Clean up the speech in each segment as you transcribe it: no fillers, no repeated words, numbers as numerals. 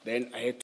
Then I had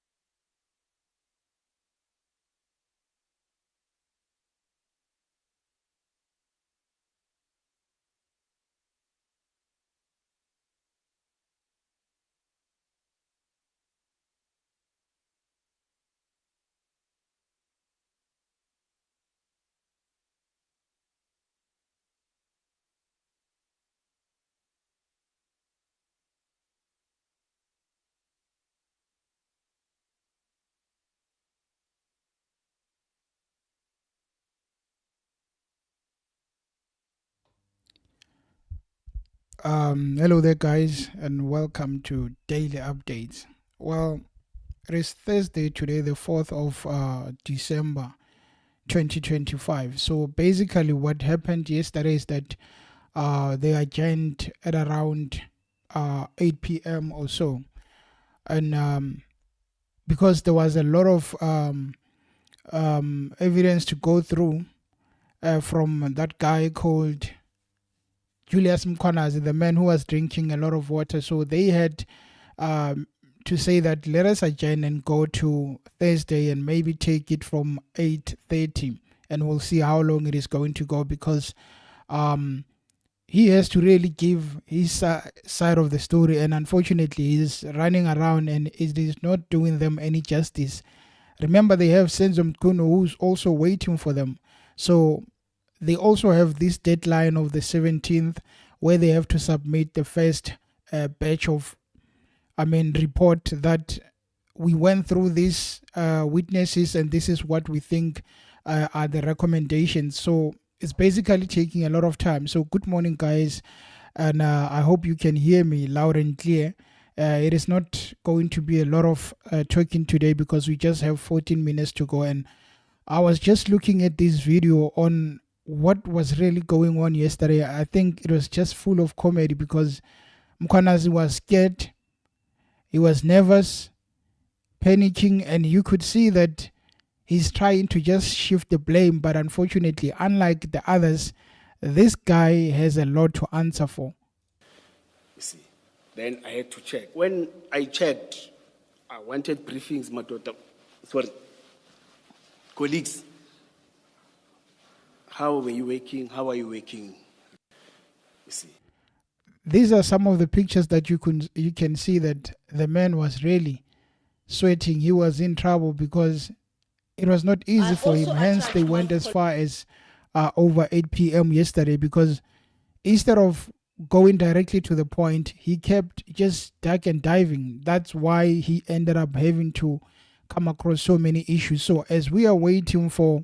Hello there, guys, and welcome to Daily Updates. Well, it is Thursday today, the 4th of December 2025. So, basically, what happened yesterday is that they adjourned at around 8 p.m. or so. And because there was a lot of evidence to go through from that guy called Julius Mchunu, the man who was drinking a lot of water. So, they had um, to say that let us adjourn and go to Thursday and maybe take it from 8:30, and we'll see how long it is going to go because um, he has to really give his side of the story, and unfortunately he's running around and it is not doing them any justice. Remember, they have Senzo Mchunu who's also waiting for them, so they also have this deadline of the 17th where they have to submit the first batch of report that we went through these witnesses and this is what we think are the recommendations. So it's basically taking a lot of time. So good morning, guys, and I hope you can hear me loud and clear. It is not going to be a lot of talking today because we just have 14 minutes to go. And I was just looking at this video on what was really going on yesterday. I think it was just full of comedy because Mkwanazi was scared, he was nervous, panicking, and you could see that he's trying to just shift the blame. But unfortunately, unlike the others, this guy has a lot to answer for. you see. Then I had to check. When I checked, I wanted briefings, colleagues. How were you working? How are you working? You see. These are some of the pictures that you can see that the man was really sweating. He was in trouble because it was not easy for him. Hence, they went as far as over 8 p.m. yesterday because instead of going directly to the point, he kept just duck and diving. That's why he ended up having to come across so many issues. So as we are waiting for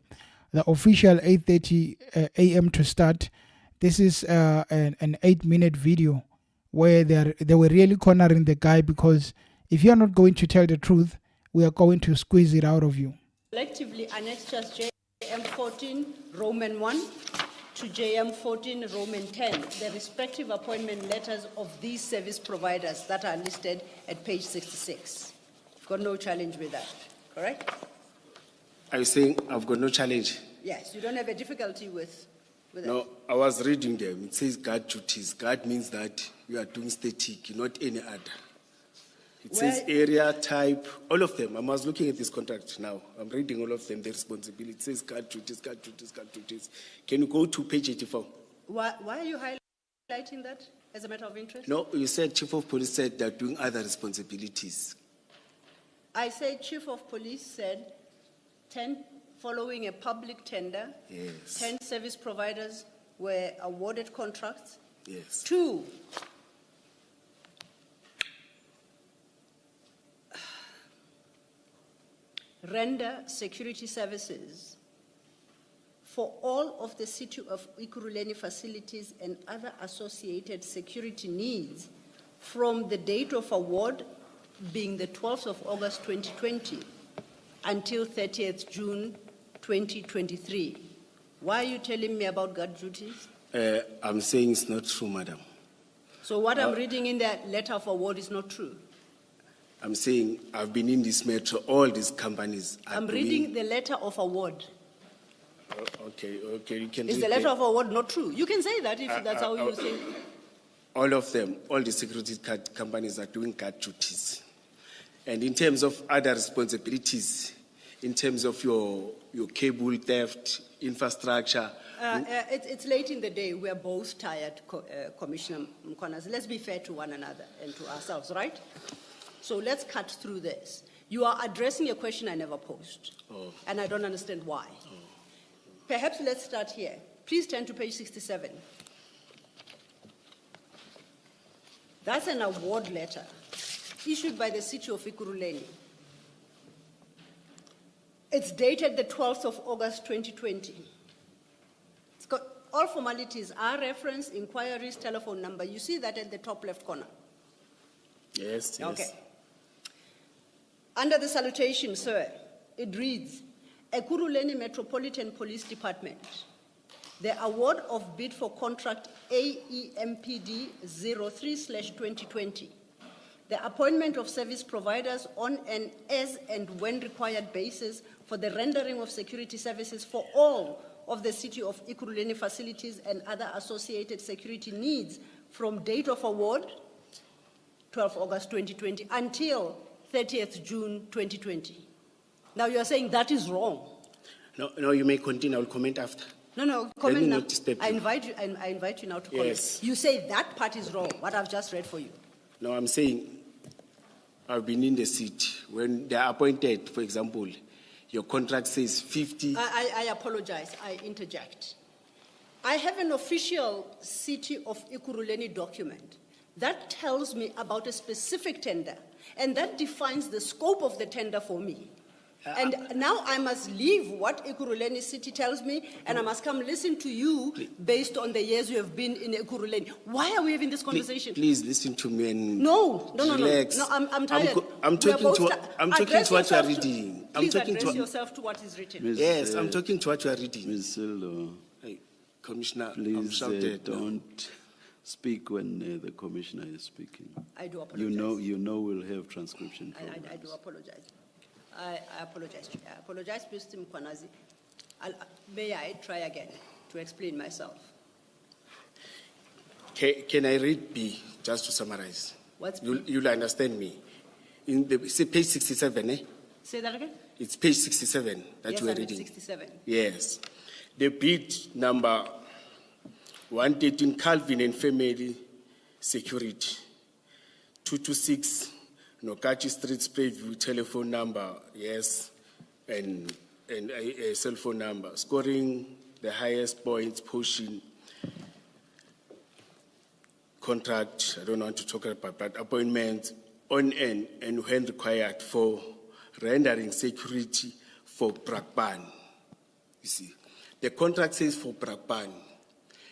the official 8:30 a.m. to start, this is an 8-minute video where they were really cornering the guy because if you are not going to tell the truth, we are going to squeeze it out of you. Collectively annexures JM 14 Roman 1 to JM 14 Roman 10, the respective appointment letters of these service providers that are listed at page 66. You've got no challenge with that, correct? Are you saying I've got no challenge? Yes, you don't have a difficulty with No, that. I was reading them. It says guard duties. Guard means that you are doing static, not any other. It says area, type, all of them. I was looking at this contract now. I'm reading all of them, the responsibility. It says guard duties, guard duties, guard duties. Can you go to page 84? Why are you highlighting that as a matter of interest? No, you said Chief of Police said they're doing other responsibilities. I say Chief of Police said 10 following a public tender, Yes. 10 service providers were awarded contracts. Yes. 2, render security services for all of the city of Ekurhuleni facilities and other associated security needs from the date of award being the 12th of August 2020 until 30th June 2023. Why are you telling me about guard duties? I'm saying it's not true, madam. So what I'm reading in the letter of award is not true. I'm saying I've been in this metro, all these companies. I'm reading the letter of award. Okay, you can Is read the letter of award not true? You can say that if that's how you think. all of them, all the security companies are doing guard duties. And in terms of other responsibilities, in terms of your cable theft, infrastructure, It's late in the day. We are both tired, Commissioner Mkhwana. Let's be fair to one another and to ourselves, right? So let's cut through this. You are addressing a question I never posed, and I don't understand why. Perhaps let's start here. Please turn to page 67. That's an award letter issued by the city of Ekurhuleni. It's dated the 12th of August, 2020. It's got all formalities, our reference, inquiries, telephone number. You see that at the top left corner? yes, yes. Okay. Under the salutation, sir, it reads, Ekurhuleni Metropolitan Police Department, the award of bid for contract AEMPD 03/2020, the appointment of service providers on an as and when required basis for the rendering of security services for all of the city of Ekurhuleni facilities and other associated security needs from date of award, 12 August 2020, until 30th June 2020. Now you are saying that is wrong. No, you may continue. I'll comment after. No, comment me now. not disturb you. I invite you now to comment. Yes. You say that part is wrong, what I've just read for you. No, I'm saying I've been in the city. When they are appointed, for example, your contract says 50. I apologize, I interject. I have an official City of Ekurhuleni document that tells me about a specific tender, and that defines the scope of the tender for me. And now I must leave what Ekurhuleni City tells me, and I must come listen to you based on the years you have been in Ekurhuleni. Why are we having this conversation? Please listen to me and No, relax. I'm tired. I'm talking to Address what you are yourself reading. Please address yourself to what is written. Yes, I'm talking to what you are reading. Ms. Senzo, Hey, Commissioner, I'm please shouted. don't speak when the commissioner is speaking. I do apologize. You know we'll have transcription I problems. do apologize. I apologize. I apologize, Mr. Mkhwanazi. May I try again to explain myself? Can I read B just to summarize? What's B? You'll understand me. In the say page 67, eh? Say that again? It's page 67 that Yes, you are I'm at reading. 67. Yes. The bid number 113 Calvin and Family Security 226 Nokachi Street, Sprayview, telephone number, yes, and a cell phone number. Scoring the highest points, pushing contract, I don't want to talk about, but appointments on and when required for rendering security for Brakpan. You see, the contract says for Brakpan.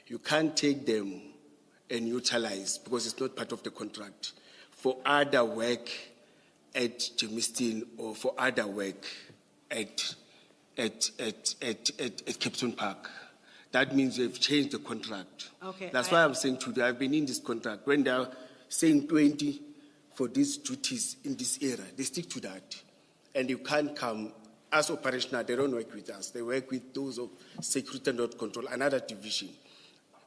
You can't take them and utilize because it's not part of the contract for other work at Jamestown or for other work at Capstone Park. That means they've changed the contract. Okay, That's why I'm saying to you, I've been in this contract. When they're saying 20 for these duties in this era, they stick to that. And you can't come as operational, they don't work with us. They work with those of security and not control, another division.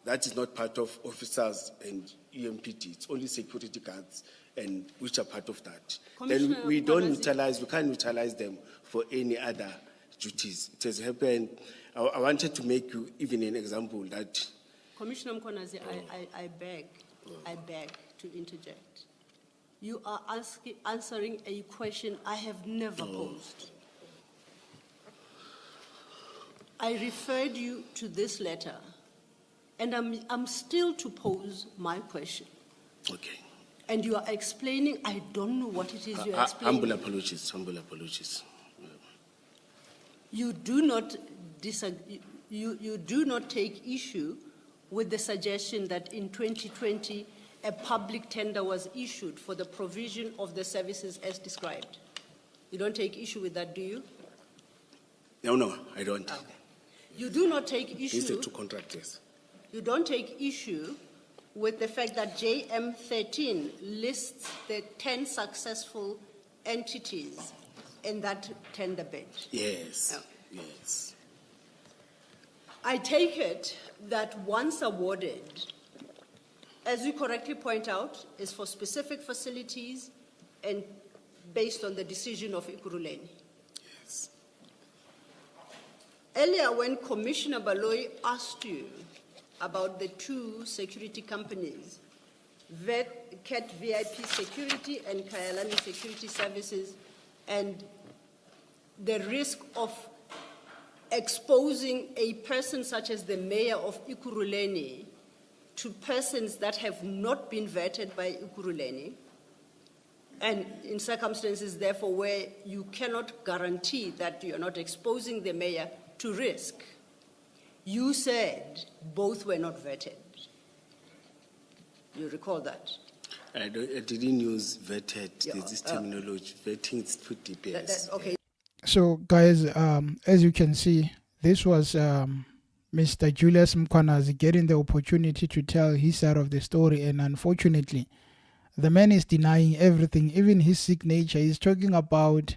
That is not part of officers and EMPT. It's only security guards and which are part of that. Then we don't utilize, we can't utilize them for any other duties. It has happened. I wanted to make you even an example that. Commissioner Mkhwanazi, I beg to interject. You are answering a question I have never posed. I referred you to this letter, and I'm still to pose my question. Okay. And you are explaining, I don't know what it is you're explaining. Humble apologies. You do not disagree, you do not take issue with the suggestion that in 2020 a public tender was issued for the provision of the services as described. You don't take issue with that, do you? No, I don't. Okay. You do not take issue. These are two contractors. You don't take issue with the fact that JM13 lists the 10 successful entities in that tender bid. Yes. Okay. Yes. I take it that once awarded, as you correctly point out, is for specific facilities and based on the decision of Ikuruleni. Earlier, when Commissioner Baloyi asked you about the two security companies, CAT VIP Security and Kyalani Security Services, and the risk of exposing a person such as the mayor of Ikuruleni to persons that have not been vetted by Ikuruleni, and in circumstances, therefore, where you cannot guarantee that you're not exposing the mayor to risk. You said both were not vetted. You recall that? I didn't use vetted. Yeah, There's this terminology. Vetting is too deep. Yes. Okay. So, guys, as you can see, this was Mr. Julius Mkwanazi getting the opportunity to tell his side of the story, and unfortunately, the man is denying everything, even his signature. He's talking about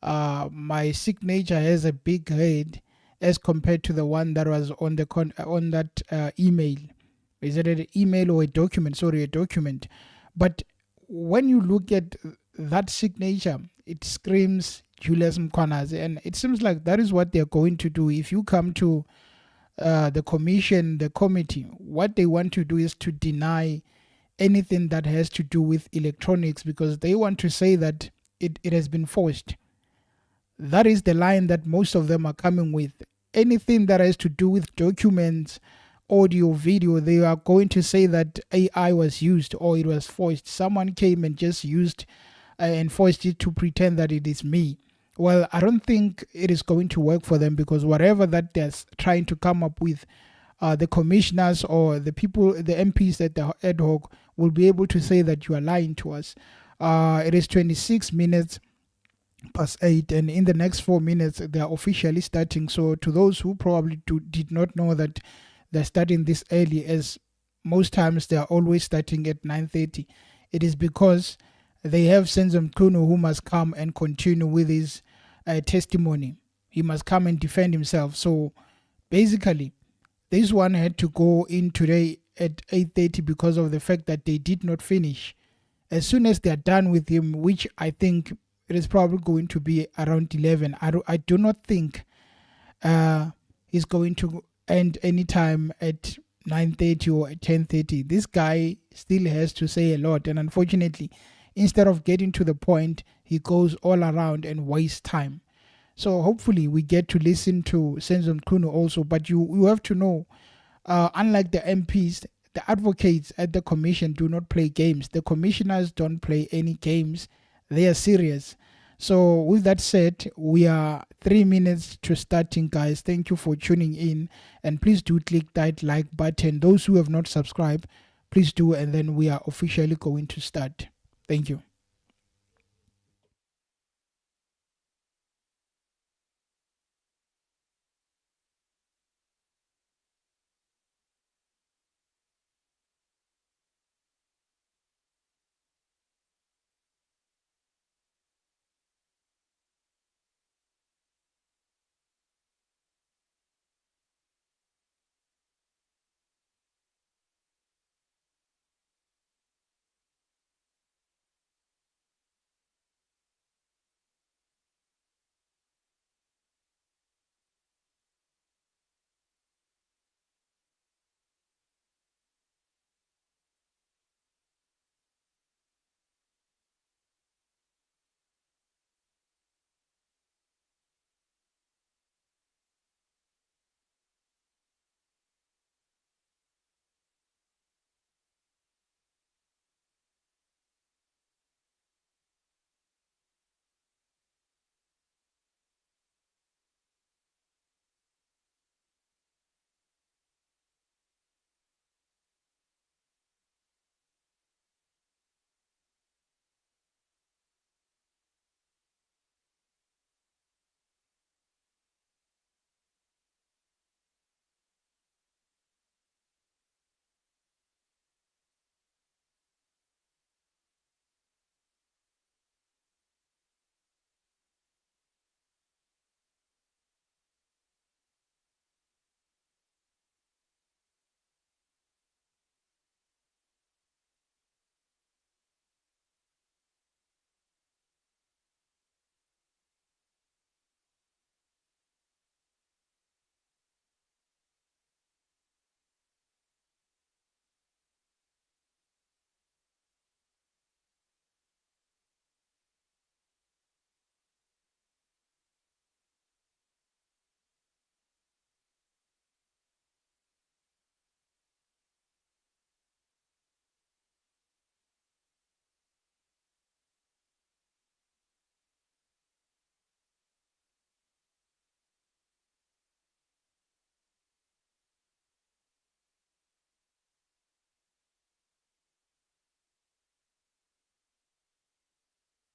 my signature has a big head as compared to the one that was on the on that email. Is it an email or a document? Sorry, a document. But when you look at that signature, it screams Julius Mkwanazi, and it seems like that is what they're going to do. If you come to the commission, the committee, what they want to do is to deny anything that has to do with electronics, because they want to say that it has been forced. That is the line that most of them are coming with. Anything that has to do with documents, audio, video, they are going to say that AI was used or it was forced. Someone came and just used and forced it to pretend that it is me. Well, I don't think it is going to work for them, because whatever that they're trying to come up with, the commissioners or the people, the MPs at the ad hoc will be able to say that you are lying to us. It is 26 minutes past 8, and in the next 4 minutes they are officially starting. So to those who probably did not know that they're starting this early, as most times they are always starting at 9:30, it is because they have Senzo Mchunu, who must come and continue with his testimony. He must come and defend himself. So basically, this one had to go in today at 8:30 because of the fact that they did not finish. As soon as they are done with him, which I think it is probably going to be around 11, I do not think he's going to end anytime at 9:30 or at 10:30. This guy still has to say a lot, and unfortunately, instead of getting to the point, he goes all around and wastes time. So hopefully we get to listen to Senzo Mchunu also. But you have to know, unlike the MPs, the advocates at the commission do not play games. The commissioners don't play any games. They are serious. So with that said, we are 3 minutes to starting, guys. Thank you for tuning in, and please do click that like button. Those who have not subscribed, please do, and then we are officially going to start. Thank you.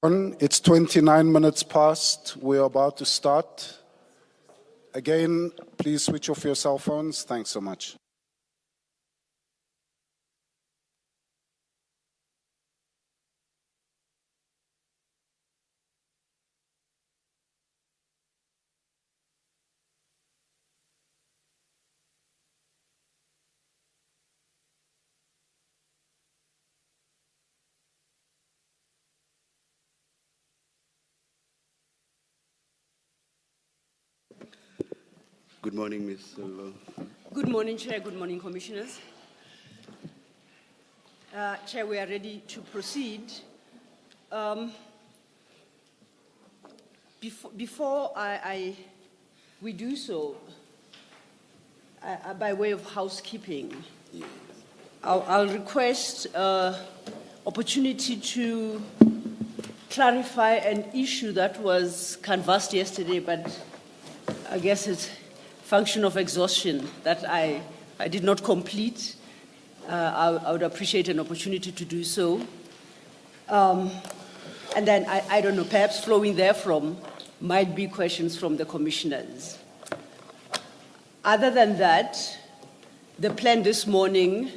It's 29 minutes past. We're about to start. Again, please switch off your cell phones. Thanks so much. Good morning, Ms. Senzo. Good morning, Chair. Good morning, Commissioners. Chair, we are ready to proceed. Before we do so, by way of housekeeping, I'll request opportunity to clarify an issue that was canvassed yesterday, but I guess it's function of exhaustion that I did not complete. I would appreciate an opportunity to do so. And then, I don't know, perhaps flowing therefrom might be questions from the commissioners. Other than that, the plan this morning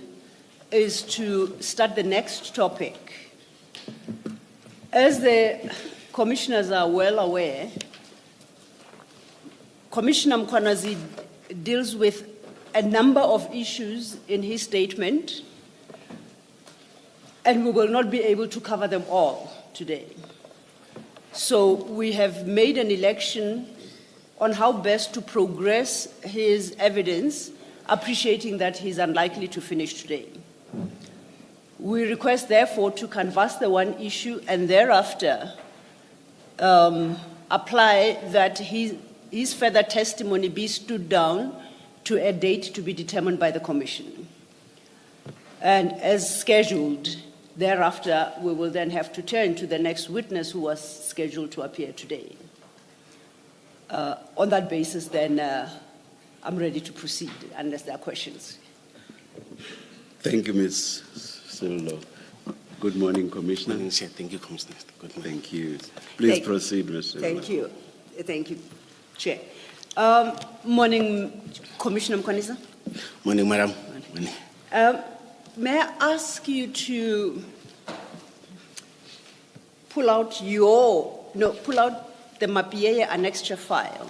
is to start the next topic. As the commissioners are well aware, Commissioner Mchunu deals with a number of issues in his statement, and we will not be able to cover them all today. So we have made an election on how best to progress his evidence, appreciating that he's unlikely to finish today. We request, therefore, to canvass the one issue and thereafter apply that his further testimony be stood down to a date to be determined by the Commission. And as scheduled, thereafter, we will then have to turn to the next witness who was scheduled to appear today. On that basis, then, I'm ready to proceed, unless there are questions. Thank you, Ms. Senzo. Good morning, Commissioner. Thank you, Commissioner. Good morning. Thank you. Please proceed, Ms. Senzo. Thank you. Thank you, Chair. Morning, Commissioner Mchunu. Morning, Madam. Morning. May I ask you to pull out the Mapieye annexure file?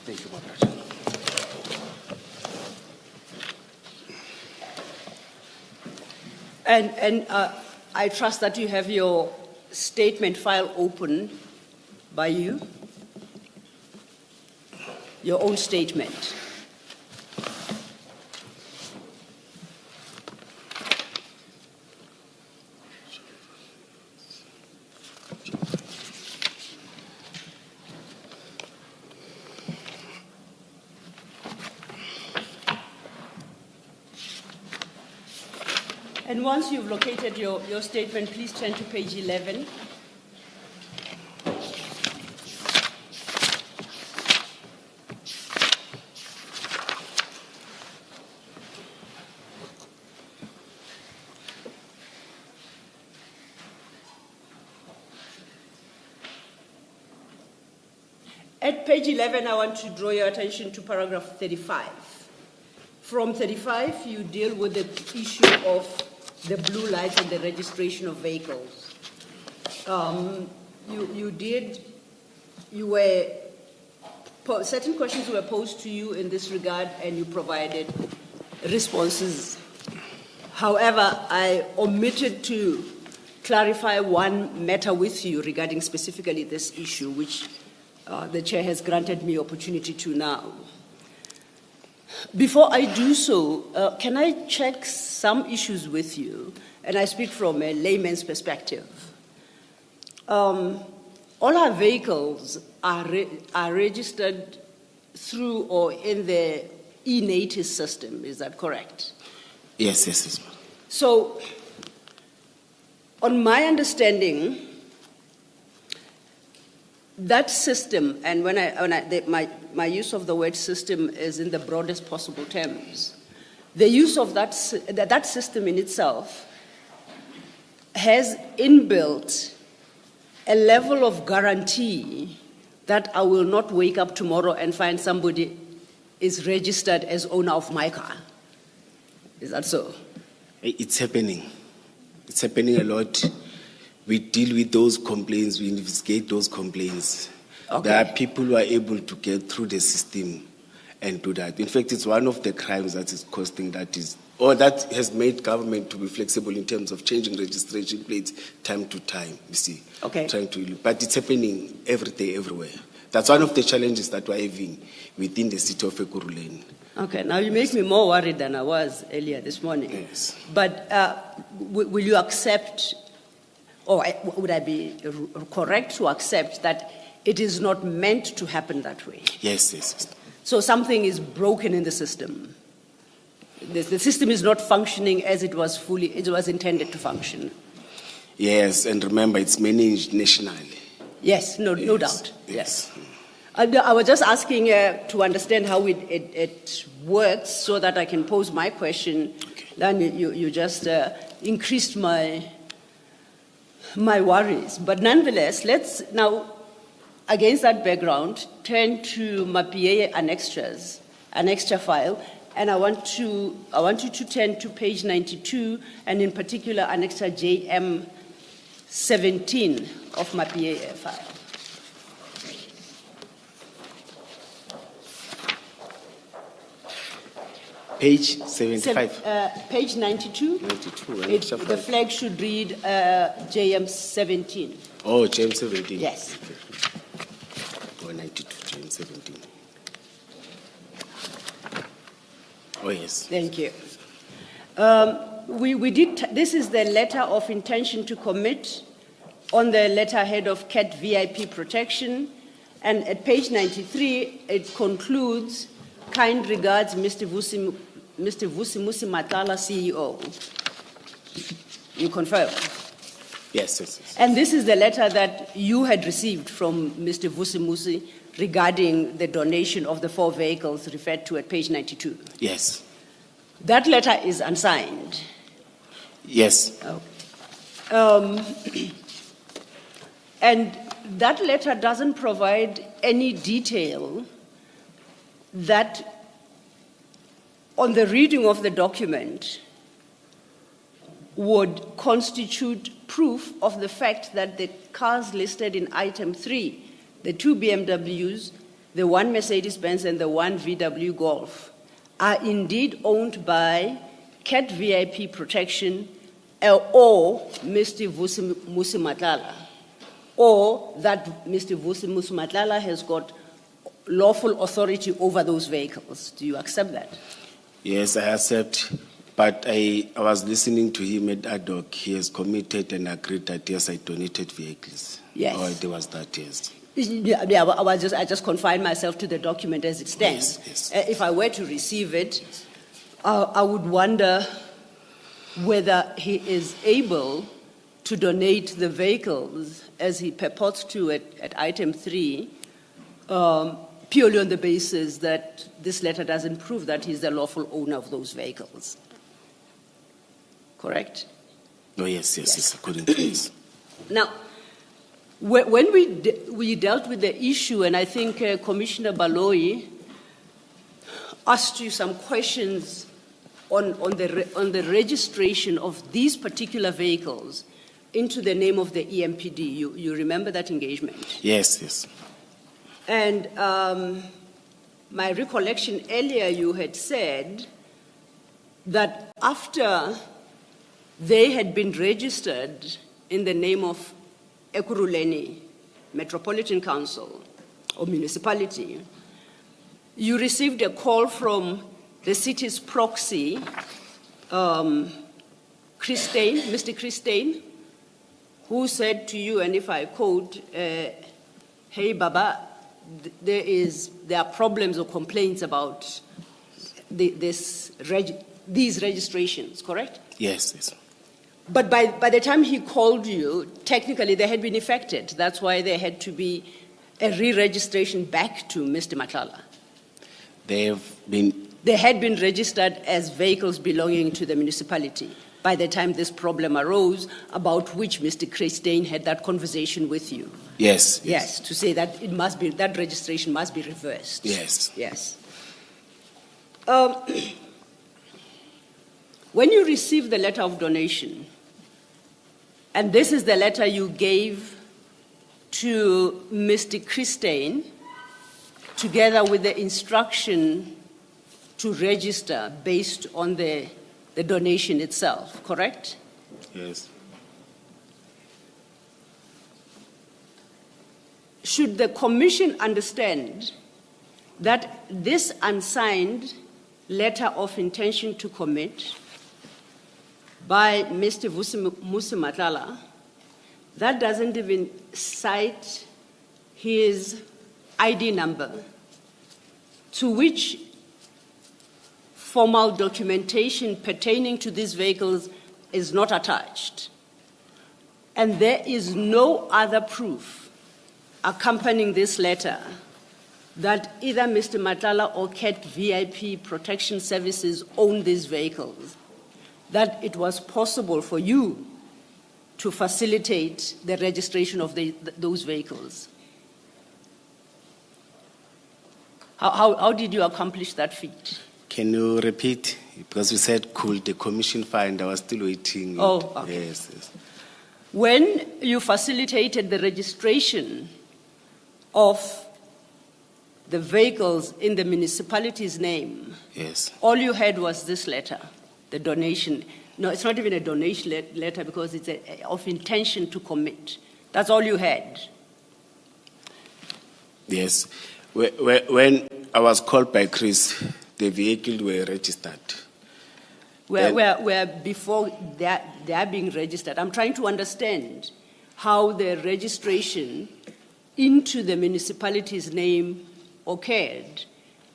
Thank you, Madam. And I trust that you have your statement file open by you, your own statement. And once you've located your statement, please turn to page 11. At page 11, I want to draw your attention to paragraph 35. From 35, you deal with the issue of the blue lights and the registration of vehicles. Certain questions were posed to you in this regard, and you provided responses. However, I omitted to clarify one matter with you regarding specifically this issue, which the Chair has granted me opportunity to now. Before I do so, can I check some issues with you? And I speak from a layman's perspective. All our vehicles are registered through or in the e-Natus system, is that correct? Yes, yes, yes. So, on my understanding, that system, and my use of the word system is in the broadest possible terms, the use of that system in itself has inbuilt a level of guarantee that I will not wake up tomorrow and find somebody is registered as owner of my car. Is that so? It's happening. It's happening a lot. We deal with those complaints, we investigate those complaints. Okay. There are people who are able to get through the system and do that. In fact, it's one of the crimes that is costing that has made government to be flexible in terms of changing registration plates time to time, you see. Okay. But it's happening every day, everywhere. That's one of the challenges that we're having within the city of Ekurhuleni. Okay, now you make me more worried than I was earlier this morning. Yes. But will you accept, or would I be correct to accept that it is not meant to happen that way? Yes, yes, yes. So something is broken in the system. The system is not functioning as it was intended to function. Yes, and remember, it's managed nationally. Yes, no Yes, doubt. yes. I was just asking to understand how it works so that I can pose my question. Okay. Then you just increased my worries. But nonetheless, let's now, against that background, turn to Mapieye annexure file, and I want you to turn to page 92, and in particular annexure JM 17 of Mapieye file. Page 75. Page 92. 92. The flag should read JM 17. Oh, James 17. Yes. Oh, 92, James 17. Oh, yes. Thank you. This is the letter of intention to commit on the letterhead of CAT VIP protection. And at page 93, it concludes, kind regards, Mr. Vusimusi Matala, CEO. You confirm? Yes, yes, yes. And this is the letter that you had received from Mr. Vusimusi regarding the donation of the 4 vehicles referred to at page 92. Yes. That letter is unsigned. Yes. And that letter doesn't provide any detail that, on the reading of the document, would constitute proof of the fact that the cars listed in item 3, the 2 BMWs, the 1 Mercedes-Benz and the 1 VW Golf, are indeed owned by CAT VIP protection or Mr. Vusimusi Matlala, or that Mr. Vusimusi Matlala has got lawful authority over those vehicles. Do you accept that? Yes, I accept. But I was listening to him at ad hoc. He has committed and agreed that, yes, I donated vehicles. Yes. Oh, there was that, yes. Yeah, I just confined myself to the document as it stands. Yes, yes. If I were to receive it, I would wonder whether he is able to donate the vehicles as he purports to at item 3, purely on the basis that this letter doesn't prove that he's the lawful owner of those vehicles. Correct? Oh, yes, yes, yes, according to this. Now, when we dealt with the issue, and I think Commissioner Baloyi asked you some questions on the registration of these particular vehicles into the name of the EMPD. You remember that engagement? Yes, yes. And my recollection earlier, you had said that after they had been registered in the name of Ekurhuleni Metropolitan Council or municipality, you received a call from the city's proxy, Mr. Christine, who said to you, and if I quote, hey Baba, there are problems or complaints about these registrations, correct? Yes, yes. But by the time he called you, technically they had been effected. That's why there had to be a re-registration back to Mr. Matlala. They had been registered as vehicles belonging to the municipality by the time this problem arose, about which Mr. Christine had that conversation with you. Yes. Yes, to say that that registration must be reversed. Yes. Yes. When you received the letter of donation, and this is the letter you gave to Mr. Christine, together with the instruction to register based on the donation itself, correct? Yes. Should the commission understand that this unsigned letter of intention to commit by Mr. Musi Matlala, that doesn't even cite his ID number, to which formal documentation pertaining to these vehicles is not attached, and there is no other proof accompanying this letter that either Mr. Matlala or CAT VIP Protection Services own these vehicles, that it was possible for you to facilitate the registration of those vehicles. How did you accomplish that feat? Can you repeat? Because you said, could the commission find? I was still waiting. Oh, okay. Yes, yes. When you facilitated the registration of the vehicles in the municipality's name, Yes. all you had was this letter, the donation. No, it's not even a donation letter because it's of intention to commit. That's all you had. Yes. When I was called by Chris, the vehicles were registered. Where before they are being registered. I'm trying to understand how the registration into the municipality's name occurred,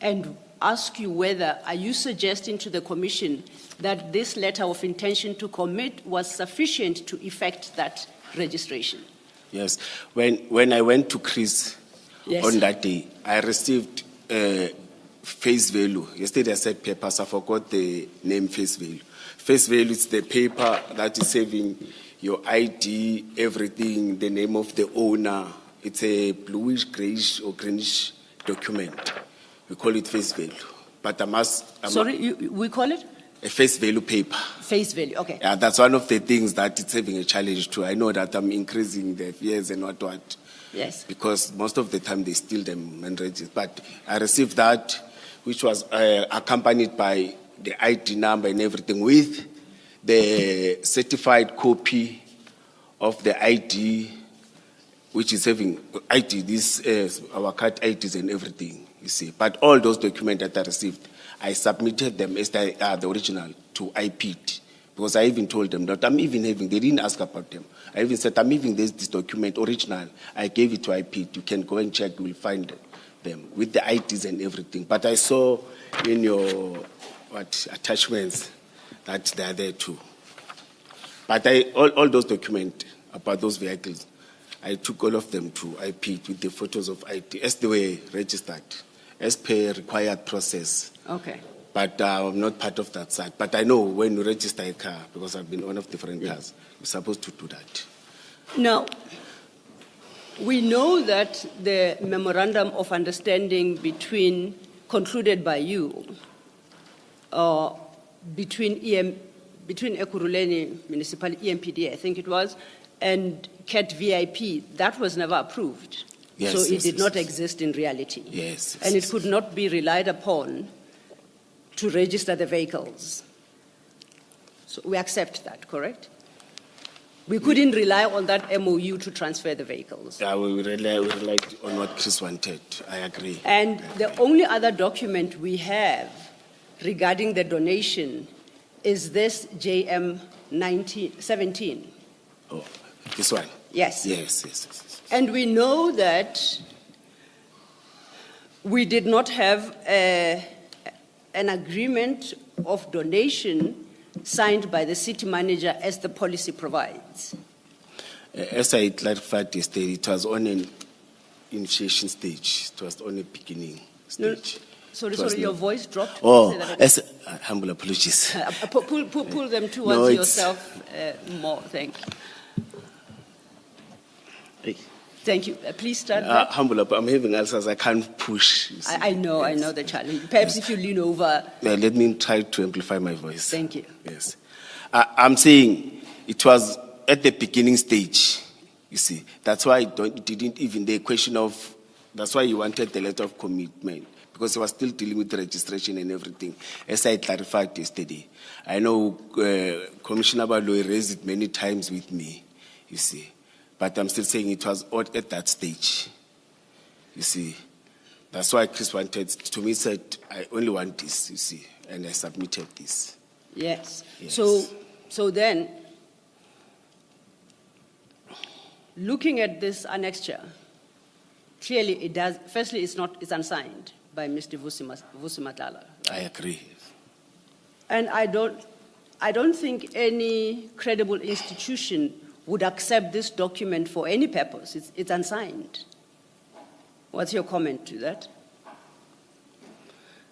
and ask you whether, are you suggesting to the commission that this letter of intention to commit was sufficient to effect that registration? Yes. When I went to Chris Yes. on that day, I received face value. Yesterday I said papers, I forgot the name face value. Face value is the paper that is having your ID, everything, the name of the owner. It's a bluish, grayish, or greenish document. We call it face value. But we call it? A face value paper. Face value, okay. Yeah, that's one of the things that it's having a challenge to. I know that I'm increasing the fears and what. Yes. Because most of the time they steal them and register. But I received that, which was accompanied by the ID number and everything, with the certified copy of the ID, which is having ID, this our card IDs and everything, you see. But all those documents that I received, I submitted them as the original to IPT, because I even told them that I'm even having, they didn't ask about them. I even said, I'm even this document original. I gave it to IPT. You can go and check, you will find them with the IDs and everything. But I saw in your attachments that they are there too. But all those documents about those vehicles, I took all of them to IPT with the photos of ID as they were registered, as per required process. Okay. But I'm not part of that side. But I know when you register a car, because I've been one of different cars, you're supposed to do that. Now, we know that the memorandum of understanding concluded by you, between Ekurhuleni Municipality, EMPD, I think it was, and CAT VIP, that was never approved. Yes, so it yes, did yes, not yes. exist in reality. Yes. And it could not be relied upon to register the vehicles. So we accept that, correct? We couldn't rely on that MOU to transfer the vehicles. Yeah, we relied on what Chris wanted. I agree. And the only other document we have regarding the donation is this JM 17. Oh, this one? Yes. Yes, yes, yes, yes. And we know that we did not have an agreement of donation signed by the city manager as the policy provides. As I clarified yesterday, it was on an initiation stage. It was on a beginning No, stage. sorry, It was your not- voice dropped. Oh, Say that again. as, humble apologies. Pull them towards No, it's- yourself more, thank you. Hey. Thank you. Please start back. Humble up, I'm having ulcers, I can't push. you see. I know the challenge. Perhaps if you lean over, Let me try to amplify my voice. thank you. Yes. I'm saying it was at the beginning stage, you see. That's why it didn't even, the question of, that's why he wanted the letter of commitment, because he was still dealing with the registration and everything, as I clarified yesterday. I know Commissioner Baloyi raised it many times with me, you see. But I'm still saying it was at that stage, you see. That's why Chris wanted, to me said, I only want this, you see, and I submitted this. Yes. Yes. So then, looking at this annexure, clearly it does, firstly it's unsigned by Mr. Vusi Madlanga. I agree. And I don't think any credible institution would accept this document for any purpose. It's unsigned. What's your comment to that?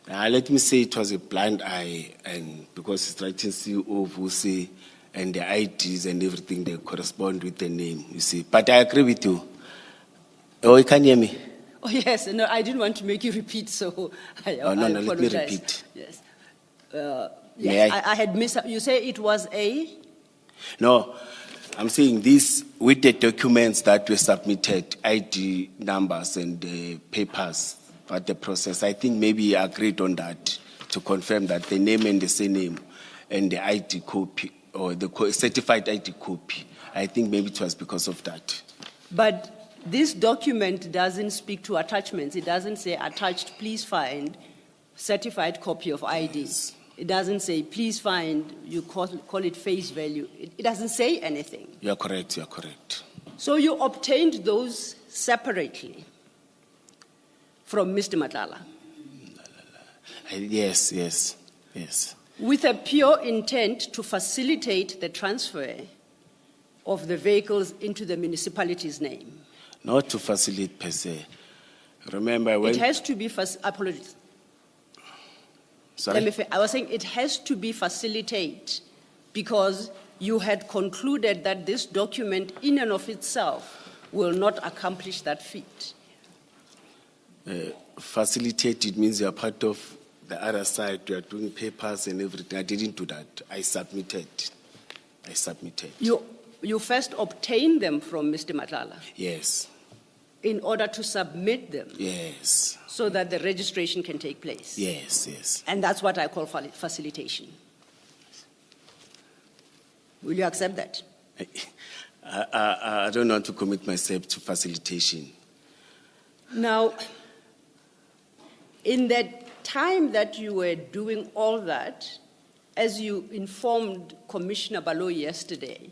Let me say it was a blind eye, and because it's writing CEO Vusi and the IDs and everything, they correspond with the name, you see. But I agree with you. Oh, you can hear me? Oh, yes. No, I didn't want to make you repeat, so I Oh, no, I no, let me apologize. repeat. Yes. May Yes, I? I had missed. You say it was a? No, I'm saying this with the documents that were submitted, ID numbers and the papers, but the process, I think maybe he agreed on that to confirm that the name and the surname and the ID copy or the certified ID copy. I think maybe it was because of that. But this document doesn't speak to attachments. It doesn't say attached, please find certified copy of ID. It doesn't say, please find, you call it face value. It doesn't say anything. You're correct, you're correct. So you obtained those separately from Mr. Madlanga Yes, yes, yes. with a pure intent to facilitate the transfer of the vehicles into the municipality's name. Not to facilitate per se. Remember when... It has to be, apologies. Sorry? I was saying it has to be facilitate because you had concluded that this document in and of itself will not accomplish that feat. Facilitate, it means you're part of the other side, you are doing papers and everything. I didn't do that. I submitted. You first obtained them from Mr. Madlanga Yes, in order to submit them yes, so that the registration can take place. yes, yes. And that's what I call facilitation. Will you accept that? I don't want to commit myself to facilitation. Now, in that time that you were doing all that, as you informed Commissioner Baloyi yesterday,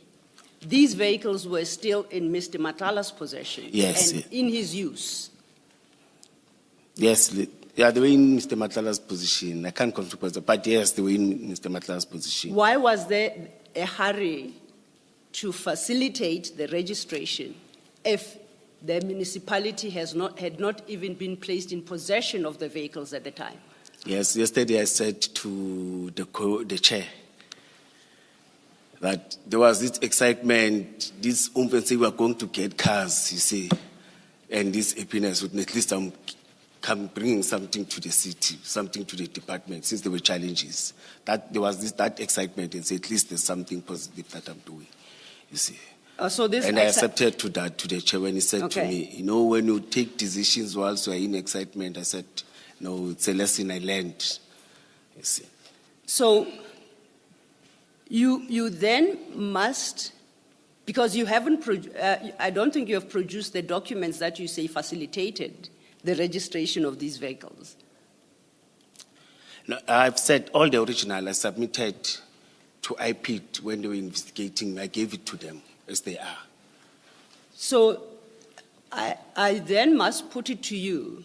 these vehicles were still in Mr. Madlanga's possession Yes. and in his use. Yes, yeah, they were in Mr. Matala's position. I can't confirm, but yes, they were in Mr. Matala's position. Why was there a hurry to facilitate the registration if the municipality had not even been placed in possession of the vehicles at the time? Yes, yesterday I said to the chair that there was this excitement, this say we are going to get cars, you see, and this happiness with at least I'm bringing something to the city, something to the department, since there were challenges. That there was that excitement and say at least there's something positive that I'm doing, you see. So this And I accepted to that to the chair when he said to Okay. me, you know, when you take decisions whilst you are in excitement, I said, no, it's a lesson I learned, you see. So you then must, because you haven't, I don't think you have produced the documents that you say facilitated the registration of these vehicles. No, I've said all the original I submitted to IPIT when they were investigating. I gave it to them as they are. So I then must put it to you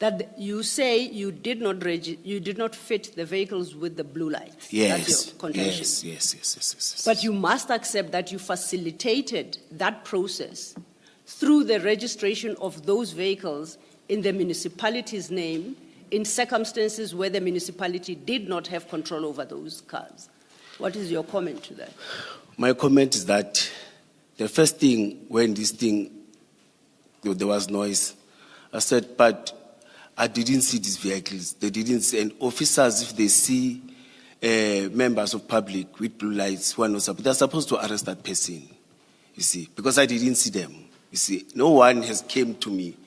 That you say you did not fit the vehicles with the blue lights. That's Yes, your contention. yes. But you must accept that you facilitated that process through the registration of those vehicles in the municipality's name in circumstances where the municipality did not have control over those cars. What is your comment to that? My comment is that the first thing, when this thing, there was noise, I said, but I didn't see these vehicles. They didn't see, and officers, if they see members of public with blue lights who are not supposed, they're supposed to arrest that person, you see, because I didn't see them. You see, no one has came to me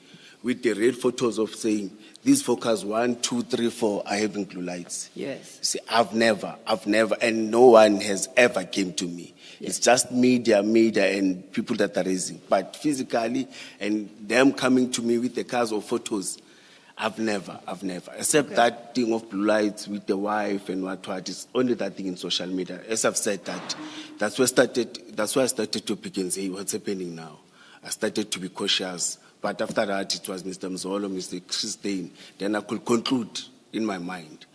with the red photos of saying, these focus 1, 2, 3, 4 are having blue lights. Yes. You see, I've never, and no one has ever came to me. Yes. It's just media, and people that are raising. But physically, and them coming to me with the cars or photos, I've never. Except that thing of blue lights with the wife and what, it's only that thing in social media. As I've said that's why I started to pick and say, what's happening now? I started to be cautious. But after that, it was Mr. Mzolo, Mr. Christine. Then I could conclude in my mind.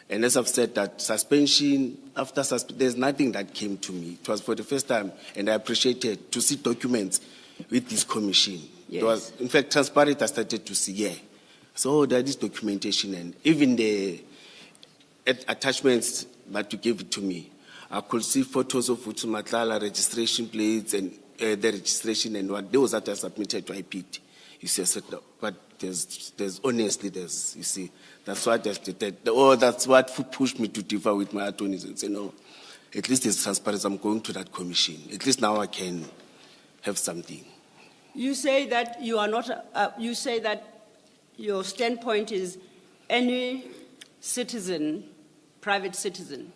And as I've said, that suspension, there's nothing that came to me. It was for the first time, and I appreciated to see documents with this commission. Yes. It was, in fact, transparent, I started to see, So there is documentation, and even the attachments that you gave it to me, I could see photos of Matlala registration plates and the registration and what those that are submitted to IPT. You see, I said, no, but there's honestly, you see, that's what I stated. That's what pushed me to differ with my attorneys and say, no, at least it's transparent. I'm going to that commission. At least now I can have something. You say that you are not, you say that your standpoint is any citizen, private citizen,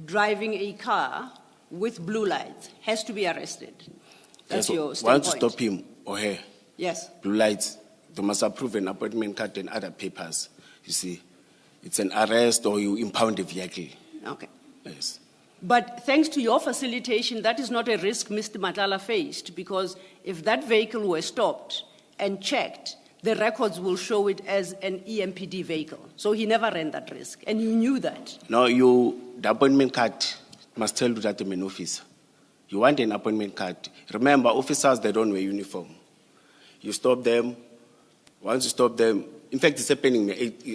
driving a car with blue lights has to be arrested. That's your standpoint. Want to stop him or her? Yes. Blue lights, they must approve an appointment card and other papers. You see, it's an arrest or you impound a vehicle. Okay. Yes. But thanks to your facilitation, that is not a risk Mr. Matlala faced, because if that vehicle were stopped and checked, the records will show it as an EMPD vehicle. So he never ran that risk, and you knew that. No, the appointment card must tell you that I'm an officer. You want an appointment card. Remember, officers, they don't wear uniform. You stop them. Once you stop them, in fact, it's happening.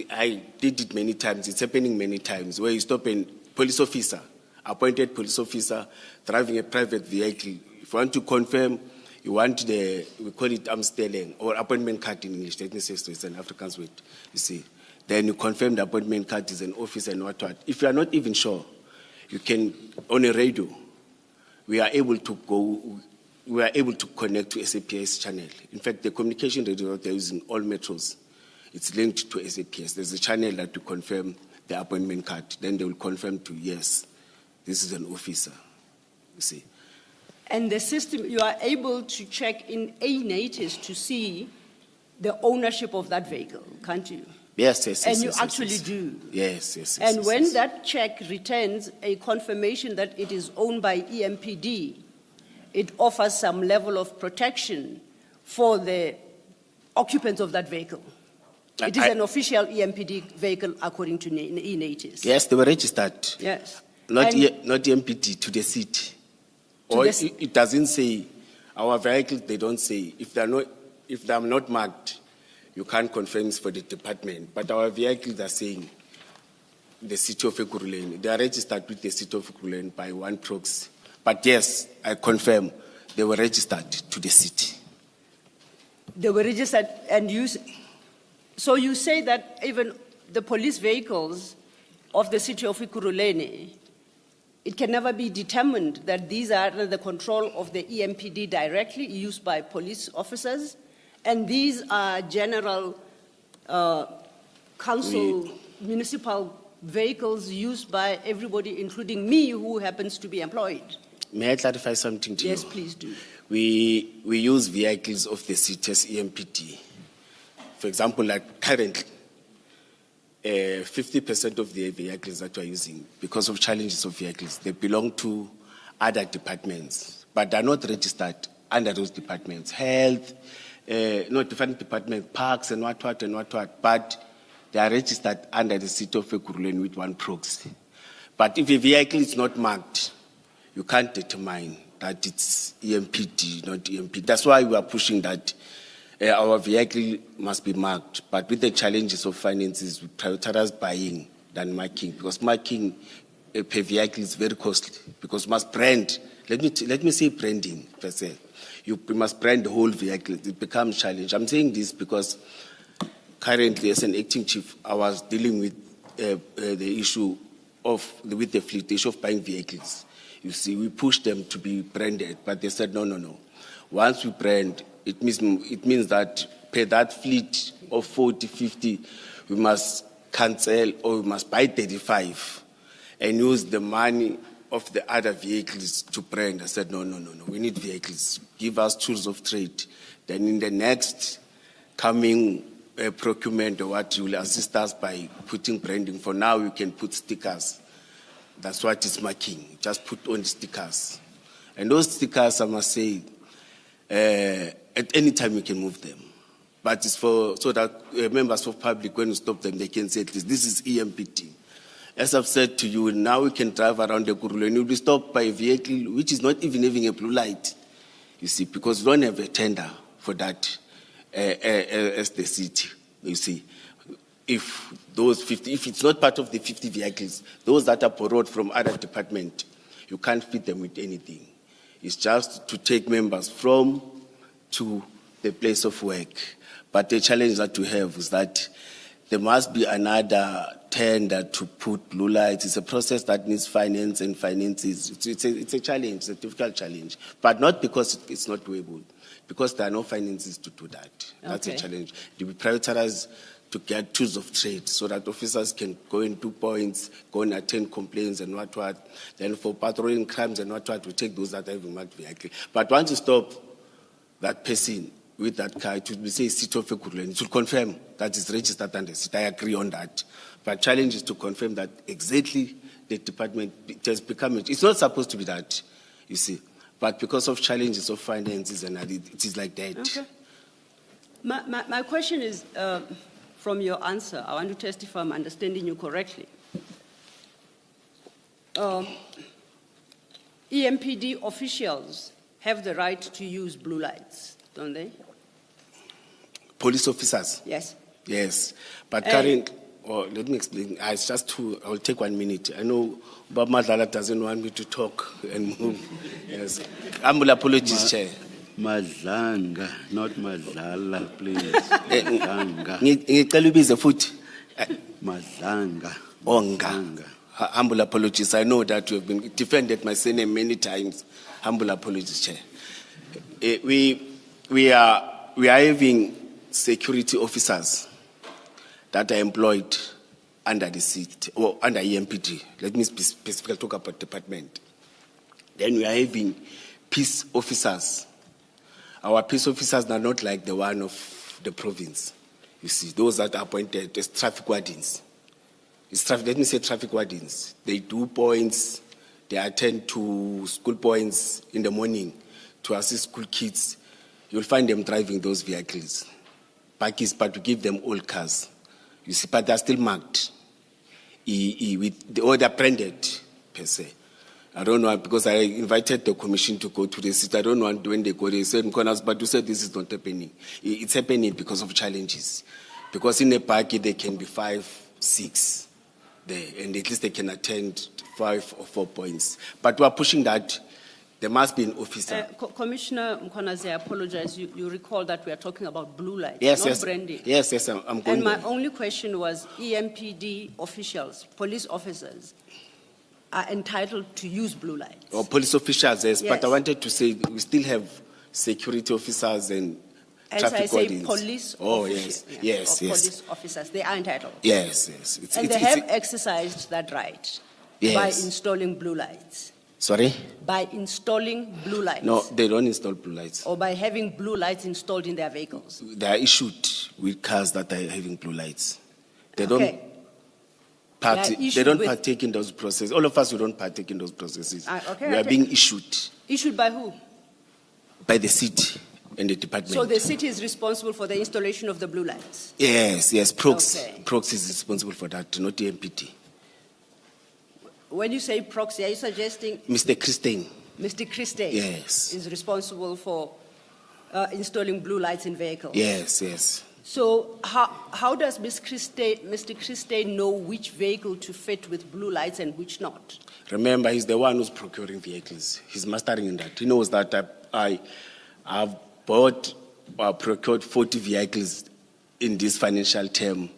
I did it many times. It's happening many times where you stop a police officer, appointed police officer, driving a private vehicle. If you want to confirm, you want we call it amstelling or appointment card in English. Let me say so. It's an Afrikaans word. You see, then you confirm the appointment card is an officer and what. If you are not even sure, you can on a radio. We are able to connect to SAPS channel. In fact, the communication radio that they're using all metros, it's linked to SAPS. There's a channel that to confirm the appointment card. Then they will confirm to, yes, this is an officer, you see. And the system, you are able to check in A-Natus to see the ownership of that vehicle, can't you? Yes. And you actually do. Yes. And when that check returns a confirmation that it is owned by EMPD, it offers some level of protection for the occupants of that vehicle. It is an official EMPD vehicle according to E-Natus. Yes, they were registered. Yes. Not EMPD, to the city. It doesn't say, our vehicles, they don't say, if they're not marked, you can't confirm it's for the department. But our vehicles are saying the city of Ekurhuleni. They are registered with the city of Ekurhuleni by one proxy. But yes, I confirm they were registered to the city. They were registered, and so you say that even the police vehicles of the city of Ekurhuleni, it can never be determined that these are under the control of the EMPD directly, used by police officers, and these are general council municipal vehicles used by everybody, including me, who happens to be employed. May I clarify something to you? Yes, please do. We use vehicles of the city as EMPD. For example, like currently, 50% of the vehicles that we're using, because of challenges of vehicles, they belong to other departments, but they're not registered under those departments. Health, no, different departments, parks and what, but they are registered under the city of Ekurhuleni with one proxy. But if a vehicle is not marked, you can't determine that it's EMPD, not EMPD. That's why we are pushing that our vehicle must be marked. But with the challenges of finances, we prioritize buying than marking, because marking per vehicle is very costly, because you must brand. Let me say branding per se. You must brand the whole vehicle. It becomes a challenge. I'm saying this because currently, as an acting chief, I was dealing with the issue with the fleet, the issue of buying vehicles. You see, we pushed them to be branded, but they said, no. Once we brand, it means that per that fleet of 40, 50, we must cancel or we must buy 35 and use the money of the other vehicles to brand. I said, no. We need vehicles. Give us tools of trade. Then in the next coming procurement or what, you will assist us by putting branding. For now, you can put stickers. That's what is marking. Just put on stickers. And those stickers, I must say, at any time you can move them. But it's so that members of public, when you stop them, they can say at least, this is EMPT. As I've said to you, now we can drive around the Ekurhuleni and you'll be stopped by a vehicle which is not even having a blue light. You see, because we don't have a tender for that as the city. You see, if it's not part of the 50 vehicles, those that are borrowed from other departments, you can't fit them with anything. It's just to take members from to the place of work. But the challenge that we have is that there must be another tender to put blue lights. It's a process that needs finance and finances. It's a challenge, it's a difficult challenge. But not because it's not doable, because there are no finances to do that. That's a challenge. We prioritize to get tools of trade so that officers can go and do points, go and attend complaints and what. Then for patrolling crimes and what, we take those that have a marked vehicle. But once you stop that person with that car, it will be say city of Ekurhuleni. It will confirm that it's registered under the city. I agree on that. But challenge is to confirm that exactly the department it has become. It's not supposed to be that, you see. But because of challenges of finances and it is like that. Okay. My question is, from your answer, I want to testify I'm understanding you correctly. EMPD officials have the right to use blue lights, don't they? Police officers? Yes. Yes. But let me explain. I'll take 1 minute. I know Bob Madlanga doesn't want me to talk and move. Yes. Humble apologies, Chair. Madlanga, not Madlala, please. Madlanga. Ngicela ubize futhi. Madlanga. Onga. Humble apologies. I know that you have been defended my surname many times. Humble apologies, Chair. We are having security officers that are employed under the city or under EMPD. Let me specifically talk about department. Then we are having peace officers. Our peace officers are not like the one of the province. You see, those that are appointed as traffic wardens. Let me say traffic wardens. They do points, they attend to school points in the morning to assist school kids. You'll find them driving those vehicles. But we give them old cars. You see, but they're still marked. They're branded, per se. I don't know, because I invited the commission to go to the city. I don't know when they go, they said, but you said this is not happening. It's happening because of challenges. Because in a party, there can be 5, 6 there, and at least they can attend 5 or 4 points. But we're pushing that. There must be an officer. Commissioner Mchunu, I apologize. You recall that we are talking about blue lights, not branding. Yes, I'm going. And my only question was EMPD officials, police officers, are entitled to use blue lights. Or police officials, yes. Yes. But I wanted to say we still have security officers and traffic wardens. Police officers. Yes. Police officers, they are entitled. Yes. They have exercised that right by installing blue lights. Sorry? By installing blue lights. No, they don't install blue lights. Or by having blue lights installed in their vehicles. They are issued with cars that are having blue lights. They don't partake in those processes. All of us, we don't partake in those processes. We are being issued. Issued by who? By the city. and the department. So the city is responsible for the installation of the blue lights? Yes, Prox. Okay. Prox is responsible for that, not the MPD. When you say proxy, are you suggesting Mr. Christine. Mr. Christie Yes. is responsible for installing blue lights in vehicles? Yes. So how does Mr. Christie know which vehicle to fit with blue lights and which not? Remember, he's the one who's procuring vehicles. He's mastering in that. He knows that I've bought or procured 40 vehicles in this financial term.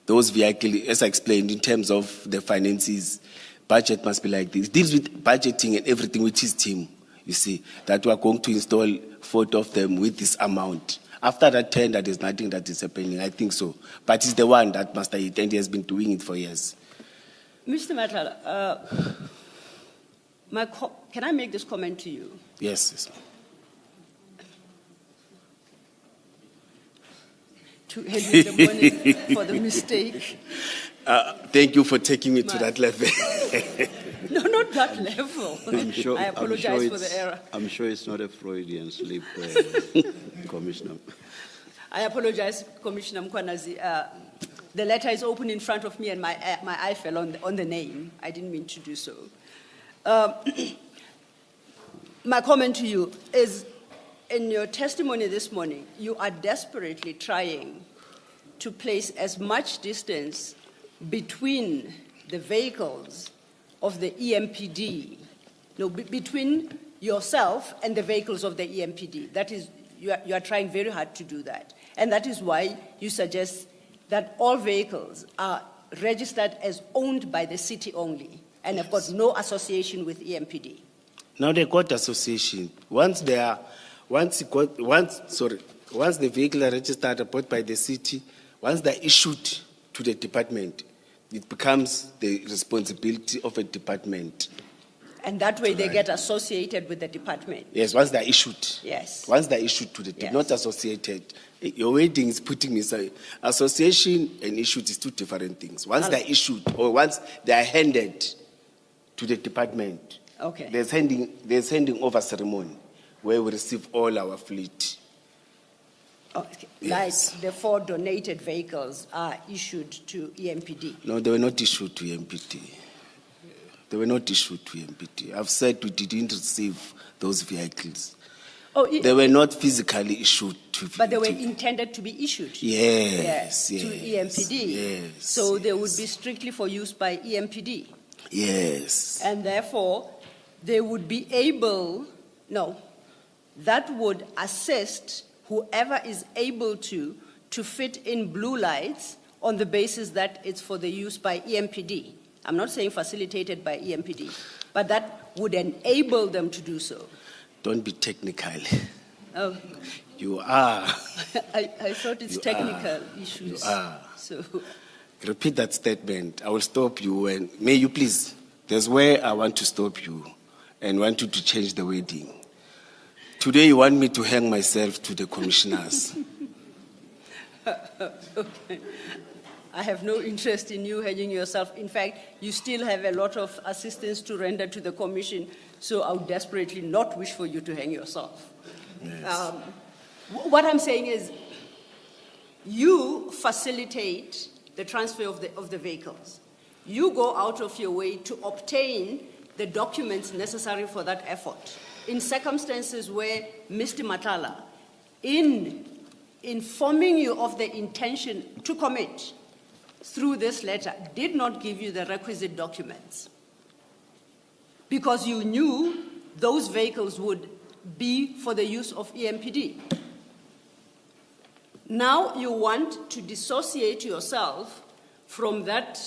Those vehicles, as I explained, in terms of the finances, budget must be like this. Deals with budgeting and everything with his team, you see, that we are going to install 40 of them with this amount. After that tender, there's nothing that is happening, I think so. But he's the one that master it, and he has been doing it for years. Mr. Madlanga, can I make this comment to you? Yes. To help you the money for the mistake? Thank you for taking me to that level. No, not that level. I'm sure, I apologize for the it's- error. I'm sure it's not a Freudian slip, Commissioner. I apologize, Commissioner Mkwanazi. The letter is open in front of me and my eye fell on the name. I didn't mean to do so. My comment to you is, in your testimony this morning, you are desperately trying to place as much distance between the vehicles of the EMPD, between yourself and the vehicles of the EMPD. That is, you are trying very hard to do that. And that is why you suggest that all vehicles are registered as owned by the city only and have got no association with EMPD. Now they got association. Once the vehicle are registered and bought by the city, once they're issued to the department, it becomes the responsibility of a department. And that way they get associated with the department. Yes, once they're issued. Yes. Once they're issued to the Yes. not associated. Your wording is putting me aside. Association and issued is two different things. Once they're issued or once they are handed to the department, Okay. there's handing over ceremony where we receive all our fleet. Okay. Yes. Like the 4 donated vehicles are issued to EMPD. No, they were not issued to MPD. They were not issued to MPD. I've said we didn't receive those vehicles. Oh, They were not physically issued to. but they were intended to be issued. Yes. To EMPD. Yes. So they would be strictly for use by EMPD. Yes. And therefore, they would be able, that would assist whoever is able to fit in blue lights on the basis that it's for the use by EMPD. I'm not saying facilitated by EMPD, but that would enable them to do so. Don't be technical. Oh, You are. I thought it's You technical issues. You are. So, Repeat that statement. I will stop you. And may you please, there's where I want to stop you and want you to change the wording. Today you want me to hang myself to the commissioners. okay. I have no interest in you hanging yourself. In fact, you still have a lot of assistance to render to the commission, so I would desperately not wish for you to hang yourself. Yes. What I'm saying is, you facilitate the transfer of the vehicles. You go out of your way to obtain the documents necessary for that effort. In circumstances where Mr. Matala, in informing you of the intention to commit through this letter, did not give you the requisite documents because you knew those vehicles would be for the use of EMPD. Now you want to dissociate yourself from that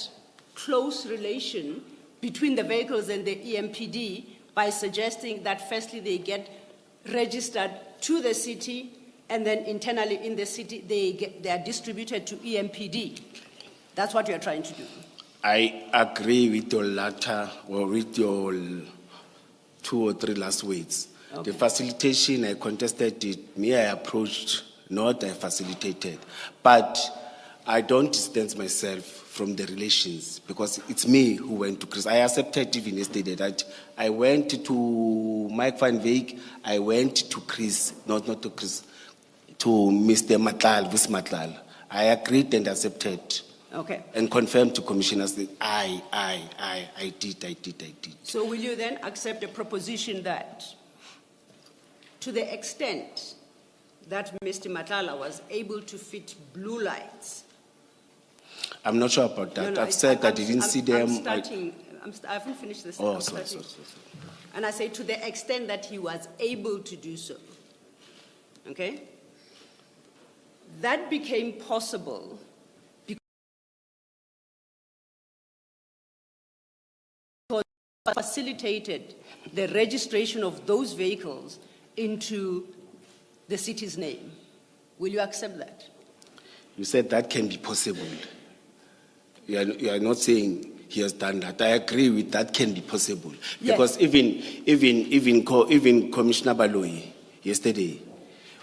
close relation between the vehicles and the EMPD by suggesting that firstly they get registered to the city and then internally in the city they are distributed to EMPD. That's what you're trying to do. I agree with your latter or with your 2 or 3 last words. Okay. The facilitation, I contested it. Me, I approached, not I facilitated. But I don't distance myself from the relations, because it's me who went to Chris. I accepted even yesterday that I went to Mike van Veek, I went to Chris, not to Chris, to Mr. Matlal, Vis Matlal. I agreed and accepted. Okay. And confirmed to commissioners that I did. So will you then accept the proposition that to the extent that Mr. Matala was able to fit blue lights? I'm not sure about that. No, I've said that I didn't see them. I haven't finished this. Oh, I'm sorry. starting. And I say to the extent that he was able to do so. Okay? That became possible because facilitated the registration of those vehicles into the city's name. Will you accept that? You said that can be possible. You are not saying he has done that. I agree with that can be possible. Yes. Because even Commissioner Baloyi yesterday,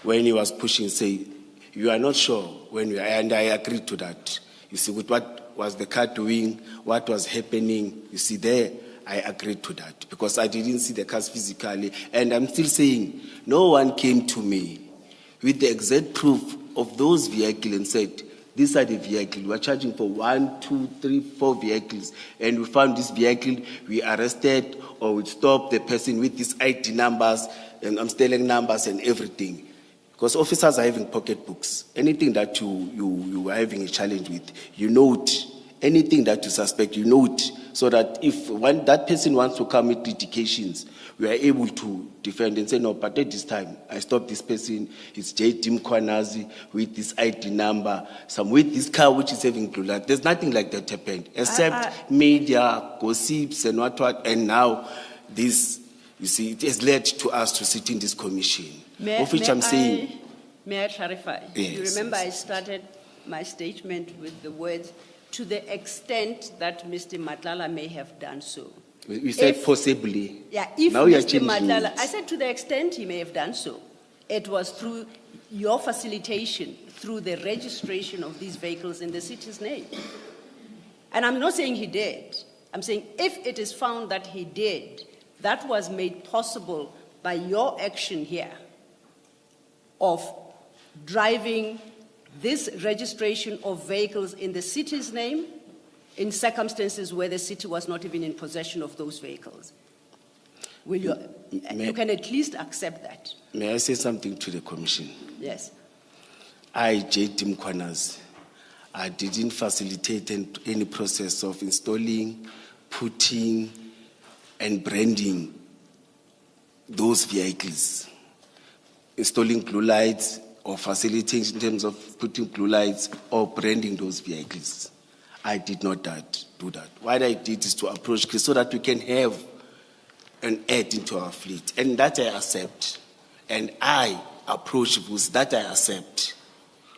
when he was pushing, say, you are not sure when you are, and I agreed to that. You see, with what was the car doing, what was happening, you see there, I agreed to that because I didn't see the cars physically. And I'm still saying, no one came to me with the exact proof of those vehicles and said, these are the vehicles. We are charging for 1, 2, 3, 4 vehicles. And we found this vehicle, we arrested or we stopped the person with these ID numbers and stealing numbers and everything. Because officers are having pocketbooks. Anything that you are having a challenge with, you note. Anything that you suspect, you note. So that if that person wants to come with litigations, we are able to defend and say, no, but at this time, I stopped this person, it's J.D. Mkhwanazi with this ID number, some with this car which is having blue light. There's nothing like that happened, except media, gossips and what, and now this, you see, it has led to us to sit in this commission, of which I'm saying. May I clarify? Yes, You remember yes. I started my statement with the words, to the extent that Mr. Matlala may have done so. We said If- possibly. Yeah, if Now you're Mr. changing Matlala, it. I said to the extent he may have done so, it was through your facilitation, through the registration of these vehicles in the city's name. And I'm not saying he did. I'm saying if it is found that he did, that was made possible by your action here of driving this registration of vehicles in the city's name in circumstances where the city was not even in possession of those vehicles. Will you, you can at least accept that. May I say something to the commission? Yes. I, J.D. Mkhwanazi, I didn't facilitate any process of installing, putting, and branding those vehicles. Installing blue lights or facilitating in terms of putting blue lights or branding those vehicles. I did not do that. What I did is to approach Chris so that we can have an add into our fleet. And that I accept. And I approach Vus, that I accept.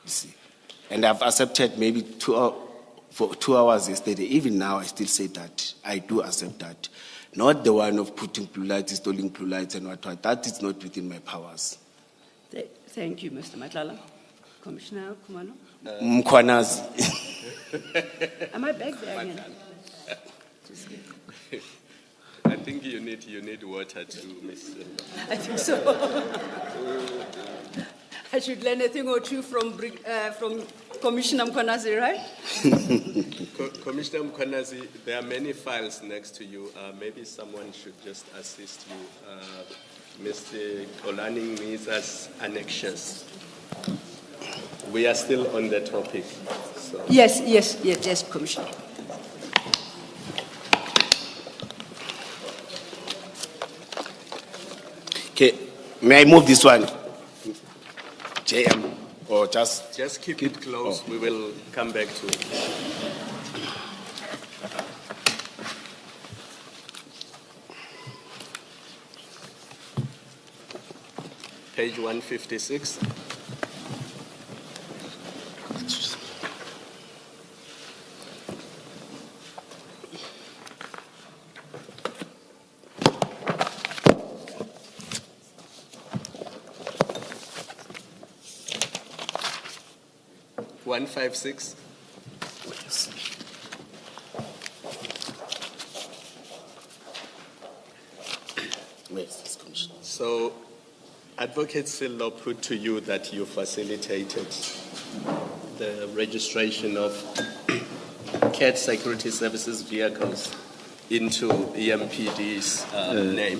You see. And I've accepted maybe for 2 hours yesterday. Even now, I still say that. I do accept that. Not the one of putting blue lights, installing blue lights and what. That is not within my powers. Thank you, Mr. Matlala. Commissioner Kumano? Mkhwanazi. Am I back there again? I think you need water too, Miss. I think so. I should learn a thing or two from Commissioner Mkhwanazi, right? Commissioner Mkhwanazi, there are many files next to you. Maybe someone should just assist you. Mr. Kolaning needs us annexures. We are still on the topic. So. Yes, Commissioner. Okay, may I move this one? JM, or just? Just keep it close. We will come back to it. Page 156. So, Advocate Sillo put to you that you facilitated the registration of CAT Security Services vehicles into EMPD's name.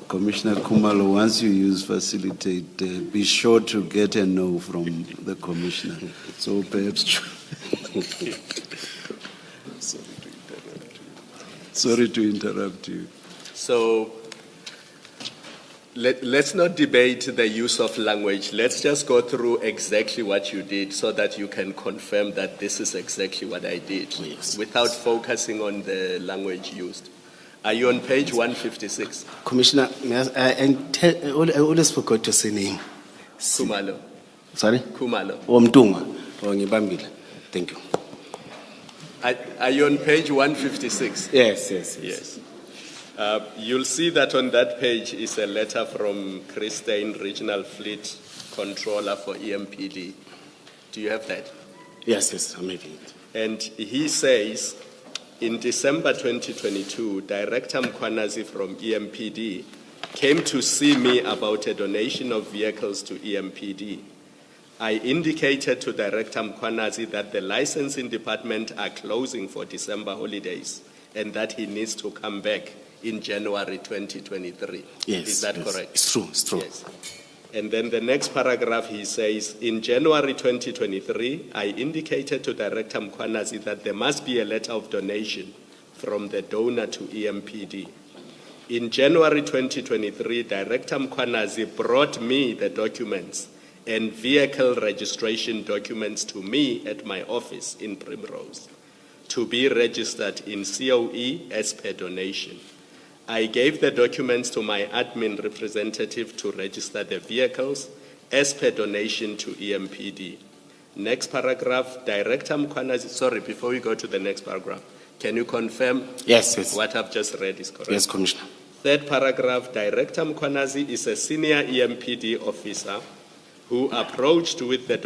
Commissioner Kumalo, once you use facilitate, be sure to get a no from the commissioner. So perhaps. Sorry to interrupt you. So let's not debate the use of language. Let's just go through exactly what you did so that you can confirm that this is exactly what I did, without focusing on the language used. Are you on page 156? Commissioner, I always forgot to say name. Kumalo. Sorry? Kumalo. Omtunga. Ngibambile. Thank you. Are you on page 156? Yes. Yes. You'll see that on that page is a letter from Christine, Regional Fleet Controller for EMPD. Do you have that? Yes, I'm having it. And he says, in December 2022, Director Mkhwanazi from EMPD came to see me about a donation of vehicles to EMPD. I indicated to Director Mkhwanazi that the licensing department are closing for December holidays and that he needs to come back in January 2023. Yes. Is that correct? It's true. Yes. And then the next paragraph, he says, in January 2023, I indicated to Director Mkhwanazi that there must be a letter of donation from the donor to EMPD. In January 2023, Director Mkhwanazi brought me the documents and vehicle registration documents to me at my office in Primrose to be registered in COE as per donation. I gave the documents to my admin representative to register the vehicles as per donation to EMPD. Next paragraph, Director Mkhwanazi, sorry, before we go to the next paragraph, can you confirm Yes. what I've just read is correct? Yes, Commissioner. Third paragraph, Director Mkhwanazi is a senior EMPD officer who approached me with the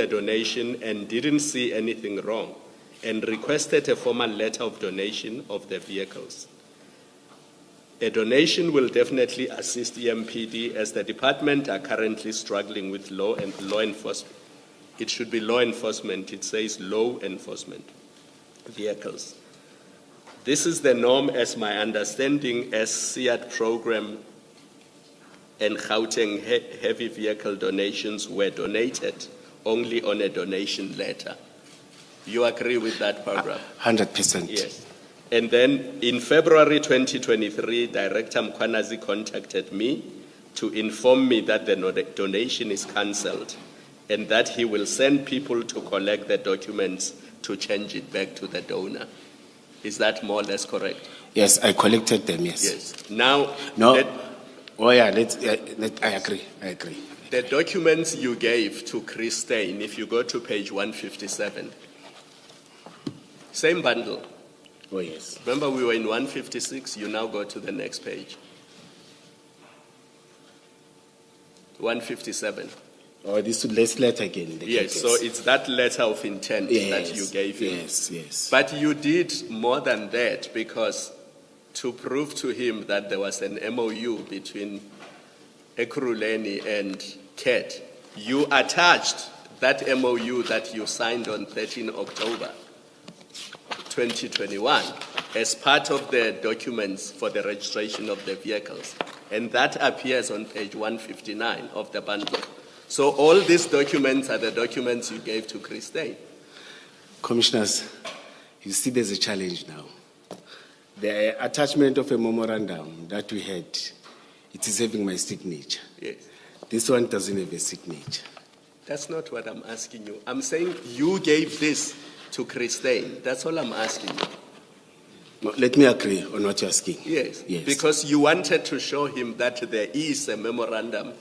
donation and didn't see anything wrong and requested a formal letter of donation of the vehicles. A donation will definitely assist EMPD as the department are currently struggling with law enforcement. It should be law enforcement. It says law enforcement vehicles. This is the norm as my understanding as SEAT program and Gauteng heavy vehicle donations were donated only on a donation letter. You agree with that paragraph? 100%. Yes. And then in February 2023, Director Mkhwanazi contacted me to inform me that the donation is cancelled and that he will send people to collect the documents to change it back to the donor. Is that more or less correct? Yes, I collected them, yes. Yes. Now, No. I agree. the documents you gave to Christine, if you go to page 157, same bundle. Oh, yes. Remember we were in 156, you now go to the next page. 157. Oh, this letter again. Yes, so it's that letter of intent that you gave him. Yes. But you did more than that, because to prove to him that there was an MOU between Ekurhuleni and CAT, you attached that MOU that you signed on 13 October 2021 as part of the documents for the registration of the vehicles. And that appears on page 159 of the bundle. So all these documents are the documents you gave to Christine. Commissioners, you see there's a challenge now. The attachment of a memorandum that we had, it is having my signature. Yes. This one doesn't have a signature. That's not what I'm asking you. I'm saying you gave this to Christine. That's all I'm asking you. No, let me agree on what you're asking. Yes. Because you wanted to show him that there is a memorandum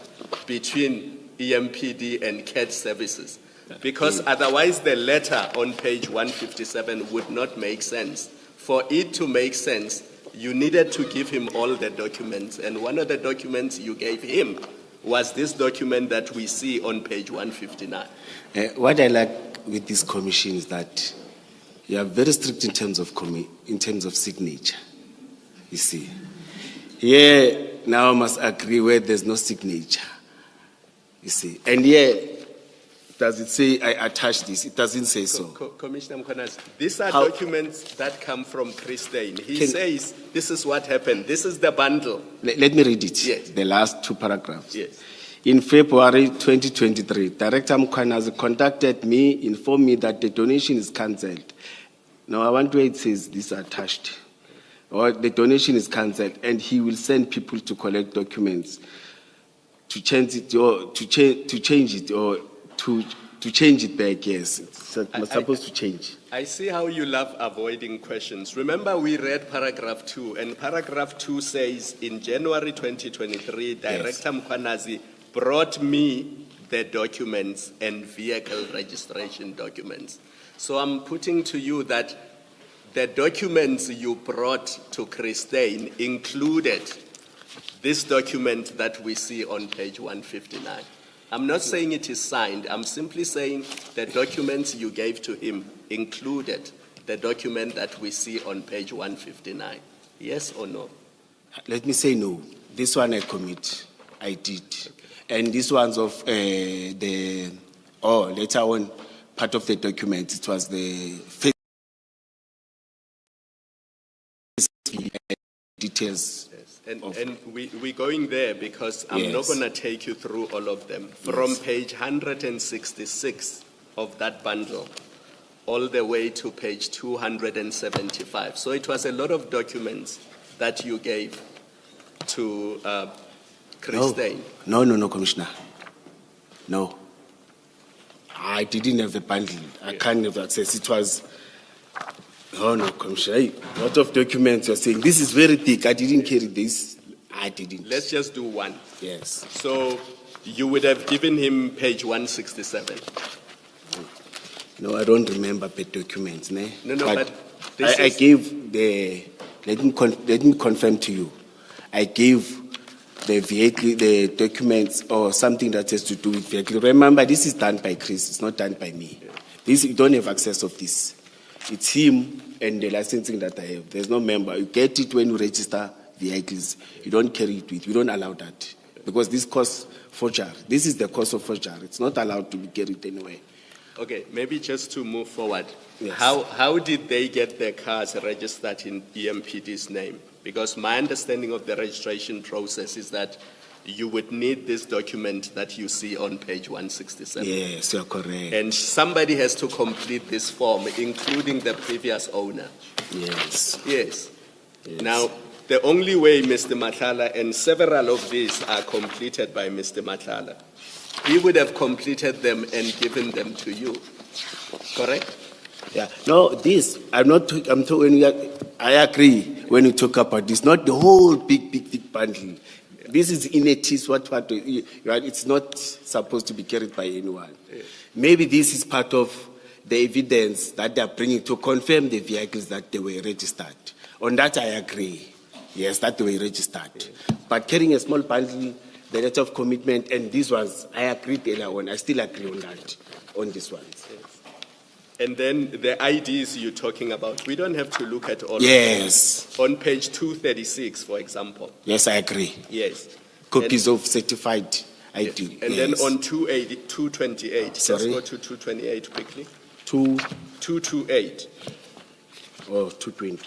between EMPD and CAT services. Because otherwise the letter on page 157 would not make sense. For it to make sense, you needed to give him all the documents. And one of the documents you gave him was this document that we see on page 159. What I like with this commission is that you are very strict in terms of signature. You see. Here, now I must agree where there's no signature. You see. And here, does it say I attached this? It doesn't say so. Commissioner Mchunu, these are How- documents that come from Christine. He Can- says, this is what happened. This is the bundle. Let me read it. Yes. The last two paragraphs. Yes. In February 2023, Director Mchunu contacted me, informed me that the donation is cancelled. Now I want where it says this attached. Or the donation is cancelled, and he will send people to collect documents to change it or to change it or to change it back. Yes, it's supposed to change. I see how you love avoiding questions. Remember, we read paragraph 2, and paragraph 2 says, in January 2023, Director Mkhwanazi brought me the documents and vehicle registration documents. So I'm putting to you that the documents you brought to Christine included this document that we see on page 159. I'm not saying it is signed. I'm simply saying the documents you gave to him included the document that we see on page 159. Yes or no? Let me say no. This one I commit. I did. And this one's of later on, part of the document, it was the details. Yes. And we're going there because I'm not going to take you through all of them. From page 166 of that bundle, all the way to page 275. So it was a lot of documents that you gave to Christine. No, Commissioner. No. I didn't have the bundle. I can't have access. It was, no, Commissioner. Hey, a lot of documents you're saying, this is very thick. I didn't carry this. I didn't. Let's just do one. Yes. So you would have given him page 167. No, I don't remember the documents. Ne? No, but I gave the, let me confirm to you. I gave the vehicle, the documents or something that has to do with vehicle. Remember, this is done by Chris. It's not done by me. This, you don't have access of this. It's him and the licensing that I have. There's no member. You get it when you register vehicles. You don't carry it with. We don't allow that because this causes forgery. This is the cause of forgery. It's not allowed to be carried anywhere. Okay, maybe just to move forward. Yes. How did they get their cars registered in EMPD's name? Because my understanding of the registration process is that you would need this document that you see on page 167. Yes, you're correct. And somebody has to complete this form, including the previous owner. Yes. Yes. Yes. Now, the only way Mr. Matlala, and several of these are completed by Mr. Matlala, he would have completed them and given them to you. Correct? Yeah. No, this, I'm talking, I agree when you talk about this, not the whole big bundle. This is innate, it's not supposed to be carried by anyone. Maybe this is part of the evidence that they are bringing to confirm the vehicles that they were registered. On that, I agree. Yes, that they were registered. But carrying a small bundle, the letter of commitment, and these ones, I agreed earlier on. I still agree on that, on this one. And then the IDs you're talking about, we don't have to look at all Yes. of them. On page 236, for example. Yes, I agree. Yes. Copies of certified ID. And then on 228, Sorry? just go to 228 quickly. 228. Oh, 220.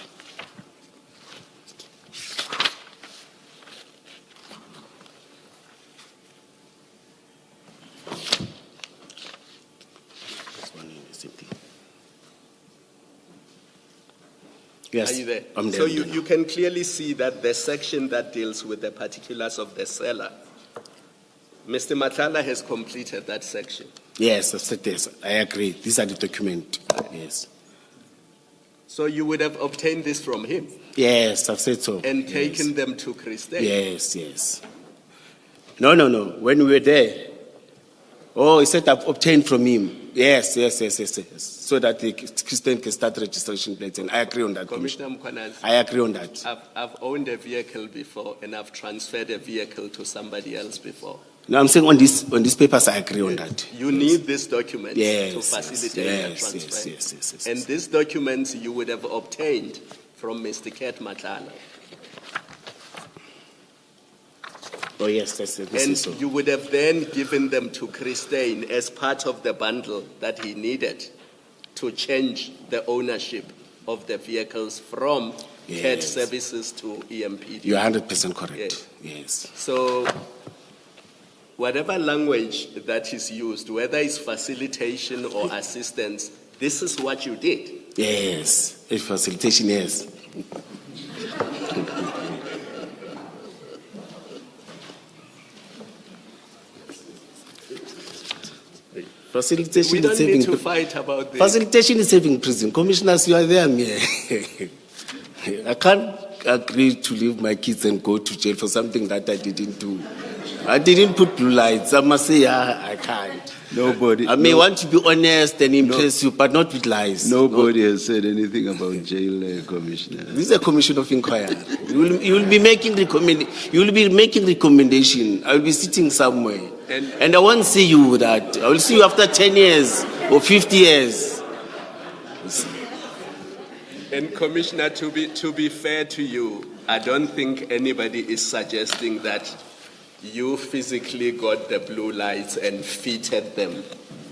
Yes, Are you there? I'm there. So you can clearly see that the section that deals with the particulars of the seller, Mr. Matlala has completed that section. Yes, I've said this. I agree. These are the documents. Yes. So you would have obtained this from him Yes, I've said so. and Yes. taken them to Christine. Yes. No. When we were there, he said I've obtained from him. Yes. So that the Christian can start registration plates. And I agree on that, Commissioner. Commissioner Mkhwanazi, I agree on that. I've owned a vehicle before and I've transferred a vehicle to somebody else before. No, I'm saying on these papers, I agree on that. You need this document Yes, to facilitate the yes, transfer. yes. And these documents you would have obtained from Mr. Ket Matlala. Oh, yes, this And is so. you would have then given them to Christine as part of the bundle that he needed to change the ownership of the vehicles from CAT Yes. services to EMPD. You're 100% correct. Yes. Yes. So whatever language that is used, whether it's facilitation or assistance, this is what you did. Yes. A facilitation, yes. Facilitation We is don't saving need to fight about this. Facilitation is saving prison. Commissioners, you are there, me. I can't agree to leave my kids and go to jail for something that I didn't do. I didn't put blue lights. I must say, I can't. Nobody. I may want to be honest and impress you, but not with lies. Nobody has said anything about jail, Commissioner. This is a commission of inquiry. You will be making recommendation. I will be sitting somewhere, and I won't see you with that. I will see you after 10 years or 50 years. And Commissioner, to be fair to you, I don't think anybody is suggesting that you physically got the blue lights and fitted them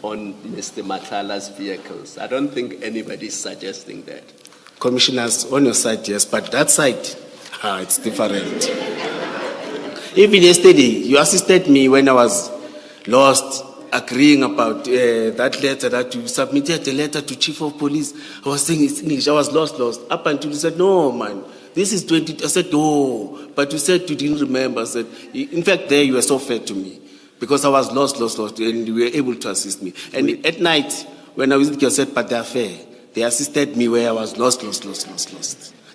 on Mr. Matlala's vehicles. I don't think anybody is suggesting that. Commissioners, on your side, yes, but that side, it's different. Even yesterday, you assisted me when I was lost, agreeing about that letter that you submitted, a letter to Chief of Police. I was saying it's English, I was lost. Up until you said, no, man, this is 20. I said, no, but you said you didn't remember. I said, in fact, there you were so fair to me because I was lost, and you were able to assist me. And at night, when I visited you, I said, but they're fair. They assisted me where I was lost.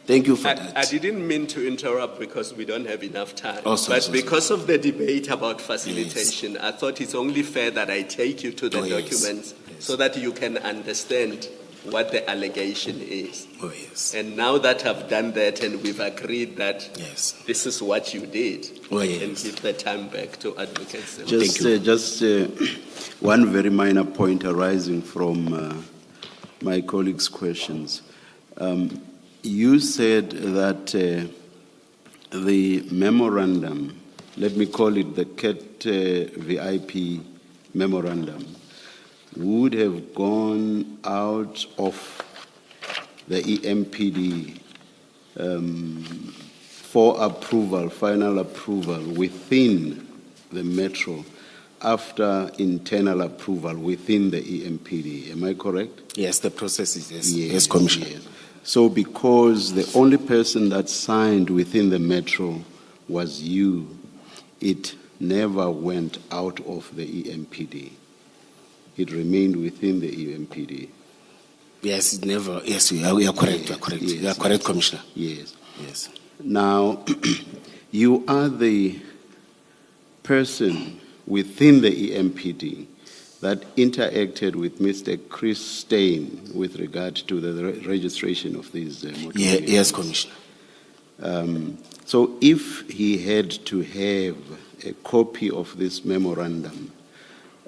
Thank you for that. I didn't mean to interrupt because we don't have enough time. Sorry. Because of the debate about facilitation, I thought it's only fair that I take you to the documents so that you can understand what the allegation is. Oh, yes. And now that I've done that and we've agreed that this is what you did, and give the time back to Advocate Senzo. Just one very minor point arising from my colleagues' questions. You said that the memorandum, let me call it the CAT VIP memorandum, would have gone out of the EMPD for approval, final approval within the Metro after internal approval within the EMPD. Am I correct? Yes, the process is yes, Commissioner. Yes. So because the only person that signed within the Metro was you, it never went out of the EMPD. It remained within the EMPD. Yes, it never. Yes, you are correct. You are correct. Yes, you are correct, Commissioner. Yes. Yes. Now, you are the person within the EMPD that interacted with Mr. Chris Stein with regard to the registration of these motor vehicles. Yes, Commissioner. So if he had to have a copy of this memorandum,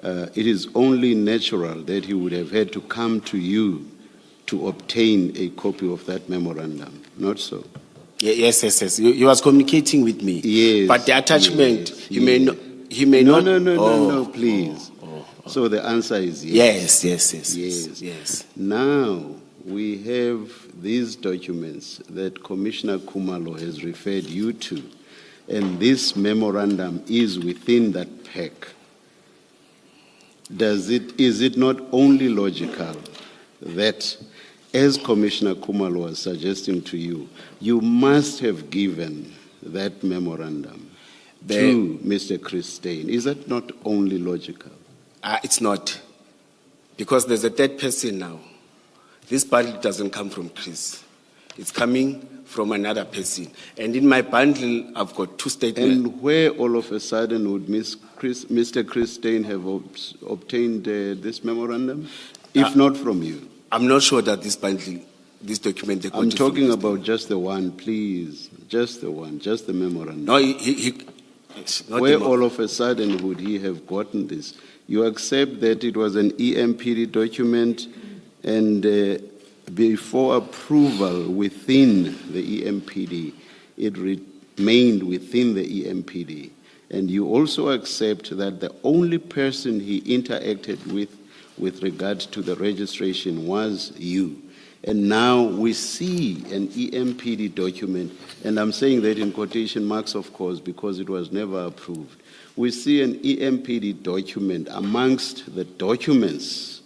it is only natural that he would have had to come to you to obtain a copy of that memorandum, not so? Yes. He was communicating with me. Yes. But the attachment, he may not. No, please. So the answer is yes. Yes. Now we have these documents that Commissioner Khumalo has referred you to, and this memorandum is within that pack. Is it not only logical that, as Commissioner Khumalo was suggesting to you, you must have given that memorandum to Mr. Chris Stein? Is that not only logical? It's not. Because there's a third person now. This bundle doesn't come from Chris. It's coming from another person. And in my bundle, I've got two statements. And where all of a sudden would Mr. Chris Stein have obtained this memorandum, if not from you? I'm not sure that this bundle, this document... they got I'm it from talking Mr. about just the one, please. Just the one, just the memorandum. No, it's not Where the all of a sudden would he have gotten this? You accept that it was an EMPD document, and before approval within the EMPD, it remained within the EMPD. And you also accept that the only person he interacted with regard to the registration was you. And now we see an EMPD document, and I'm saying that in quotation marks, of course, because it was never approved. We see an EMPD document amongst the documents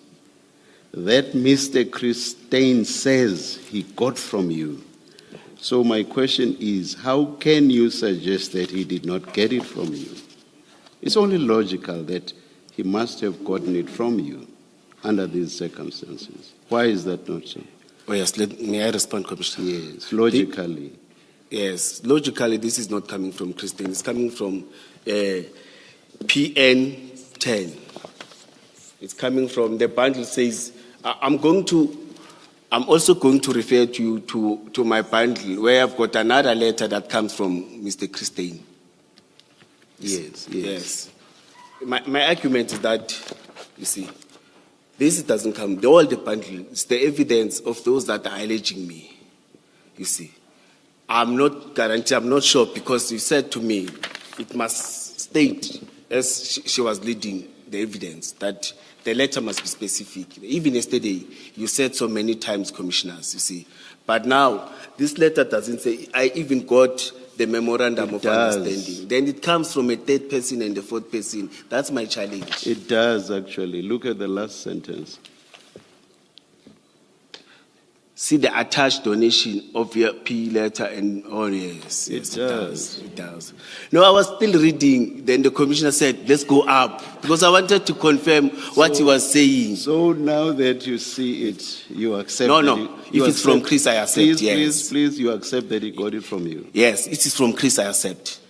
that Mr. Christine says he got from you. So my question is, how can you suggest that he did not get it from you? It's only logical that he must have gotten it from you under these circumstances. Why is that not so? Oh yes, may I respond, Commissioner? Yes, logically. Yes, logically this is not coming from Christine, it's coming from PN 10. It's coming from, the bundle says, I'm also going to refer you to my bundle where I've got another letter that comes from Mr. Christine. Yes. My argument is that, you see, this doesn't come, all the bundle, it's the evidence of those that are alleging me, you see. I'm not guaranteed, I'm not sure, because you said to me, it must state, as she was leading the evidence, that the letter must be specific. Even yesterday, you said so many times, commissioners, you see. But now, this letter doesn't say, I even got the memorandum of understanding. Then it comes from a third person and a fourth person. That's my challenge. It does, actually. Look at the last sentence. See the attached donation of your P letter and, oh yes, It does. It does. No, I was still reading, then the commissioner said, let's go up, because I wanted to confirm what he was saying. So now that you see it, you accept No, that if it's from Chris, I accept, yes. Please, you accept that he got it from you. Yes, it is from Chris, I accept.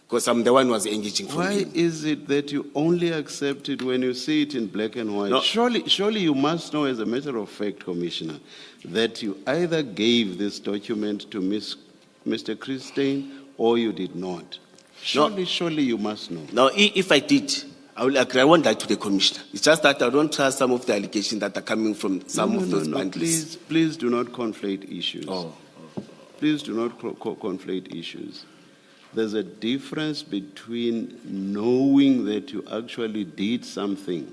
Because I'm the one who was engaging from Why him. is it that you only accept it when you see it in black and white? No. Surely you must know, as a matter of fact, Commissioner, that you either gave this document to Mr. Christine or you did not. Surely you must know. Now, if I did, I will agree. I won't lie to the commissioner. It's just that I don't trust some of the allegations that are coming from some of those bundles. Please do not conflate issues. Oh. Please do not conflate issues. There's a difference between knowing that you actually did something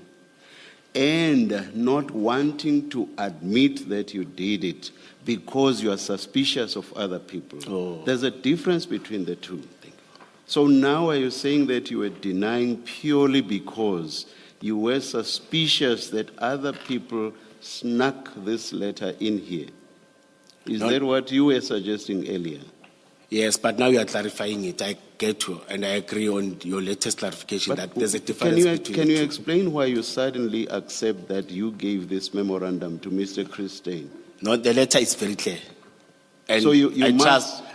and not wanting to admit that you did it because you are suspicious of other people. Oh. There's a difference between the two. So now are you saying that you were denying purely because you were suspicious that other people snuck this letter in here? Is that what you were suggesting earlier? Yes, but now you are clarifying it. I get you, and I agree on your latest clarification But that there's a difference between Can the you two. explain why you suddenly accept that you gave this memorandum to Mr. Christine? No, the letter is very clear. And So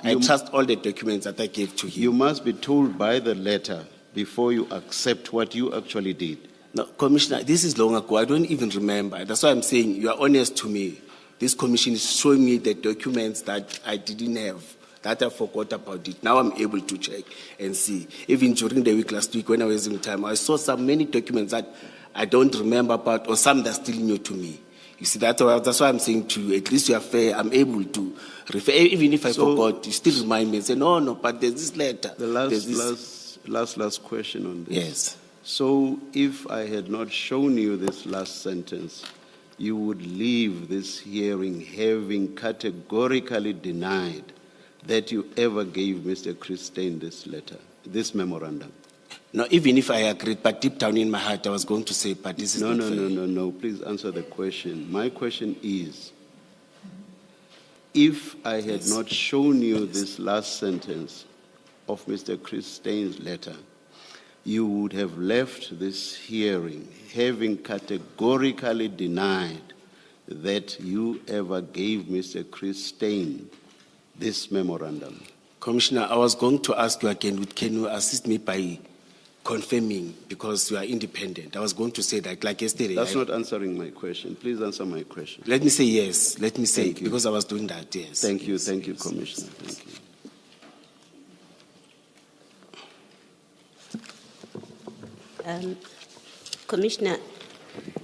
I trust all the documents that I gave to him. You must be told by the letter before you accept what you actually did. No, Commissioner, this is long ago. I don't even remember. That's why I'm saying you are honest to me. This commission is showing me the documents that I didn't have, that I forgot about it. Now I'm able to check and see. Even during the week last week when I was in time, I saw many documents that I don't remember about, or some that are still new to me. You see, that's why I'm saying to you, at least you are fair, I'm able to refer. Even if I forgot, you still remind me and say, no, but there's this letter. The last question on this. Yes. So if I had not shown you this last sentence, you would leave this hearing having categorically denied that you ever gave Mr. Christine this letter, this memorandum. No, even if I agreed, but deep down in my heart, I was going to say, but this is not fair. No. Please answer the question. My question is, if I had not shown you this last sentence of Mr. Christine's letter, you would have left this hearing having categorically denied that you ever gave Mr. Christine this memorandum. Commissioner, I was going to ask you again, can you assist me by confirming, because you are independent? I was going to say that, like yesterday. That's not answering my question. Please answer my question. Let me say yes. Let me say, Thank you. because I was doing that, yes. Thank you, Yes, Commissioner. Thank you. Commissioner,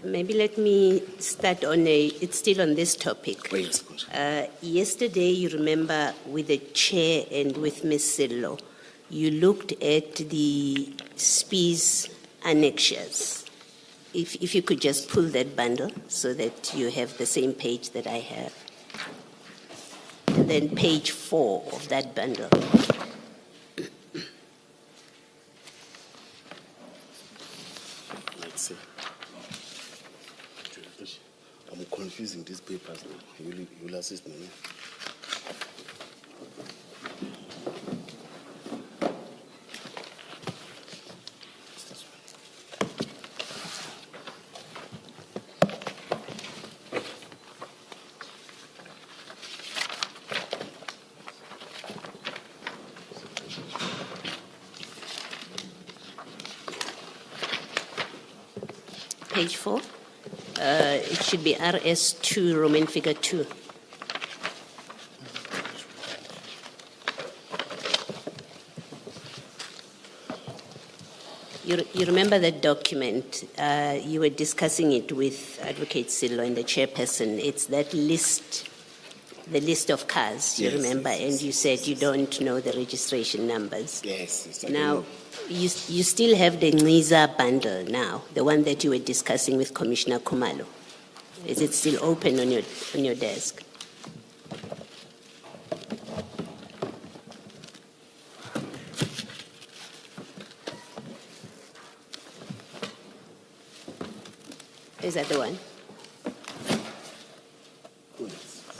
Maybe let me start it's still on this topic. Oh, yes, Commissioner. Yesterday, you remember, with the chair and with Ms. Sillo, you looked at the SPIES annexures. If you could just pull that bundle so that you have the same page that I have. And then page 4 of that bundle. Let's see. I'm confusing these papers now. You'll assist me. Page 4. It should be RS2, Roman figure 2. You remember that document? You were discussing it with Advocate Sillo and the chairperson. It's that list, the list of cars, you Yes, remember? yes, And yes, you said you don't know the registration numbers. Yes. I Now, know. you still have the Ngiza bundle now, the one that you were discussing with Commissioner Khumalo. Is it still open on your desk? Is that the one?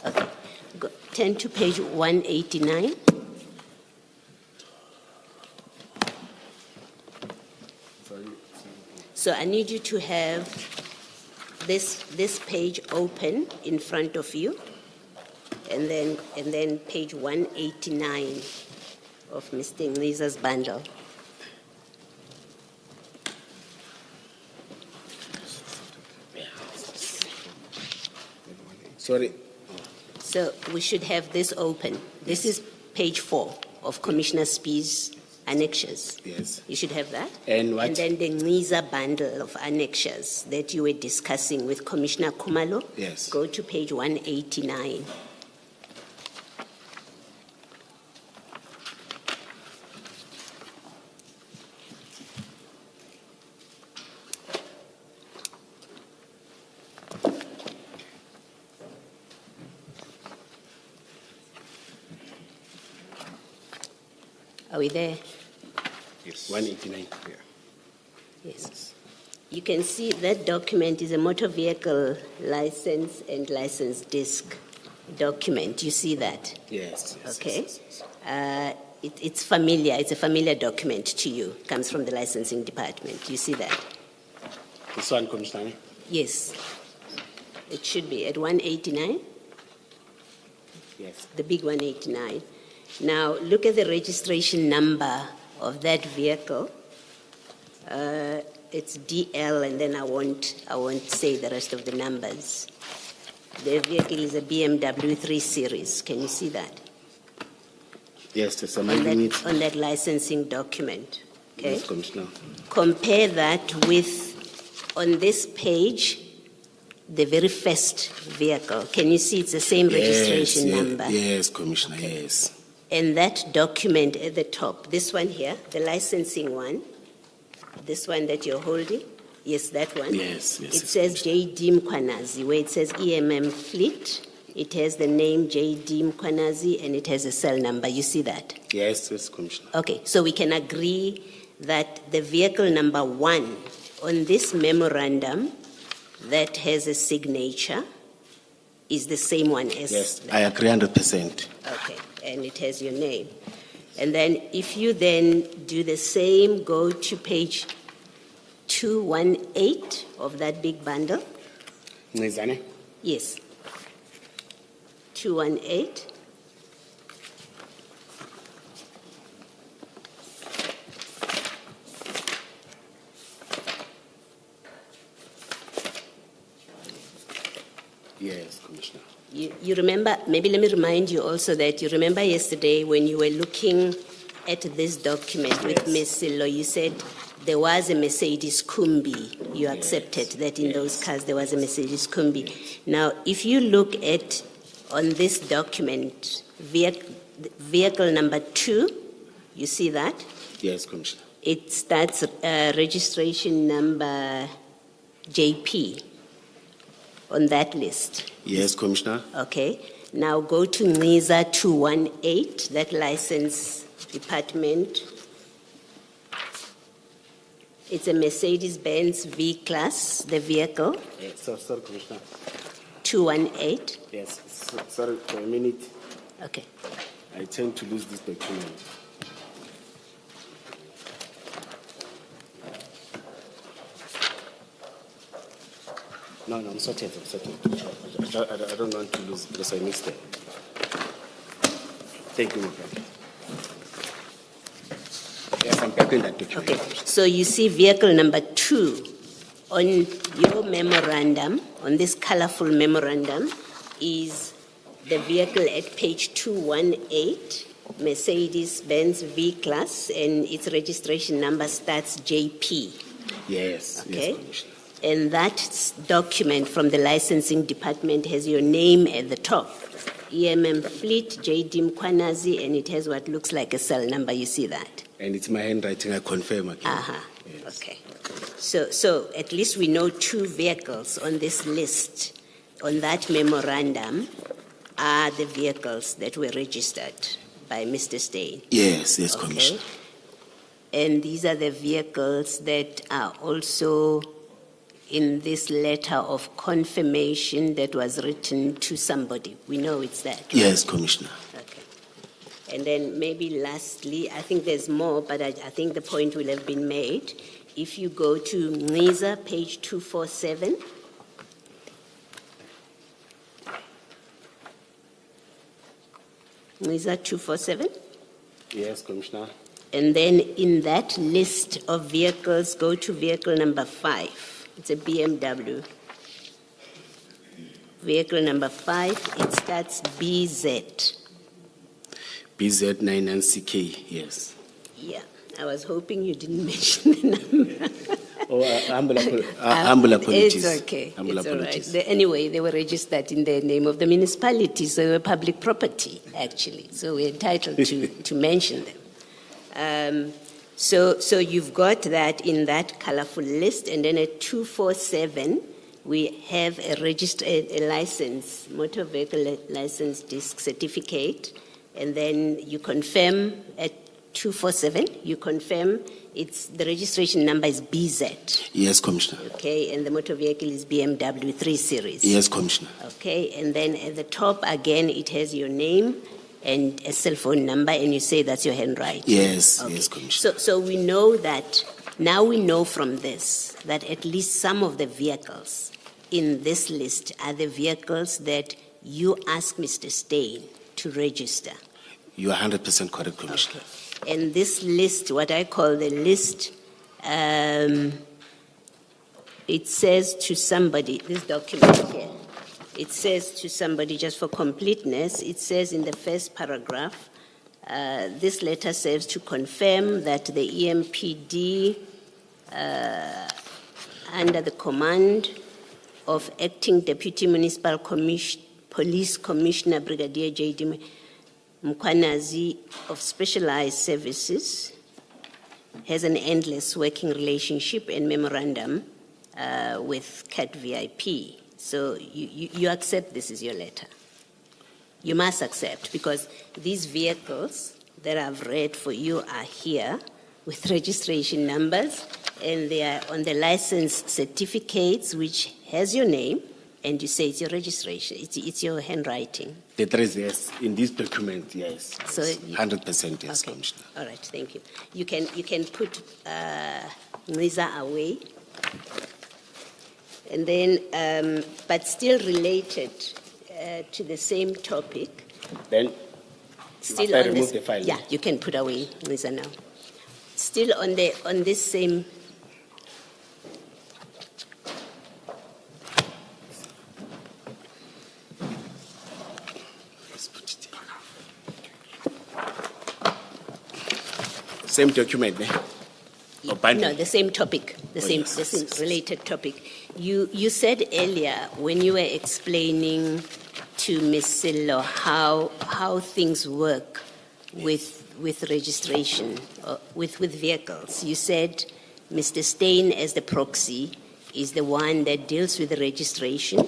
Okay. Turn to page 189. So I need you to have this page open in front of you, and then page 189 of Mr. Ngiza's bundle. Sorry. So we should have this open. This is page 4 of Commissioner Spies annexures. Yes. You should have that. And what? And then the Ngiza bundle of annexures that you were discussing with Commissioner Khumalo. Yes. Go to page 189. Are we there? Yes. 189. Yeah. Yes. You can see that document is a motor vehicle license and license disc document. You see that? Yes. Okay. Yes. It's familiar. It's a familiar document to you. It comes from the licensing department. You see that? This one, Commissioner. Yes. It should be at 189. Yes. The big 189. Now, look at the registration number of that vehicle. It's DL, and then I won't say the rest of the numbers. The vehicle is a BMW 3 Series. Can you see that? Yes, there's some On unit. that licensing document. Okay. Yes, Commissioner. Compare that with, on this page, the very first vehicle. Can you see it's the same registration number? Yes, Commissioner, yes. And that document at the top, this one here, the licensing one, this one that you're holding, yes, that one. Yes. It says J.D. Mkhwanazi, where it says EMM Fleet. It has the name J.D. Mkhwanazi, and it has a cell number. You see that? Yes, Commissioner. Okay, so we can agree that the vehicle number 1 on this memorandum that has a signature is the same one as... Yes, I agree 100%. Okay, and it has your name. And then if you then do the same, go to page 218 of that big bundle. Ngizane? Yes. 218. Yes, Commissioner. You remember, maybe let me remind you also that you remember yesterday when you were looking at this document with Ms. Silo, you said there was a Mercedes Kumbi. You accepted that in those cars there was a Mercedes Kumbi. Now, if you look at, on this document, vehicle number 2, you see that? Yes, Commissioner. It starts registration number JP on that list. Yes, Commissioner. Okay. Now go to NISA 218, that license department. It's a Mercedes-Benz V-Class, the vehicle. Yes, sorry, Commissioner. 218. Yes, sorry for a minute. Okay. I tend to lose this document. No, I'm sorted. I don't want to lose because I missed it. Thank you, my brother. Yes, I'm back in that document. Okay. So you see vehicle number 2 on your memorandum, on this colorful memorandum, is the vehicle at page 218, Mercedes-Benz V-Class, and its registration number starts JP. Yes, Okay. yes, Commissioner. And that document from the licensing department has your name at the top. EMM Fleet, JD Mkwanazi, and it has what looks like a cell number. You see that? And it's my handwriting, I confirm again. Yes. Okay. So at least we know 2 vehicles on this list, on that memorandum, are the vehicles that were registered by Mr. Steyn. Yes, yes, Okay. Commissioner. And these are the vehicles that are also in this letter of confirmation that was written to somebody. We know it's that. Right? Yes, Commissioner. Okay. And then maybe lastly, I think there's more, but I think the point will have been made. If you go to NISA, page 247. NISA 247. Yes, Commissioner. And then in that list of vehicles, go to vehicle number 5. It's a BMW. Vehicle number 5, it starts BZ. BZ99CK, yes. Yeah, I was hoping you didn't mention the number. Humble apologies. It's okay. Humble it's all right. apologies. Anyway, they were registered in the name of the municipality, so they were public property, actually. So we're entitled to mention them. So you've got that in that colorful list, and then at 247, we have a license, motor vehicle license disc certificate, and then you confirm at 247, you confirm the registration number is BZ. Yes, Commissioner. Okay, and the motor vehicle is BMW 3 Series. Yes, Commissioner. Okay, and then at the top again, it has your name and a cell phone number, and you say that's your handwriting. Yes, Okay. yes, Commissioner. So we know that, now we know from this that at least some of the vehicles in this list are the vehicles that you asked Mr. Steyn to register. You are 100% correct, Commissioner. Okay. And this list, what I call the list, it says to somebody, this document here, it says to somebody, just for completeness, it says in the first paragraph, this letter serves to confirm that the EMPD, under the command of Acting Deputy Municipal Police Commissioner Brigadier J.D. Mkwanazi of Specialized Services, has an endless working relationship and memorandum with CAT VIP. So you accept this is your letter. You must accept, because these vehicles that I've read for you are here with registration numbers, and they are on the license certificates, which has your name, and you say it's your registration, it's your handwriting. The address, yes. In this document, yes. So 100% yes, Okay. Commissioner. All right, thank you. You can put Nisa away. And then, but still related to the same topic. Then, Still I on remove this, the file. yeah, you can put away Nisa now. Still on this same. Let's put it Same document, eh? Or bundle? No, the same topic, the same related topic. You said earlier when you were explaining to Ms. Sello how things work with registration, with vehicles. You said Mr. Steyn as the proxy is the one that deals with the registration.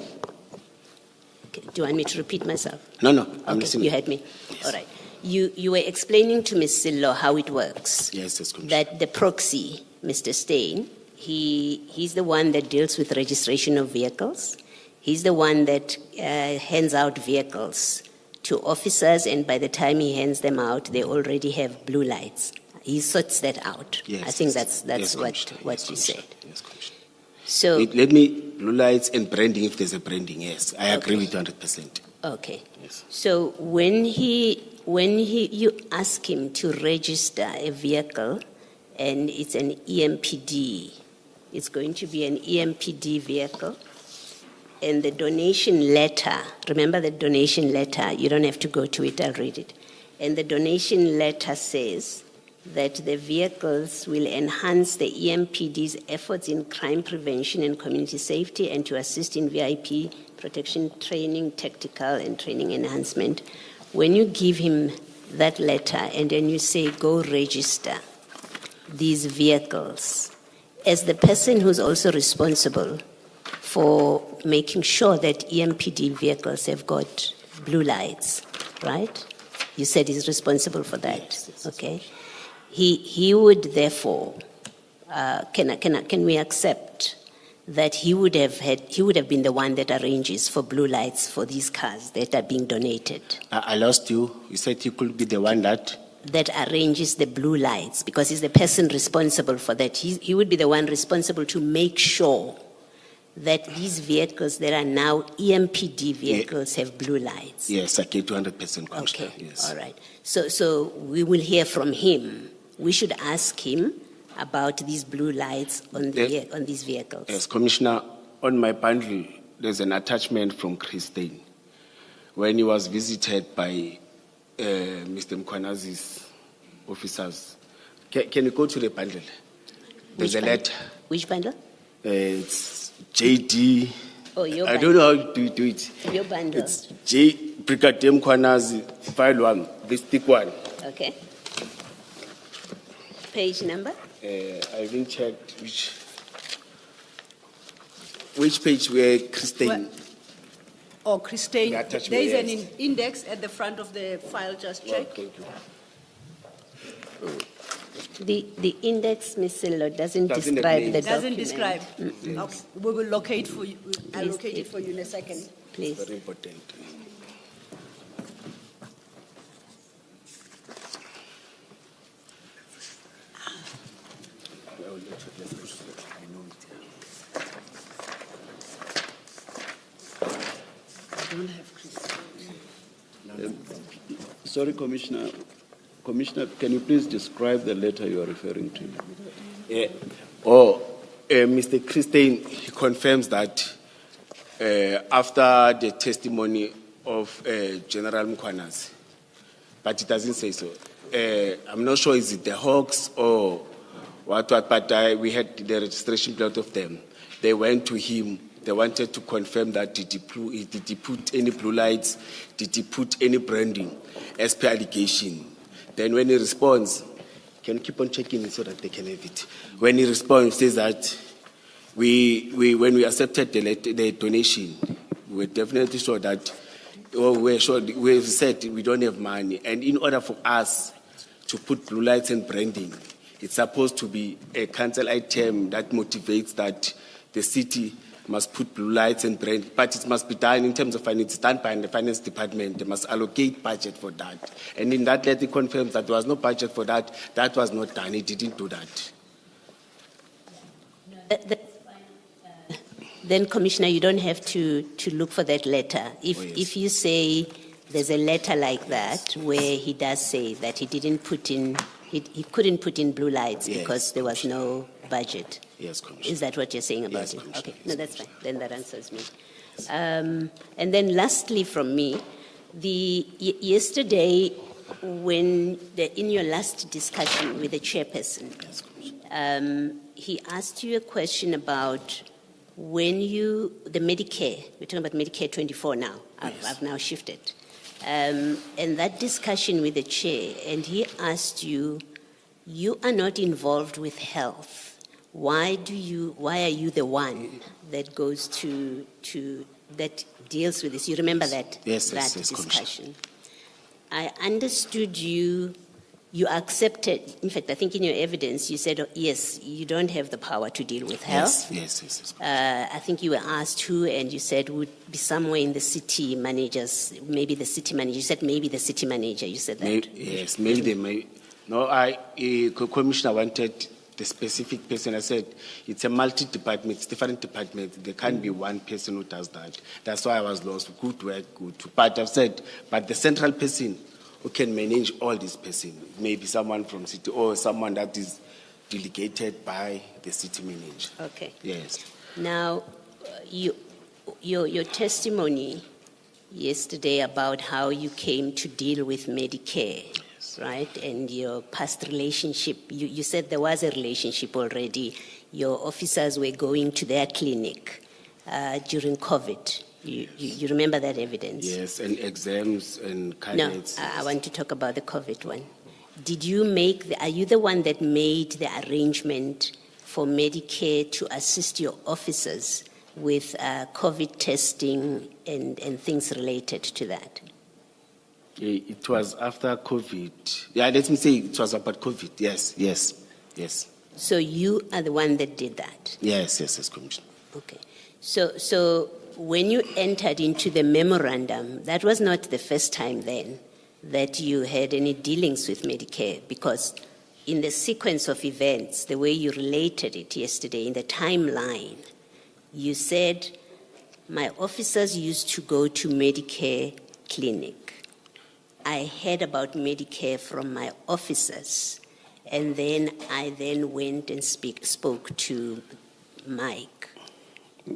Okay, do you want me to repeat myself? No, I'm Okay, listening. you had me. Yes. All right. You were explaining to Ms. Sello how it works. Yes, Commissioner. That the proxy, Mr. Steyn, he's the one that deals with registration of vehicles. He's the one that hands out vehicles to officers, and by the time he hands them out, they already have blue lights. He sorts that out. Yes, I think yes. that's Yes, what Commissioner. you Yes, said. Yes, Commissioner. So, Let me, blue lights and branding, if there's a branding, yes. I agree with 100%. okay. Yes. So when you ask him to register a vehicle, and it's an EMPD, it's going to be an EMPD vehicle, and the donation letter, remember the donation letter, you don't have to go to it, I'll read it. And the donation letter says that the vehicles will enhance the EMPD's efforts in crime prevention and community safety and to assist in VIP protection training, tactical and training enhancement. When you give him that letter and then you say, go register these vehicles, as the person who's also responsible for making sure that EMPD vehicles have got blue lights, right? You said he's responsible for that, Yes. okay? He would therefore, can we accept that he would have been the one that arranges for blue lights for these cars that are being donated? I lost you. You said you could be the one that. That arranges the blue lights, because he's the person responsible for that. He would be the one responsible to make sure that these vehicles that are now EMPD vehicles have blue lights. Yes, I get 200%, Commissioner. Okay, Yes. all right. So we will hear from him. We should ask him about these blue lights on these vehicles. Yes, Commissioner, on my bundle, there's an attachment from Christine. When he was visited by Mr. Mkwanazi's officers. Can you go to the bundle? There's a letter. Which bundle? It's JD. Oh, your I bundle. don't know how to do it. Your bundle. It's Brigadier Mkwanazi, file 1, this thick one. Okay. Page number? I haven't checked which page where Christine. Or Christine, The attachment, there is an yes. index at the front of the file, just Well, check. thank you. The index, Ms. Sello, doesn't Doesn't describe name. the Doesn't document. describe. Okay, we will locate for you, I'll Please, locate it for you in a second. Please. Very important. I don't have Christine. Sorry, Commissioner. Commissioner, can you please describe the letter you are referring to? Mr. Christine, he confirms that after the testimony of General Mkwanazi, but it doesn't say so. I'm not sure is it the Hawks or what, but we had the registration plate of them. They went to him. They wanted to confirm that did he put any blue lights, did he put any branding as per allegation. Then when he responds, can you keep on checking it so that they can have it? When he responds, he says that when we accepted the donation, we were definitely sure that, we said we don't have money. And in order for us to put blue lights and branding, it's supposed to be a council item that motivates that the city must put blue lights and brand, but it must be done in terms of finance, it's done by the finance department. They must allocate budget for that. And in that letter, it confirms that there was no budget for that. That was not done. It didn't do that. Then, Commissioner, you don't have to look for that letter. If you say there's a letter like that where he does say that he didn't put in, he couldn't put in blue lights Yes, because there was no budget. Yes, Commissioner. Is that what you're saying about Yes, it? Commissioner. Okay, Yes, no, that's fine. Then that answers me. And then lastly from me, yesterday in your last discussion with the chairperson, he asked you a question about the Medicare, we're talking about Medicare 24 now, I've now shifted. And that discussion with the chair, and he asked you, you are not involved with health. Why are you the one that goes that deals with this? You remember that? Yes, that yes, discussion. I understood you accepted, in fact, I think in your evidence, you said, yes, you don't have the power to deal with health. Yes. I think you were asked who, and you said would be somewhere in the city managers, maybe the city manager. You said maybe the city manager, you said that. Yes, maybe they may. No, Commissioner wanted the specific person. I said, it's a multi-department, it's different departments. There can't be one person who does that. That's why I was lost. Good work, good. But I've said, but the central person who can manage all these persons, maybe someone from city or someone that is delegated by the city manager. Okay. Yes. Now, your testimony yesterday about how you came to deal with Medicare, right? And your past relationship, you said there was a relationship already. Your officers were going to their clinic during COVID. You remember that evidence? Yes, and exams and cadets. No, I want to talk about the COVID one. Did you are you the one that made the arrangement for Medicare to assist your officers with COVID testing and things related to that? It was after COVID. Yeah, let me say it was about COVID. Yes. So you are the one that did that? Yes, Commissioner. Okay. So when you entered into the memorandum, that was not the first time then that you had any dealings with Medicare, because in the sequence of events, the way you related it yesterday in the timeline, you said, my officers used to go to Medicare clinic. I heard about Medicare from my officers, and then I went and spoke to Mike.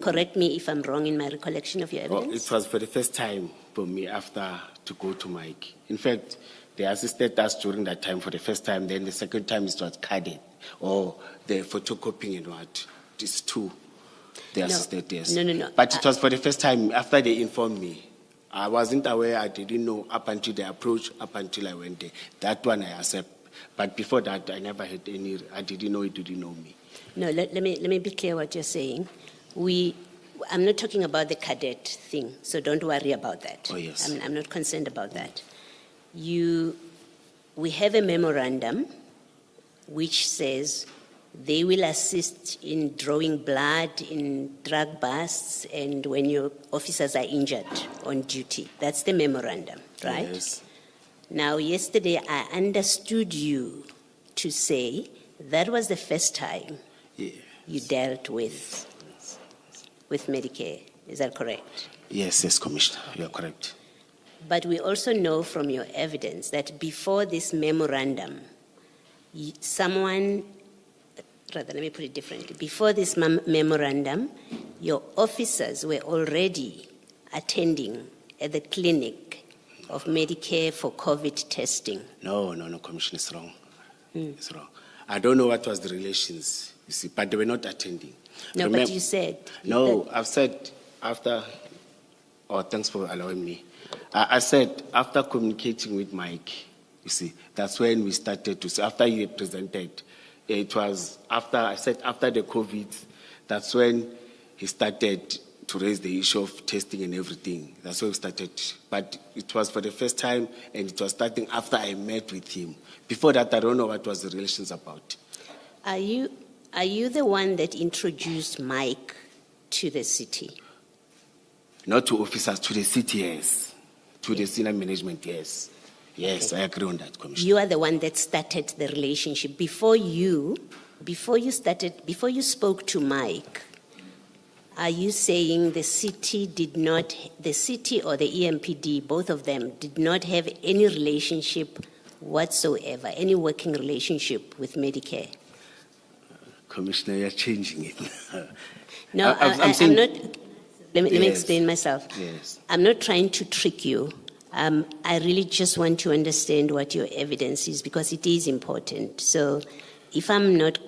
Correct me if I'm wrong in my recollection of your evidence. It was for the first time for me after to go to Mike. In fact, they assisted us during that time for the first time. Then the second time it was carded or the photocopying and what. These two, they assisted us. No. But it was for the first time after they informed me. I wasn't aware, I didn't know up until the approach, up until I went there. That one I accept. But before that, I never had any, I didn't know it didn't know me. No, let me be clear what you're saying. I'm not talking about the cadet thing, so don't worry about that. Oh, yes. I'm not concerned about that. We have a memorandum which says they will assist in drawing blood in drug busts and when your officers are injured on duty. That's the memorandum, right? Yes. Now, yesterday I understood you to say that was the first time you dealt with Medicare. Is that correct? Yes, Commissioner, you're correct. But we also know from your evidence that before this memorandum, let me put it differently. Before this memorandum, your officers were already attending at the clinic of Medicare for COVID testing. No, Commissioner, it's wrong. It's wrong. I don't know what was the relations, you see, but they were not attending. No, but you said. No, I've said after, thanks for allowing me. I said after communicating with Mike, you see, that's when we started to see, after you presented, it was after, I said after the COVID, that's when he started to raise the issue of testing and everything. That's when we started. But it was for the first time, and it was starting after I met with him. Before that, I don't know what was the relations about. Are you the one that introduced Mike to the city? Not to officers, to the city, yes. To the senior management, yes. Yes, okay. I agree on that, Commissioner. You are the one that started the relationship. Before you spoke to Mike, are you saying the city or the EMPD, both of them, did not have any relationship whatsoever, any working relationship with Medicare? Commissioner, you're changing it. No, I'm not. Let me explain myself. Yes. I'm not trying to trick you. I really just want to understand what your evidence is because it is important. So if I'm not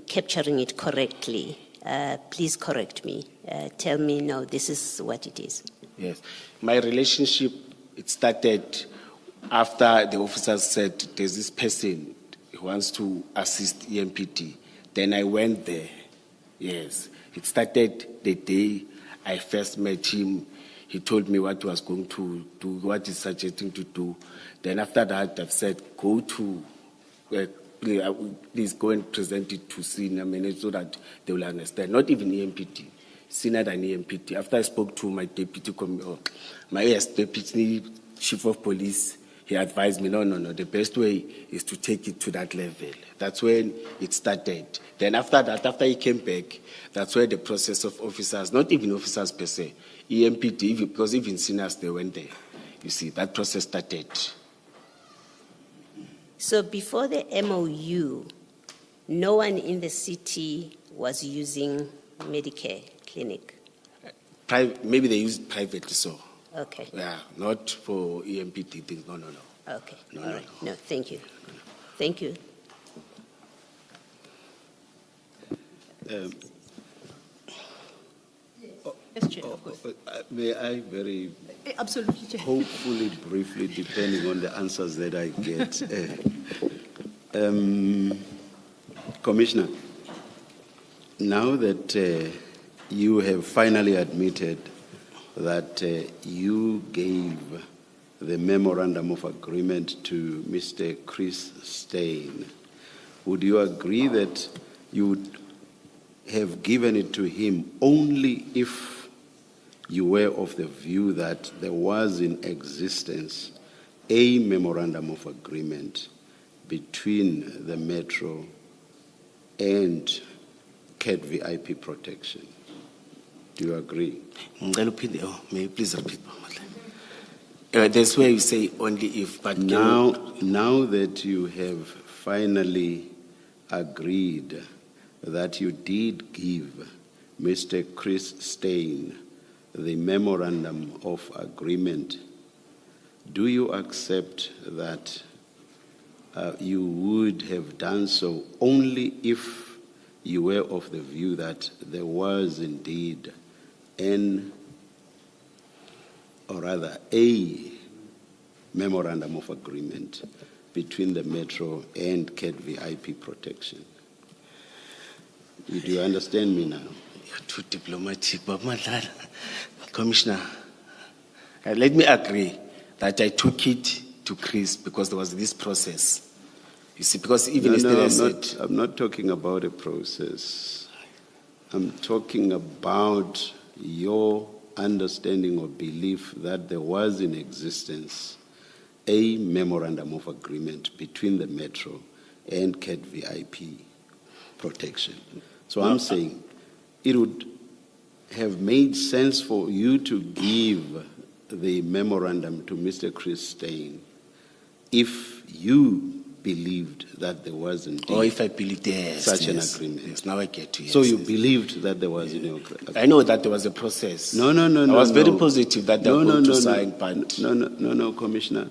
capturing it correctly, please correct me. Tell me, no, this is what it is. Yes. My relationship, it started after the officers said there's this person who wants to assist EMPT. Then I went there. Yes. It started the day I first met him. He told me what he was going to do, what he's suggesting to do. Then after that, I've said, go to, please go and present it to senior manager so that they will understand. Not even EMPT, senior than EMPT. After I spoke to my deputy chief of police, he advised me, no, the best way is to take it to that level. That's when it started. Then after that, after he came back, that's where the process of officers, not even officers per se, EMPT, because even seniors, they went there. You see, that process started. So before the MOU, no one in the city was using Medicare clinic? Maybe they use it privately, so. Okay. Yeah, not for EMPT things. No. Okay. No, All no, right. no. No, thank you. Thank you. Yes, Chair, of course. May I very Absolutely, Chair. hopefully briefly, depending on the answers that I get. Commissioner, now that you have finally admitted that you gave the memorandum of agreement to Mr. Chris Steyn, would you agree that you would have given it to him only if you were of the view that there was in existence a memorandum of agreement between the Metro and CAT VIP protection? Do you agree? May you please repeat? That's where you say only if, but Now that you have finally agreed that you did give Mr. Chris Steyn the memorandum of agreement, do you accept that you would have done so only if you were of the view that there was indeed a memorandum of agreement between the Metro and CAT VIP protection? Do you understand me now? You're too diplomatic, but Madlanga. Commissioner, let me agree that I took it to Chris because there was this process. You see, because even yesterday I'm not talking about a process. I'm talking about your understanding or belief that there was in existence a memorandum of agreement between the Metro and CAT VIP protection. So I'm saying it would have made sense for you to give the memorandum to Mr. Chris Steyn if you believed that there was indeed or if I believed such an agreement. Yes, now I get to you. So you believed that there was an agreement? I know that there was a process. No. I was very positive that they were going to sign, but... No, Commissioner.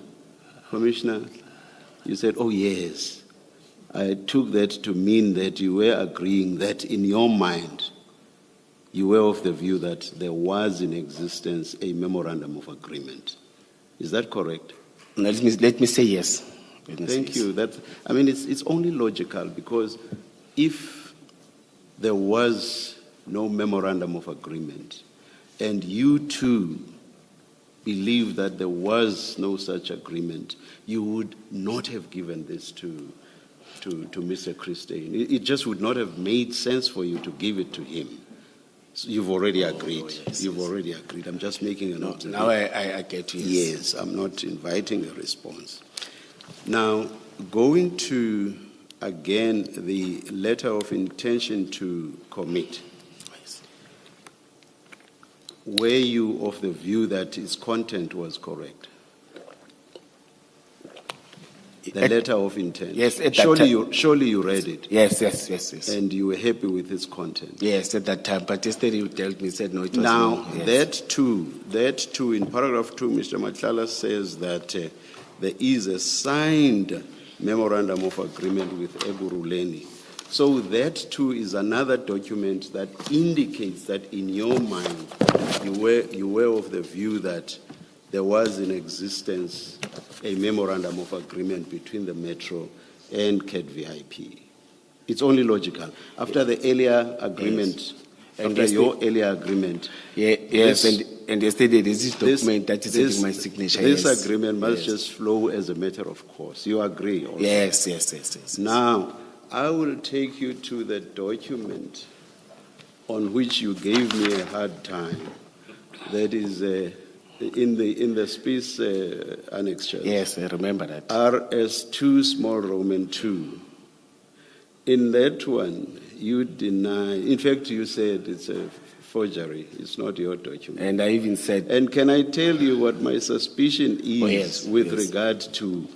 Commissioner, you said, oh yes. I took that to mean that you were agreeing that in your mind, you were of the view that there was in existence a memorandum of agreement. Is that correct? Let me say yes. Thank you. It's only logical because if there was no memorandum of agreement and you too believe that there was no such agreement, you would not have given this to Mr. Chris Steyn. It just would not have made sense for you to give it to him. So you've already agreed. You've already agreed. I'm just making an observation. Now I get you. Yes, I'm not inviting a response. Now, going to, again, the letter of intention to commit. Were you of the view that its content was correct? The letter of intent. Yes, at that Surely you read it. Yes. And you were happy with its content. Yes, at that time. But yesterday you told me, said no, it was Now, wrong. Yes. that too, in paragraph 2, Mr. Matlala says that there is a signed memorandum of agreement with Ekurhuleni. So that too is another document that indicates that in your mind, you were of the view that there was in existence a memorandum of agreement between the Metro and CAT-VIP. It's only logical. After the earlier agreement, And after your earlier agreement, Yes, and yesterday there's this document that is having my signature. This yes. agreement must Yes. just flow as a matter of course. You agree also? Yes. Now, I will take you to the document on which you gave me a hard time. That is in the space annexure. Yes, I remember that. RS2 small Roman 2. In that one, you deny, in fact, you said it's a forgery. It's not your document. And I even said, And can I tell you what my suspicion is yes, with yes. regard to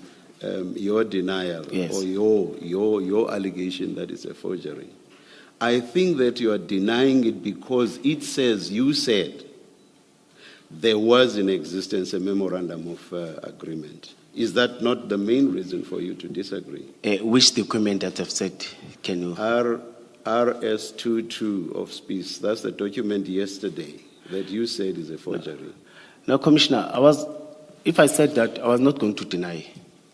your denial Yes. or your allegation that it's a forgery? I think that you are denying it because it says, you said, there was in existence a memorandum of agreement. Is that not the main reason for you to disagree? which document that I've said, can you? RS22 of SPIS, that's the document yesterday that you said is a forgery. No, Commissioner, if I said that, I was not going to deny.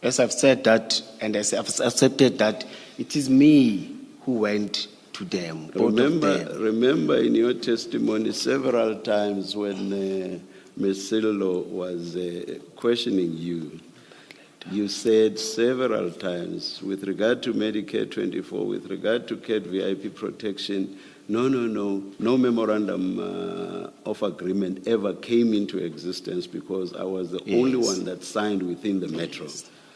As I've said that, and as I've accepted that, it is me who went to them. both of them. Remember in your testimony several times when Ms. Sillo was questioning you, you said several times with regard to Medicare 24, with regard to CAT-VIP protection, no memorandum of agreement ever came into existence because I was the only one that signed within the Metro.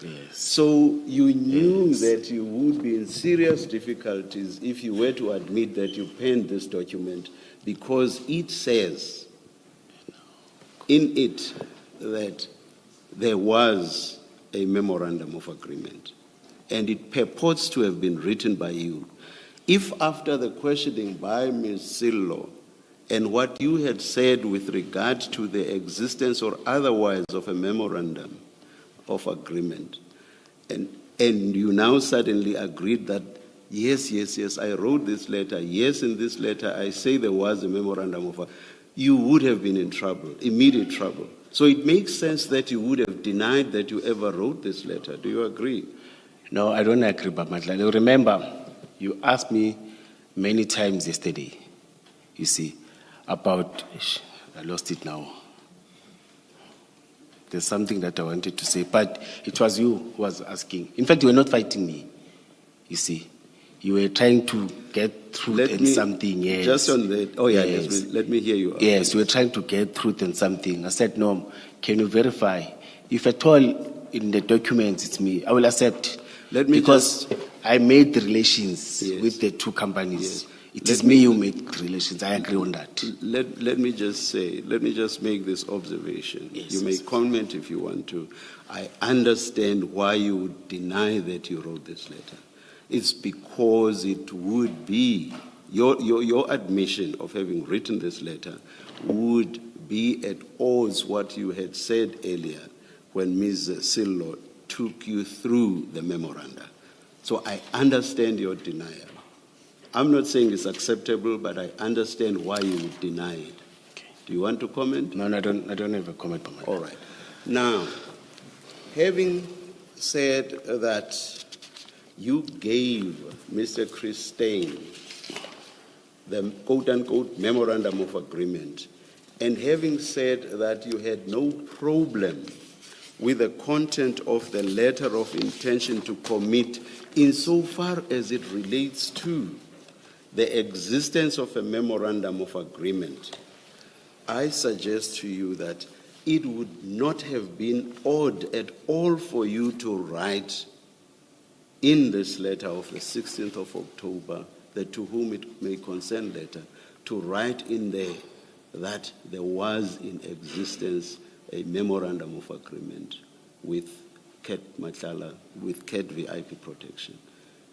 Yes. So you knew that you would be in serious difficulties if you were to admit that you penned this document because it says in it that there was a memorandum of agreement and it purports to have been written by you. If after the questioning by Ms. Sillo and what you had said with regard to the existence or otherwise of a memorandum of agreement, and you now suddenly agreed that, yes, I wrote this letter, yes, in this letter I say there was a memorandum of you would have been in trouble, immediate trouble. So it makes sense that you would have denied that you ever wrote this letter. Do you agree? No, I don't agree, but Madlanga. Remember, you asked me many times yesterday, you see, about, I lost it now. There's something that I wanted to say, but it was you who was asking. In fact, you were not fighting me, you see. You were trying to get truth and something, yes. Just on that, yes. Let me hear you. Yes, you were trying to get truth and something. I said, no, can you verify? If at all in the documents it's me, I will accept. Because I made the relations with the two companies. Yes. It is me who made relations. I agree on that. Let me just make this observation. Yes, you may comment if you want to. I understand why you would deny that you wrote this letter. It's because it would be, your admission of having written this letter would be at odds what you had said earlier when Ms. Sillo took you through the memoranda. So I understand your denial. I'm not saying it's acceptable, but I understand why you would deny it. Okay. Do you want to comment? No, I don't have a comment on that. All right. Now, having said that you gave Mr. Christine the quote-unquote memorandum of agreement, and having said that you had no problem with the content of the letter of intention to commit insofar as it relates to the existence of a memorandum of agreement, I suggest to you that it would not have been odd at all for you to write in this letter of the 16th of October, the to whom it may concern letter, to write in there that there was in existence a memorandum of agreement with Cat Matlala with Cat VIP protection.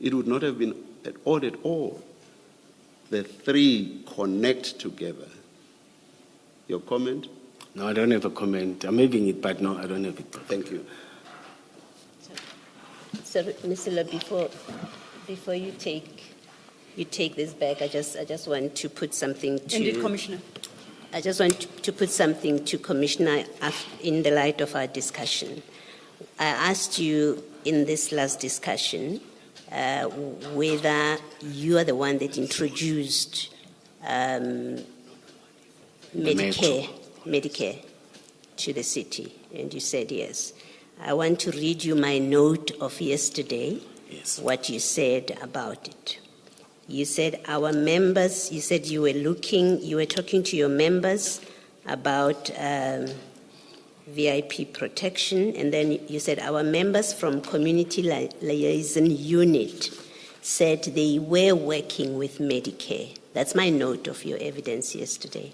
It would not have been at all. The three connect together. Your comment? No, I don't have a comment. I'm having it, but no, I don't have it. Thank you. So, Mr. Lo, before you take this back, I just want to put something to... Indeed, Commissioner. I just want to put something to Commissioner in the light of our discussion. I asked you in this last discussion whether you are the one that introduced Medicare to the city, and you said yes. I want to read you my note of yesterday, Yes. what you said about it. You said our members, you said you were talking to your members about VIP protection, and then you said our members from Community Liaison Unit said they were working with Medicare. That's my note of your evidence yesterday,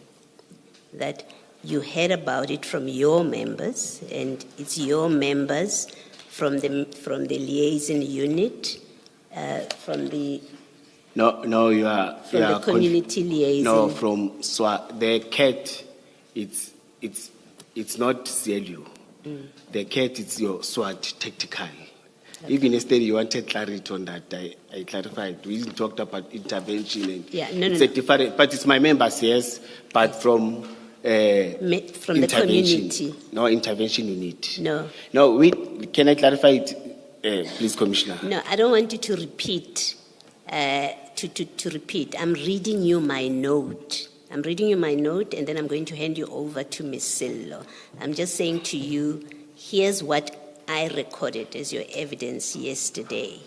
that you heard about it from your members, and it's your members from the liaison unit, from the No, you are the community liaison. No, from the CAT. It's not CLU. The CAT is your SWAT tactical. Okay. Even yesterday you wanted clarity on that. I clarified. We talked about intervention and it's a different, but it's my members, yes, but from the community. No, intervention unit. No. No, can I clarify it, please, Commissioner? No, I don't want you to repeat. To repeat, I'm reading you my note. And then I'm going to hand you over to Ms. Sello. I'm just saying to you, here's what I recorded as your evidence yesterday.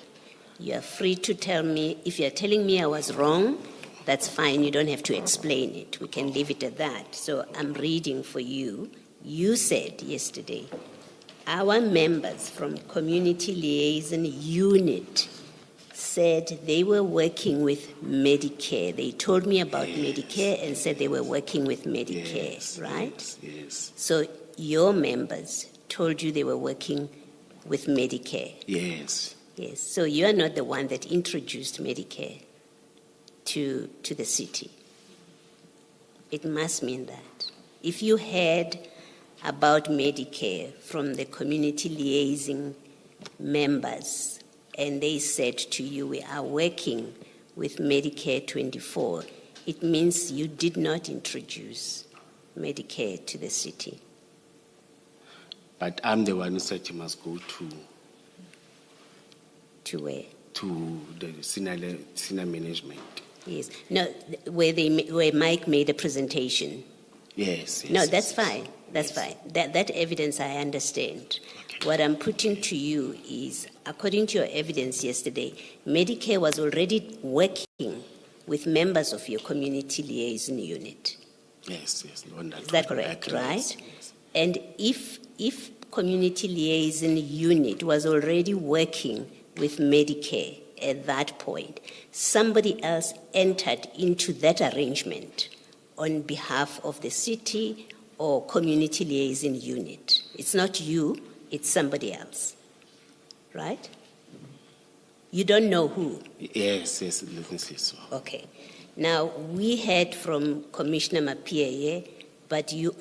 You are free to tell me. If you're telling me I was wrong, that's fine. You don't have to explain it. We can leave it at that. So I'm reading for you. You said yesterday, our members from Community Liaison Unit said they were working with Medicare. They told me about Medicare and said they were working with Medicare, right? Yes. So your members told you they were working with Medicare? Yes. Yes. So you are not the one that introduced Medicare to the city. It must mean that. If you heard about Medicare from the community liaison members, and they said to you, we are working with Medicare 24, it means you did not introduce Medicare to the city. But I'm the one who said you must go to where? To the senior management. Yes. No, where Mike made a presentation. Yes. No, that's fine. That's fine. That evidence I understand. Okay. What I'm putting to you is, according to your evidence yesterday, Medicare was already working with members of your community liaison unit. Yes. Is that correct, right? Yes. And if community liaison unit was already working with Medicare at that point, somebody else entered into that arrangement on behalf of the city or community liaison unit. It's not you, it's somebody else, right? You don't know who? Yes, let me say so. Okay. Now, we heard from Commissioner Mapieye,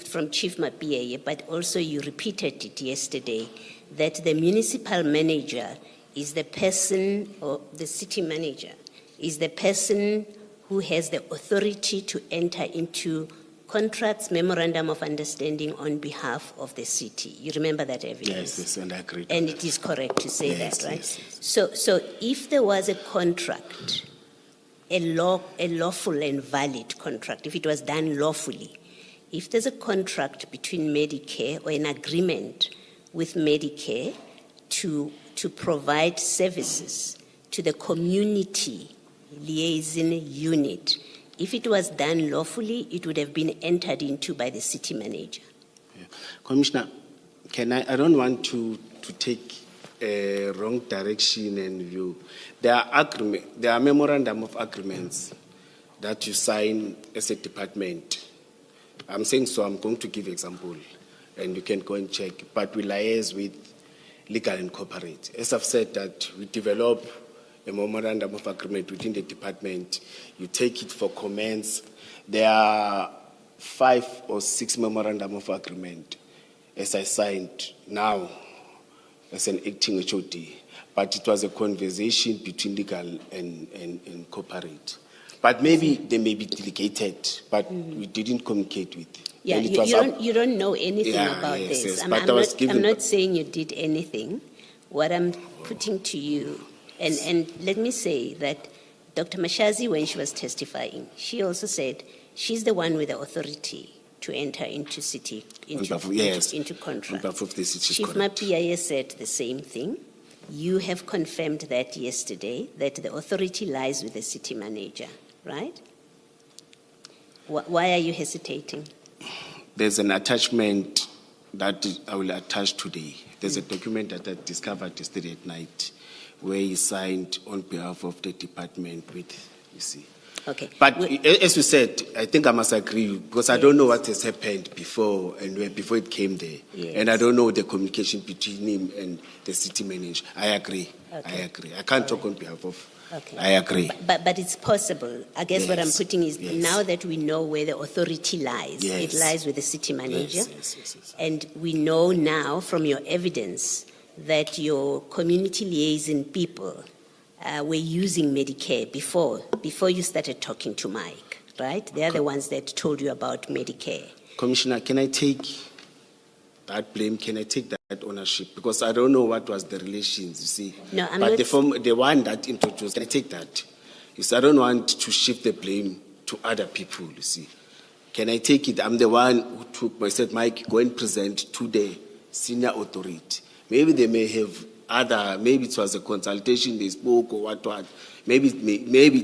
from Chief Mapieye, but also you repeated it yesterday, that the municipal manager is the person, or the city manager, is the person who has the authority to enter into contracts, memorandum of understanding on behalf of the city. You remember that evidence? Yes, and I agree. And it is correct to say that, right? Yes. So if there was a contract, a lawful and valid contract, if it was done lawfully, if there's a contract between Medicare or an agreement with Medicare to provide services to the community liaison unit, if it was done lawfully, it would have been entered into by the city manager. Yeah. Commissioner, I don't want to take a wrong direction and view. There are memorandum of agreements that you sign as a department. I'm saying so, I'm going to give example, and you can go and check. But we liaise with legal and corporate. As I've said, that we develop a memorandum of agreement within the department. You take it for comments. There are 5 or 6 memorandum of agreement as I signed now as an acting HOD. But it was a conversation between legal and corporate. But maybe they may be delegated, but we didn't communicate with. Yeah, And it was you don't know anything Yeah, about yes, this. yes, I'm but I was not, given- I'm not saying you did anything. What I'm putting to you, and let me say that Dr. Mashazi, when she was testifying, she also said she's the one with the authority to enter into city, into On contract. behalf of the city, Chief correct. Mapia said the same thing. You have confirmed that yesterday, that the authority lies with the city manager, right? Why are you hesitating? There's an attachment that I will attach today. There's a document that I discovered yesterday at night where he signed on behalf of the department with, you see. Okay. But as you said, I think I must agree because I don't know what has happened before and before it came there. Yes. And I don't know the communication between him and the city manager. I agree. Okay. I agree. I can't talk on behalf of. Okay. I agree. But it's possible. I guess what I'm Yes, putting is yes. now that we know where the authority lies, it Yes. lies with the city manager. Yes. And we know now from your evidence that your community liaison people were using Medicare before you started talking to Mike, right? They're the ones that told you about Medicare. Commissioner, can I take that blame? Can I take that ownership? Because I don't know what was the relations, you see. No, I'm but not- the one that introduced, can I take that? You see, I don't want to shift the blame to other people, you see. Can I take it? I'm the one who said, Mike, go and present to the senior authority. Maybe they may have maybe it was a consultation they spoke or what. Maybe it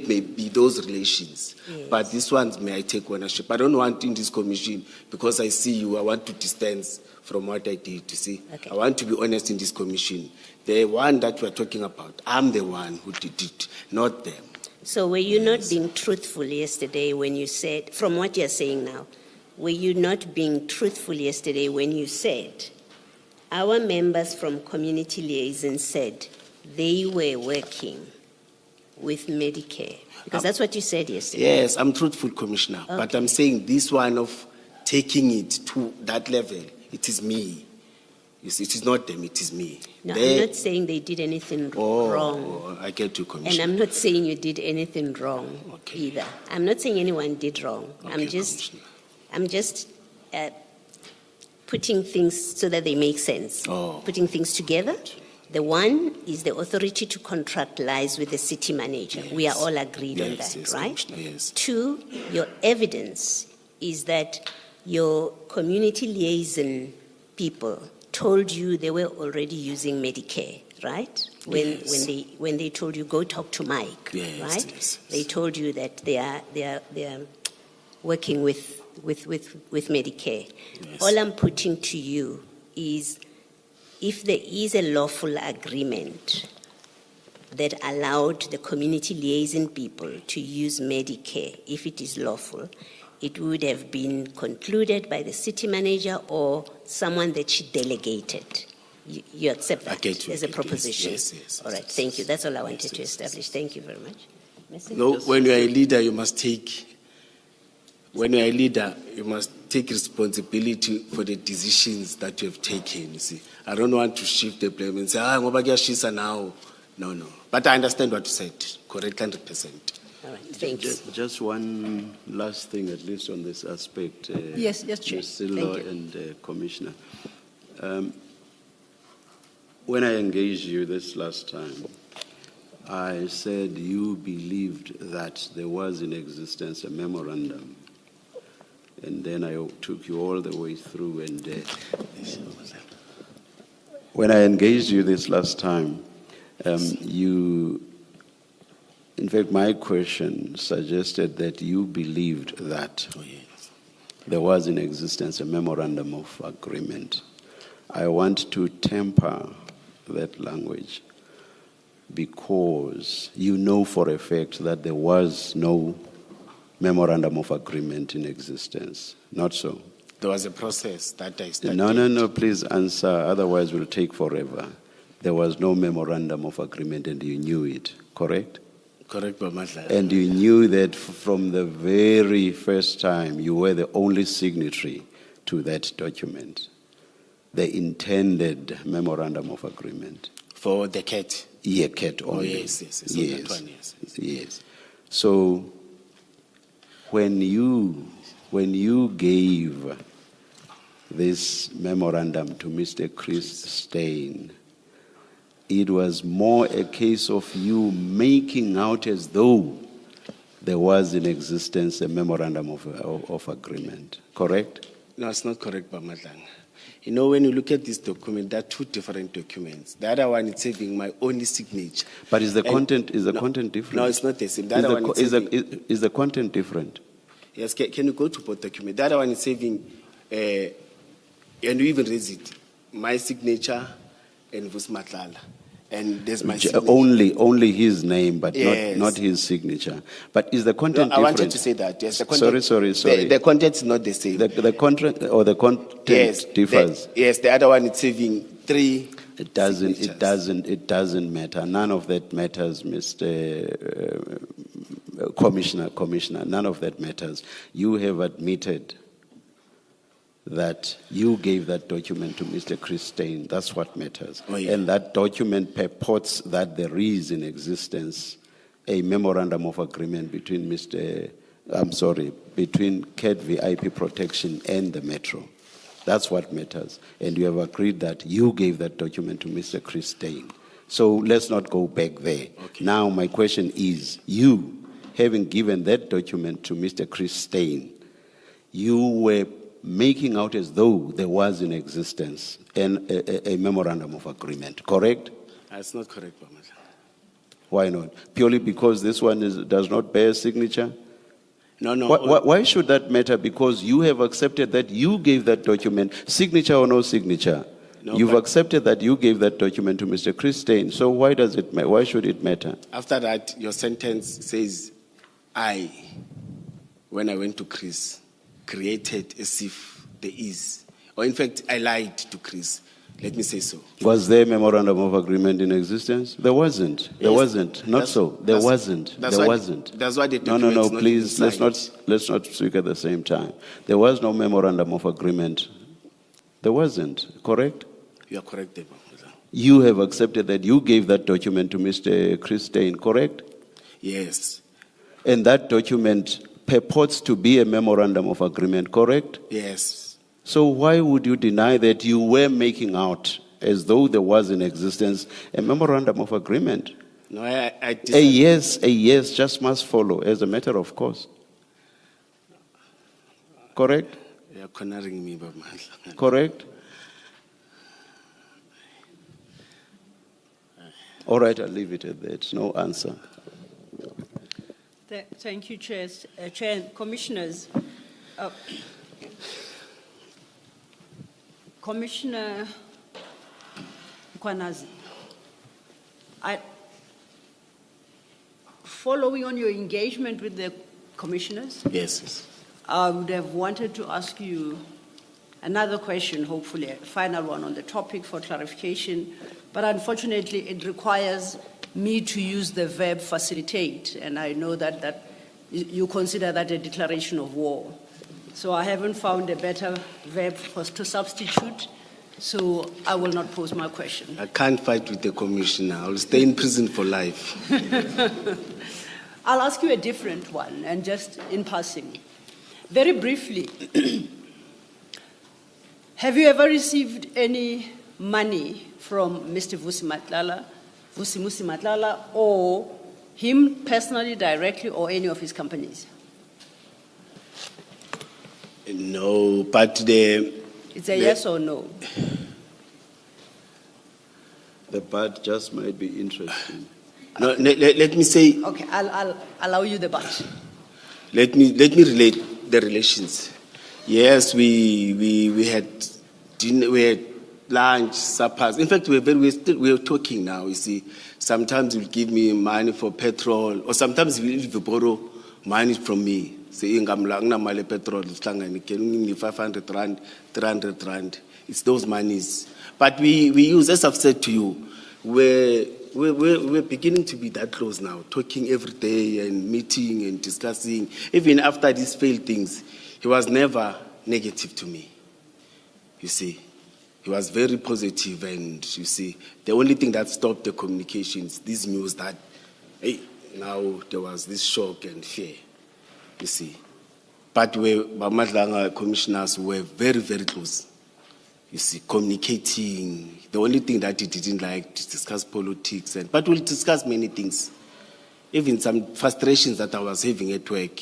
may be those relations. Yes. But this one, may I take ownership? I don't want in this commission, because I see you, I want to distance from what I did, you see. Okay. I want to be honest in this commission. The one that we're talking about, I'm the one who did it, not them. So were you not being truthful yesterday when you said, from what you're saying now, were you not being truthful yesterday when you said, our members from community liaison said they were working with Medicare? Because that's what you said yesterday. Yes, I'm truthful, Commissioner. But I'm saying this one of taking it to that level, it is me. You see, it is not them, it is me. No, I'm not saying they did anything wrong. I get you, And Commissioner. I'm not saying you did anything wrong Okay. either. I'm not saying anyone did wrong. Okay, I'm just putting things so that they make sense. Oh. Putting things together. The one is the authority to contract lies with the city manager. Yes. We are all agreed on Yes, that, yes, right? Commissioner, yes. 2, your evidence is that your community liaison people told you they were already using Medicare, right? Yes. When they told you go talk to Mike, Yes, right? yes, They told you that they are working with Medicare. Yes. All I'm putting to you is, if there is a lawful agreement that allowed the community liaison people to use Medicare, if it is lawful, it would have been concluded by the city manager or someone that she delegated. You accept that get you, as a yes, proposition? yes, All right, yes, thank you. yes, That's all I yes, wanted to yes, establish. Thank you very much. Merci. No, when you're a leader, you must take responsibility for the decisions that you have taken, you see. I don't want to shift the blame and say, ngoba kuyashisa now. No. But I understand what you said, correct, 100%. All right, thank you. Just one last thing, at least on this aspect. Yes, Chair. Ms. Sillo Thank you. and Commissioner. When I engaged you this last time, I said you believed that there was in existence a memorandum. And then I took you all the way through. And when I engaged you this last time, in fact, my question suggested that you believed that there was in existence a memorandum of agreement. I want to temper that language because you know for a fact that there was no memorandum of agreement in existence. Not so? There was a process that I started. No, please answer, otherwise we'll take forever. there was no memorandum of agreement and you knew it, correct? Correct, Madlanga. And you knew that from the very first time you were the only signatory to that document, the intended memorandum of agreement. For the cat. Yeah, cat Oh, only. yes. On Yes. that one, yes. Yes. So when you gave this memorandum to Mr. Chris Steyn, it was more a case of you making out as though there was in existence a memorandum of agreement, correct? No, it's not correct, Madlanga. You know, when you look at this document, there are two different documents. The other one is saving my only signature. But is the And- content no, content different? No, it's not the same. The other one is saving. Is the content different? Yes, can you go to both documents? The other one is saving, and you even raise it, my signature and Vus Matlala. And there's my signature. Only his name, but Yes. not his signature. But is the No, content I different? wanted to say that. Yes, the content, Sorry. The content is not the same. The content or the content Yes, differs. Yes, the other one is saving 3. It doesn't. signatures. It doesn't matter. None of that matters, Mr. Commissioner. None of that matters. You have admitted that you gave that document to Mr. Chris Steyn. That's what matters. Oh, yeah. And that document purports that there is in existence a memorandum of agreement between between CAT VIP protection and the Metro. That's what matters. And you have agreed that you gave that document to Mr. Chris Steyn. So let's not go back there. Okay. Now my question is, you, having given that document to Mr. Chris Steyn, you were making out as though there was in existence a memorandum of agreement, correct? That's not correct, Madlanga. Why not? Purely because this one does not bear a signature? No. Why should that matter? Because you have accepted that you gave that document, signature or no signature. No, You've but- accepted that you gave that document to Mr. Chris Steyn. So why should it matter? After that, your sentence says, I, when I went to Chris, created as if there is. Or in fact, I lied to Chris. Let me say so. Was there a memorandum of agreement in existence? There wasn't. There Yes. wasn't. Not so. There wasn't. That's There why- wasn't. That's why the No, document is not please, inside. let's not speak at the same time. There was no memorandum of agreement. There wasn't, correct? You are correct, there, Madlanga. You have accepted that you gave that document to Mr. Chris Steyn, correct? Yes. And that document purports to be a memorandum of agreement, correct? Yes. So why would you deny that you were making out as though there was in existence a memorandum of agreement? No, I A disagree. yes just must follow as a matter of course. Correct? You are cornering me, Madlanga. Correct? All right, I'll leave it at that. No answer. Thank you, Chair. Chair and Commissioners. Commissioner Mchunu, following on your engagement with the commissioners, Yes. I would have wanted to ask you another question, hopefully a final one on the topic for clarification, but unfortunately it requires me to use the verb facilitate, and I know that you consider that a declaration of war. So I haven't found a better verb to substitute, so I will not pose my question. I can't fight with the commissioner. I'll stay in prison for life. I'll ask you a different one, and just in passing. Very briefly, have you ever received any money from Mr. Vusimusi Matlala, or him personally, directly, or any of his companies? No, but It's a yes or no. The part just might be interesting. no, let me say, Okay, I'll allow you the but. let me relate the relations. Yes, we had dinner, we had lunch, suppers. In fact, we're talking now. You see, sometimes he'll give me money for petrol, or sometimes he'll borrow money from me. Saying mali petrol, can 500 rand, 300 rand. It's those monies. But we use, as I've said to you, we're beginning to be that close now, talking every day and meeting and discussing. Even after these failed things, he was never negative to me. You see, he was very positive, and you see, the only thing that stopped the communications, this news that, hey, now there was this shock and fear. You see, but we, Madlanga commissioners, were very, very close. You see, communicating. The only thing that he didn't like to discuss politics, but we'll discuss many things. Even some frustrations that I was having at work.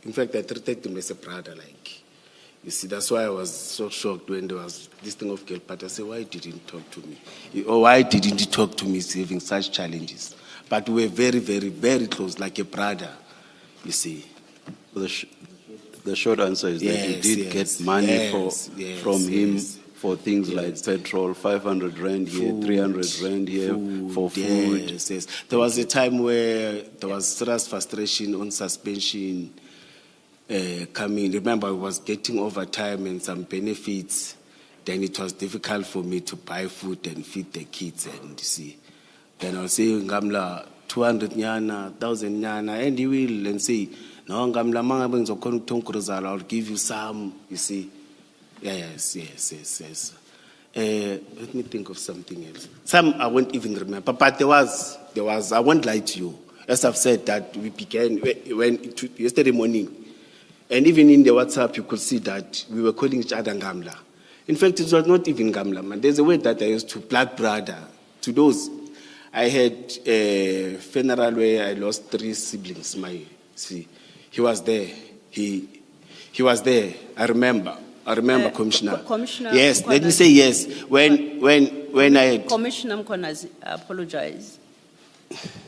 In fact, I treated him as a brother, like. You see, that's why I was so shocked when there was this thing of Gelpat. I said, why didn't he talk to me? Or why didn't he talk to me having such challenges? But we were very, very, very close, like a brother, you see. The short answer is that you did get money from him for things like petrol, 500 rand here, Food, 300 rand here for food. Yes. There was a time where there was serious frustration on suspension coming. Remember, I was getting overtime and some benefits. Then it was difficult for me to buy food and feed the kids, and you see. Then I was saying, Gamla, 200 nyana, 1,000 nyana, and he will, and say, no, Gamla, I'll give you some, you see. Yes. Let me think of something else. Some I won't even remember, but there was, I won't lie to you. As I've said, that we began yesterday morning, and even in the WhatsApp, you could see that we were calling each other Gamla. In fact, it was not even Gamla, man. There's a word that I used to, blood brother. To those, I had a funeral where I lost 3 siblings. He was there. He was there. I remember, Commissioner. Commissioner Yes, Mchunu, let me say yes. When I had, Commissioner Mchunu, I apologize.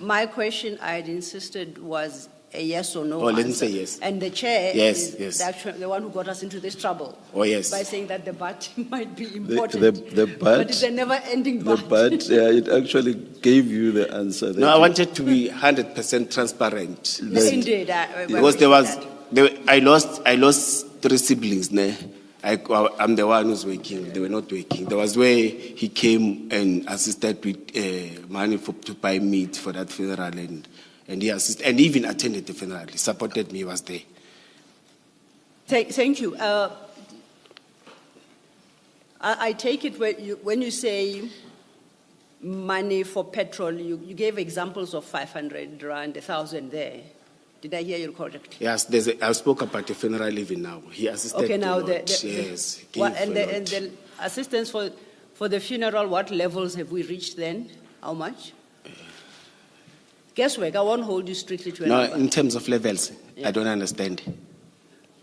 My question, I had insisted, was a yes or no Oh, answer. let me say yes. And the chair Yes, is yes. the one who got us into this trouble. Oh, yes. By saying that the BAT might be important. The but it's a never-ending BAT. it actually gave you the answer. no, I wanted to be 100% transparent. Indeed. Because I lost 3 siblings. I'm the one who's working. They were not working. There was where he came and assisted with money to buy meat for that funeral, and he assisted, and even attended the funeral. He supported me. He was there. Thank you. I take it when you say money for petrol, you gave examples of 500 rand, 1,000 there. Did I hear you correctly? Yes, I spoke about the funeral even now. He assisted. Okay, now a lot. Yes. he gave and a lot. the assistance for the funeral, what levels have we reached then? How much? Guesswork, I won't hold you strictly to a No, number. in terms of levels, I don't understand.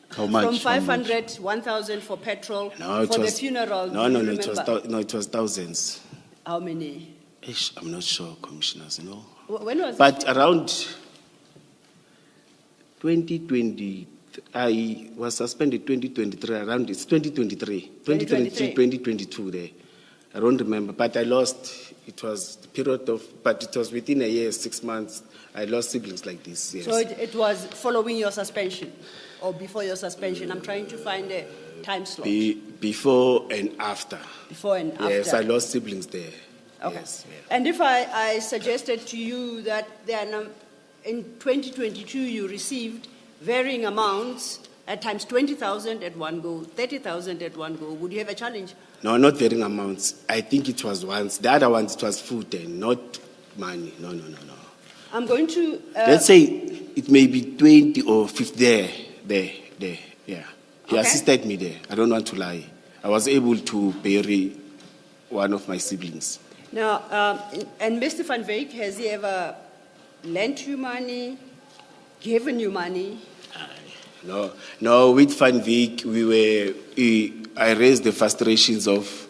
How much? From 500, 1,000 for petrol, No, for the funeral. No, do you it was remember? it was thousands. How many? I'm not sure, commissioners. When was But around 2020, I was suspended 2023. Around it's 2023, 2022 there. I don't remember, but I lost. It was the period of, but it was within a year, 6 months. I lost siblings like this. Yes. So it was following your suspension or before your suspension? I'm trying to find a time slot. Before and after. Before and after. Yes, I lost siblings there. Okay. Yes. And if I suggested to you that in 2022 you received varying amounts, at times 20,000 at one go, 30,000 at one go, would you have a challenge? No, not varying amounts. I think it was once. The other ones, it was food and not money. No. I'm going to... Let's say it may be 20 or 50 there, yeah. He assisted me there. I don't want to lie. I was able to bury one of my siblings. Now, and Mr. Van Wyk, has he ever lent you money, given you money? No, with Van Wyk, I raised the frustrations of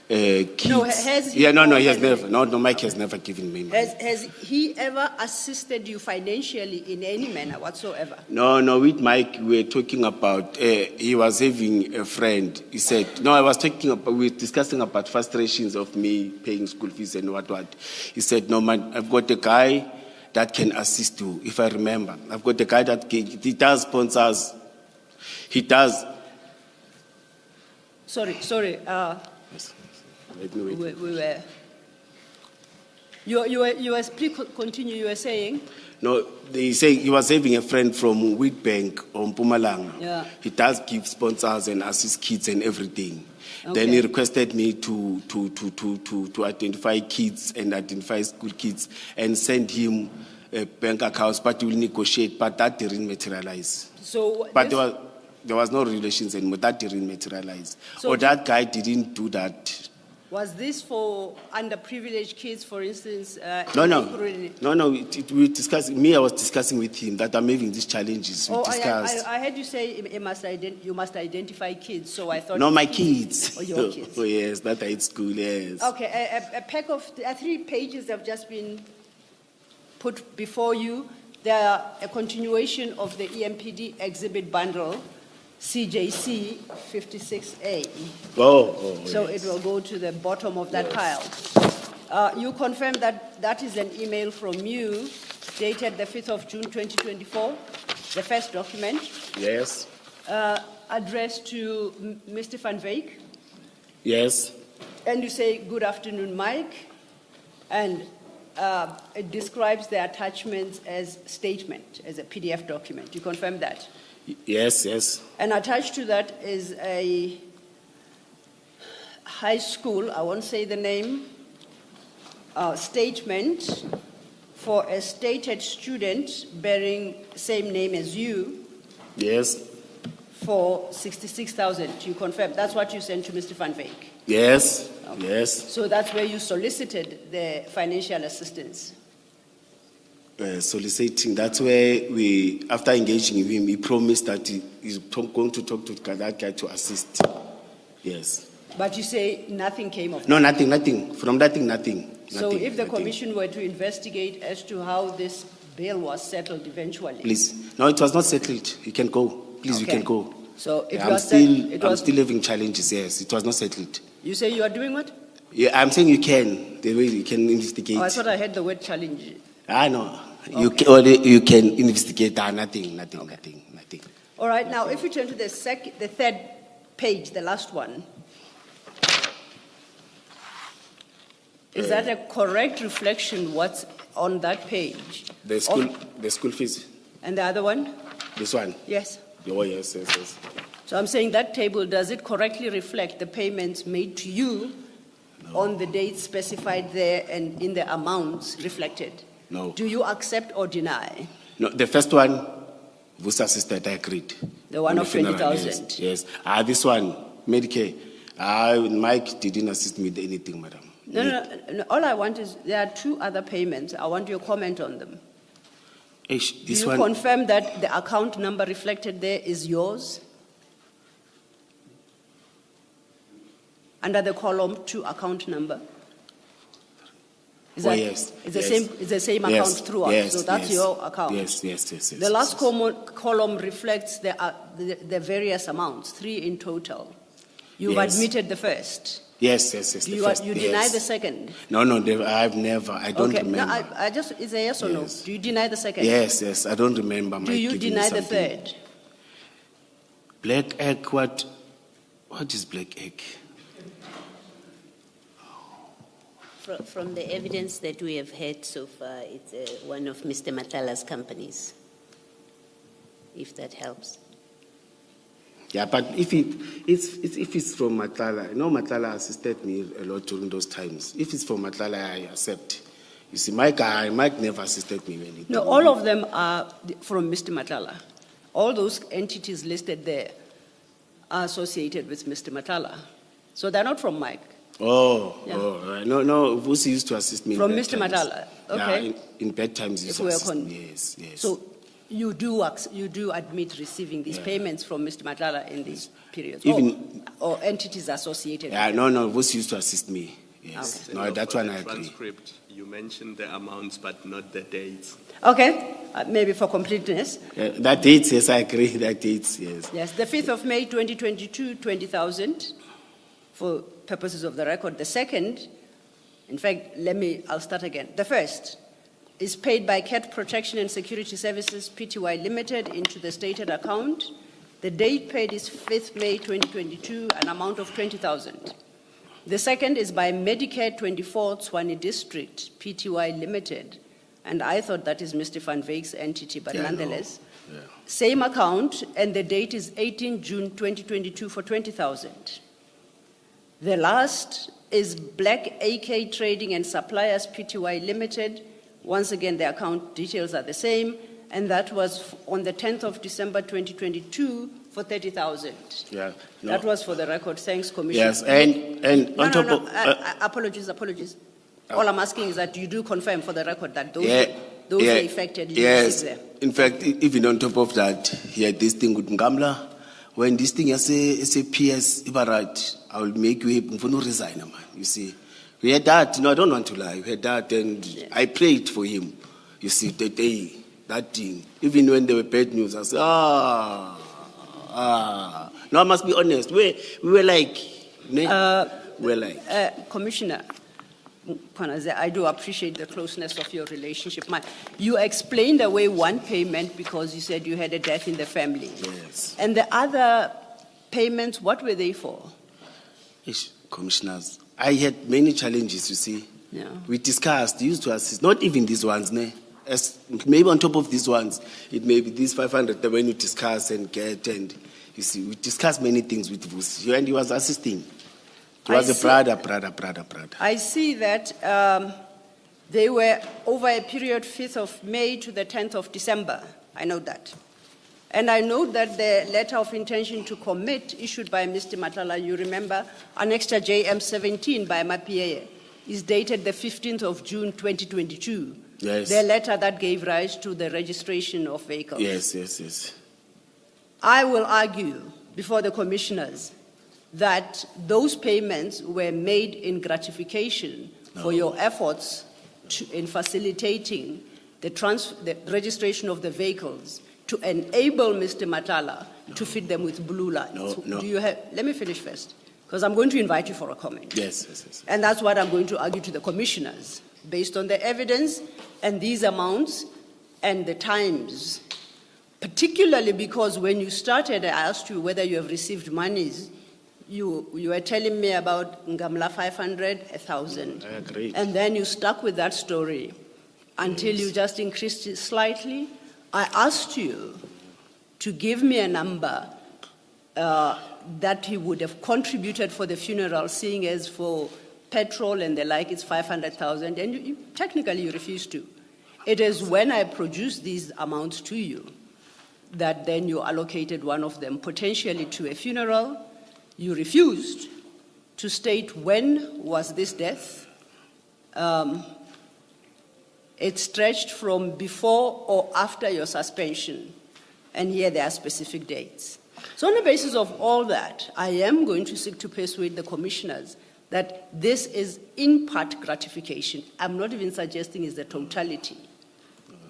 kids. No, has he? Yeah, no, he has never. No, Mike has never given me money. Has he ever assisted you financially in any manner whatsoever? No, with Mike, we were talking about, he was having a friend. He said, no, we were discussing about frustrations of me paying school fees and what. He said, no, man, I've got a guy that can assist you, if I remember. I've got a guy that he does sponsors. He does. Sorry. Yes. Let me wait. We were. Please continue, you were saying? No, they say he was having a friend from Wheatbank on Mpumalanga. Yeah. He does give sponsors and assist kids and everything. Then Okay. he requested me to identify kids and identify school kids and send him a bank account, but he will negotiate, but that didn't materialize. So. But this- there was no relations anymore, that didn't materialize. So Or that guy didn't do that. Was this for underprivileged kids, for instance? No, in no, Ekurhuleni? we discussed, I was discussing with him that I'm having these challenges. We Oh, discussed. I heard you say you must identify kids, so I thought. No, my kids. Oh, your kids. Oh, yes, that are at school, yes. Okay, a pack of 3 pages have just been put before you. They are a continuation of the EMPD exhibit bundle, CJC 56A. Oh, So yes. it will go to the bottom of that pile. You confirm that that is an email from you dated the 5th of June 2024, the first document, Yes, addressed to Mr. Van Wyk. yes, And you say, "Good afternoon, Mike." And it describes the attachments as statement, as a PDF document. You confirm that? yes, yes, And attached to that is a high school, I won't say the name, statement for a stated student bearing same name as you yes, for 66,000. You confirm? That's what you sent to Mr. Van Wyk. yes, yes. So that's where you solicited the financial assistance. Soliciting, that's where we, after engaging with him, he promised that he's going to talk to that guy to assist. Yes. But you say nothing came of it. No, nothing. From that thing, nothing. So Nothing, if the nothing. commission were to investigate as to how this bill was settled eventually. Please. No, it was not settled. You can go. Please, you Okay. can go. So it I'm was still, it I'm was, still having challenges, yes. It was not settled. you say you are doing what? Yeah, I'm saying you can. The way you can investigate. Oh, I thought I heard the word challenge. I know. You Okay. can, or you can investigate. Nothing. All right, now if you turn to the third page, the last one, is that a correct reflection what's on that page? The school fees. And the other one? This one. Yes. Oh, yes. So I'm saying that table, does it correctly reflect the payments made to you on the dates specified there and in the amounts reflected? No. Do you accept or deny? No, the first one, Vusa assisted, I agreed. The one On of funeral, 20,000? Yes. This one, Medicare. Mike didn't assist me with anything, madam. No. All I want is, there are 2 other payments. I want your comment on them. Do This you one, confirm that the account number reflected there is yours? Under the column 2 account number? Is Oh, that- yes, It's the yes. same, it's the same yes, account throughout, yes, so that's yes, your account? Yes. The last column reflects the various amounts, 3 in total. You've Yes. admitted the first. Yes. Do the you, first, you yes. deny the second? No, I've never. I don't Okay, remember. no, I just, it's a yes or no? Yes. Do you deny the second? Yes. I don't remember. Do Mike you giving me deny the something. third? Black egg, what is black egg? From the evidence that we have had so far, it's one of Mr. Matala's companies, if that helps. Yeah, but if it's from Matlala, Matlala assisted me a lot during those times. If it's from Matlala, I accept. You see, Mike never assisted me when it. No, all of them are from Mr. Matlala. All those entities listed there are associated with Mr. Matlala. So they're not from Mike. Oh, Yeah. No, Vusi used to assist me. From in Mr. bad times. Matala, okay. Yeah, in bad times, he used If to we are assist me. Yes. So you do admit receiving these payments from Mr. Matlala in these periods? Even- or entities associated Yeah, with no, Vusi used to assist me. Yes. Okay. No, that For one the I agree. transcript, you mentioned the amounts, but not the dates. Okay, maybe for completeness. That dates, yes, I agree. That dates, yes. Yes, the 5th of May 2022, 20,000, for purposes of the record. The second, in fact, I'll start again. The first is paid by Cat Protection and Security Services Pty Limited into the stated account. The date paid is 5th May 2022, an amount of 20,000. The second is by Medicare 24 Tshwane District, Pty Limited. And I thought that is Mr. Van Veek's entity, but Yeah, no. nonetheless, Yeah. same account, and the date is 18 June 2022 for 20,000. The last is Black AK Trading and Suppliers Pty Limited. Once again, the account details are the same, and that was on the 10th of December 2022 for 30,000. Yeah. No. That was for the record. Thanks, Commissioner. Yes, and on top of apologies. All I'm asking is that you do confirm for the record that those yeah, are yeah, affected. You yes. receive them. In fact, even on top of that, he had this thing with Ngamla. When this thing is a PS, if I right, I will make you for no resign, man. You see, we had that. No, I don't want to lie. We had that, and I prayed for him. You see, that day, that thing. Even when there were bad news, I said, No, I must be honest. We were like, Commissioner Mkhwanazi, I do appreciate the closeness of your relationship. You explained away one payment because you said you had a death in the family. Yes. And the other payments, what were they for? Commissioners, I had many challenges, you see. Yeah. We discussed, used to assist, not even these ones, as maybe on top of these ones, it may be these 500 that when you discuss and get, and you see, we discussed many things with Vusi, and he was assisting. It was a brother. I see that they were over a period 5th of May to the 10th of December. I know that. And I know that the letter of intention to commit issued by Mr. Matala, you remember, annexed to JM 17 by MAPA, is dated the 15th of June 2022. Yes. The letter that gave rise to the registration of vehicles. Yes. I will argue before the commissioners that those payments were made in gratification for your efforts in facilitating the registration of the vehicles to enable Mr. Matala to fit them with blue lines. No. Let me finish first, because I'm going to invite you for a comment. Yes. And that's what I'm going to argue to the commissioners, based on the evidence and these amounts and the times. Particularly because when you started, I asked you whether you have received monies. You were telling me about Ngamla 500, 1,000. I agree. And then you stuck with that story until you just increased it slightly. I asked you to give me a number that he would have contributed for the funeral, seeing as for petrol and the like, it's 500,000, and technically you refused to. It is when I produced these amounts to you that then you allocated one of them potentially to a funeral. You refused to state when was this death. It stretched from before or after your suspension, and here there are specific dates. So on the basis of all that, I am going to seek to persuade the commissioners that this is in part gratification. I'm not even suggesting it's the totality,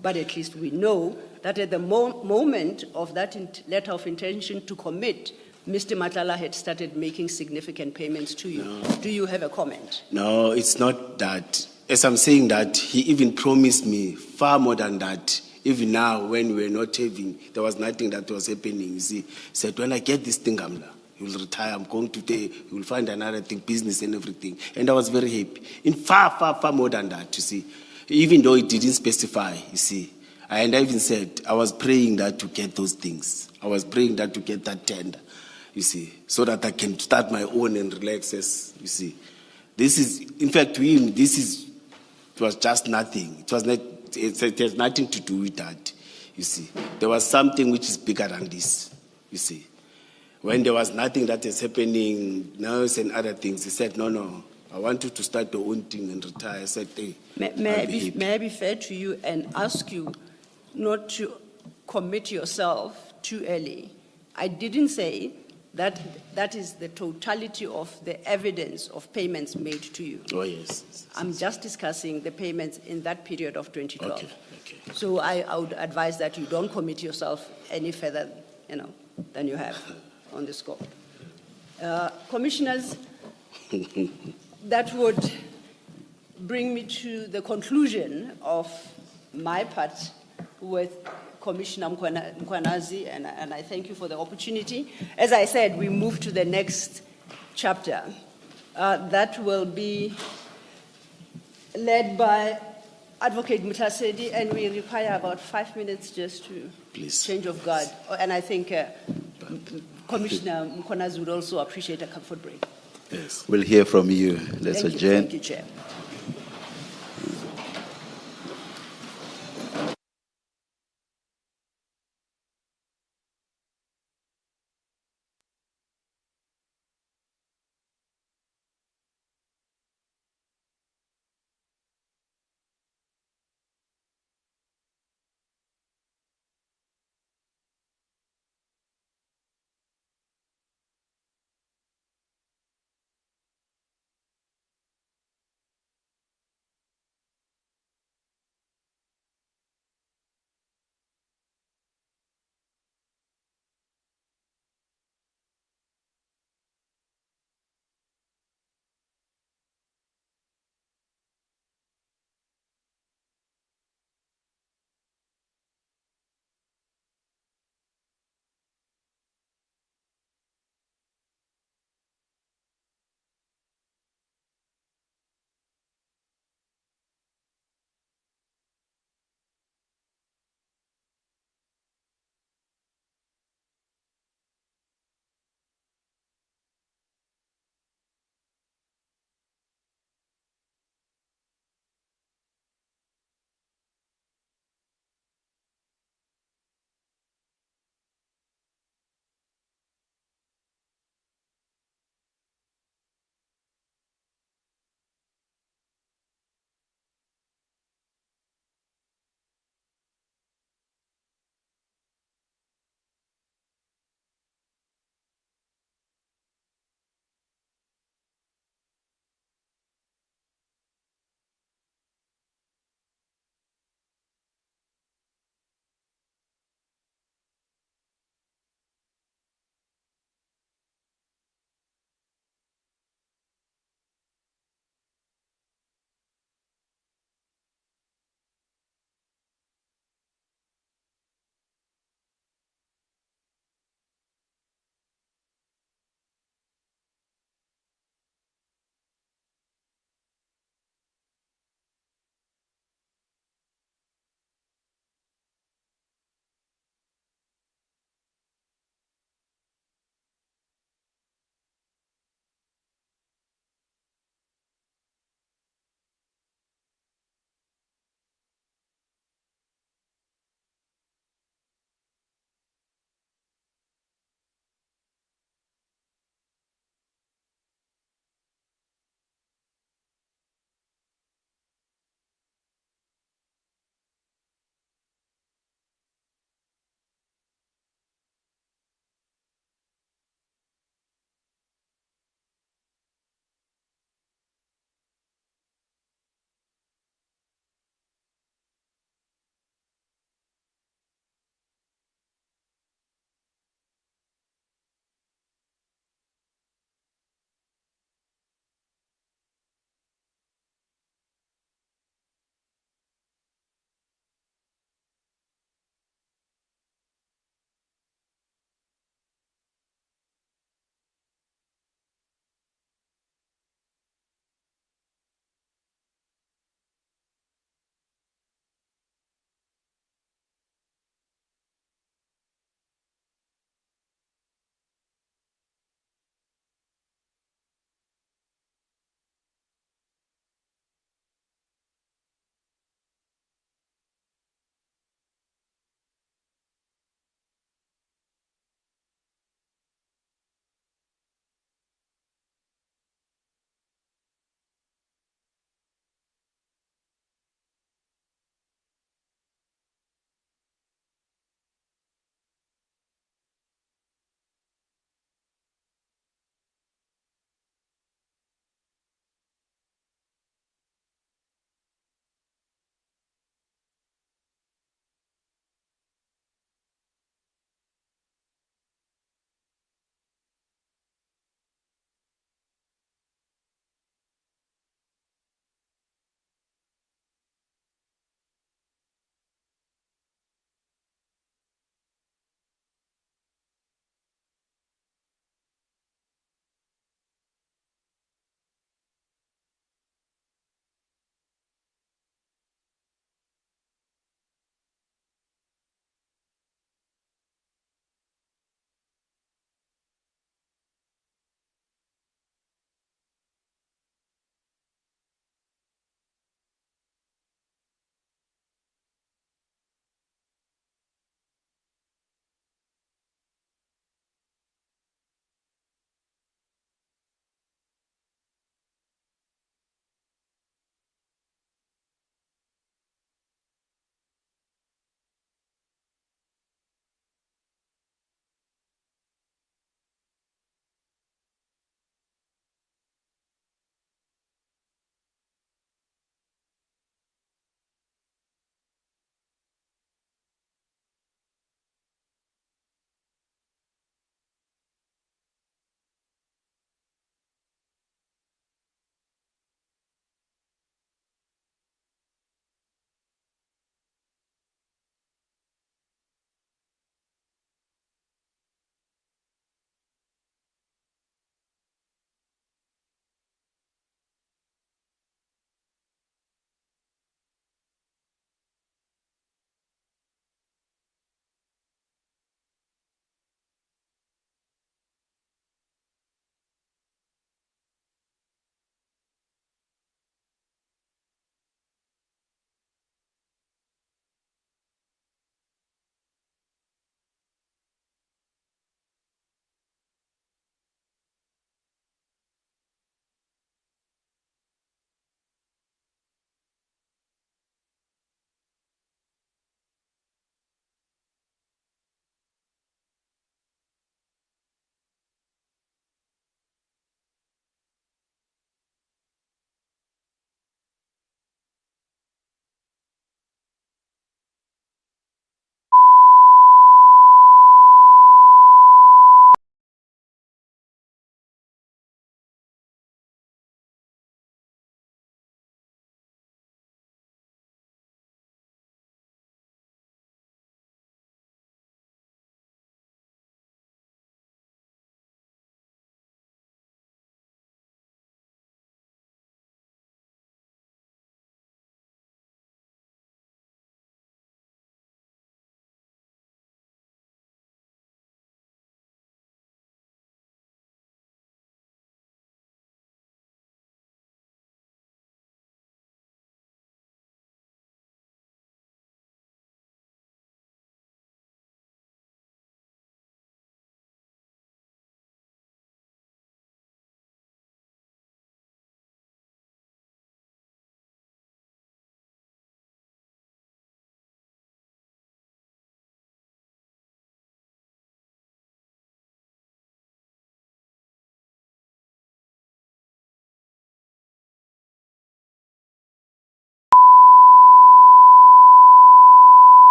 but at least we know that at the moment of that letter of intention to commit, Mr. Matala had started making significant payments to you. No. Do you have a comment? No, it's not that. As I'm saying that, he even promised me far more than that. Even now, when we were not having, there was nothing that was happening. You see, he said, when I get this thing, Gamla, you will retire, I'm going to you will find another thing, business and everything. And I was very happy. In far more than that, you see. Even though it didn't specify, you see. And I even said, I was praying that to get those things. I was praying that to get that tender. You see, so that I can start my own and relax, as you see. This is, in fact, to him, it was just nothing. It has nothing to do with that, you see. There was something which is bigger than this, you see. When there was nothing that is happening, nerves and other things, he said, no, I want you to start your own thing and retire. I said, hey. May I be fair to you and ask you not to commit yourself too early? I didn't say that is the totality of the evidence of payments made to you. Oh, yes. I'm just discussing the payments in that period of 2012. Okay. So I would advise that you don't commit yourself any further, than you have on the scope. Commissioners, that would bring me to the conclusion of my part with Commissioner Mkhwanazi, and I thank you for the opportunity. As I said, we move to the next chapter. That will be led by Advocate Mutasedi, and we require about 5 minutes just to Please. change of guard. Oh, and I think Commissioner Mkonazi would also appreciate a comfort break. Yes. We'll hear from you. Let's Thank you. adjourn. Thank you, Chair.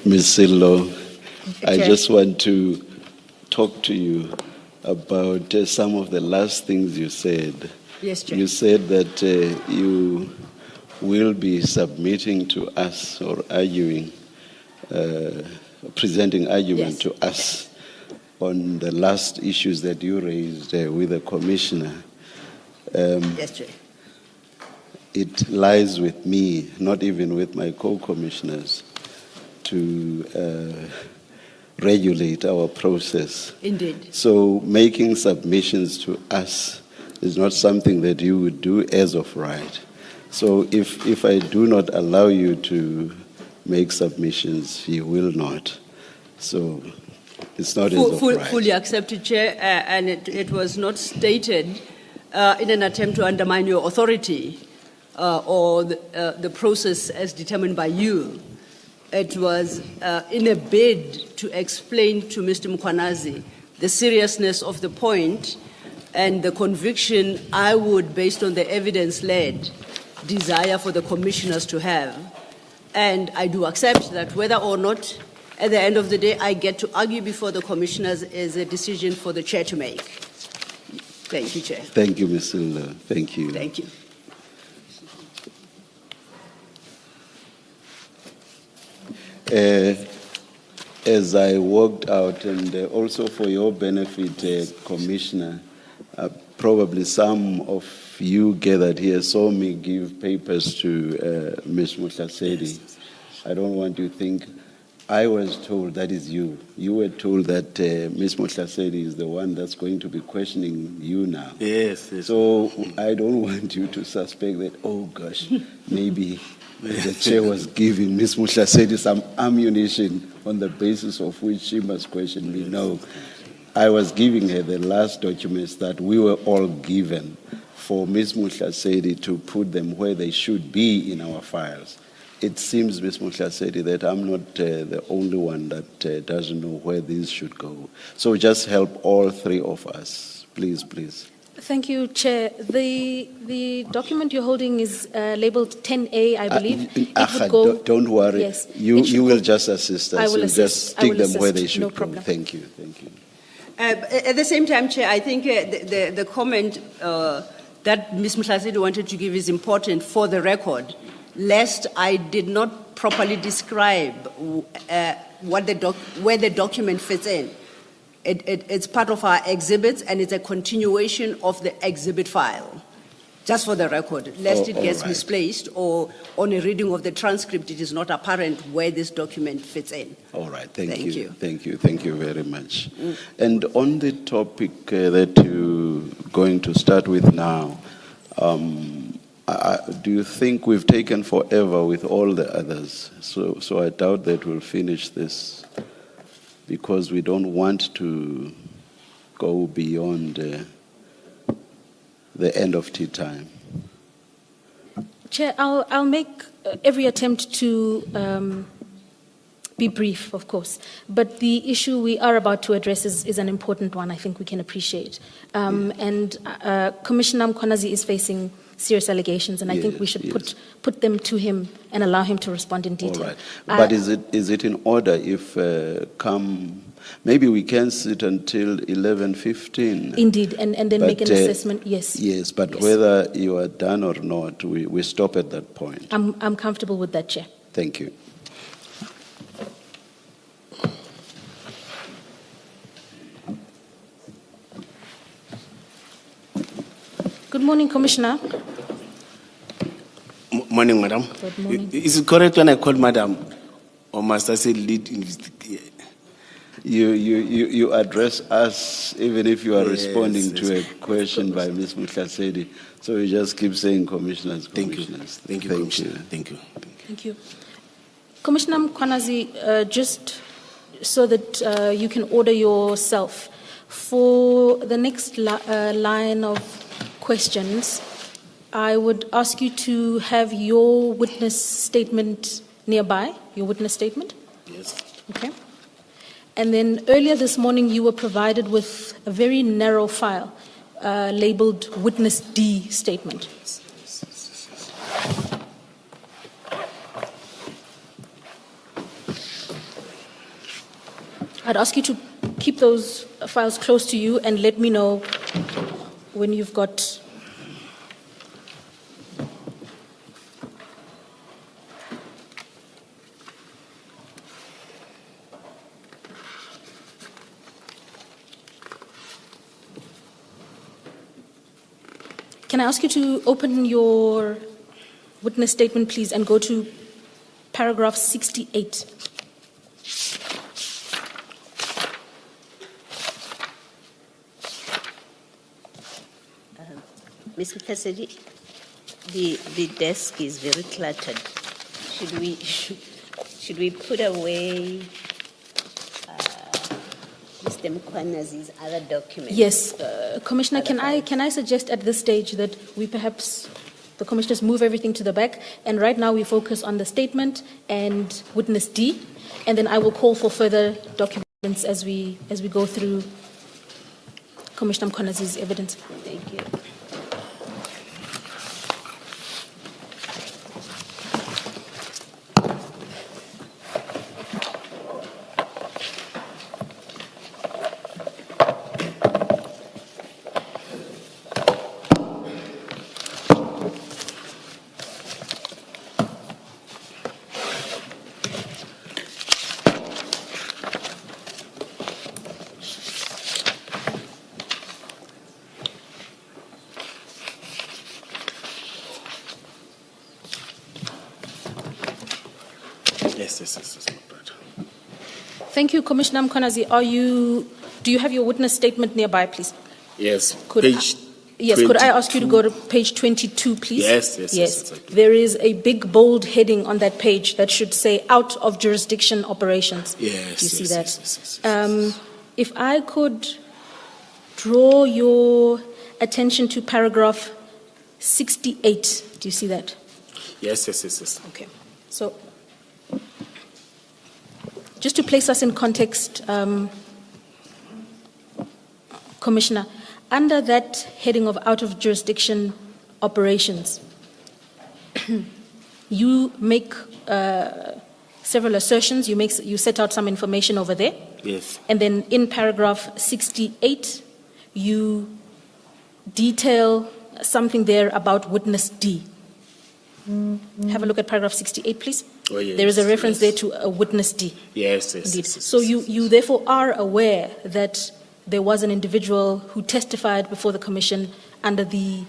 Ms. Sillo, I Chair. just want to talk to you about some of the last things you said. Yes, Chair. You said that you will be submitting to us or arguing, presenting argument Yes. to us on the last issues that you raised with the Commissioner. Yes, Chair. It lies with me, not even with my co-commissioners, to regulate our process. Indeed. So making submissions to us is not something that you would do as of right. So if I do not allow you to make submissions, you will not. So it's not as of right. Fully accepted, Chair, and it was not stated in an attempt to undermine your authority or the process as determined by you. It was in a bid to explain to Mr. Mkhwanazi the seriousness of the point and the conviction I would, based on the evidence-led, desire for the commissioners to have. And I do accept that whether or not, at the end of the day, I get to argue before the commissioners is a decision for the chair to make. Thank you, Chair. Thank you, Ms. Silva. Thank you. Thank you. As I walked out, and also for your benefit, Commissioner, probably some of you gathered here saw me give papers to Ms. Mutlasedi. I don't want you to think I was told that is you. You were told that Ms. Mutlasedi is the one that's going to be questioning you now. Yes, yes. So I don't want you to suspect that, oh gosh, maybe the chair was giving Ms. Mutlasedi some ammunition on the basis of which she must question me. No, I was giving her the last documents that we were all given for Ms. Mutlasedi to put them where they should be in our files. It seems, Ms. Mutlasedi, that I'm not the only one that doesn't know where these should go. So just help all three of us, please, please. Thank you, Chair. The document you're holding is labeled 10A, I believe. Don't worry. Yes. You will just assist us. I will You'll assist. just stick them where they assist. should No go. problem. Thank you. Thank you. At the same time, Chair, I think the comment that Ms. Mutlasedi wanted to give is important for the record, lest I did not properly describe where the document fits in. It's part of our exhibits, and it's a continuation of the exhibit file. Just for the record, lest it gets misplaced, or on a reading of the transcript, it is not apparent where this document fits in. All right, thank you. Thank you. Thank you very much. And on the topic that you're going to start with now, do you think we've taken forever with all the others? So I doubt that we'll finish this because we don't want to go beyond the end of tea time. Chair, I'll make every attempt to be brief, of course. But the issue we are about to address is an important one, I think we can appreciate. And Commissioner Mkhwanazi is facing serious allegations, and I think we should put them to him and allow him to respond in detail. All right. But is it in order if maybe we can sit until 11:15? Indeed, and then make an assessment, yes. Yes, but whether you are done or not, we stop at that point. I'm comfortable with that, Chair. Thank you. Good morning, Commissioner. Morning, madam. Good morning. Is it correct when I call madam, or must I say lead investigator? You address us even if you are responding to a question by Ms. Mutlasedi. So you just keep saying commissioners. Thank you. Thank you, Commissioner. Thank you. Thank you. Commissioner Mkhwanazi, just so that you can order yourself, for the next line of questions, I would ask you to have your witness statement nearby, your witness statement. Yes. Okay. And then earlier this morning, you were provided with a very narrow file labeled Witness D statement. I'd ask you to keep those files close to you and let me know when you've got. Can I ask you to open your witness statement, please, and go to paragraph 68. Mr. President, the desk is very cluttered. Should we put away Mr. Mkwanazi's other documents? Yes, Commissioner, can I suggest at this stage that we perhaps the commissioners move everything to the back, and right now we focus on the statement and witness D, and then I will call for further documents as we go through Commissioner Mkwanazi's evidence. Thank you. Yes, my brother. Thank you, Commissioner Mkwanazi. Do you have your witness statement nearby, please? Yes, Yes, 22. could I ask you to go to page 22, please? Yes, I do. There is a big bold heading on that page that should say out of jurisdiction operations. Yes, Do you see yes, that? yes. If I could draw your attention to paragraph 68. Do you see that? Yes. Okay. So, just to place us in context, Commissioner, under that heading of out of jurisdiction operations, you make several assertions, you set out some information over there. Yes. And then in paragraph 68, you detail something there about witness D. Have a look at paragraph 68, please. Oh, yes, There is a reference yes. there to a witness D. Yes. Indeed. So you therefore are aware that there was an individual who testified before the commission under the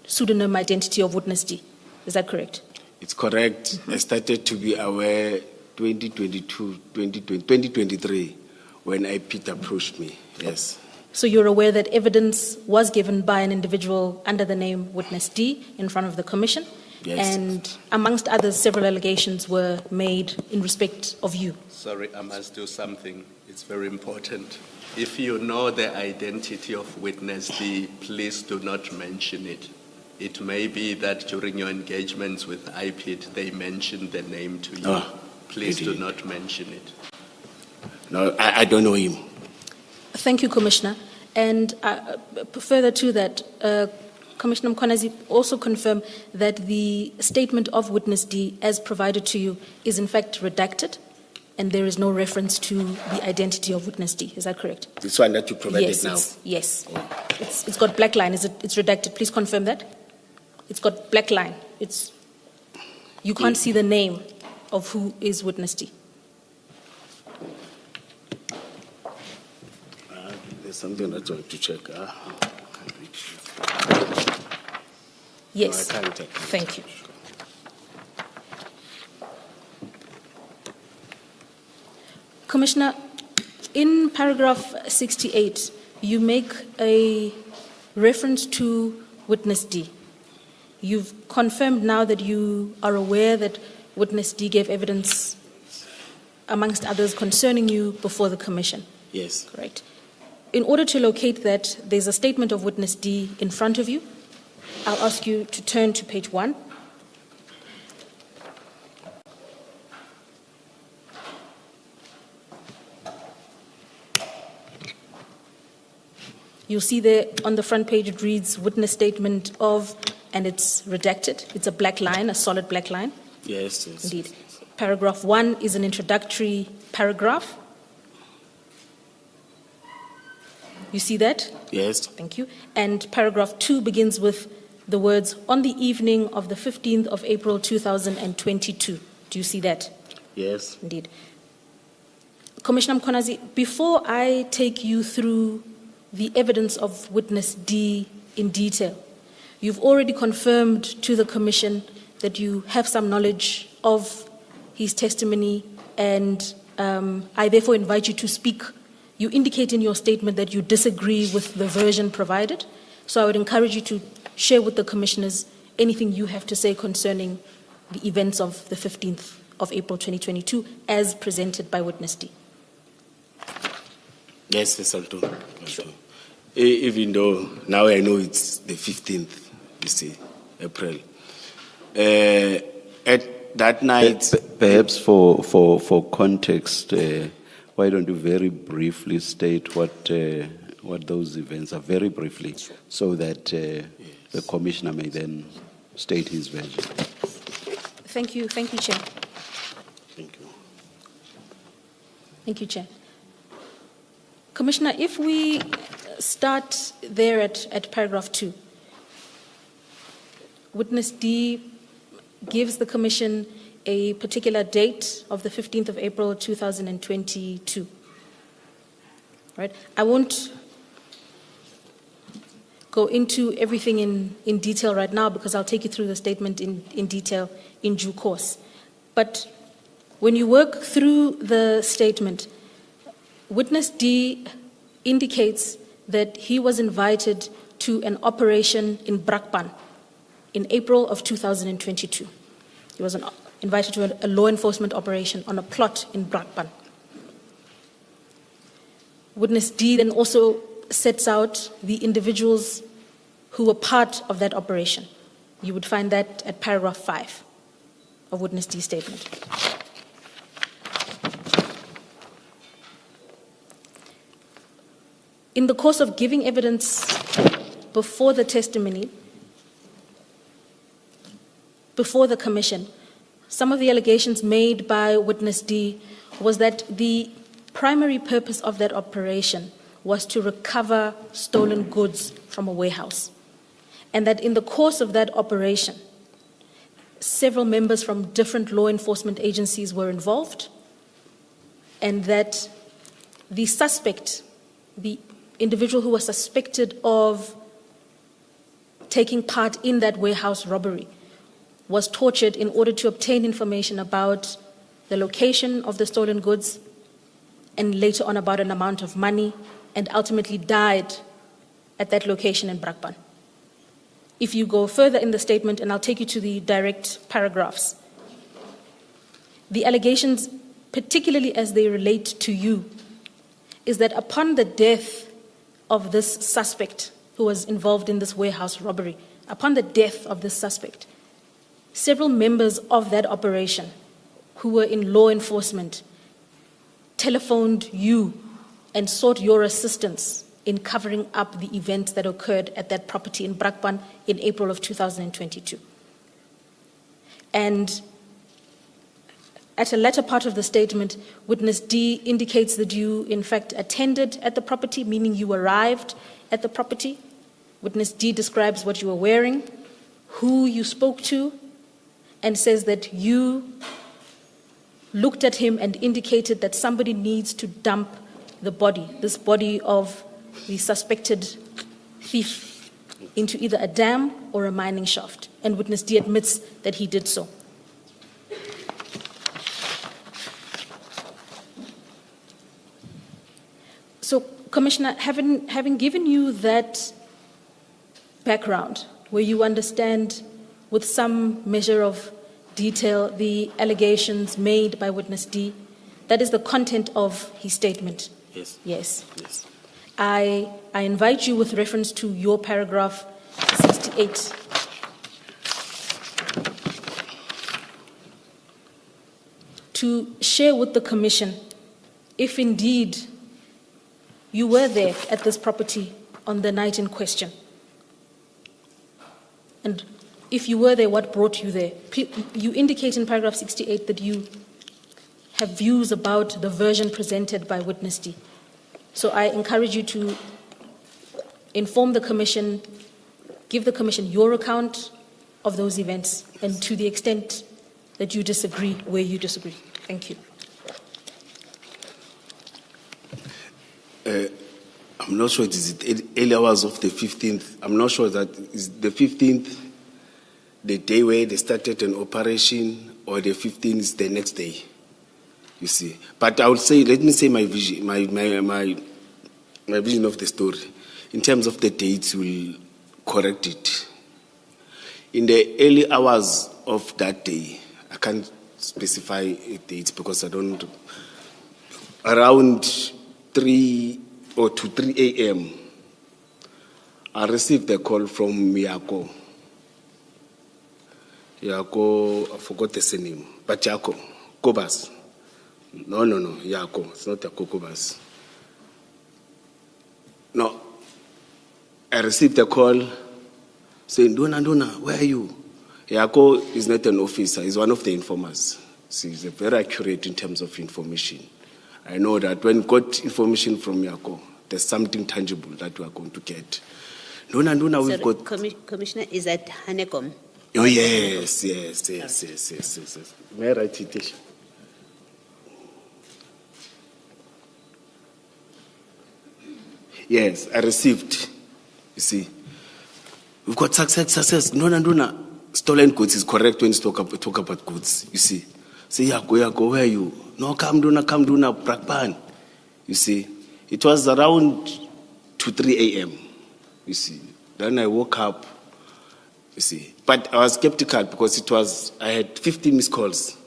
pseudonym identity of witness D. Is that correct? It's correct. I started to be aware 2023 when Pete approached me. Yes. So you're aware that evidence was given by an individual under the name witness D in front of the commission? Yes. And amongst others, several allegations were made in respect of you. Sorry, I must do something. It's very important. If you know the identity of witness D, please do not mention it. It may be that during your engagements with IPID, they mentioned the name to you. Please do not mention it. No, I don't know him. Thank you, Commissioner. And further to that, Commissioner Mkwanazi also confirmed that the statement of witness D as provided to you is in fact redacted, and there is no reference to the identity of witness D. Is that correct? This one that you provided Yes, now. yes. It's got black line. It's redacted. Please confirm that. It's got black line. You can't see the name of who is witness D. There's something that I want to check. Yes. No, I can't check. Thank you. Commissioner, in paragraph 68, you make a reference to witness D. You've confirmed now that you are aware that witness D gave evidence, amongst others, concerning you before the commission. Yes. Correct. In order to locate that, there's a statement of witness D in front of you. I'll ask you to turn to page 1. You'll see there on the front page it reads witness statement of, and it's redacted. It's a black line, a solid black line. Yes. Indeed. Paragraph 1 is an introductory paragraph. You see that? Yes. Thank you. And paragraph 2 begins with the words, on the evening of the 15th of April 2022. Do you see that? Yes. Indeed. Commissioner Mkhwanazi, before I take you through the evidence of witness D in detail, you've already confirmed to the Commission that you have some knowledge of his testimony, and I therefore invite you to speak. You indicate in your statement that you disagree with the version provided, so I would encourage you to share with the Commissioners anything you have to say concerning the events of the 15th of April 2022 as presented by witness D. Yes, I'll do. Even though now I know it's the 15th, you see, April. At that night... Perhaps for context, why don't you very briefly state what those events are, very briefly, so that the Commissioner may then state his version. Thank you, Chair. Thank you. Thank you, Chair. Commissioner, if we start there at paragraph 2, witness D gives the Commission a particular date of the 15th of April 2022. Right? I won't go into everything in detail right now because I'll take you through the statement in detail in due course. But when you work through the statement, witness D indicates that he was invited to an operation in Brakpan in April of 2022. He was invited to a law enforcement operation on a plot in Brakpan. Witness D then also sets out the individuals who were part of that operation. You would find that at paragraph 5 of witness D's statement. In the course of giving evidence before the testimony, before the Commission, some of the allegations made by witness D was that the primary purpose of that operation was to recover stolen goods from a warehouse, and that in the course of that operation, several members from different law enforcement agencies were involved, and that the suspect, the individual who was suspected of taking part in that warehouse robbery, was tortured in order to obtain information about the location of the stolen goods and later on about an amount of money, and ultimately died at that location in Brakpan. If you go further in the statement, and I'll take you to the direct paragraphs, the allegations, particularly as they relate to you, is that upon the death of this suspect who was involved in this warehouse robbery, upon the death of this suspect, several members of that operation who were in law enforcement telephoned you and sought your assistance in covering up the events that occurred at that property in Brakpan in April of 2022. And at a latter part of the statement, witness D indicates that you, in fact, attended at the property, meaning you arrived at the property. Witness D describes what you were wearing, who you spoke to, and says that you looked at him and indicated that somebody needs to dump the body, this body of the suspected thief, into either a dam or a mining shaft. And witness D admits that he did so. So, Commissioner, having given you that background, where you understand with some measure of detail the allegations made by witness D, that is the content of his statement. Yes. Yes. Yes. I invite you, with reference to your paragraph 68, to share with the Commission if indeed you were there at this property on the night in question. And if you were there, what brought you there? You indicate in paragraph 68 that you have views about the version presented by witness D. So I encourage you to inform the Commission, give the Commission your account of those events, and to the extent that you disagree, where you disagree. Thank you. I'm not sure it is early hours of the 15th. I'm not sure that is the 15th the day where they started an operation, or the 15th is the next day. You see, but I would say, let me say my vision, my vision of the story. In terms of the dates, we'll correct it. In the early hours of that day, I can't specify a date because I don't. Around 3 or to 3 a.m., I received a call from Yako. Yako, I forgot the surname, but Yako, Kobas. No, Yako, it's not Yako Kobas. No, I received a call saying, Dona, where are you? Yako is not an officer, he's one of the informers. So he's very accurate in terms of information. I know that when we got information from Yako, there's something tangible that we are going to get. Dona, we've got... Commissioner, is that Hanekom? Oh, yes. May I write it? Yes, I received. You see, we've got success. Dona, stolen goods is correct when you talk about goods. You see, say Yako, where are you? No, come Dona, Brakpan. You see, it was around 2, 3 a.m. You see, then I woke up. You see, but I was skeptical because I had 15 missed calls.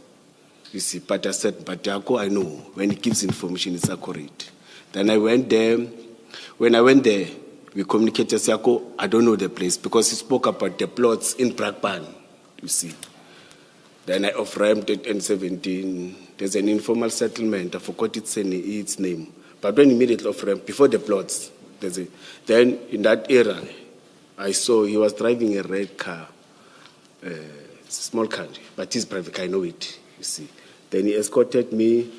You see, but I said, but Yako, I know when he gives information, it's accurate. Then I went there. When I went there, we communicated, Yako, I don't know the place because he spoke about the plots in Brakpan. You see. Then I off-ramped at N17. There's an informal settlement. I forgot its name. But when immediately off-ramped, before the plots, then in that era, I saw he was driving a red car, small car, but his private car, I know it, you see. Then he escorted me.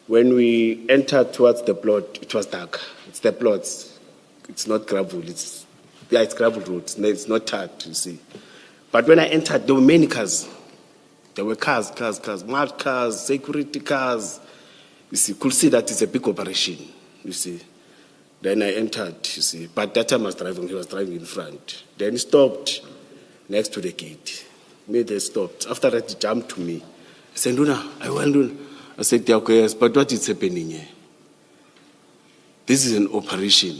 When we entered towards the plot, it was dark. It's the plots. It's not gravel. It's gravel roads. It's not tarred, you see. But when I entered, there were many cars. There were cars, marked cars, security cars. You see, could see that it's a big operation, you see. Then I entered, you see. But that time he was driving in front. Then he stopped next to the gate. They stopped. After that, he jumped to me. I said, Dona, I said, yes, but what is happening here? This is an operation,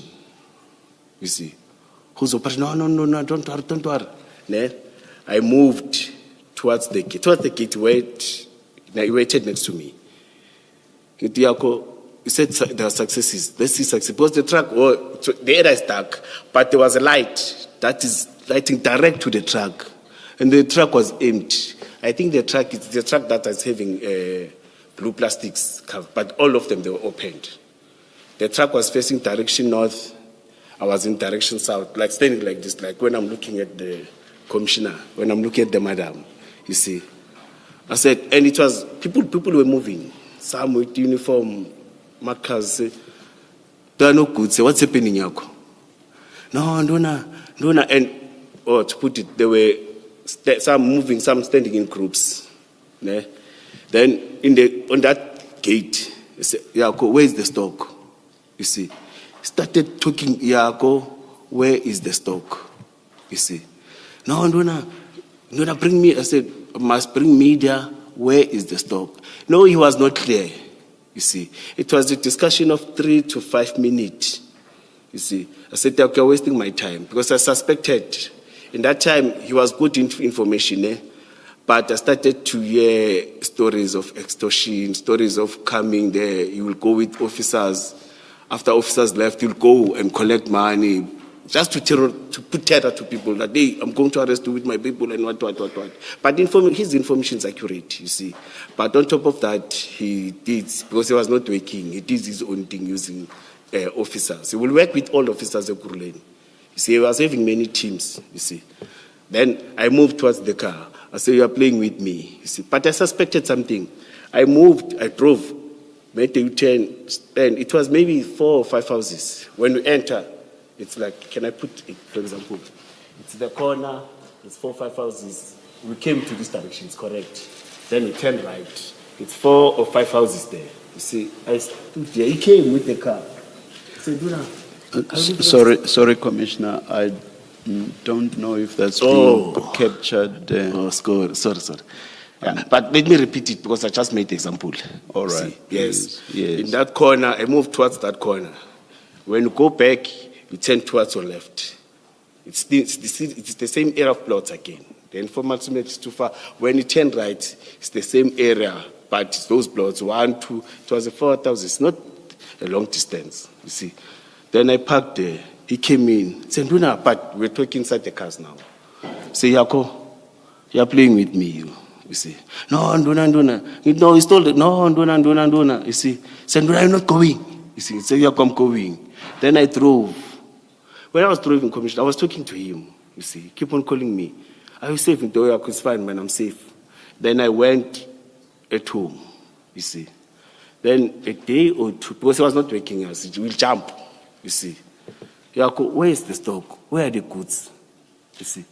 you see. Whose operation? No, don't worry. I moved towards the gate where he waited next to me. He said there are successes. Let's see success. Because the truck, the area is dark, but there was a light that is lighting direct to the truck. And the truck was empty. I think the truck is the truck that is having blue plastics cover, but all of them, they were opened. The truck was facing direction north. I was in direction south, like standing like this, like when I'm looking at the commissioner, when I'm looking at the madam, you see. I said, and it was, people were moving. Some with uniform, markers, say, they are no good. Say, what's happening, Yako? No, Dona. And, to put it, there were some moving, some standing in groups. Then, on that gate, he said, Yako, where is the stock? You see. Started talking, Yako, where is the stock? You see. No, Dona, bring me. I said, I must bring media. Where is the stock? No, he was not clear. You see, it was a discussion of 3 to 5 minutes. You see, I said, okay, I'm wasting my time because I suspected. In that time, he was good information, but I started to hear stories of extortion, stories of coming there. He will go with officers. After officers left, he'll go and collect money. Just to put terror to people that, hey, I'm going to arrest you with my people and what. But his information is accurate, you see. But on top of that, he did, because he was not working, he did his own thing using officers. He will work with all officers of Kuruleni. You see, he was having many teams, you see. Then I moved towards the car. I said, you are playing with me, you see. But I suspected something. I drove, made a U-turn, and it was maybe 4 or 5 houses. When we enter, It's like, can I put it, for example, it's the corner, it's 4 or 5 houses. We came to this direction, it's correct. Then we turn right. It's 4 or 5 houses there. You see, I stood there. He came with the car. I said, Sorry, Commissioner. I don't know if that's being captured. Oh, sorry. Yeah, but let me repeat it because I just made the example. All right. See, yes. Yes. In that corner, I moved towards that corner. When you go back, you turn towards your left. It's the same area of plots again. The informal settlement is too far. When you turn right, it's the same area, but it's those plots, 1, 2, it was a 4,000. It's not a long distance, you see. Then I parked there. He came in. Said, Nduna, but we're talking inside the cars now. Say, Yako, you're playing with me, you see. No, Nduna. No, he told it. No, Nduna. You see. Said, Nduna, I'm not going. You see. Say, Yako, I'm going. Then I drove. When I was driving, Commissioner, I was talking to him, you see. Keep on calling me. Are you safe? It's fine, man, I'm safe. Then I went at home, you see. Then a day or two, because he was not waking us, he will jump, you see. Yako, where is the stock? Where are the goods? You see.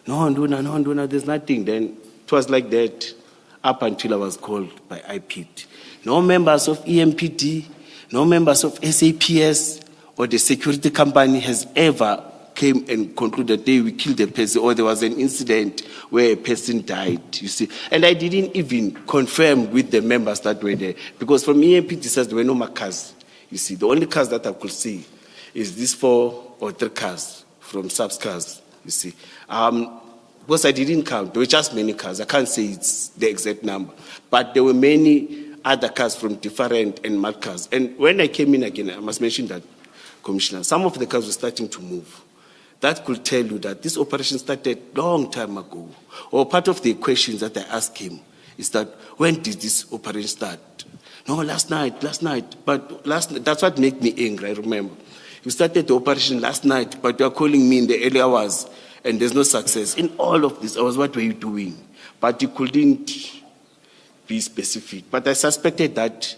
No, Nduna, there's nothing. Then it was like that up until I was called by IPD. No members of EMPD, no members of SAPS or the security company has ever came and concluded they will kill the person or there was an incident where a person died, you see. And I didn't even confirm with the members that were there because from EMPD says there were no more cars, you see. The only cars that I could see is these 4 or 3 cars from subs cars, you see. Because I didn't count, there were just many cars. I can't say it's the exact number, but there were many other cars from different and mad cars. And when I came in again, I must mention that, Commissioner, some of the cars were starting to move. That could tell you that this operation started long time ago. Or part of the questions that I asked him is that, when did this operation start? No, last night. But that's what made me angry, I remember. You started the operation last night, but you are calling me in the early hours, and there's no success. In all of this, I was, what were you doing? But you couldn't be specific. But I suspected that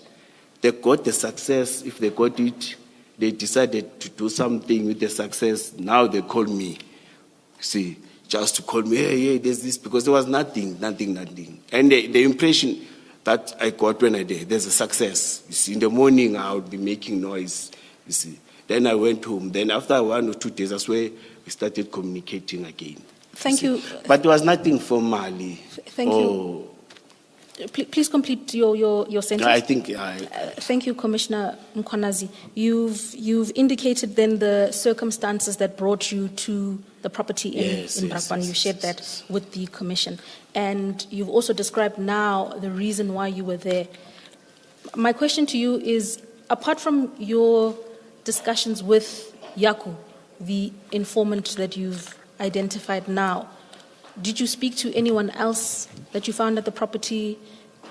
they got the success. If they got it, they decided to do something with the success. Now they call me, see, just to call me, hey, there's this, because there was nothing. And the impression that I got when I did, there's a success. You see, in the morning I would be making noise, you see. Then I went home. Then after 1 or 2 days, that's where we started communicating again. Thank you. But there was nothing formally. Thank you. Please complete your sentence. I think. Thank you, Commissioner Mkhwanazi. You've indicated then the circumstances that brought you to the property in Brakpan. You shared that with the Commission. And you've also described now the reason why you were there. My question to you is, apart from your discussions with Yaku, the informant that you've identified now, did you speak to anyone else that you found at the property?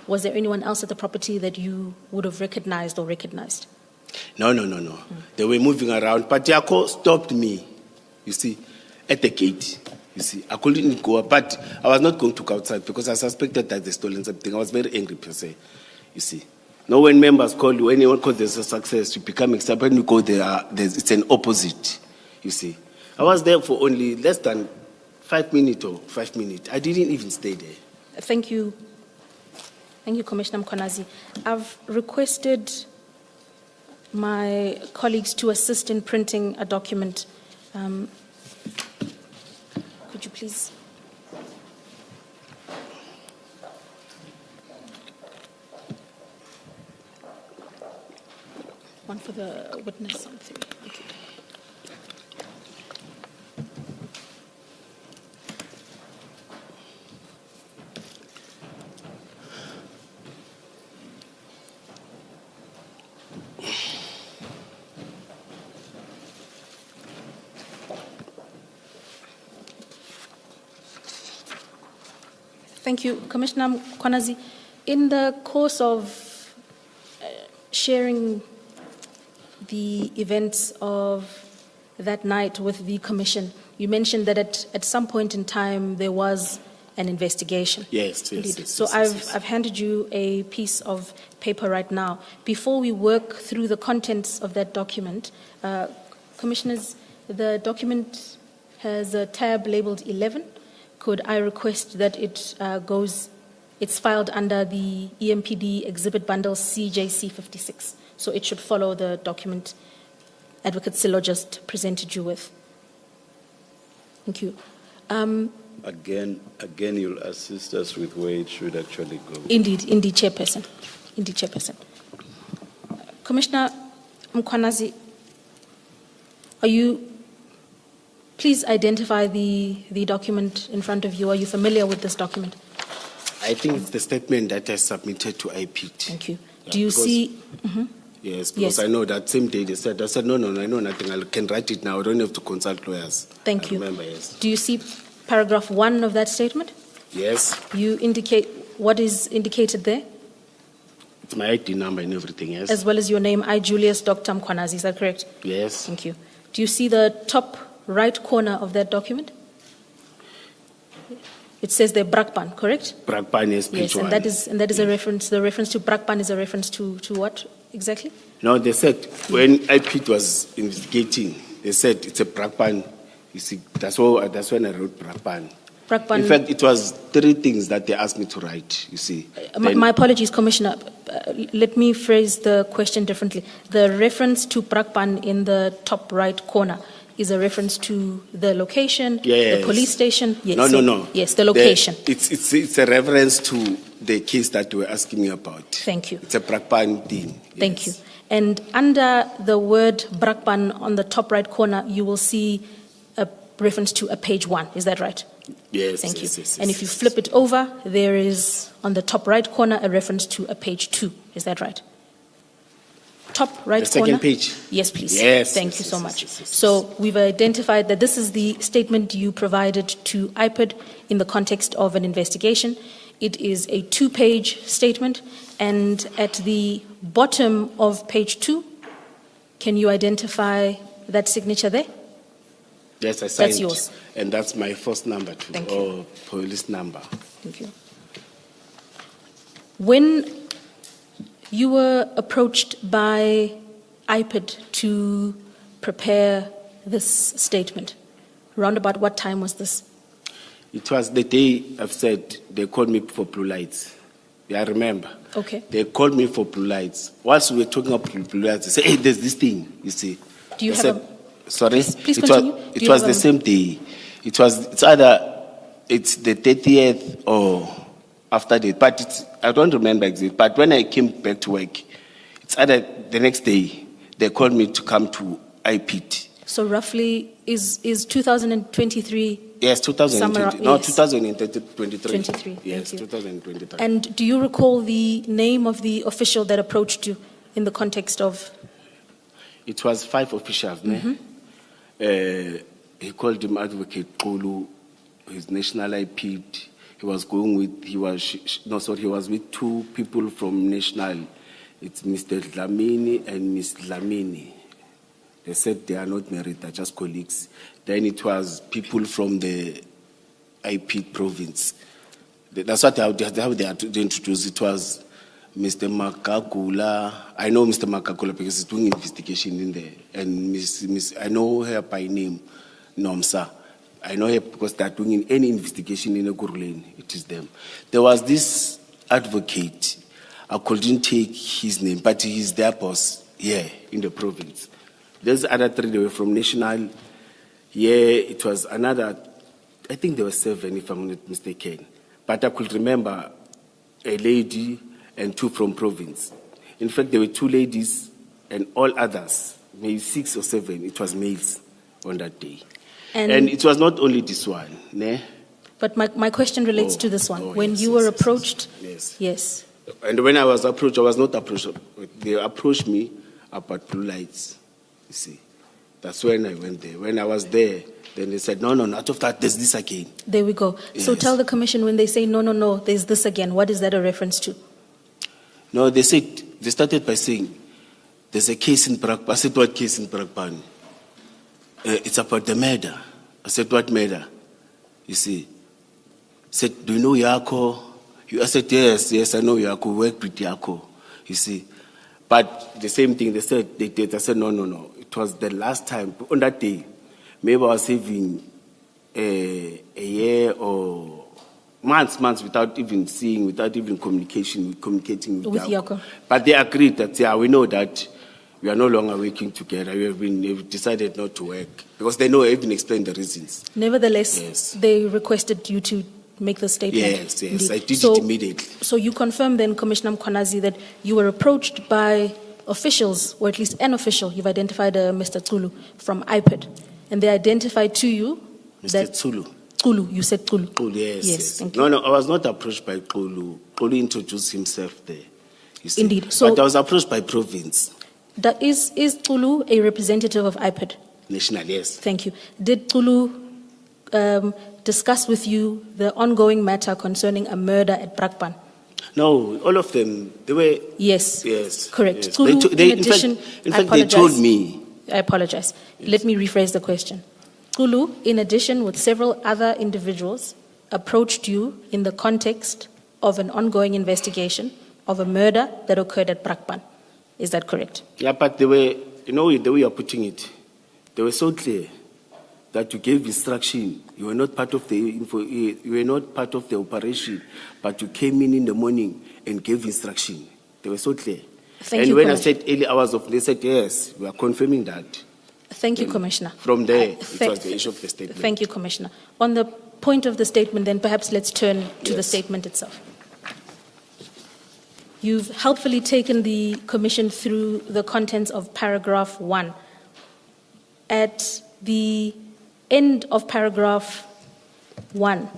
Was there anyone else at the property that you would have recognized or recognized? No. They were moving around, but Yako stopped me, you see, at the gate. You see, I couldn't go, but I was not going to go outside because I suspected that they stolen something. I was very angry per se, you see. Now when members call you, anyone calls there's a success, you become excited. When you go there, it's an opposite, you see. I was there for only less than 5 minutes. I didn't even stay there. Thank you. Thank you, Commissioner Mkhwanazi. I've requested my colleagues to assist in printing a document. Could you please? One for the witness on 3. Thank you. Thank you, Commissioner Mkhwanazi. In the course of sharing the events of that night with the Commission, you mentioned that at some point in time there was an investigation. Yes. So I've handed you a piece of paper right now. Before we work through the contents of that document, Commissioners, The document has a tab labeled 11. Could I request that it's filed under the EMPD Exhibit Bundle CJC 56. So it should follow the document Advocate Silo just presented you with. Thank you. Again, you'll assist us with where it should actually go. Indeed, Chairperson. Indeed, Chairperson. Commissioner Mkhwanazi, please identify the document in front of you. Are you familiar with this document? I think it's the statement that I submitted to IPT. Thank you. Yeah, Do you because- see? Yes, because Yes. I know that same day I said, no, I know nothing. I can write it now. I don't have to consult lawyers. Thank I you. remember, yes. Do you see paragraph 1 of that statement? Yes, You indicate what is indicated there, it's my ID number and everything, yes. as well as your name, I, Julius Dr. Mkhwanazi. Is that correct? Yes. Thank you. Do you see the top right corner of that document? It says there Brakpan, correct? Brakpan is page Yes, and one. that is a reference. The reference to Brakpan is a reference to what exactly? No, they said when IPT was investigating, they said it's a Brakpan. You see, that's when I wrote Brakpan. Brakpan. In fact, it was 3 things that they asked me to write, you see. Then- My apologies, Commissioner. Let me phrase the question differently. The reference to Brakpan in the top right corner is a reference to the location, Yes. the police station? Yes. No. Yes, the location. It's a reference to the case that you were asking me about. Thank you. It's a Brakpan thing. Thank you. yes. And under the word Brakpan on the top right corner, you will see a reference to a page 1. Is that right? Yes. Thank you. yes, And if you yes. flip it over, there is on the top right corner a reference to a page 2. Is that right? Top right The second corner? page? Yes, please. Yes, Thank yes, you yes, so yes, much. yes, yes, So we've identified that this is the statement you provided to IPID in the context of an investigation. It is a 2-page statement, and at the bottom of page 2, can you identify that signature there? Yes, I signed. yours. And that's my first number too, Thank you. or police number. Thank you. When you were approached by IPID to prepare this statement, round about what time was this? It was the day I've said they called me for blue lights. Yeah, I remember. Okay. They called me for blue lights. Whilst we were talking about blue lights, they said, hey, there's this thing, you see. Do you They have said, sorry? Please it continue. was, Do it you was have the same day. It's either it's the 30th or after that. But I don't remember exactly. But when I came back to work, it's either the next day they called me to come to IPT. So roughly is 2023? Yes, 2020. No, yes. 2023. 23, Yes, thank you. 2023. And do you recall the name of the official that approached you in the context of? It was 5 officials. Ne? He called him Advocate Kulu, his national IPT. He was with 2 people from national. It's Mr. Dlamini and Miss Dlamini. They said they are not married, they're just colleagues. Then it was people from the IP province. That's how they had to introduce. It was Mr. Makakula. I know Mr. Makakula because he's doing investigation in there. And Miss I know her by name, Nomsa. I know her because they're doing any investigation in a Gurulane. It is them. There was this advocate. I couldn't take his name, but he's their boss here in the province. There's other 3, they were from national. Yeah, it was another, I think there were 7 if I'm not mistaken. But I could remember a lady and 2 from province. In fact, there were 2 ladies and all others, maybe 6 or 7, it was males on that day. And it was not only this one, ne? But my question relates to this one. When yes, you were yes, approached? Yes. Yes. And when I was approached, I was not approached. They approached me about blue lights, you see. That's when I went there. When I was there, then they said, no, out of that, there's this again. There we go. So Yes. tell the commission when they say, no, there's this again, what is that a reference to? No, they started by saying, there's a case in Brakpan. I said, what case in Brakpan? It's about the murder. I said, what murder? You see. Said, do you know Yako? I said, yes, I know Yako. Worked with Yako. You see. But the same thing they said, they did. I said, no. It was the last time. On that day, maybe I was having a year or months without even seeing, without even communicating with Yako. But they agreed that, yeah, we know that we are no longer working together. We've decided not to work because they know I even explained the reasons. Nevertheless, Yes. they requested you to make the statement. Yes, Indeed. I did it immediately. So you confirm then, Commissioner Mkhwanazi, that you were approached by officials, or at least an official, you've identified Mr. Tsulu from IPID, and they identified to you Mr. that... Tsulu. Tsulu, you said Tsulu. Tsulu, yes. Thank you. No, I was not approached by Tsulu. Tsulu introduced himself there. You see. Indeed. So- but I was approached by province. That is Tsulu a representative of IPID? National, yes. Thank you. Did Tsulu discuss with you the ongoing matter concerning a murder at Brakpan? No, all of them, they were... Yes. Yes. Correct. Yes. Tsulu, in in addition, fact, they told me. I apologize. Let me rephrase the question. Tsulu, in addition with several other individuals, approached you in the context of an ongoing investigation of a murder that occurred at Brakpan. Is that correct? Yeah, but they were, you know, the way you're putting it, they were so clear that you gave instruction. You were not part of you were not part of the operation, but you came in the morning and gave instruction. They were so clear. Thank and you, when I Commissioner. said early hours of, they said yes, we are confirming that. Thank you, Commissioner. From there, it Thank- was the issue of the statement. Thank you, Commissioner. On the point of the statement, then perhaps let's turn to the Yes. statement itself. You've helpfully taken the Commission through the contents of paragraph 1. At the end of paragraph 1,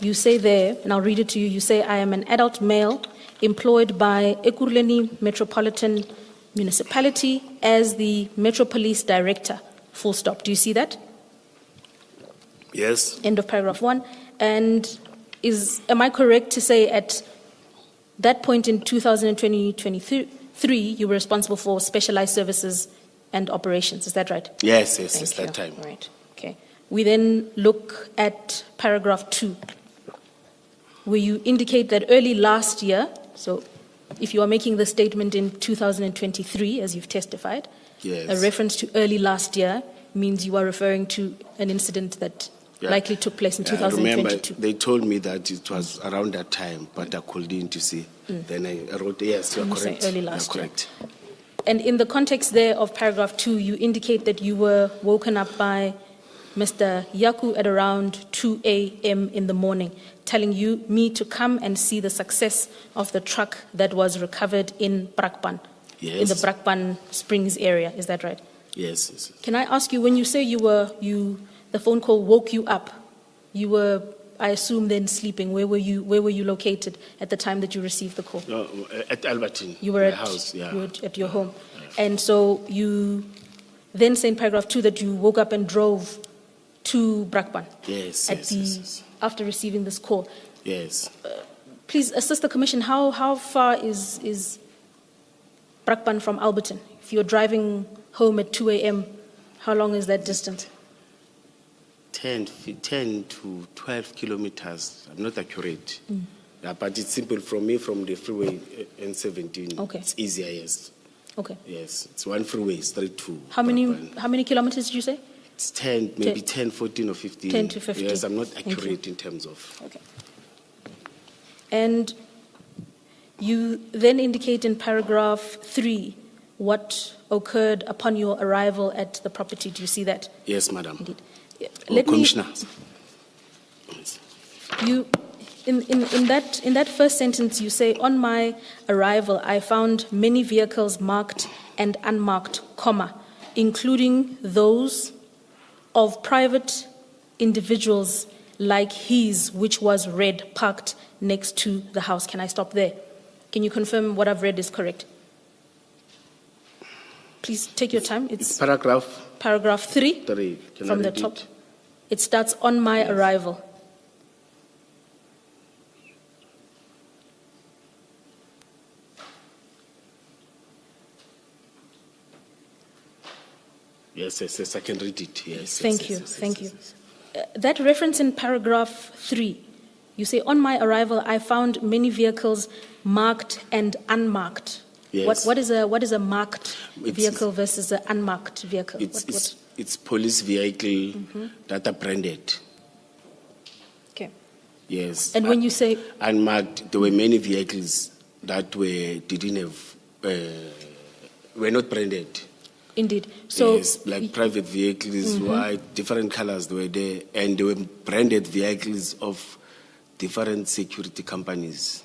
you say there, and I'll read it to you, you say, I am an adult male employed by Ekurhuleni Metropolitan Municipality as the Metro Police Director, full stop. Do you see that? Yes. End of paragraph 1. And am I correct to say at that point in 2023, you were responsible for specialized services and operations? Is that right? Yes, Thank it's you. that time. Right. Okay. We then look at paragraph 2, where you indicate that early last year, so if you are making the statement in 2023, as you've testified, Yes. a reference to early last year means you are referring to an incident that Yeah. likely took place in Yeah, I remember 2022. they told me that it was around that time, but I couldn't to see. Then I wrote, yes, you're You say correct. early You're last year. correct. And in the context there of paragraph 2, you indicate that you were woken up by Mr. Yaku at around 2 a.m. in the morning, telling me to come and see the success of the truck that was recovered in Brakpan, in the Yes. Brakpan Springs area. Is that right? Yes, yes. Can I ask you, when you say the phone call woke you up, you were, I assume, then sleeping. Where were you located at the time that you received the call? No, at Albertine. You were my at house, yeah. you were at your home, and so you then say in paragraph 2 that you woke up and drove to Brakpan. Yes, at yes, the yes. after receiving this call. Yes. Please assist the Commission. How far is Brakpan from Alberton? If you're driving home at 2 a.m., how long is that distance? 10 to 12 kilometers. I'm not accurate. Yeah, but it's simple from me, from the freeway N17. Okay. It's easier, yes. Okay. Yes, it's one freeway straight to. How many Brakpan. kilometers did you say? It's 10, maybe 10, 14 or 15. 10 to 15. Yes, I'm not Thank you. accurate in terms of. Okay. And you then indicate in paragraph 3 what occurred upon your arrival at the property. Do you see that? Yes, madam. Indeed. Oh, Let me. Commissioner. Yes. You, in that first sentence, you say, on my arrival, I found many vehicles marked and unmarked, comma, including those of private individuals like his, which was red, parked next to the house. Can I stop there? Can you confirm what I've read is correct? Please take your time. It's paragraph paragraph 3 3. Can I from the read top. it? It starts on my arrival. Yes, I can read it. Yes. Thank you. Yes, Thank you. yes. That reference in paragraph 3, you say, on my arrival, I found many vehicles marked and unmarked. Yes. What is a marked It's- vehicle versus an unmarked vehicle? It's it's police vehicle that are branded. Okay. Yes. And when you say, Unmarked, there were many vehicles that didn't have, were not branded. indeed, so Yes, like private vehicles, white, different colors were there, and they were branded vehicles of different security companies.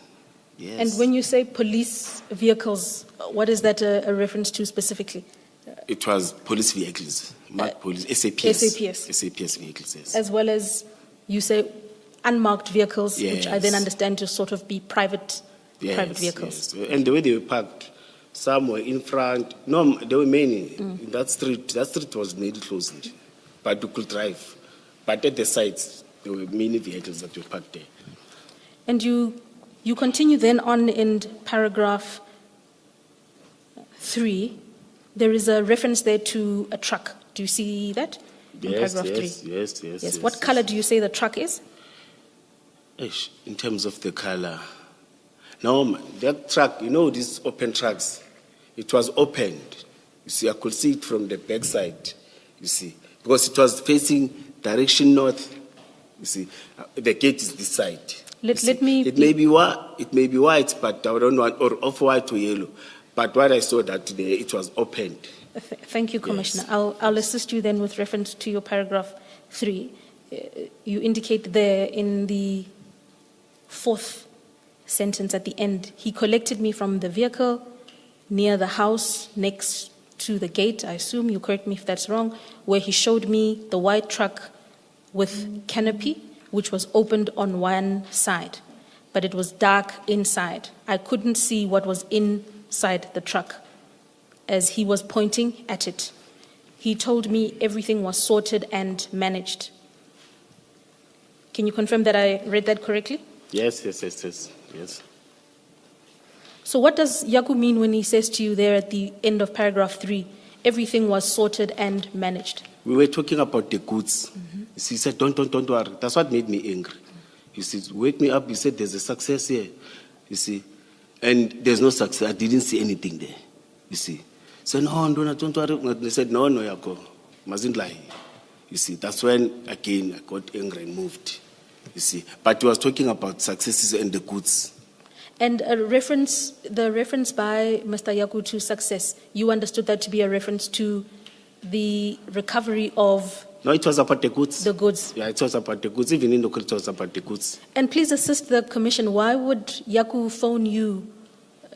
Yes. and when you say police vehicles, what is that a reference to specifically? It was police vehicles, marked police, SAPS. SAPS. SAPS vehicles, yes. As well as you say unmarked vehicles, which I then Yes. understand to sort of be private vehicles. Yes. And the way they were parked, some were in front. No, there were many. In that street was nearly closed, but you could drive. But at the sides, there were many vehicles that were parked there. And you continue then on in paragraph 3. There is a reference there to a truck. Do you see that? In paragraph 3. Yes. What color do you say the truck is? Ish, in terms of the color. No, man, that truck, you know, these open trucks, it was opened. You see, I could see it from the backside, you see, because it was facing direction north. You see, the gate is this side. Let me. It may be white, but I don't want, or off-white or yellow. But what I saw that today, it was opened. Thank you, Commissioner. I'll assist you then with reference to your paragraph 3. You indicate there in the 4th sentence at the end, he collected me from the vehicle near the house next to the gate, I assume, you correct me if that's wrong, where he showed me the white truck with canopy, which was opened on one side, but it was dark inside. I couldn't see what was inside the truck as he was pointing at it. He told me everything was sorted and managed. Can you confirm that I read that correctly? Yes. So what does Yaku mean when he says to you there at the end of paragraph 3, everything was sorted and managed? We were talking about the goods. You see, he said, don't worry. That's what made me angry. You see, wake me up, you said there's a success here. You see, and there's no success. I didn't see anything there. You see. So no, don't worry. They said, no, Yako, mustn't lie. You see, that's when, again, I got angry and moved. You see, but he was talking about successes and the goods. And the reference by Mr. Yaku to success, you understood that to be a reference to the recovery of No, it was about the goods. the goods. Yeah, it was about the goods. Even in the it was about the goods. And please assist the Commission. Why would Yaku phone you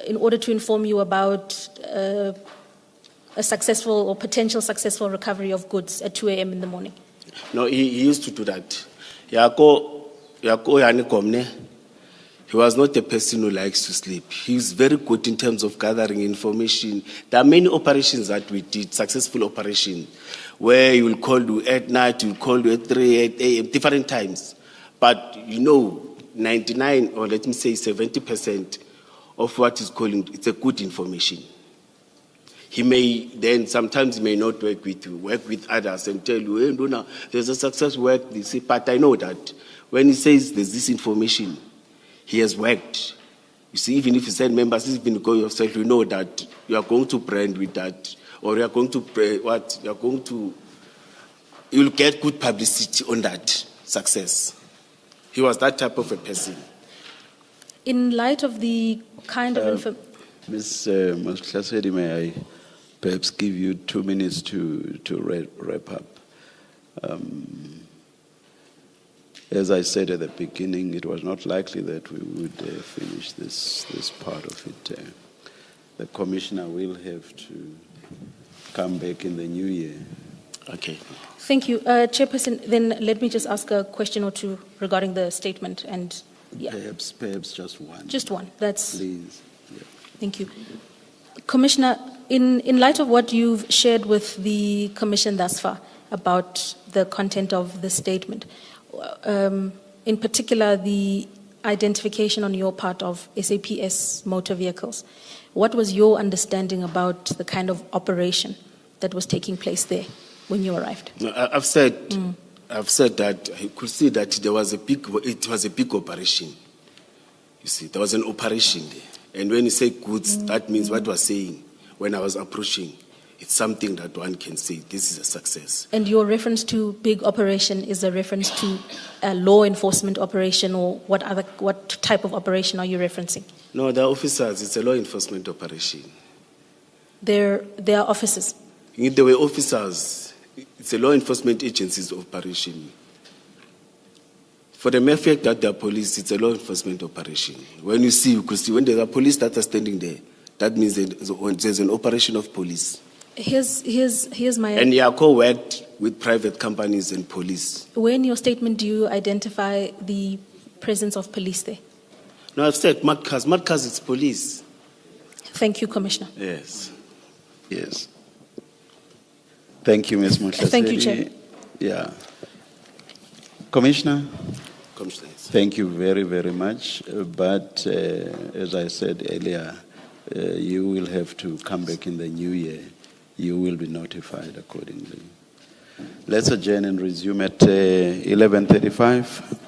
in order to inform you about a successful or potential successful recovery of goods at 2 a.m. in the morning? No, he used to do that. Yako yani komne. He was not a person who likes to sleep. He's very good in terms of gathering information. There are many operations that we did, successful operations, where he will call you at night, he will call you at 3 a.m., different times. But, 99, or let me say 70% of what he's calling, it's a good information. He may, then sometimes he may not work with you, work with others and tell you, hey, no, there's a success work, but I know that when he says there's this information, he has worked. You see, even if you send members, even you go yourself, you know that you are going to brand with that, or you are going to you'll get good publicity on that success. He was that type of a person. In light of the kind of information. Ms. Masklasedi, may I perhaps give you 2 minutes to wrap up? As I said at the beginning, it was not likely that we would finish this part of it. The Commissioner will have to come back in the new year. Okay. Thank you. Chairperson, then let me just ask a question or two regarding the statement. And yeah. Perhaps just one. Just one. That's. Please. Yeah. Thank you. Commissioner, in light of what you've shared with the Commission thus far about the content of the statement, in particular the identification on your part of SAPS motor vehicles, what was your understanding about the kind of operation that was taking place there when you arrived? No, I've said that I could see that it was a big operation. You see, there was an operation there. And when you say goods, that means what I was saying when I was approaching. it's something that one can say this is a success. And your reference to big operation is a reference to a law enforcement operation, or what type of operation are you referencing? No, the officers, it's a law enforcement operation. They are officers. If there were officers, it's a law enforcement agency's operation. For the mere fact that they are police, it's a law enforcement operation. When you see, because when there are police that are standing there, that means there's an operation of police. Here's my. And Yako worked with private companies and police. Where in your statement do you identify the presence of police there? No, I've said Madcas. Madcas is police. Thank you, Commissioner. Yes. Yes. Thank you, Ms. Muhlaseli. Thank you, Chair. Yeah. Commissioner, Commissioner. thank you very, very much. But as I said earlier, you will have to come back in the new year. You will be notified accordingly. Let's adjourn and resume at 11:35.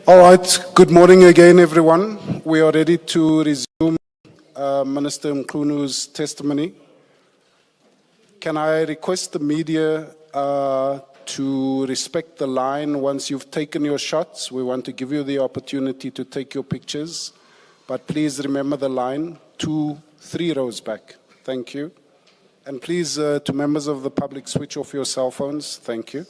All right, good morning again, everyone. We are ready to resume Minister Mchunu's testimony. Can I request the media to respect the line once you've taken your shots? We want to give you the opportunity to take your pictures, but please remember the line, 2, 3 rows back. Thank you. And please, to members of the public, switch off your cell phones. Thank you.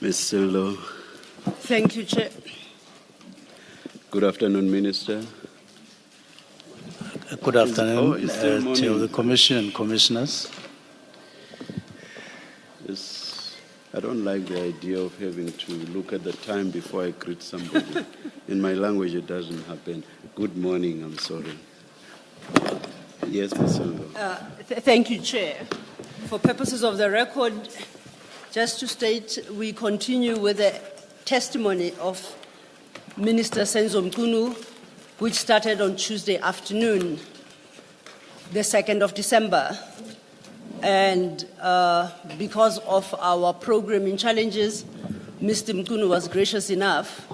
Ms. Senzo. Thank you, Chair. Good afternoon, Minister. Good afternoon it's still to morning. the Commission and Commissioners. Yes, I don't like the idea of having to look at the time before I greet somebody. In my language, it doesn't happen. Good morning, I'm sorry. Yes, Ms. Senzo. Thank you, Chair. For purposes of the record, just to state, we continue with the testimony of Minister Senzo Mchunu, which started on Tuesday afternoon, the 2nd of December. And because of our programming challenges, Mr. Mchunu was gracious enough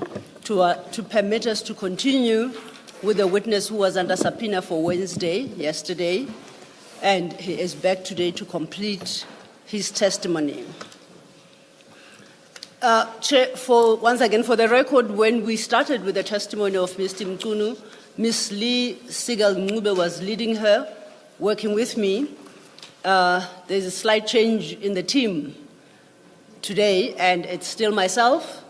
to permit us to continue with the witness who was under subpoena for Wednesday, yesterday, and he is back today to complete his testimony. Chair, once again, for the record, when we started with the testimony of Mr. Mchunu, Ms. Lee Sigal Ngube was leading her, working with me. There's a slight change in the team today, and it's still myself,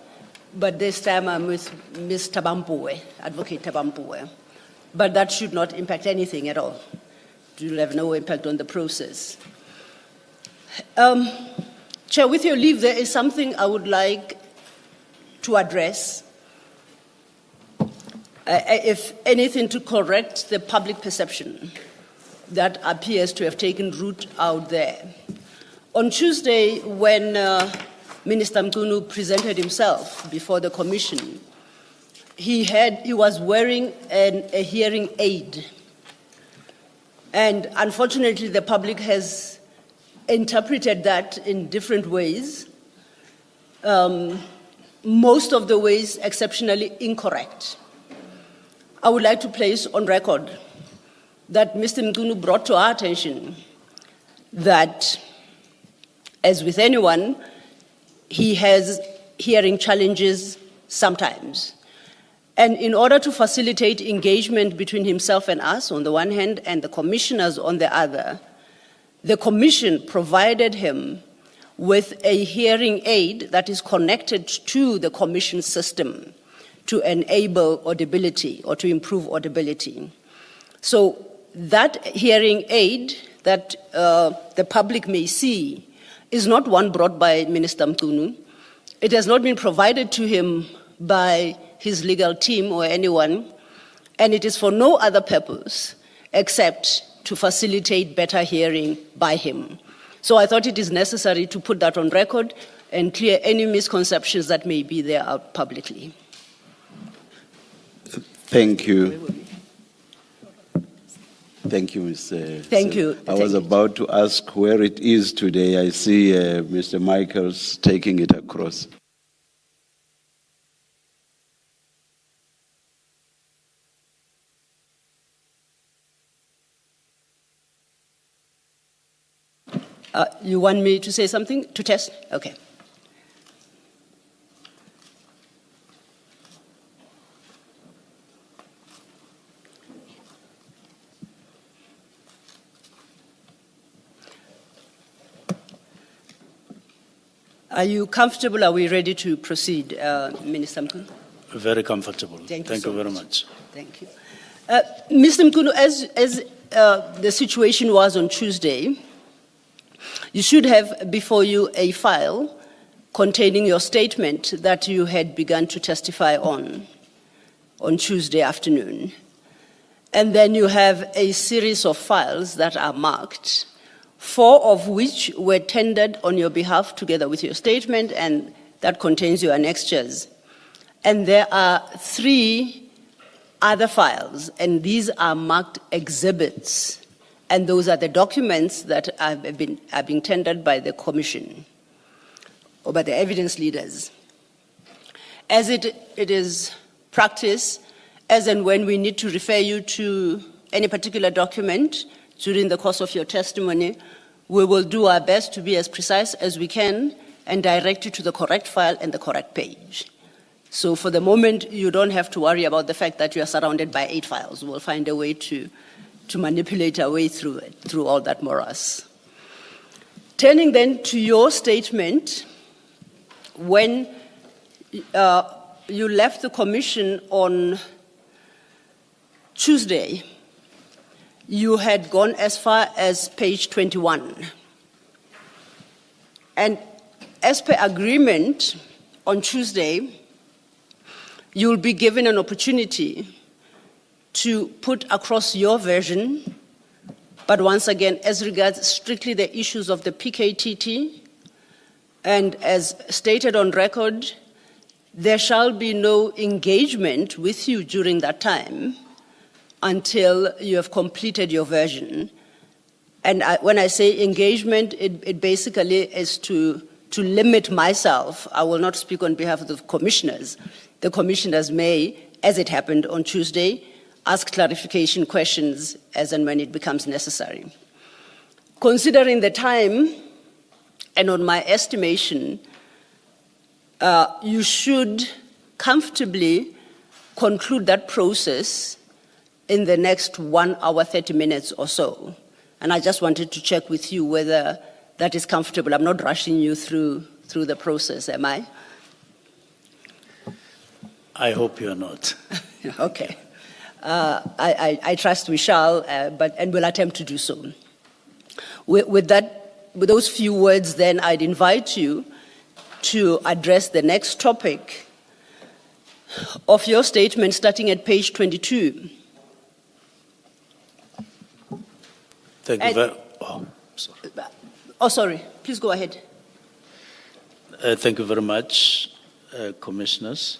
but this time I'm with Ms. Tabampuwe, Advocate Tabampuwe. But that should not impact anything at all. It will have no impact on the process. Chair, with your leave, there is something I would like to address, if anything, to correct the public perception that appears to have taken root out there. On Tuesday, when Minister Mchunu presented himself before the Commission, he was wearing a hearing aid. And unfortunately, the public has interpreted that in different ways, most of the ways exceptionally incorrect. I would like to place on record that Mr. Mchunu brought to our attention that, as with anyone, he has hearing challenges sometimes. And in order to facilitate engagement between himself and us on the one hand and the commissioners on the other, the Commission provided him with a hearing aid that is connected to the Commission system to enable audibility or to improve audibility. So that hearing aid that the public may see is not one brought by Minister Mchunu. It has not been provided to him by his legal team or anyone, and it is for no other purpose except to facilitate better hearing by him. So I thought it is necessary to put that on record and clear any misconceptions that may be there out publicly. Thank you. Thank you, Ms. Thank you. I was about to ask where it is today. I see Mr. Michaels taking it across. You want me to say something? To test? Okay. Are you comfortable? Are we ready to proceed, Minister Mchunu? Very comfortable. Thank you so very much. Thank you. Mr. Mchunu, as the situation was on Tuesday, You should have before you a file containing your statement that you had begun to testify on Tuesday afternoon. And then you have a series of files that are marked, 4 of which were tendered on your behalf together with your statement, and that contains your annexures. And there are 3 other files, and these are marked exhibits. And those are the documents that are being tendered by the commission or by the evidence leaders. As it is practice, as and when we need to refer you to any particular document during the course of your testimony, we will do our best to be as precise as we can and direct you to the correct file and the correct page. So for the moment, you don't have to worry about the fact that you are surrounded by 8 files. We'll find a way to manipulate our way through it, through all that morass. Turning then to your statement, when you left the commission on Tuesday, you had gone as far as page 21. And as per agreement, on Tuesday, you will be given an opportunity to put across your version, but once again, as regards strictly the issues of the PKTT, and as stated on record, there shall be no engagement with you during that time until you have completed your version. And when I say engagement, it basically is to limit myself. I will not speak on behalf of the commissioners. The commissioners may, as it happened on Tuesday, ask clarification questions as and when it becomes necessary. Considering the time, and on my estimation, you should comfortably conclude that process in the next 1 hour, 30 minutes or so. And I just wanted to check with you whether that is comfortable. I'm not rushing you through the process, am I? I hope you're not. Okay. I trust we shall, and we'll attempt to do so. With those few words, then, I'd invite you to address the next topic of your statement, starting at page 22. Thank you very much. Oh, sorry. Please go ahead. Thank you very much, commissioners.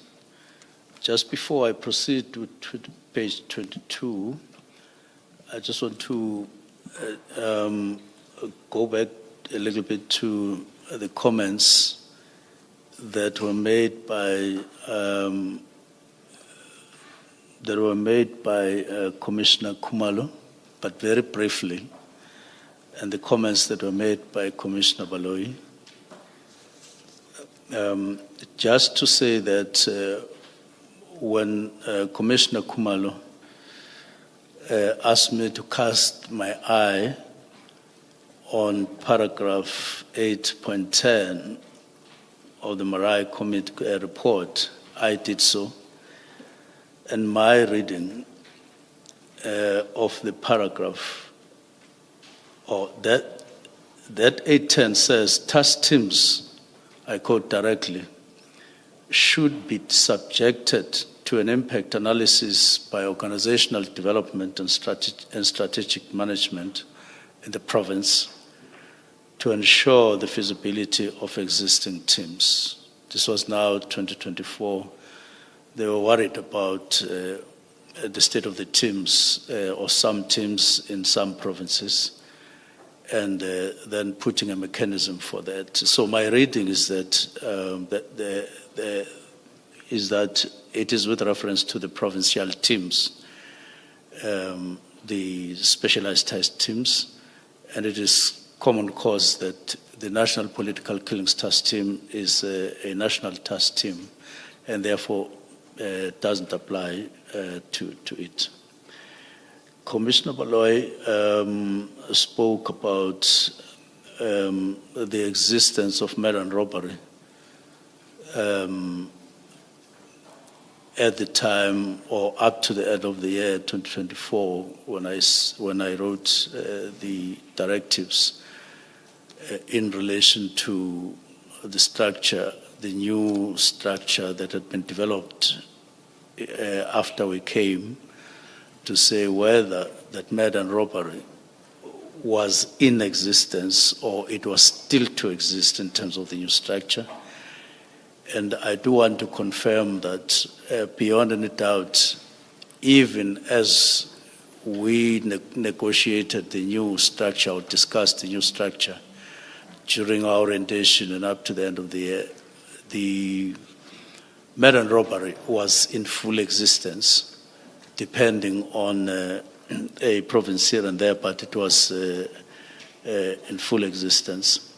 Just before I proceed to page 22, I just want to go back a little bit to the comments that were made by Commissioner Khumalo, but very briefly, and the comments that were made by Commissioner Baloyi. Just to say that when Commissioner Khumalo asked me to cast my eye on paragraph 8.10 of the Marai Committee report, I did so. And my reading of the paragraph, or that 810 says, task teams, I quote directly, should be subjected to an impact analysis by organizational development and strategic management in the province to ensure the feasibility of existing teams. This was now 2024. They were worried about the state of the teams or some teams in some provinces, and then putting a mechanism for that. So my reading is that that it is with reference to the provincial teams, the specialized task teams, and it is common cause that the National Political Killings Task Team is a national task team, and therefore doesn't apply to it. Commissioner Baloyi spoke about the existence of murder robbery at the time or up to the end of the year 2024 when I wrote the directives. in relation to the structure, the new structure that had been developed after we came, to say whether that murder and robbery was in existence or it was still to exist in terms of the new structure. And I do want to confirm that beyond any doubt, even as we negotiated the new structure or discussed the new structure during our orientation and up to the end of the year, the murder and robbery was in full existence, depending on a province here and there, but it was in full existence.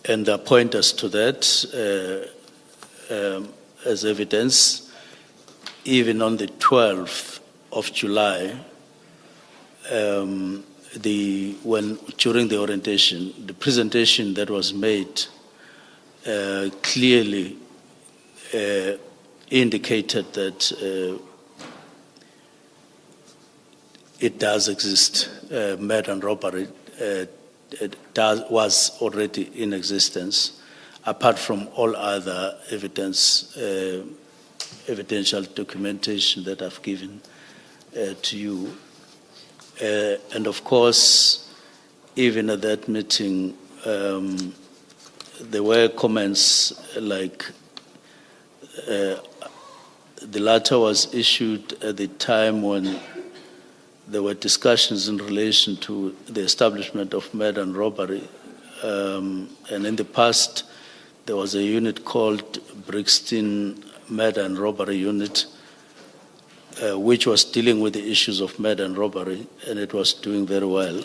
And I point us to that as evidence. Even on the 12th of July, during the orientation, the presentation that was made clearly indicated that it does exist. Murder and robbery was already in existence, apart from all other evidential documentation that I've given to you. And of course, even at that meeting, there were comments like the letter was issued at the time when there were discussions in relation to the establishment of murder and robbery. And in the past, there was a unit called Brixton Murder and Robbery Unit, which was dealing with the issues of murder and robbery, and it was doing very well.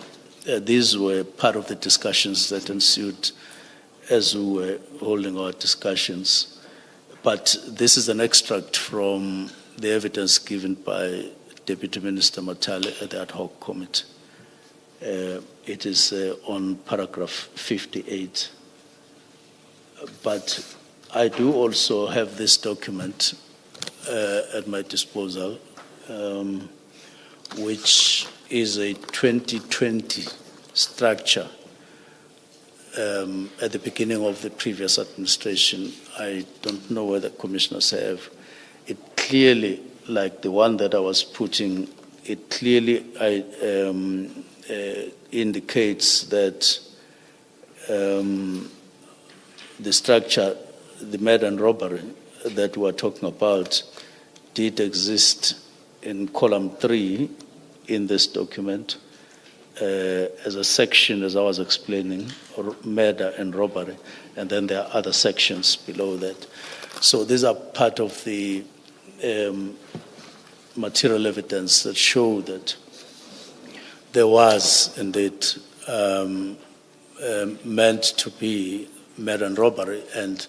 These were part of the discussions that ensued as we were holding our discussions. But this is an extract from the evidence given by Deputy Minister Matale at the ad hoc committee. It is on paragraph 58. But I do also have this document at my disposal, which is a 2020 structure at the beginning of the previous administration. I don't know whether commissioners have. It clearly, like the one that I was putting, it clearly indicates that the structure, the murder and robbery that we are talking about, did exist in column 3 in this document as a section, as I was explaining, or murder and robbery, and then there are other sections below that. So these are part of the material evidence that show that there was indeed meant to be murder and robbery, and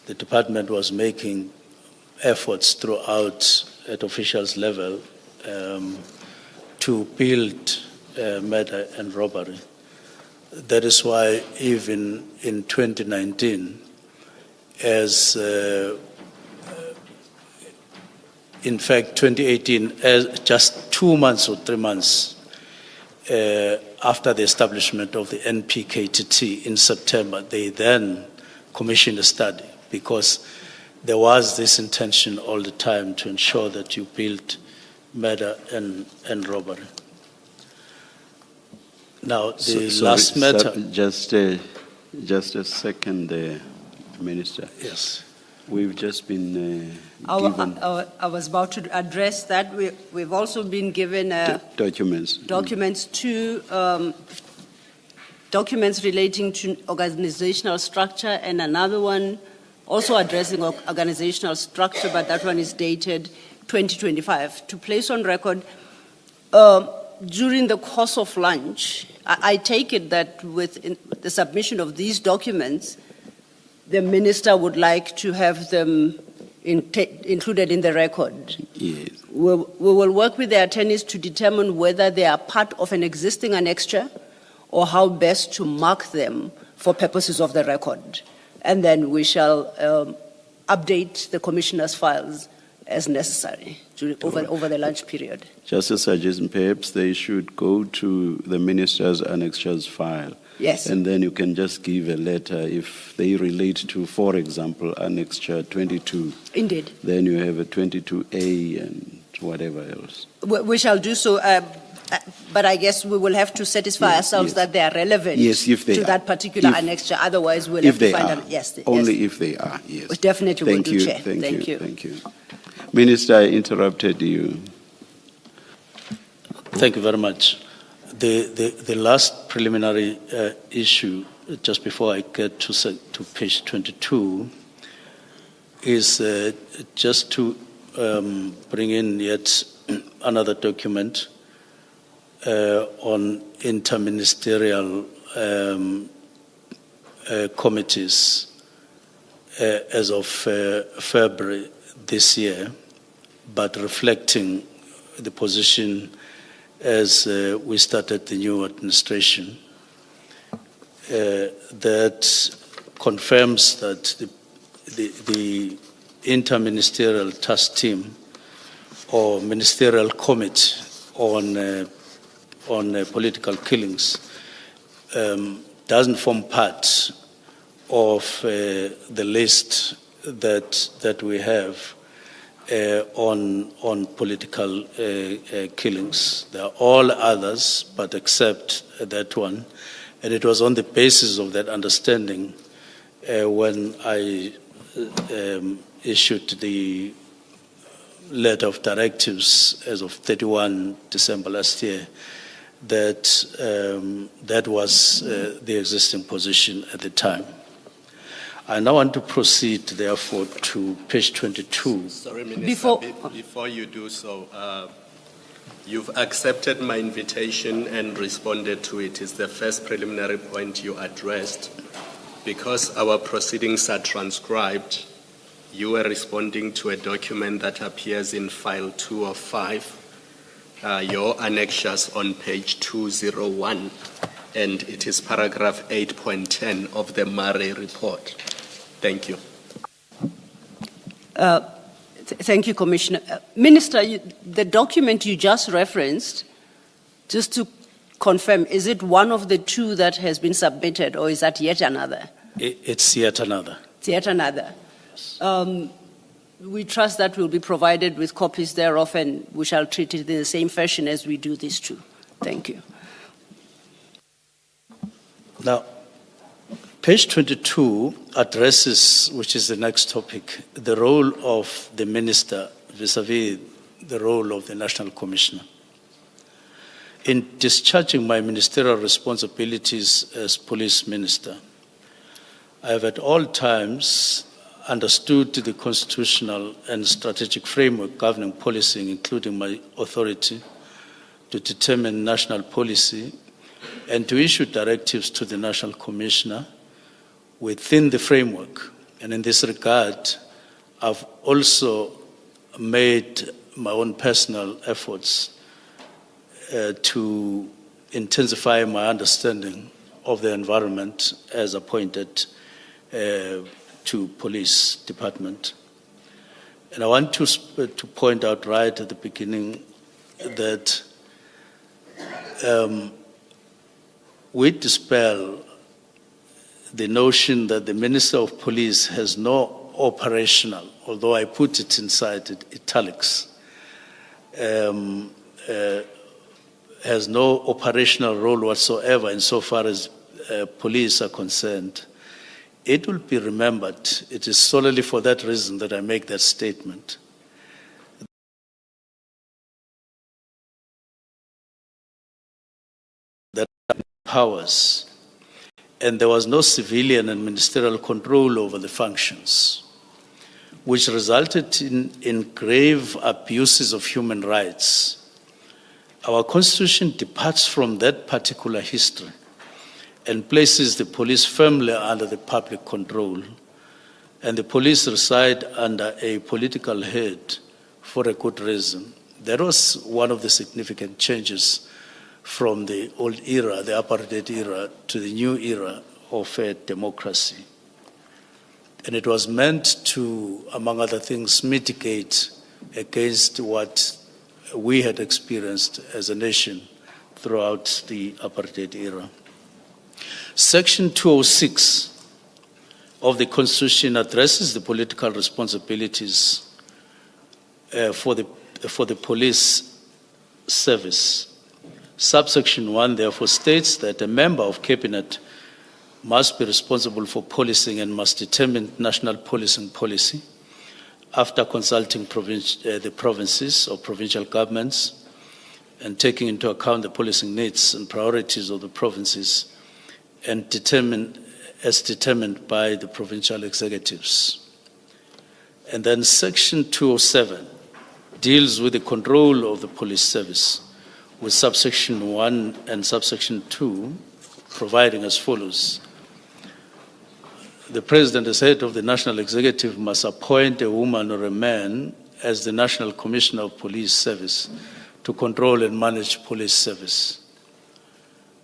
the department was making efforts throughout at officials level to build murder and robbery. That is why even in 2019, as in fact 2018, as just 2 months or 3 months after the establishment of the NPKTT in September, they then commissioned a study, because there was this intention all the time to ensure that you build murder and robbery. Now, the last matter... Just a second, Minister. Yes. We've just been given... I was about to address that. We've also been given documents. Documents documents relating to organizational structure, and another one also addressing organizational structure, but that one is dated 2025. To place on record, during the course of lunch, I take it that with the submission of these documents, the minister would like to have them included in the record. Yes. We will work with the attorneys to determine whether they are part of an existing annexure or how best to mark them for purposes of the record. And then we shall update the commissioner's files as necessary over the lunch period. Just a suggestion, perhaps they should go to the minister's annexures file Yes. And then you can just give a letter if they relate to, for example, Annexure 22. Indeed. Then you have a 22A and whatever else. We shall do so, but I guess we will have to satisfy ourselves that they are relevant Yes, if they to are. that particular If- annexure. Otherwise, we'll If have they to find are. out. Yes, Only yes. if they are, yes. We definitely will Thank do, you, Chair. thank Thank you, you. thank you. Minister, I interrupted you. Thank you very much. The last preliminary issue, just before I get to page 22, is just to bring in yet another document on interministerial committees as of February this year, but reflecting the position as we started the new administration, that confirms that the interministerial task team or ministerial committee on political killings doesn't form part of the list that we have on political killings. There are all others, but except that one. And it was on the basis of that understanding when I issued the letter of directives as of 31 December last year that that was the existing position at the time. I now want to proceed, therefore, to page 22. Sorry, Minister, before you do so, you've accepted my invitation and responded to it. It's the first preliminary point you addressed. Because our proceedings are transcribed, you were responding to a document that appears in file 2 of 5, your annexures on page 201, and it is paragraph 8.10 of the Murray report. Thank you. Thank you, Commissioner. Minister, the document you just referenced, just to confirm, is it one of the two that has been submitted, or is that yet another? It's yet another. It's yet another. We trust that we'll be provided with copies thereof, and we shall treat it in the same fashion as we do these two. Thank you. Now, page 22 addresses, which is the next topic, the role of the minister vis-à-vis the role of the National Commissioner. In discharging my ministerial responsibilities as police minister, I have at all times understood the constitutional and strategic framework governing policing, including my authority to determine national policy and to issue directives to the National Commissioner within the framework. And in this regard, I've also made my own personal efforts to intensify my understanding of the environment as appointed to police department. And I want to point out right at the beginning that we dispel the notion that the Minister of Police has no operational, although I put it inside italics, has no operational role whatsoever insofar as police are concerned. It will be remembered, it is solely for that reason that I make that statement. That powers, and there was no civilian and ministerial control over the functions, which resulted in grave abuses of human rights. Our Constitution departs from that particular history and places the police firmly under the public control, and the police reside under a political head for a good reason. That was one of the significant changes from the old era, the apartheid era, to the new era of democracy. And it was meant to, among other things, mitigate against what we had experienced as a nation throughout the apartheid era. Section 206 of the Constitution addresses the political responsibilities for the police service. Subsection 1 therefore states that a member of cabinet must be responsible for policing and must determine national policing policy after consulting the provinces or provincial governments and taking into account the policing needs and priorities of the provinces and determined by the provincial executives. And then Section 207 deals with the control of the police service, with subsection 1 and subsection 2 providing as follows. The President, as head of the National Executive, must appoint a woman or a man as the National Commissioner of Police Service to control and manage police service.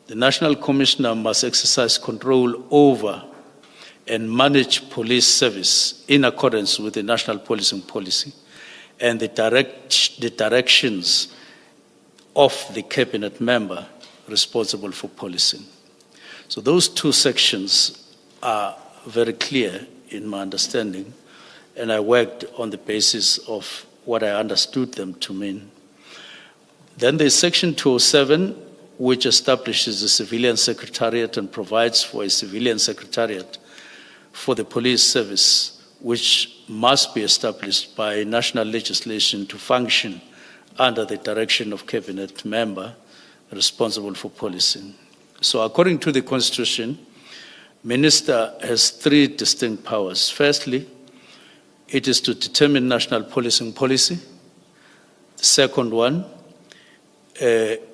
The National Commissioner must exercise control over and manage police service in accordance with the national policing policy and the directions of the cabinet member responsible for policing. So those two sections are very clear in my understanding, and I worked on the basis of what I understood them to mean. Then there's Section 207, which establishes a civilian secretariat and provides for a civilian secretariat for the police service, which must be established by national legislation to function under the direction of cabinet member responsible for policing. So according to the Constitution, Minister has three distinct powers. Firstly, it is to determine national policing policy. The second one, it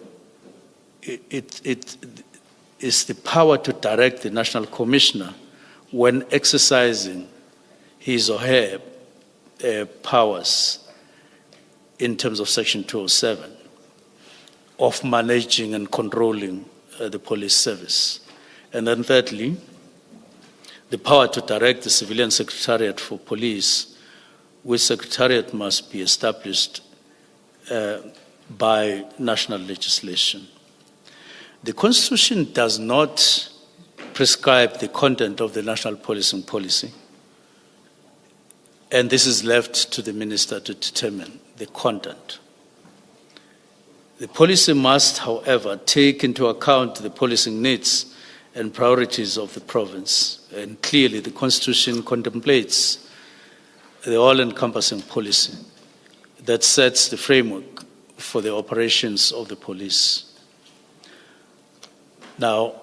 is the power to direct the National Commissioner when exercising his or her powers in terms of Section 207 of managing and controlling the police service. And then thirdly, the power to direct the civilian secretariat for police, which secretariat must be established by national legislation. The Constitution does not prescribe the content of the national policing policy, and this is left to the minister to determine the content. The policy must, however, take into account the policing needs and priorities of the province, and clearly the Constitution contemplates the all-encompassing policy that sets the framework for the operations of the police. Now,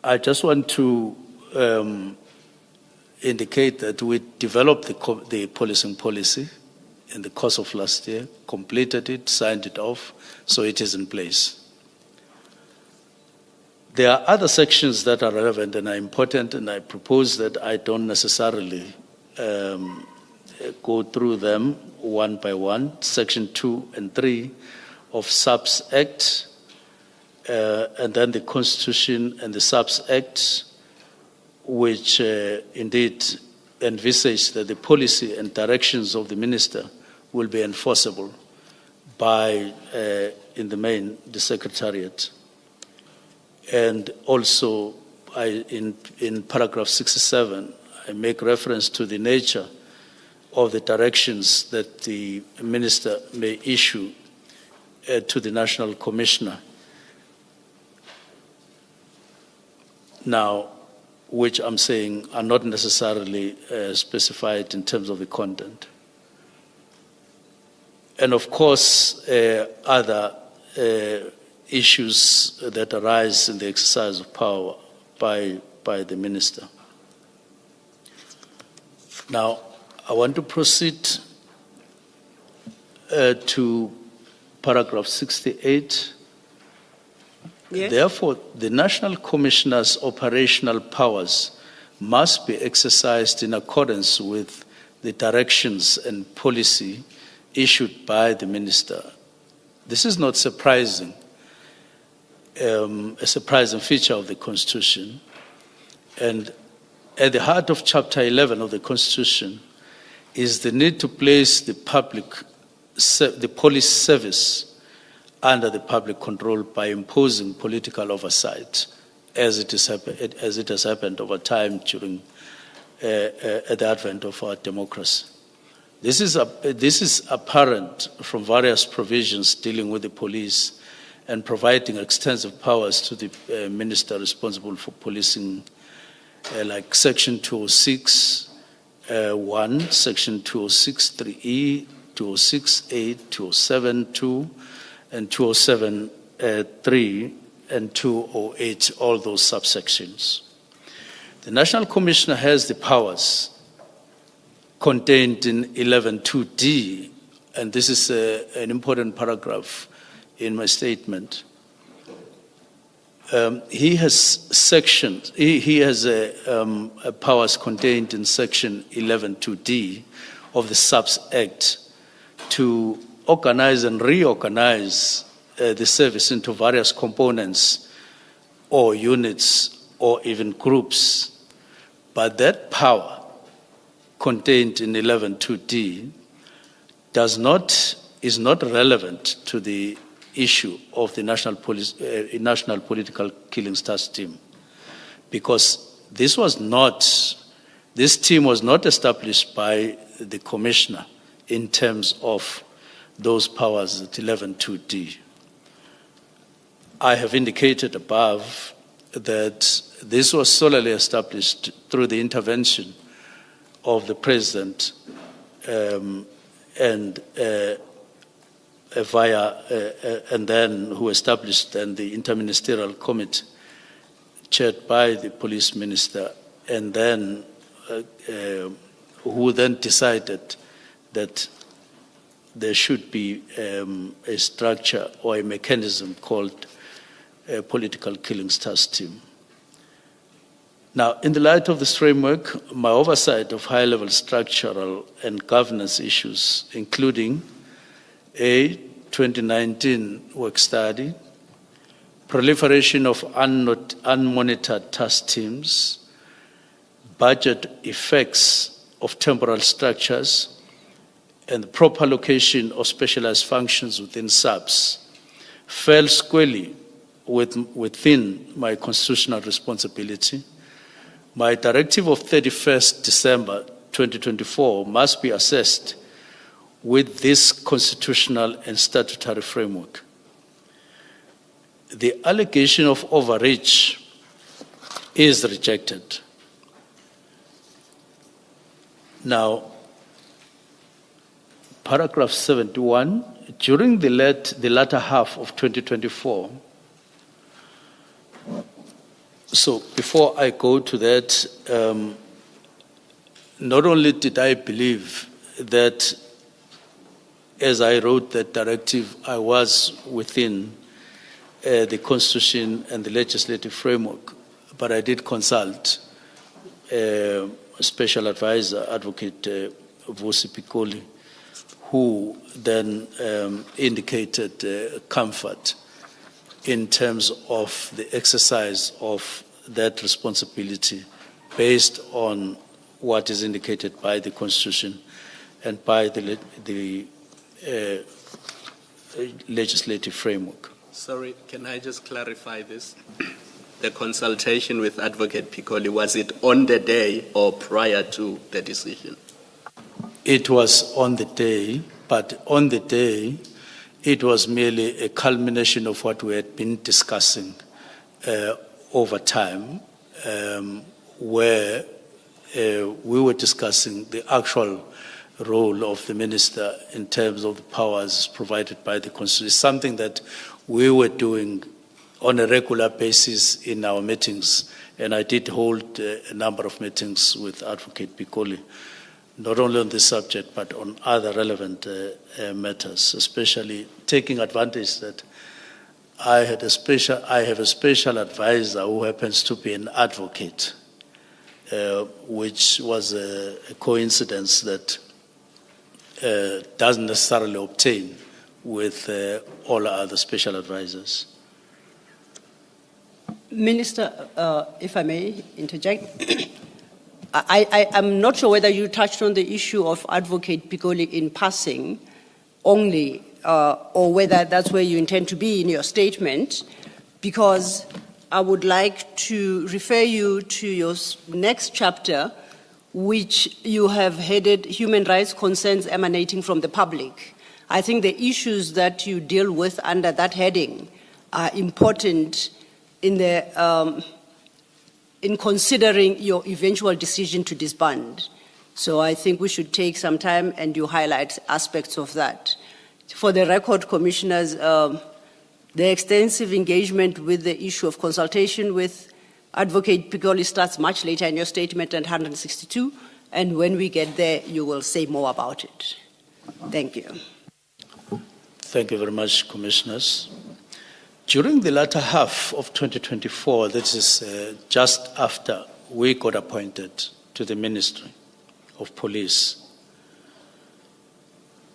I just want to indicate that we developed the policing policy in the course of last year, completed it, signed it off, so it is in place. There are other sections that are relevant and are important, and I propose that I don't necessarily go through them one by one. Section 2 and 3 of SAPS Act, and then the Constitution and the SAPS Act, which indeed envisage that the policy and directions of the minister will be enforceable by, in the main, the Secretariat. And also, in paragraph 67, I make reference to the nature of the directions that the minister may issue to the National Commissioner. Now, which I'm saying are not necessarily specified in terms of the content. And of course, other issues that arise in the exercise of power by the minister. Now, I want to proceed to paragraph 68. Yes. Therefore, the National Commissioner's operational powers must be exercised in accordance with the directions and policy issued by the minister. This is not surprising, a surprising feature of the Constitution. And at the heart of Chapter 11 of the Constitution is the need to place the public the police service under the public control by imposing political oversight, as it has happened over time during the advent of our democracy. This is apparent from various provisions dealing with the police and providing extensive powers to the minister responsible for policing, like Section 206 (1), Section 206(3)(e), 206(8), 207(2), and 207(3), and 208, all those subsections. The National Commissioner has the powers contained in 11(2)(d), and this is an important paragraph in my statement. He has sections. He has powers contained in Section 11(2)(d) of the SAPS Act to organize and reorganize the service into various components or units or even groups. But that power contained in 11(2)(d) is not relevant to the issue of the National Political Killings Task Team, because this team was not established by the Commissioner in terms of those powers at 11(2)(d). I have indicated above that this was solely established through the intervention of the President and then who established then the Interministerial Committee chaired by the Police Minister, and then who then decided that there should be a structure or a mechanism called a Political Killings Task Team. Now, in the light of this framework, my oversight of high-level structural and governance issues, including a 2019 work study, proliferation of unmonitored task teams, budget effects of temporal structures, and the proper location of specialized functions within SAPS fell squarely within my constitutional responsibility. My directive of 31st December 2024 must be assessed with this constitutional and statutory framework. The allegation of overreach is rejected. Now, paragraph 71, during the latter half of 2024, so before I go to that, not only did I believe that as I wrote that directive, I was within the Constitution and the legislative framework, but I did consult Special Advisor, Advocate Vusi Pikoli, who then indicated comfort in terms of the exercise of that responsibility based on what is indicated by the Constitution and by the legislative framework. Sorry, can I just clarify this? The consultation with Advocate Pikoli, was it on the day or prior to the decision? It was on the day, but on the day, it was merely a culmination of what we had been discussing over time, where we were discussing the actual role of the minister in terms of the powers provided by the Constitution. It's something that we were doing on a regular basis in our meetings, and I did hold a number of meetings with Advocate Pikoli, not only on this subject, but on other relevant matters, especially taking advantage that I have a special advisor who happens to be an advocate, which was a coincidence that doesn't necessarily obtain with all other special advisors. Minister, if I may interject, I'm not sure whether you touched on the issue of Advocate Pikoli in passing, only, or whether that's where you intend to be in your statement, because I would like to refer you to your next chapter, which you have headed Human Rights Concerns Emanating from the Public. I think the issues that you deal with under that heading are important in considering your eventual decision to disband. So I think we should take some time and you highlight aspects of that. For the record, Commissioners, the extensive engagement with the issue of consultation with Advocate Piccoli starts much later in your statement at 162, and when we get there, you will say more about it. Thank you. Thank you very much, Commissioners. During the latter half of 2024, that is just after we got appointed to the Ministry of Police,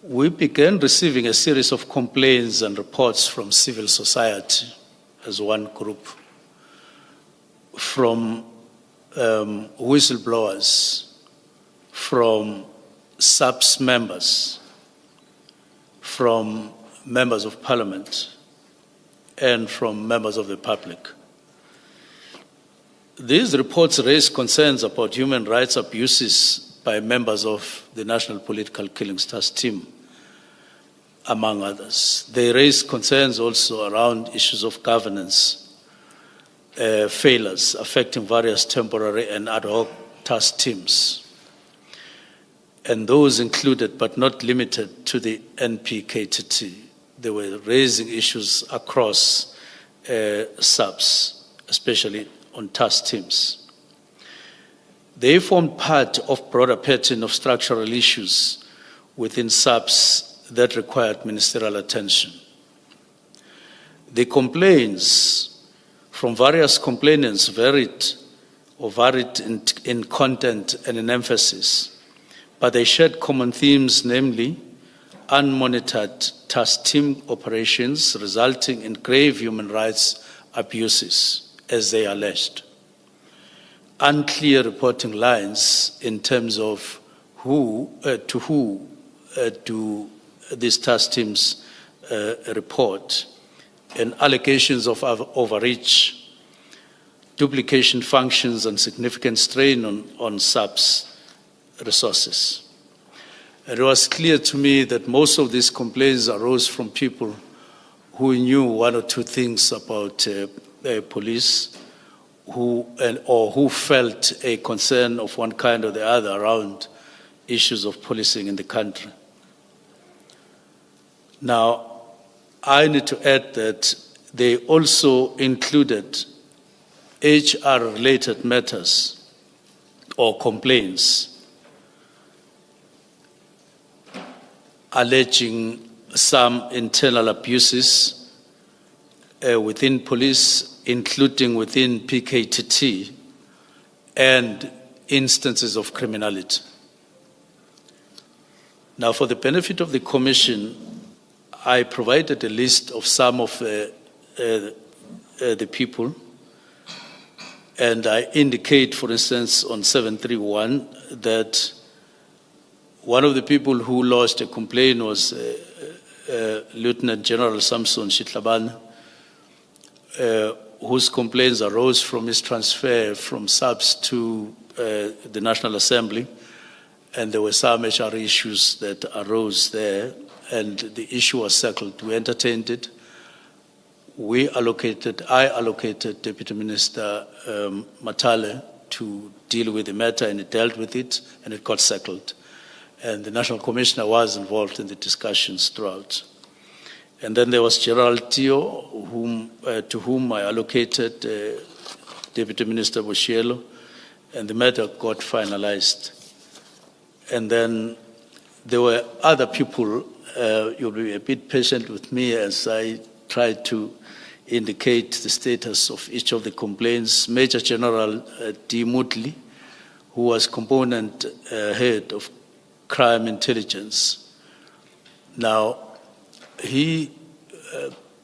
we began receiving a series of complaints and reports from civil society as one group, from whistleblowers, from SAPS members, from members of parliament, and from members of the public. These reports raise concerns about human rights abuses by members of the National Political Killing Task Team, among others. They raise concerns also around issues of governance, failures affecting various temporary and ad hoc task teams. And those included, but not limited to the NPKTT. They were raising issues across SAPS, especially on task teams. They formed part of broader pattern of structural issues within SAPS that required ministerial attention. The complaints from various complainants varied in content and in emphasis, but they shared common themes, namely unmonitored task team operations resulting in grave human rights abuses, as they alleged, unclear reporting lines in terms of who do these task teams report, and allegations of overreach, duplication functions, and significant strain on SAPS resources. It was clear to me that most of these complaints arose from people who knew one or two things about police, or who felt a concern of one kind or the other around issues of policing in the country. Now, I need to add that they also included HR-related matters or complaints alleging some internal abuses within police, including within PKTT, and instances of criminality. Now, for the benefit of the Commission, I provided a list of some of the people, and I indicate, for instance, on 731 that one of the people who lodged a complaint was Lieutenant General Samson Shitlabana, whose complaints arose from his transfer from SAPS to the National Assembly, and there were some HR issues that arose there, and the issue was settled. We entertained it. I allocated Deputy Minister Matale to deal with the matter, and he dealt with it, and it got settled. And the National Commissioner was involved in the discussions throughout. And then there was Gerald Tio, to whom I allocated Deputy Minister Boshielo, and the matter got finalized. And then there were other people. You'll be a bit patient with me as I try to indicate the status of each of the complaints. Major General D. Mutli, who was component head of crime intelligence. Now, he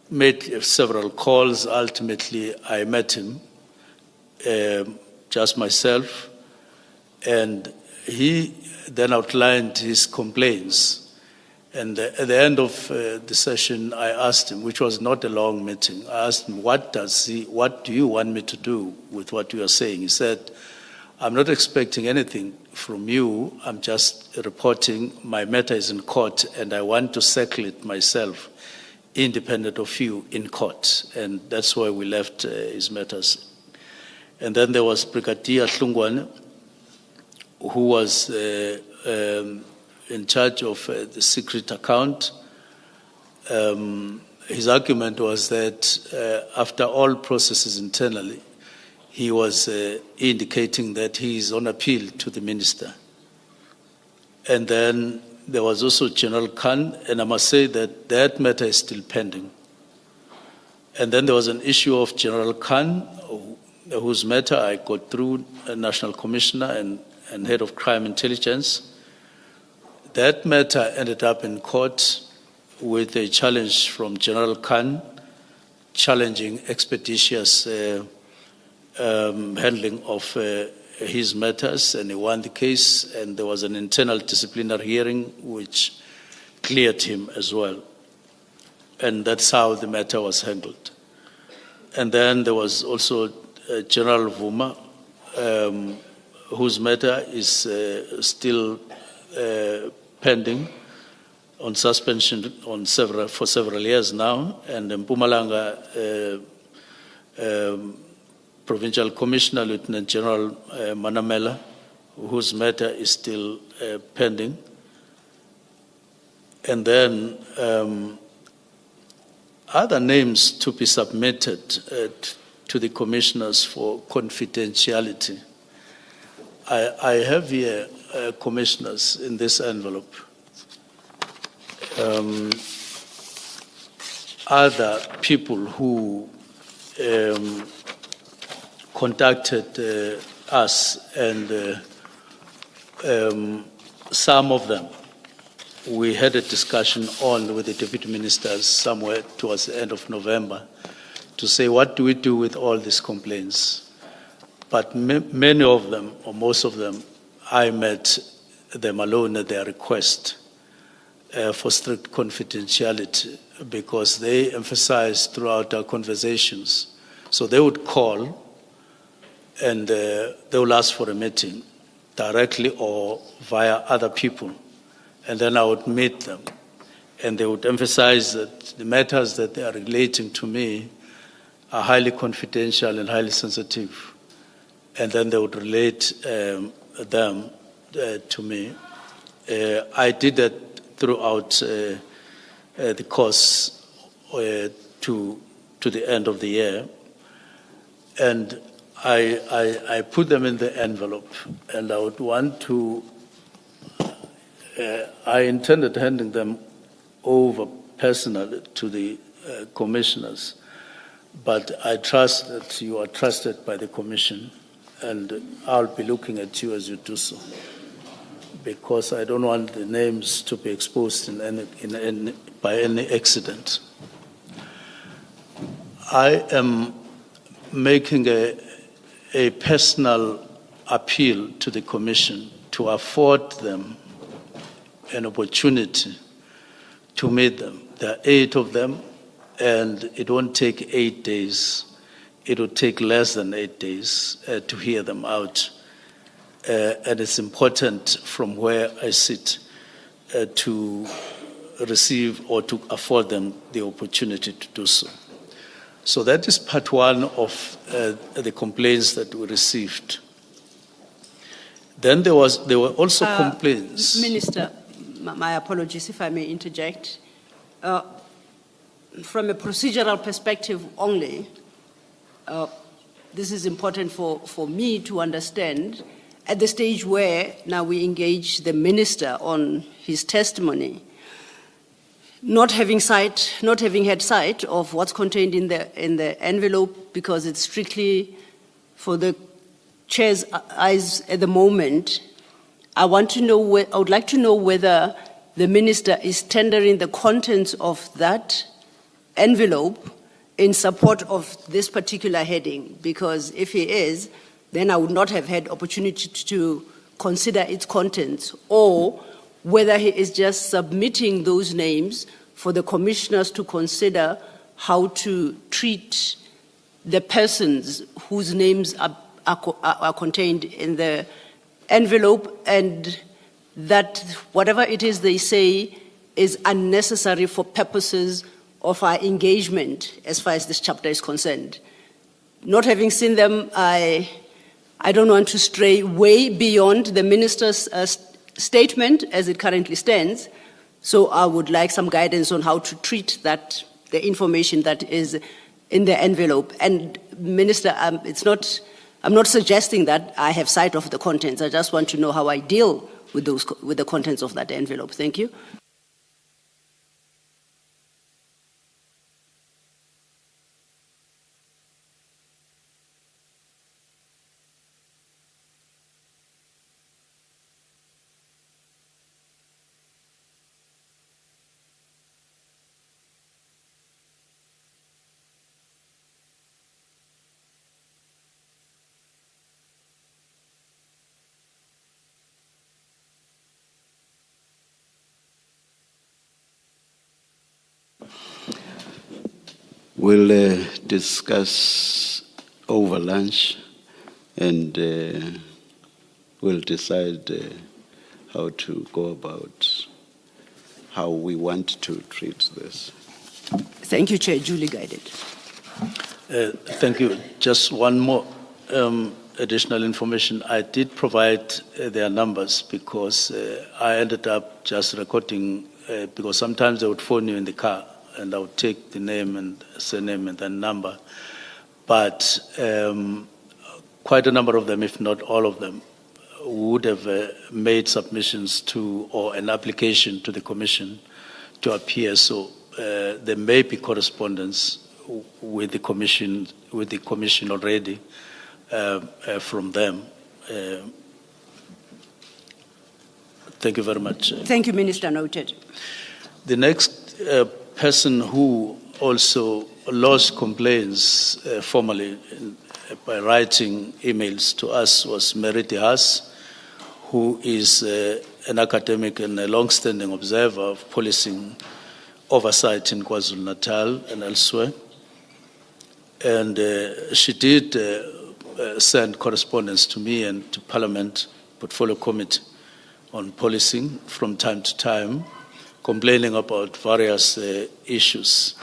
made several calls. Ultimately, I met him, just myself, and he then outlined his complaints. And at the end of the session, I asked him, which was not a long meeting, I asked him, what do you want me to do with what you are saying? He said, I'm not expecting anything from you. I'm just reporting my matter is in court, and I want to settle it myself, independent of you, in court. And that's why we left his matters. And then there was Brigadier Hlungwane, who was in charge of the secret account. His argument was that after all processes internally, he was indicating that he is on appeal to the minister. And then there was also General Khan, and I must say that that matter is still pending. And then there was an issue of General Khan, whose matter I got through a National Commissioner and Head of Crime Intelligence. That matter ended up in court with a challenge from General Khan, challenging expeditious handling of his matters, and he won the case, and there was an internal disciplinary hearing which cleared him as well. And that's how the matter was handled. And then there was also General Vuma, whose matter is still pending on suspension for several years now, and Mpumalanga Provincial Commissioner, Lieutenant General Manamela, whose matter is still pending. And then other names to be submitted to the commissioners for confidentiality. I have here commissioners in this envelope. Other people who contacted us, and some of them we had a discussion on with the deputy ministers somewhere towards the end of November to say, what do we do with all these complaints? But many of them, or most of them, I met them alone at their request for strict confidentiality, because they emphasized throughout our conversations. So they would call and they will ask for a meeting directly or via other people. And then I would meet them. And they would emphasize that the matters that they are relating to me are highly confidential and highly sensitive. And then they would relate them to me. I did that throughout the course to the end of the year. And I put them in the envelope, and I would want to, I intended handing them over personally to the commissioners, but I trust that you are trusted by the commission, and I'll be looking at you as you do so, because I don't want the names to be exposed by any accident. I am making a personal appeal to the Commission to afford them an opportunity to meet them. There are 8 of them, and it won't take 8 days. It will take less than 8 days to hear them out. And it's important from where I sit to receive or to afford them the opportunity to do so. So that is part one of the complaints that we received. Then there were also complaints. Minister, my apologies if I may interject. From a procedural perspective only, this is important for me to understand at the stage where now we engage the minister on his testimony. Not having had sight of what's contained in the envelope, because it's strictly for the chair's eyes at the moment, I would like to know whether the minister is tendering the contents of that envelope in support of this particular heading, because if he is, then I would not have had opportunity to consider its contents, or whether he is just submitting those names for the commissioners to consider how to treat the persons whose names are contained in the envelope, and that whatever it is they say is unnecessary for purposes of our engagement as far as this chapter is concerned. Not having seen them, I don't want to stray way beyond the minister's statement as it currently stands, so I would like some guidance on how to treat that, the information that is in the envelope. And Minister, I'm not suggesting that I have sight of the contents. I just want to know how I deal with the contents of that envelope. Thank you. We'll discuss over lunch, and we'll decide how to go about how we want to treat this. Thank you, Chair. Duly guided. Thank you. Just one more additional information. I did provide their numbers because I ended up just recording, because sometimes they would phone you in the car, and I would take the name and surname and then number. But quite a number of them, if not all of them, would have made submissions to or an application to the Commission to appear. So there may be correspondence with the Commission already from them. Thank you very much. Thank you, Minister. Noted. The next person who also lodged complaints formally by writing emails to us was Mary Haas, who is an academic and a long-standing observer of policing oversight in KwaZulu-Natal and elsewhere. And she did send correspondence to me and to Parliament Portfolio Committee on policing from time to time, complaining about various issues.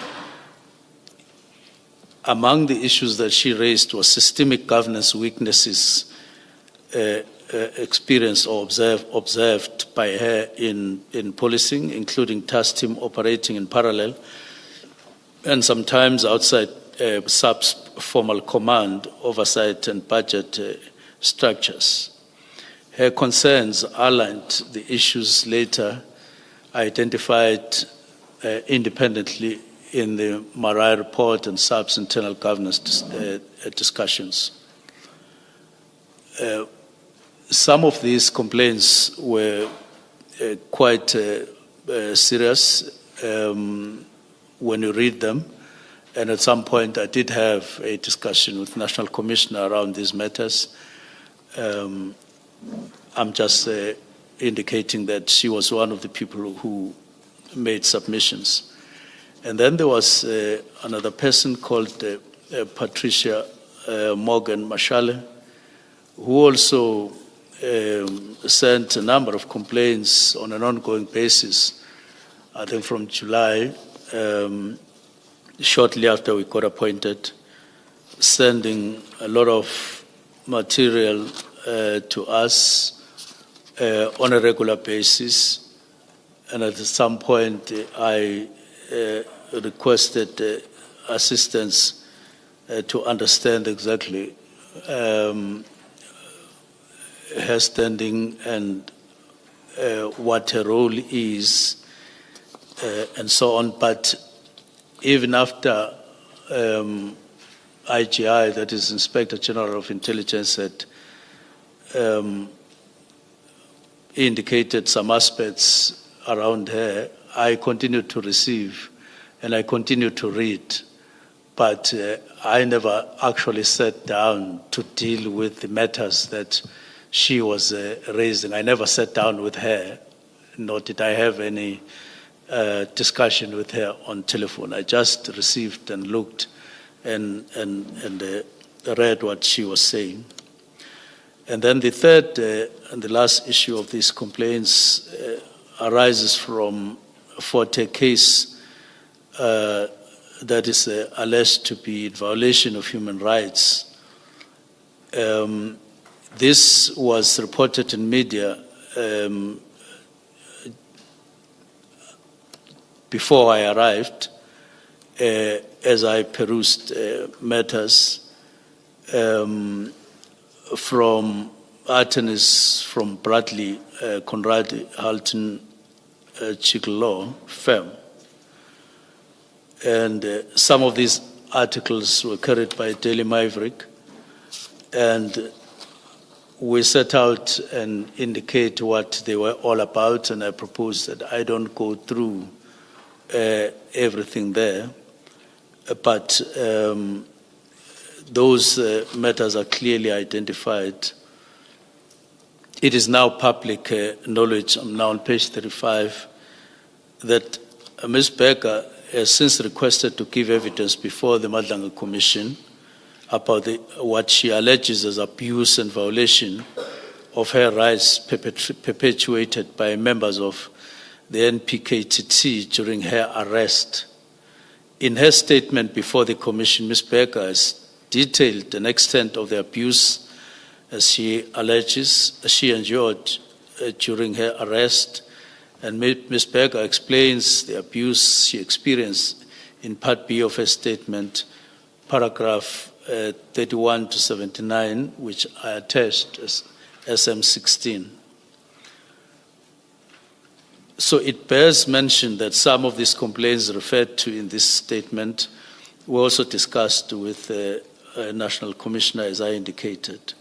Among the issues that she raised was systemic governance weaknesses experienced or observed by her in policing, including task team operating in parallel, and sometimes outside SAP's formal command, oversight and budget structures. Her concerns outlined the issues later identified independently in the Marai report and SAP's internal governance discussions. Some of these complaints were quite serious when you read them, and at some point I did have a discussion with National Commissioner around these matters. I'm just indicating that she was one of the people who made submissions. And then there was another person called Patricia Morgan Mashale, who also sent a number of complaints on an ongoing basis, I think from July, shortly after we got appointed, sending a lot of material to us on a regular basis. And at some point, I requested assistance to understand exactly her standing and what her role is, and so on. But even after IGI, that is Inspector General of Intelligence, had indicated some aspects around her, I continued to receive and I continued to read, but I never actually sat down to deal with the matters that she was raising. I never sat down with her, nor did I have any discussion with her on telephone. I just received and looked and read what she was saying. And then the third and the last issue of these complaints arises from a Forte case that is alleged to be in violation of human rights. This was reported in media before I arrived, as I perused matters from attorneys from Bradley, Conrad, Halton, Chiclaw firm. And some of these articles were carried by Daily Maverick, and we set out and indicate what they were all about, and I proposed that I don't go through everything there, but those matters are clearly identified. It is now public knowledge, I'm now on page 35, that Ms. Becker has since requested to give evidence before the Madlanga Commission about what she alleges as abuse and violation of her rights perpetuated by members of the NPKTT during her arrest. In her statement before the Commission, Ms. Becker has detailed the extent of the abuse as she alleges she endured during her arrest, and Ms. Becker explains the abuse she experienced in Part B of her statement, paragraph 31 to 79, which I attached as SM16. So it bears mention that some of these complaints referred to in this statement were also discussed with the National Commissioner, as I indicated.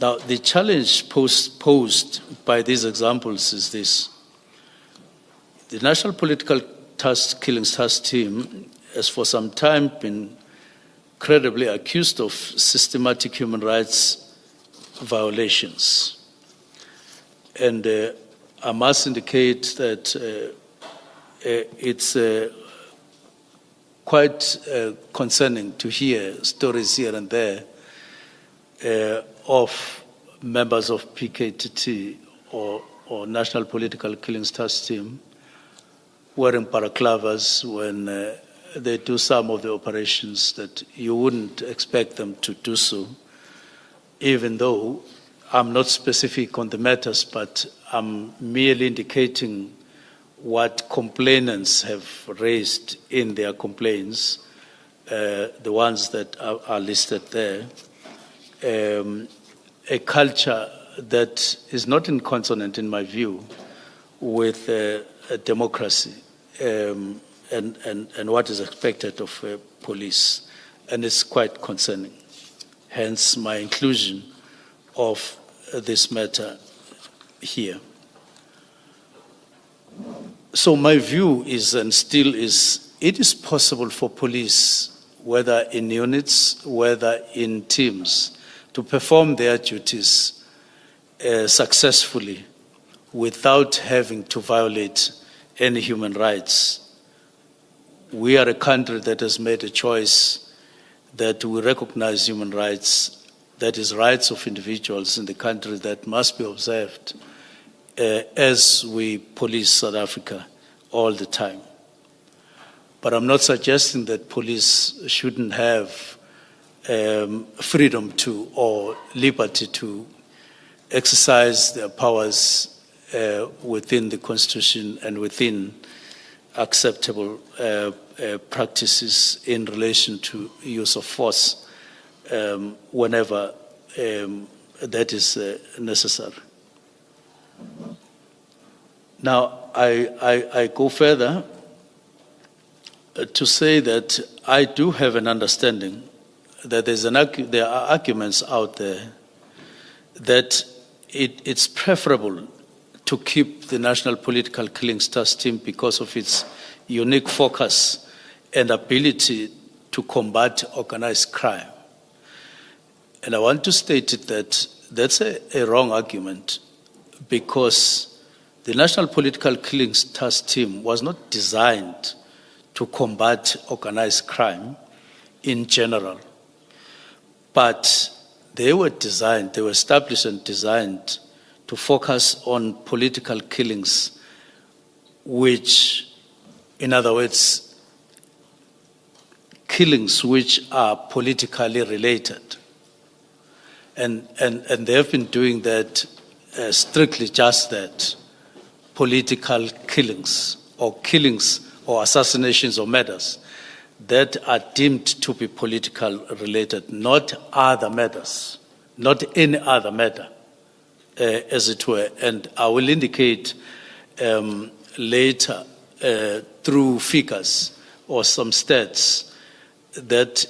Now, the challenge posed by these examples is this. The National Political Killings Task Team has for some time been credibly accused of systematic human rights violations. And I must indicate that it's quite concerning to hear stories here and there of members of PKTT or National Political Killings Task Team wearing balaclavas when they do some of the operations that you wouldn't expect them to do so, even though I'm not specific on the matters, but I'm merely indicating what complainants have raised in their complaints, the ones that are listed there. A culture that is not in consonant, in my view, with a democracy and what is expected of police, and it's quite concerning. Hence my inclusion of this matter here. So my view is, and still is, it is possible for police, whether in units, whether in teams, to perform their duties successfully without having to violate any human rights. We are a country that has made a choice that we recognize human rights, that is rights of individuals in the country that must be observed as we police South Africa all the time. But I'm not suggesting that police shouldn't have freedom to or liberty to exercise their powers within the Constitution and within acceptable practices in relation to use of force whenever that is necessary. Now, I go further to say that I do have an understanding that there are arguments out there that it's preferable to keep the National Political Killings Task Team because of its unique focus and ability to combat organized crime. And I want to state it that that's a wrong argument, because the National Political Killings Task Team was not designed to combat organized crime in general, but they were established and designed to focus on political killings, which, in other words, killings which are politically related. And they have been doing that, strictly just that, political killings or assassinations or murders that are deemed to be political related, not other matters, not any other matter, as it were. And I will indicate later through figures or some stats that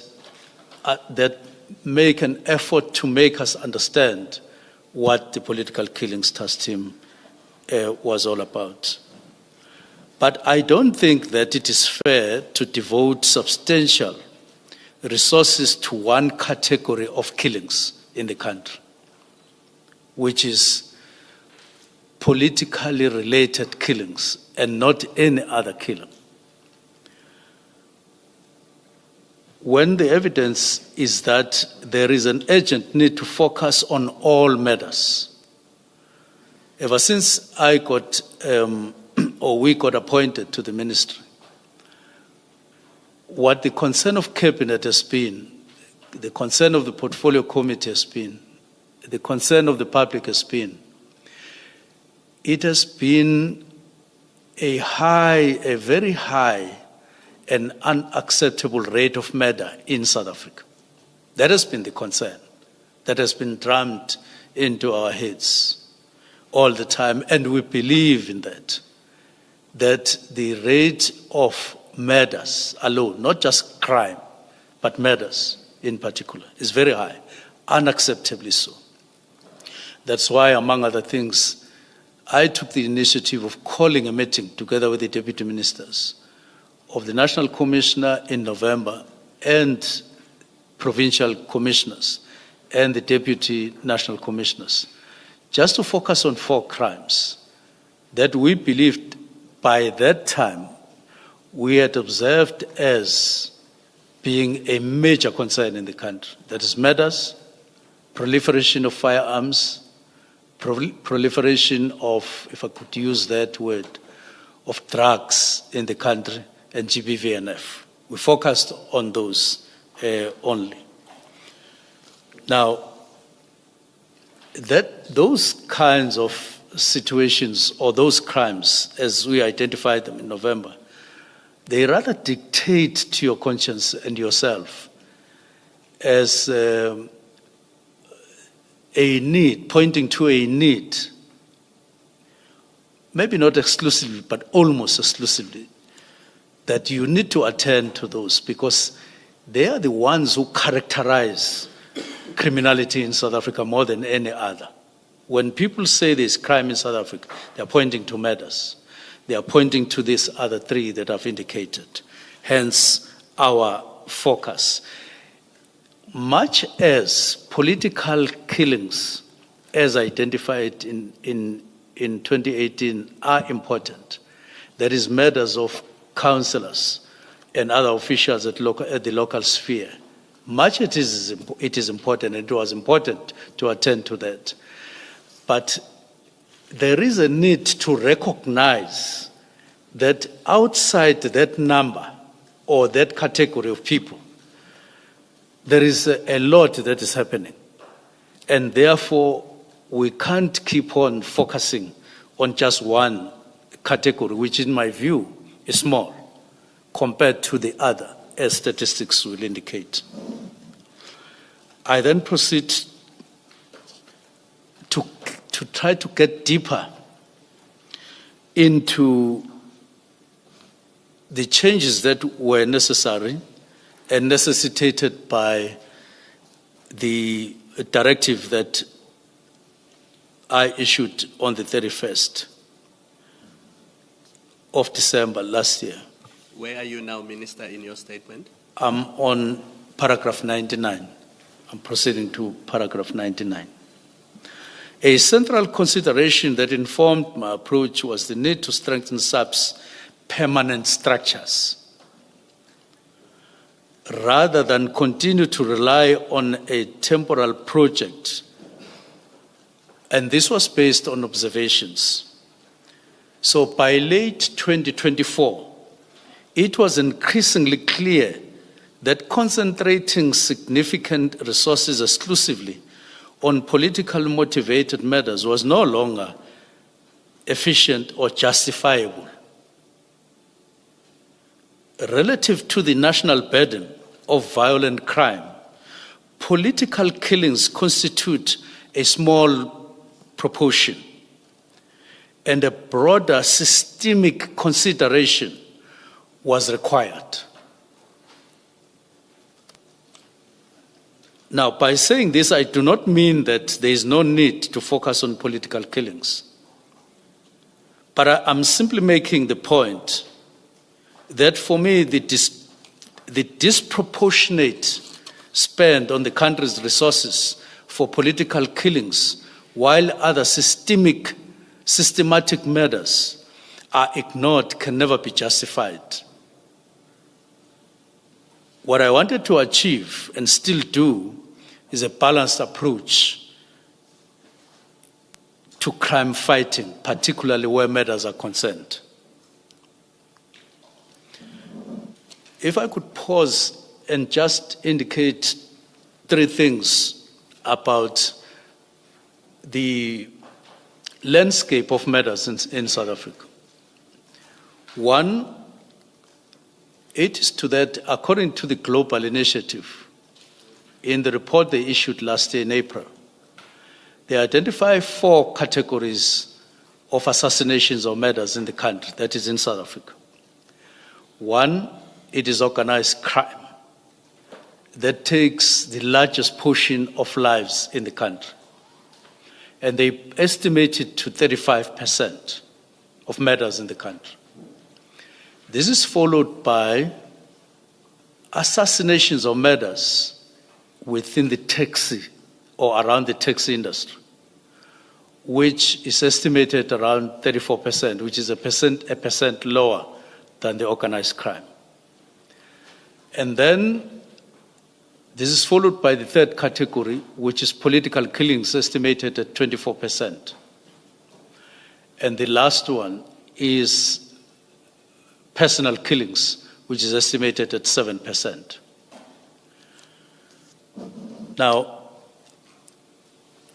make an effort to make us understand what the Political Killings Task Team was all about. But I don't think that it is fair to devote substantial resources to one category of killings in the country, which is politically related killings and not any other killing. When the evidence is that there is an urgent need to focus on all matters. Ever since I got, or we got appointed to the ministry, what the concern of Cabinet has been, the concern of the Portfolio Committee has been, the concern of the public has been, it has been a very high and unacceptable rate of murder in South Africa. That has been the concern. That has been drummed into our heads all the time, and we believe in that the rate of murders alone, not just crime, but murders in particular, is very high, unacceptably so. That's why, among other things, I took the initiative of calling a meeting together with the deputy ministers of the National Commissioner in November and provincial commissioners and the deputy national commissioners, just to focus on 4 crimes that we believed by that time we had observed as being a major concern in the country. That is murders, proliferation of firearms, proliferation of, if I could use that word, of drugs in the country, and GBVNF. We focused on those only. Now, those kinds of situations or those crimes, as we identified them in November, they rather dictate to your conscience and yourself as a need, pointing to a need, maybe not exclusively, but almost exclusively, that you need to attend to those because they are the ones who characterize criminality in South Africa more than any other. When people say there's crime in South Africa, they're pointing to murders. They are pointing to these other 3 that I've indicated. Hence, our focus. Much as political killings, as identified in 2018, are important, there is murders of councillors and other officials at the local sphere. Much it is important, and it was important to attend to that. But there is a need to recognize that outside that number or that category of people, there is a lot that is happening. And therefore, we can't keep on focusing on just one category, which in my view is small compared to the other, as statistics will indicate. I then proceed to try to get deeper into the changes that were necessary and necessitated by the directive that I issued on the 31st of December last year. Where are you now, Minister, in your statement? I'm on paragraph 99. I'm proceeding to paragraph 99. A central consideration that informed my approach was the need to strengthen SAP's permanent structures, rather than continue to rely on a temporal project. And this was based on observations. So by late 2024, it was increasingly clear that concentrating significant resources exclusively on politically motivated matters was no longer efficient or justifiable. Relative to the national burden of violent crime, political killings constitute a small proportion, and a broader systemic consideration was required. Now, by saying this, I do not mean that there is no need to focus on political killings. But I'm simply making the point that for me, the disproportionate spend on the country's resources for political killings, while other systematic matters are ignored, can never be justified. What I wanted to achieve and still do is a balanced approach to crime fighting, particularly where matters are concerned. If I could pause and just indicate three things about the landscape of matters in South Africa. One, it is to that, according to the Global Initiative, in the report they issued last year in April, they identify 4 categories of assassinations or murders in the country, that is in South Africa. One, it is organized crime that takes the largest portion of lives in the country. And they estimate it to 35% of murders in the country. This is followed by assassinations or murders within the taxi or around the taxi industry, which is estimated around 34%, which is a percent lower than the organized crime. And then this is followed by the third category, which is political killings, estimated at 24%. And the last one is personal killings, which is estimated at 7%. Now,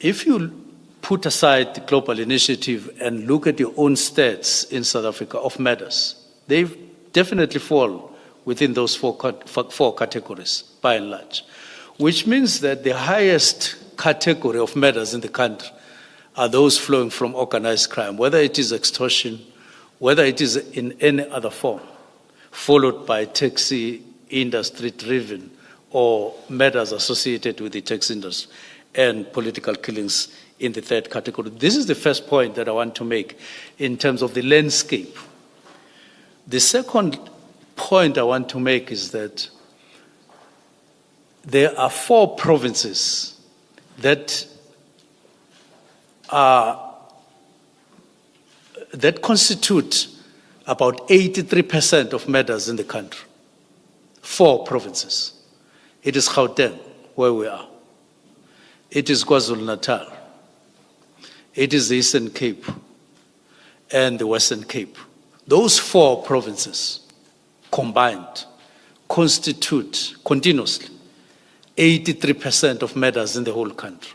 if you put aside the Global Initiative and look at your own stats in South Africa of murders, they definitely fall within those four categories, by and large, which means that the highest category of murders in the country are those flowing from organized crime, whether it is extortion, whether it is in any other form, followed by taxi industry-driven or matters associated with the taxi industry, and political killings in the third category. This is the first point that I want to make in terms of the landscape. The second point I want to make is that there are 4 provinces that constitute about 83% of murders in the country. 4 provinces. It is Gauteng, where we are. It is KwaZulu-Natal. It is the Eastern Cape and the Western Cape. Those 4 provinces combined constitute continuously 83% of murders in the whole country.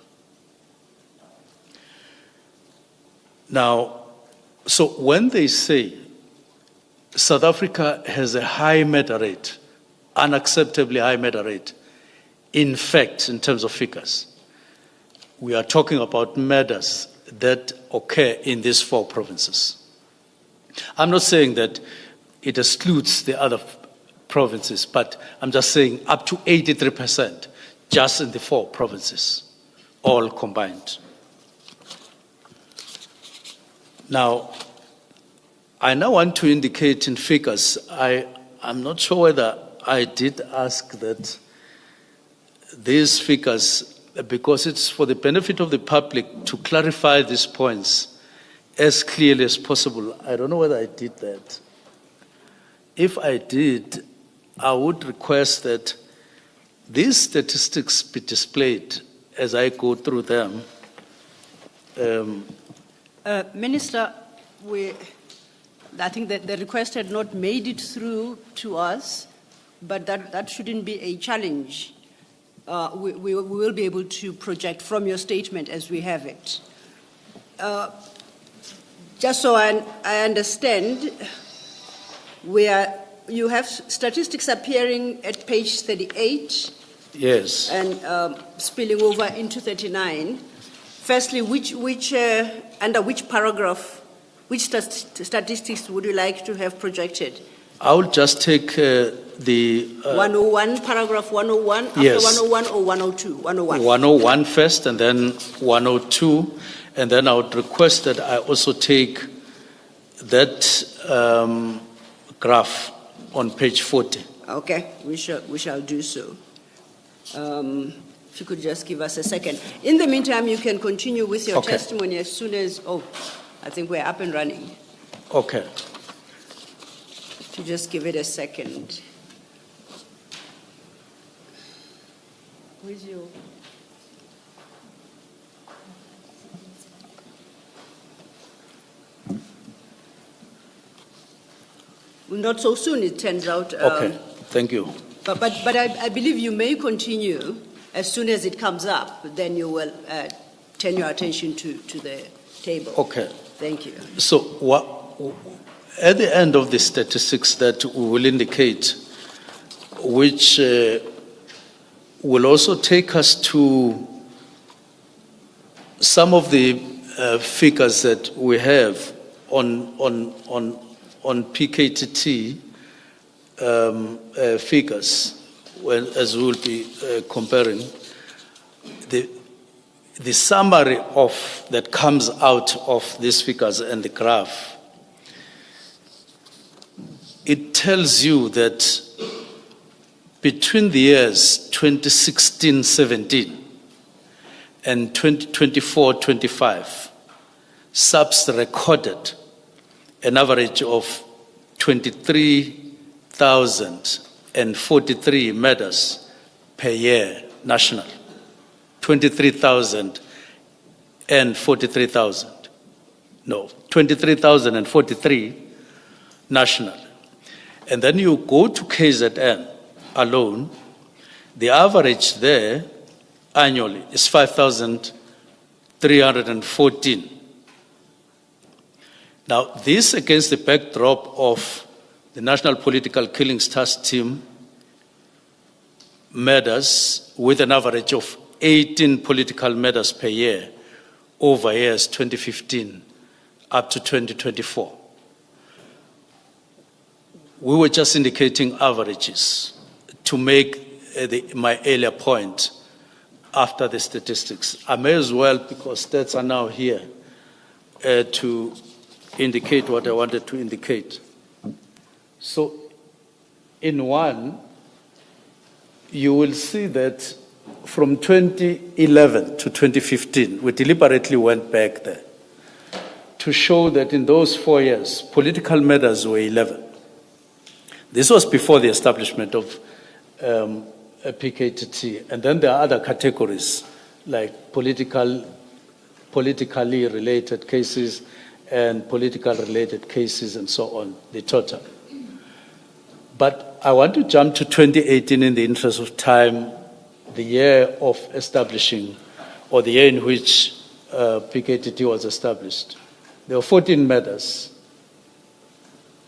Now, so when they say South Africa has a high murder rate, unacceptably high murder rate, in fact, in terms of figures, we are talking about murders that occur in these 4 provinces. I'm not saying that it excludes the other provinces, but I'm just saying up to 83% just in the 4 provinces, all combined. Now, I now want to indicate in figures, I'm not sure whether I did ask that these figures because it's for the benefit of the public to clarify these points as clearly as possible. I don't know whether I did that. If I did, I would request that these statistics be displayed as I go through them. Minister, I think that the request had not made it through to us, but that shouldn't be a challenge. We will be able to project from your statement as we have it. Just so I understand, you have statistics appearing at page 38. Yes. And spilling over into 39. Firstly, under which paragraph, which statistics would you like to have projected? I will just take the 101, paragraph 101, yes. After 101 or 102? 101. 101 first and then 102. And then I would request that I also take that graph on page 40. Okay, we shall do so. If you could just give us a second. In the meantime, you can continue with your testimony as soon as, I think we're up and running. Okay. If you just give it a second. Where's your... Not so soon, it turns out. Okay, thank you. But I believe you may continue as soon as it comes up. Then you will turn your attention to the table. Okay. Thank you. So at the end of the statistics that we will indicate, which will also take us to some of the figures that we have on PKTT figures, as we will be comparing, the summary of that comes out of these figures and the graph, it tells you that between the years 2016-17 and 2024-25, SAPS recorded an average of 23,043 murders per year national. 23,000 and 43,000. No, 23,043 national. And then you go to KZN alone, the average there annually is 5,314. Now, this against the backdrop of the National Political Killings Task Team murders with an average of 18 political murders per year over years 2015 up to 2024. We were just indicating averages to make my earlier point after the statistics. I may as well, because stats are now here, to indicate what I wanted to indicate. So in one, you will see that from 2011 to 2015, we deliberately went back there to show that in those 4 years, political murders were 11. This was before the establishment of PKTT. And then there are other categories like politically related cases and political related cases and so on, the total. But I want to jump to 2018 in the interest of time, the year of establishing, or the year in which PKTT was established. There were 14 murders.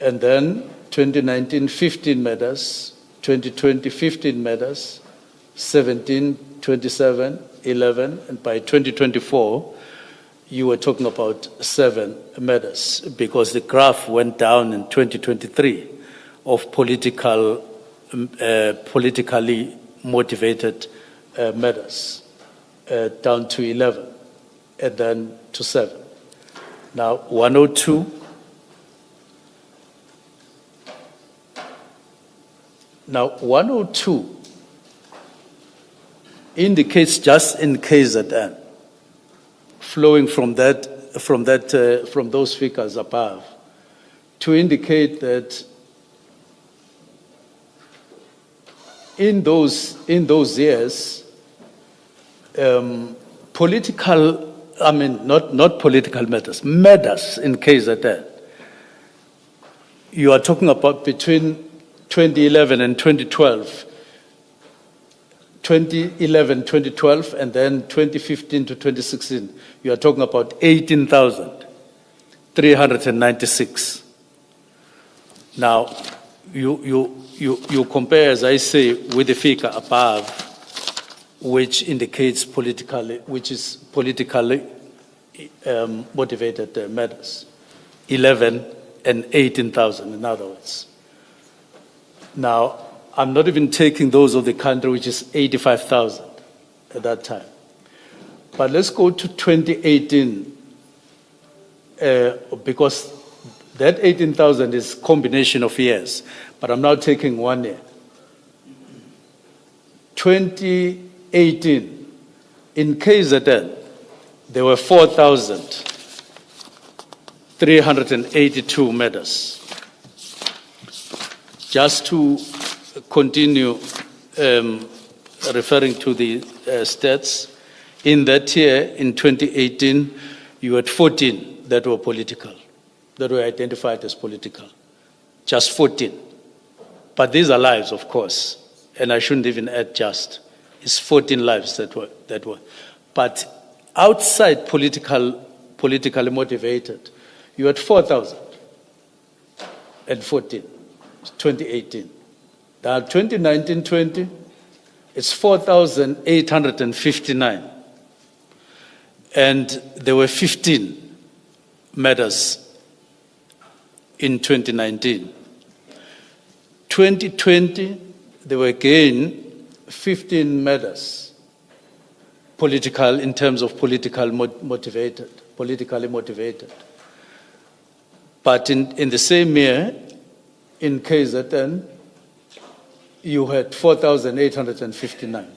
And then 2019, 15 murders, 2020, 15 murders, 17, 27, 11, and by 2024, you were talking about 7 murders because the graph went down in 2023 of politically motivated murders down to 11 and then to 7. Now 102. Now 102 indicates just in KZN, flowing from those figures above, to indicate that in those years, not political matters in KZN. You are talking about between 2011 and 2012, 2012, and then 2015 to 2016, you are talking about 18,396. Now, you compare, as I say, with the figure above, which indicates politically motivated matters, 11 and 18,000, in other words. Now, I'm not even taking those of the country, which is 85,000 at that time. But let's go to 2018, because that 18,000 is a combination of years, but I'm now taking 1 year. 2018, in KZN, there were 4,382 matters. Just to continue referring to the stats, in that year, in 2018, you had 14 that were political, that were identified as political. Just 14. But these are lives, of course, and I shouldn't even add just. It's 14 lives that were. But outside politically motivated, you had 4,014, 2018. Now, 2019-20, it's 4,859. And there were 15 matters in 2019. 2020, there were again 15 matters, political, in terms of politically motivated. But in the same year, in KZN, you had 4,859.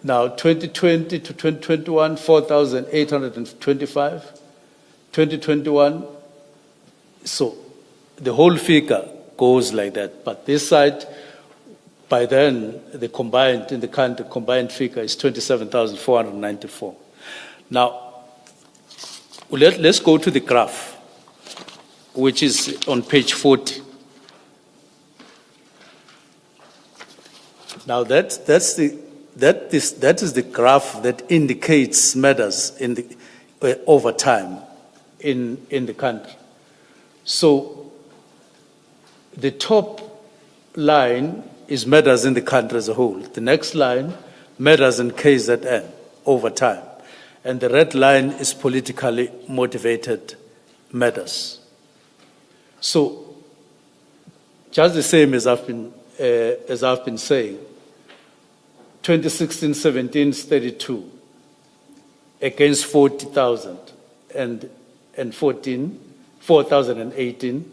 Now, 2020 to 2021, 4,825. 2021, so the whole figure goes like that. But this side, by then, the combined figure is 27,494. Now, let's go to the graph, which is on page 40. Now, that is the graph that indicates matters over time in the country. So the top line is matters in the country as a whole. The next line, matters in KZN over time. And the red line is politically motivated matters. So just the same as I've been saying, 2016-17 is 32 against 40,000 and 4,018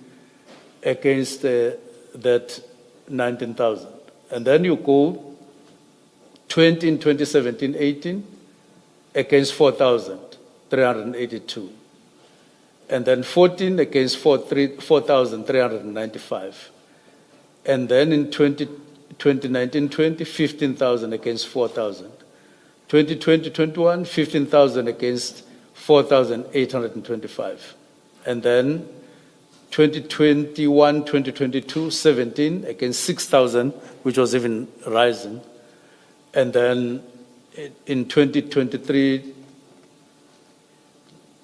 against that 19,000. And then you go 20 in 2017-18 against 4,382. And then 14 against 4,395. And then in 2019-20, 15,000 against 4,000. 2020-21, 15,000 against 4,825. And then 2021-2022, 17 against 6,000, which was even rising. And then in 2023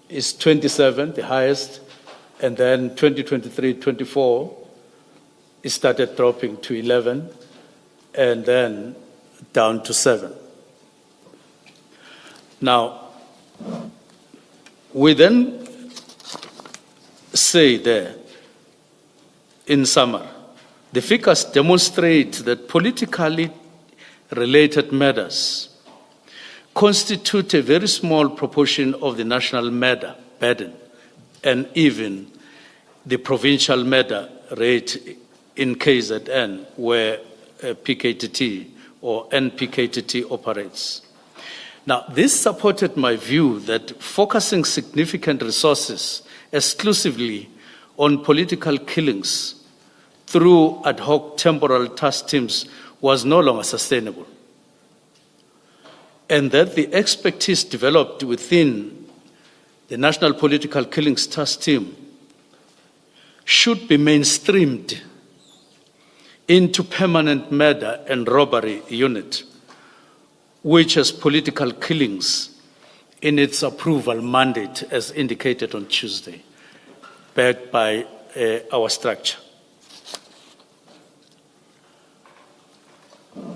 is 27, the highest. And then 2023-24, it started dropping to 11, and then down to 7. Now, we then say there, in summary, the figures demonstrate that politically related matters constitute a very small proportion of the national matter burden and even the provincial matter rate in KZN, where PKTT or NPKTT operates. Now, this supported my view that focusing significant resources exclusively on political killings through ad hoc temporal task teams was no longer sustainable, and that the expertise developed within the National Political Killings Task Team should be mainstreamed into permanent murder and robbery unit, which has political killings in its approval mandate as indicated on Tuesday, backed by our structure.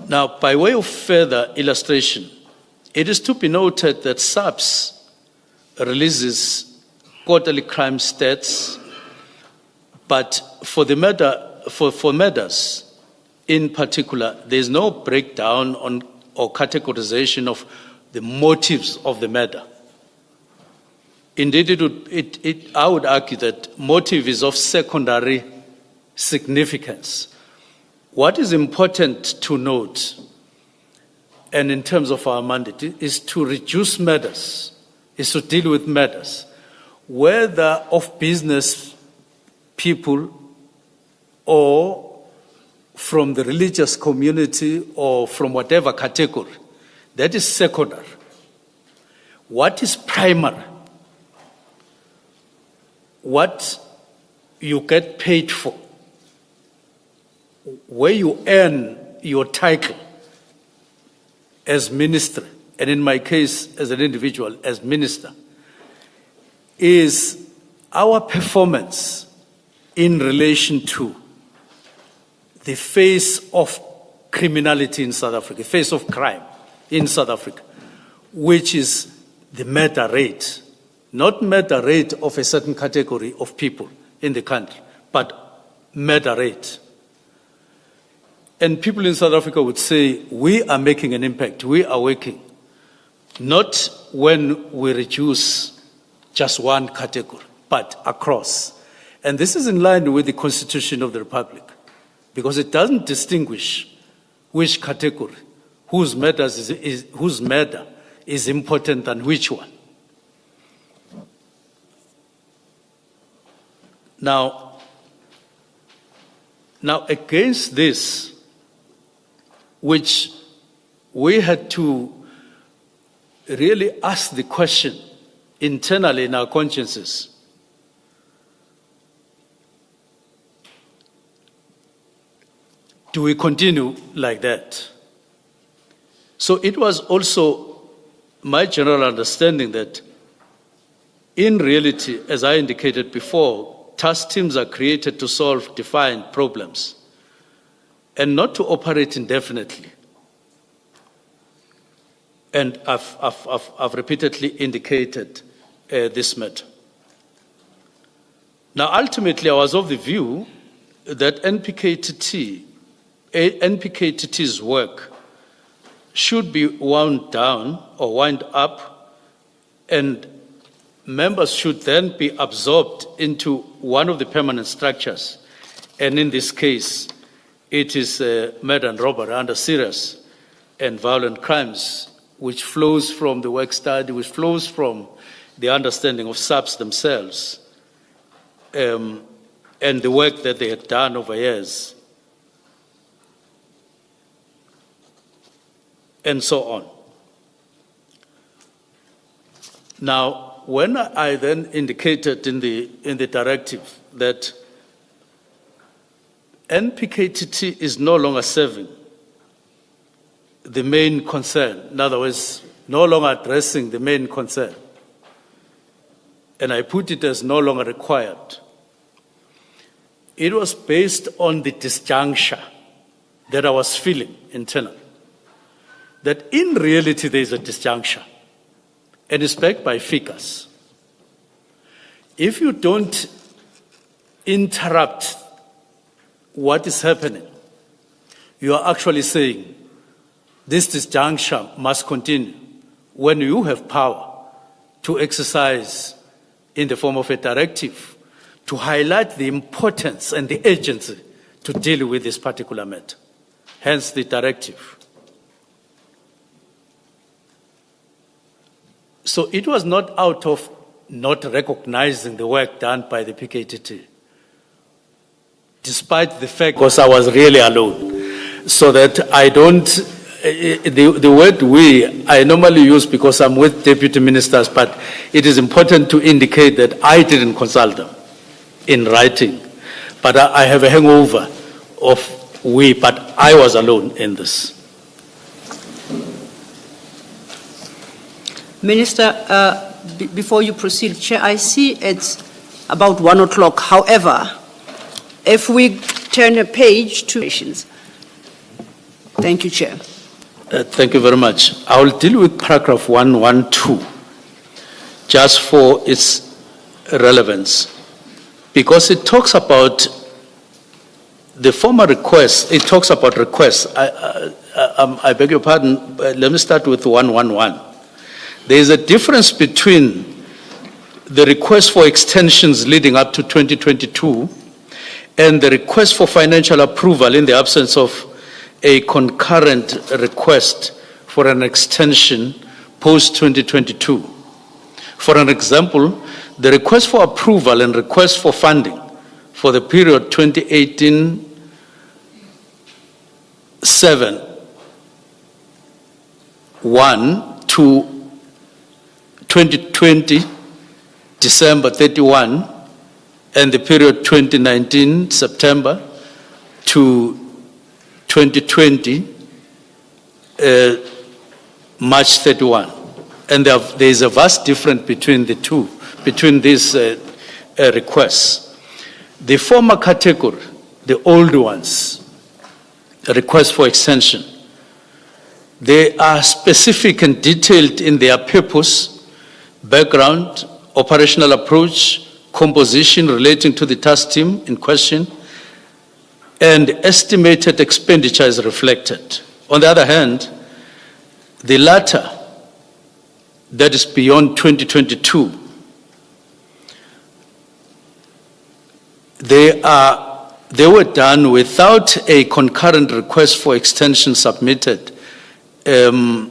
Now, by way of further illustration, it is to be noted that SAPS releases quarterly crime stats, but for murders in particular, there is no breakdown on or categorization of the motives of the murder. Indeed, I would argue that motive is of secondary significance. What is important to note, and in terms of our mandate, is to reduce murders, is to deal with murders, whether of business people or from the religious community or from whatever category. That is secondary. What is primary? What you get paid for, where you earn your title as minister, and in my case, as an individual, as minister, is our performance in relation to the face of criminality in South Africa, the face of crime in South Africa, which is the murder rate, not murder rate of a certain category of people in the country, but murder rate. And people in South Africa would say, we are making an impact, we are working, not when we reduce just one category, but across. And this is in line with the Constitution of the Republic, because it doesn't distinguish which category, whose murder is important and which one. Now against this, which we had to really ask the question internally in our consciences, do we continue like that? So it was also my general understanding that in reality, as I indicated before, task teams are created to solve defined problems and not to operate indefinitely. And I've repeatedly indicated this matter. Now, ultimately, I was of the view that NPKTT's work should be wound down or wind up, and members should then be absorbed into one of the permanent structures. And in this case, it is murder and robbery under serious and violent crimes, which flows from the work study, which flows from the understanding of SAPS themselves, and the work that they had done over years, and so on. Now, when I then indicated in the directive that NPKTT is no longer serving the main concern, in other words, no longer addressing the main concern, and I put it as no longer required, it was based on the disjuncture that I was feeling internally, that in reality there is a disjuncture, and it's backed by figures. If you don't interrupt what is happening, you are actually saying this disjuncture must continue when you have power to exercise in the form of a directive to highlight the importance and the urgency to deal with this particular matter. Hence the directive. So it was not out of not recognizing the work done by the PKTT, despite the fact because I was really alone. So that I don't, the word we, I normally use because I'm with deputy ministers, but it is important to indicate that I didn't consult them in writing. But I have a hangover of we, but I was alone in this. Minister, before you proceed, Chair, I see it's about 1 o'clock. However, if we turn a page to questions. Thank you, Chair. Thank you very much. I will deal with paragraph 112 just for its relevance, because it talks about the former request. It talks about requests. I beg your pardon. Let me start with 111. There is a difference between the request for extensions leading up to 2022 and the request for financial approval in the absence of a concurrent request for an extension post-2022. For an example, the request for approval and request for funding for the period 2018-7 1 to 2020 December 31 and the period 2019 September to 2020 March 31. And there is a vast difference between the two, between these requests. The former category, the old ones, a request for extension, they are specific and detailed in their purpose, background, operational approach, composition relating to the task team in question, and estimated expenditure is reflected. On the other hand, the latter, that is beyond 2022, they were done without a concurrent request for extension submitted in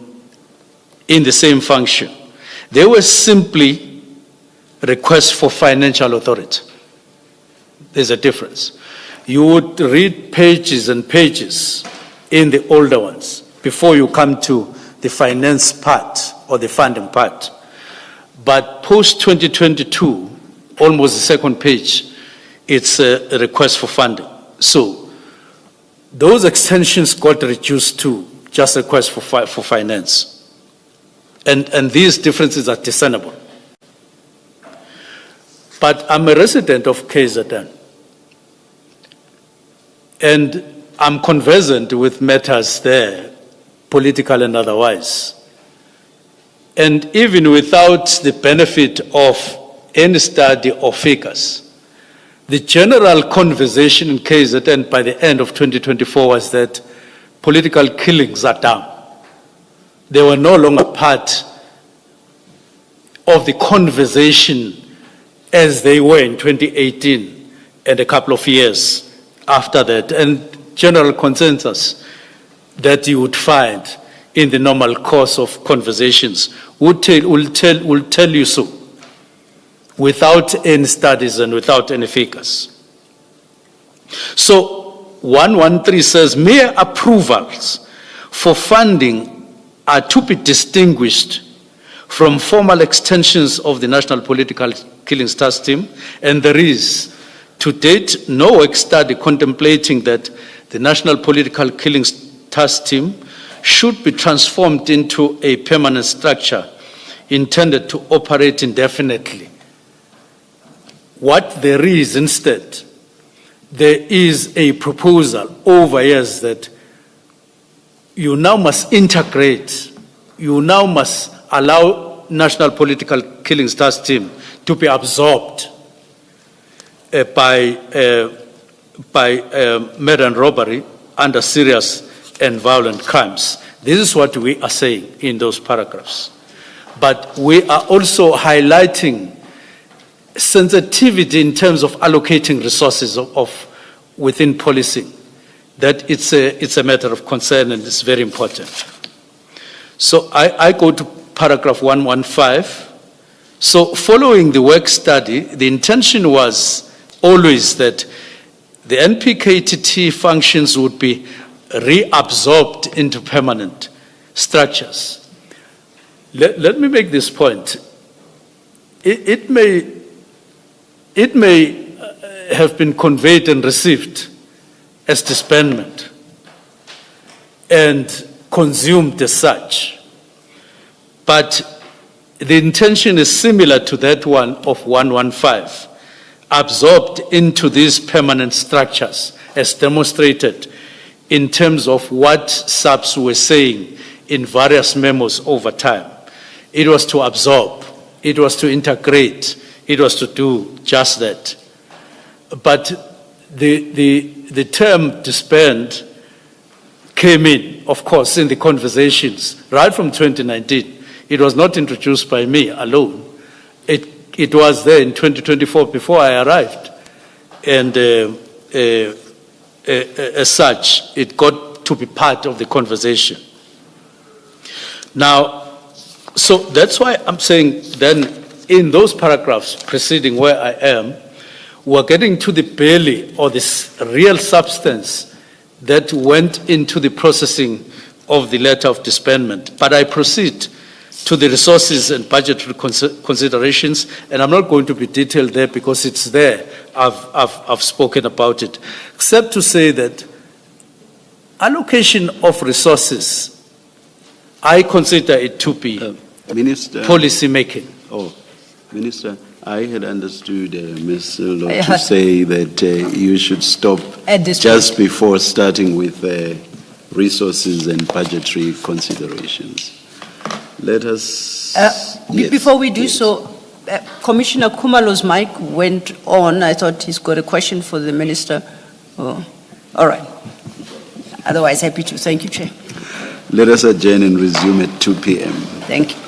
the same function. They were simply requests for financial authority. There's a difference. You would read pages and pages in the older ones before you come to the finance part or the funding part. But post-2022, almost the second page, it's a request for funding. So those extensions got reduced to just requests for finance. And these differences are discernible. But I'm a resident of KZN. And I'm conversant with matters there, political and otherwise. And even without the benefit of any study or figures, the general conversation in KZN by the end of 2024 was that political killings are down. They were no longer part of the conversation as they were in 2018 and a couple of years after that, and general consensus that you would find in the normal course of conversations will tell you so, without any studies and without any figures. So 113 says mere approvals for funding are to be distinguished from formal extensions of the National Political Killings Task Team, and there is, to date, no work study contemplating that the National Political Killings Task Team should be transformed into a permanent structure intended to operate indefinitely. What there is instead, there is a proposal over years that you now must integrate, you now must allow National Political Killings Task Team to be absorbed by murder and robbery under serious and violent crimes. This is what we are saying in those paragraphs. But we are also highlighting sensitivity in terms of allocating resources within policing, that it's a matter of concern and it's very important. So I go to paragraph 115. So following the work study, the intention was always that the NPKTT functions would be reabsorbed into permanent structures. Let me make this point. It may have been conveyed and received as disbandment and consumed as such, but the intention is similar to that one of 115, absorbed into these permanent structures as demonstrated in terms of what SAPS were saying in various memos over time. It was to absorb, it was to integrate, it was to do just that. But the term disband came in, of course, in the conversations right from 2019. It was not introduced by me alone. It was there in 2024 before I arrived. And as such, it got to be part of the conversation. Now, so that's why I'm saying then in those paragraphs preceding where I am, we're getting to the belly or this real substance that went into the processing of the letter of disbandment. But I proceed to the resources and budgetary considerations, and I'm not going to be detailed there because it's there. I've spoken about it, except to say that allocation of resources, I consider it to be Minister, policy making. Oh, Minister, I had understood Ms. Law to say that you should stop At this just before starting with resources and budgetary considerations. Let us... yes, Before we do yes. so, Commissioner Kumalo's mic went on. I thought he's got a question for the minister. Oh, all right. Otherwise, happy to. Thank you, Chair. Let us adjourn and resume at 2 p.m. Thank you.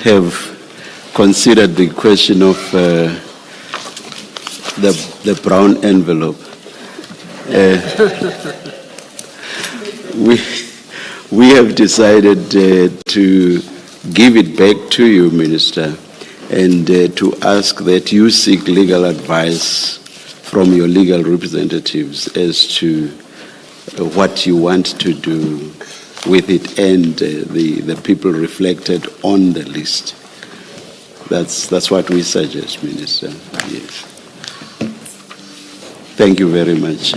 have considered the question of the brown envelope. We have decided to give it back to you, Minister, and to ask that you seek legal advice from your legal representatives as to what you want to do with it and the people reflected on the list. That's what we suggest, Minister. Yes. Thank you very much.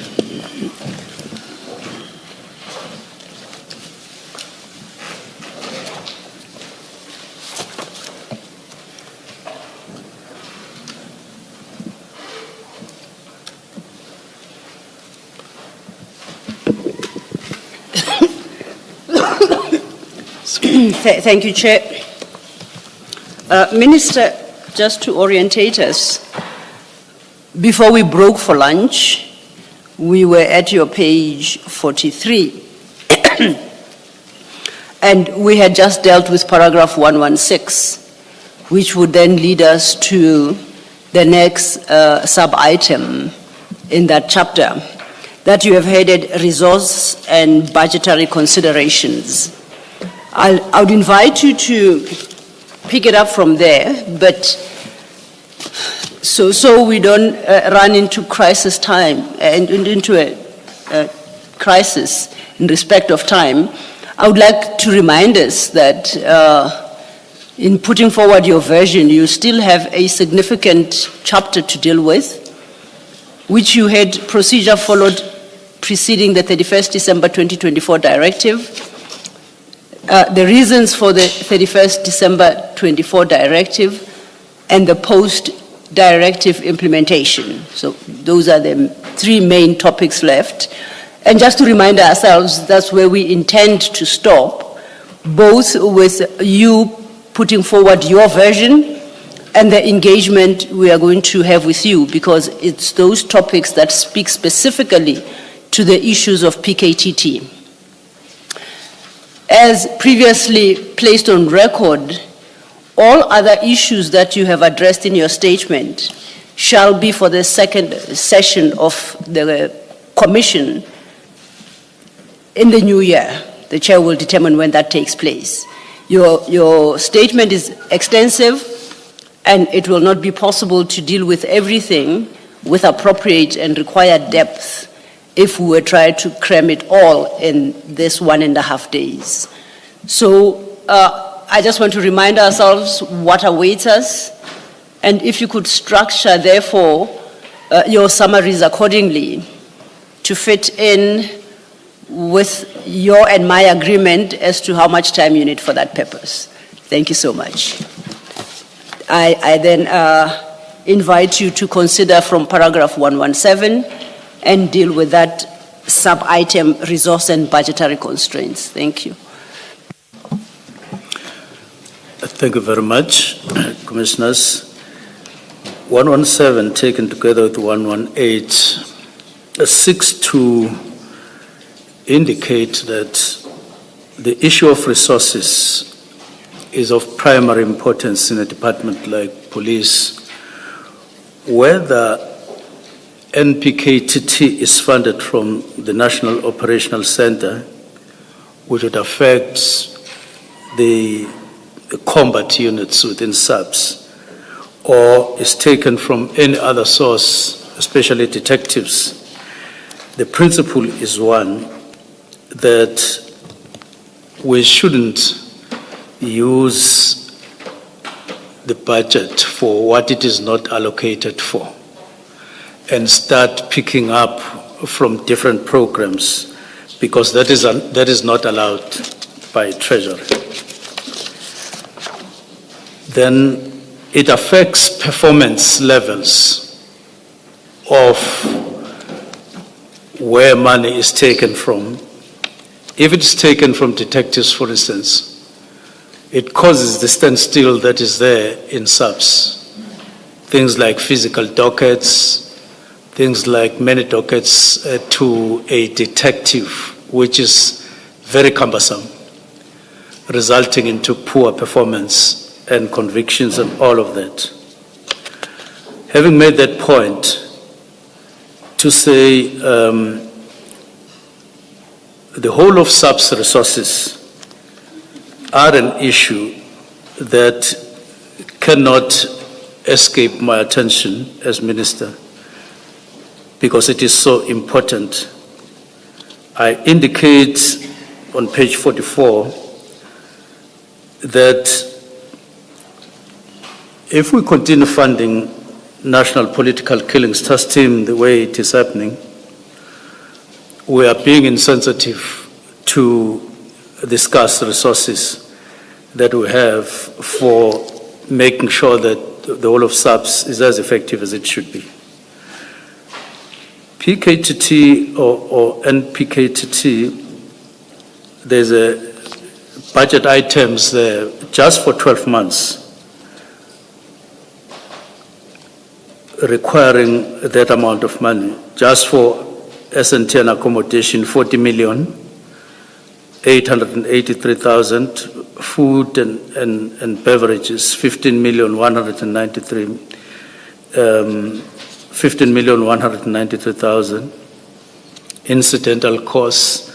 Thank you, Chair. Minister, just to orientate us, before we broke for lunch, we were at your page 43. And we had just dealt with paragraph 116, which would then lead us to the next sub-item in that chapter, that you have headed resource and budgetary considerations. I would invite you to pick it up from there, but so we don't run into crisis time and into a crisis in respect of time. I would like to remind us that in putting forward your version, you still have a significant chapter to deal with, which you had procedure followed preceding the 31st December 2024 directive. The reasons for the 31st December 24 directive and the post-directive implementation. So those are the three main topics left. And just to remind ourselves, that's where we intend to stop, both with you putting forward your version and the engagement we are going to have with you, because it's those topics that speak specifically to the issues of PKTT. As previously placed on record, all other issues that you have addressed in your statement shall be for the second session of the Commission in the new year. The Chair will determine when that takes place. Your statement is extensive, and it will not be possible to deal with everything with appropriate and required depth if we were trying to cram it all in this 1.5 days. So I just want to remind ourselves what awaits us, and if you could structure, therefore, your summaries accordingly to fit in with your and my agreement as to how much time you need for that purpose. Thank you so much. I then invite you to consider from paragraph 117 and deal with that sub-item, resource and budgetary constraints. Thank you. Thank you very much, Commissioners. 117 taken together with 118 seeks to indicate that the issue of resources is of primary importance in a department like police, whether NPKTT is funded from the National Operational Center, which would affect the combat units within SAPS, or is taken from any other source, especially detectives. The principle is one, that we shouldn't use the budget for what it is not allocated for and start picking up from different programs, because that is not allowed by Treasury. Then it affects performance levels of where money is taken from. If it's taken from detectives, for instance, it causes the standstill that is there in SAPS. Things like physical dockets, things like many dockets to a detective, which is very cumbersome, resulting into poor performance and convictions and all of that. Having made that point, to say the whole of SAP's resources are an issue that cannot escape my attention as minister because it is so important. I indicate on page 44 that if we continue funding national political killings trust team the way it is happening, we are being insensitive to discuss resources that we have for making sure that the whole of SAPS is as effective as it should be. PKTT or NPKTT, there's a budget items there just for 12 months requiring that amount of money. Just for S&T and accommodation, 40 million, 883,000, food and beverages, 15,193,000, incidental costs,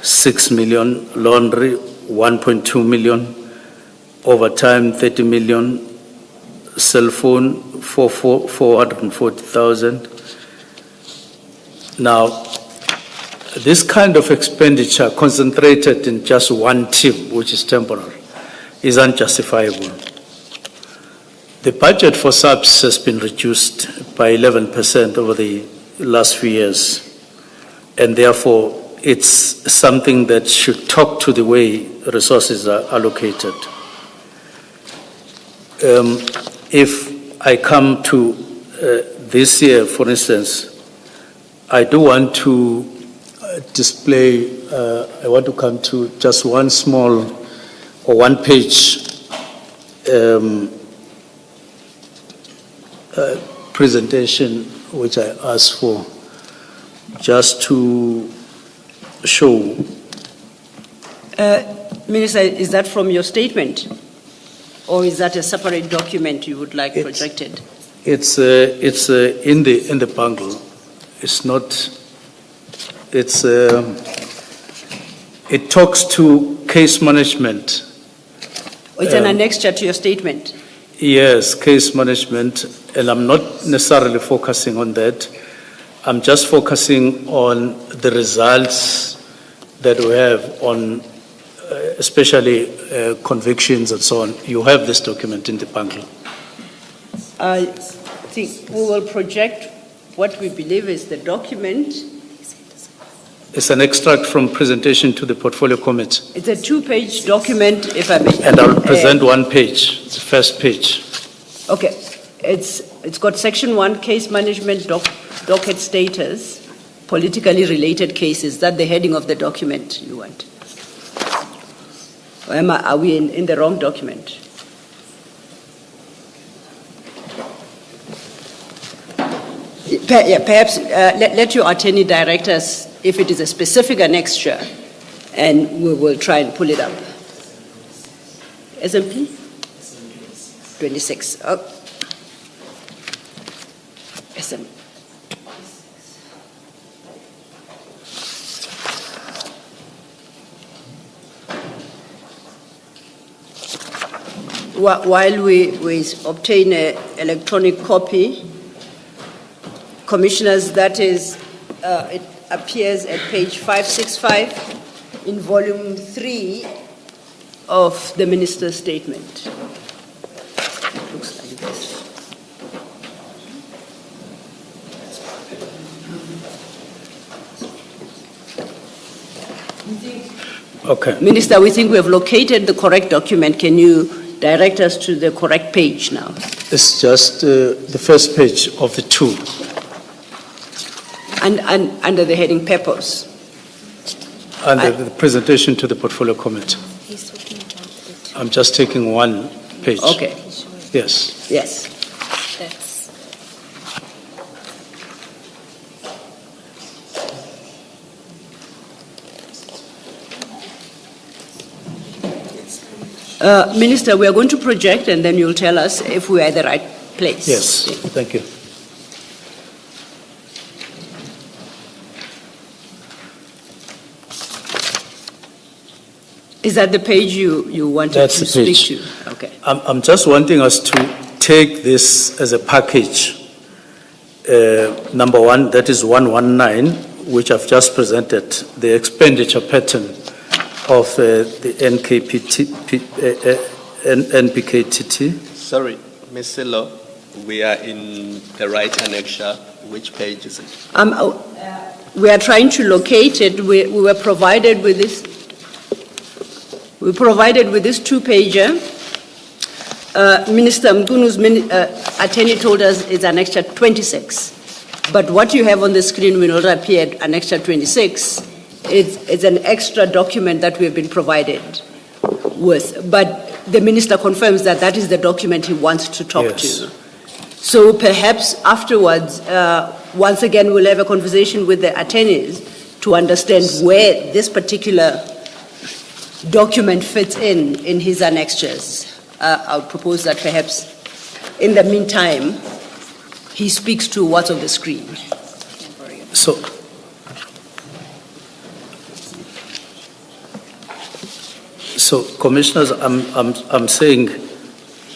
6 million, laundry, 1.2 million, overtime, 30 million, cell phone, 440,000. Now, this kind of expenditure concentrated in just one team, which is temporal, is unjustifiable. The budget for SAPS has been reduced by 11% over the last few years, and therefore it's something that should talk to the way resources are allocated. If I come to this year, for instance, I do want to display, I want to come to just one small or one page presentation which I asked for, just to show. Minister, is that from your statement? Or is that a separate document you would like projected? It's in the bundle. It's not. It talks to case management. It's an annexure to your statement. Yes, case management, and I'm not necessarily focusing on that. I'm just focusing on the results that we have on, especially convictions and so on. You have this document in the bundle. I think we will project what we believe is the document. It's an extract from presentation to the portfolio committee. It's a two-page document, if I may. And I'll present one page, the first page. Okay. It's got section 1, case management docket status, politically related cases. That's the heading of the document you want. Or are we in the wrong document? Perhaps let your attorney direct us if it is a specific annexure, and we will try and pull it up. SMP? 26. Oh. SMP. While we obtain an electronic copy, Commissioners, that is, it appears at page 565 in volume 3 of the Minister's statement. Looks like this. Okay. Minister, we think we have located the correct document. Can you direct us to the correct page now? It's just the first page of the two. And under the heading purpose. Under the presentation to the portfolio committee. He's talking about it. I'm just taking one page. Okay. Yes. Yes. That's Minister, we are going to project and then you'll tell us if we are at the right place. Yes, thank you. Is that the page you wanted That's to the speak page. to? Okay. I'm just wanting us to take this as a package. Number one, that is 119, which I've just presented, the expenditure pattern of the NPKTT. Sorry, Ms. Silo, we are in the right annexure. Which page is it? We are trying to locate it. We were provided with this. We provided with this two-pager. Minister Mchunu's attorney told us it's annexure 26. But what you have on the screen will not appear at annexure 26. It's an extra document that we have been provided with. But the minister confirms that that is the document he wants to talk to. So perhaps afterwards, once again, we'll have a conversation with the attorneys to understand where this particular document fits in his annexures. I would propose that perhaps in the meantime, he speaks to what's on the screen. So commissioners, I'm saying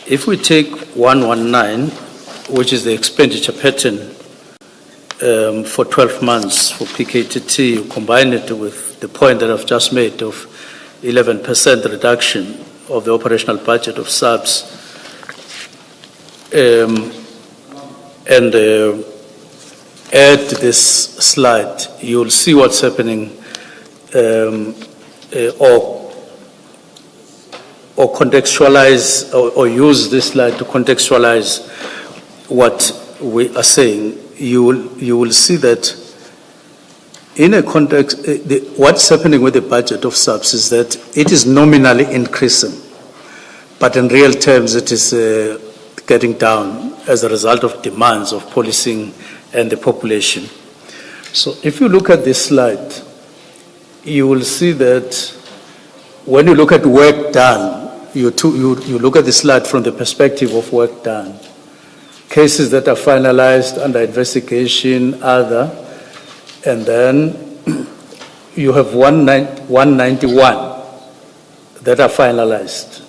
if we take 119, which is the expenditure pattern for 12 months for PKTT, you combine it with the point that I've just made of 11% reduction of the operational budget of subs, and add this slide, you'll see what's happening, or contextualize, or use this slide to contextualize what we are saying. You will see that in a context, what's happening with the budget of subs is that it is nominally increasing, but in real terms it is getting down as a result of demands of policing and the population. So if you look at this slide, you will see that when you look at work done, you look at the slide from the perspective of work done. Cases that are finalized under investigation, other, and then you have 191 that are finalized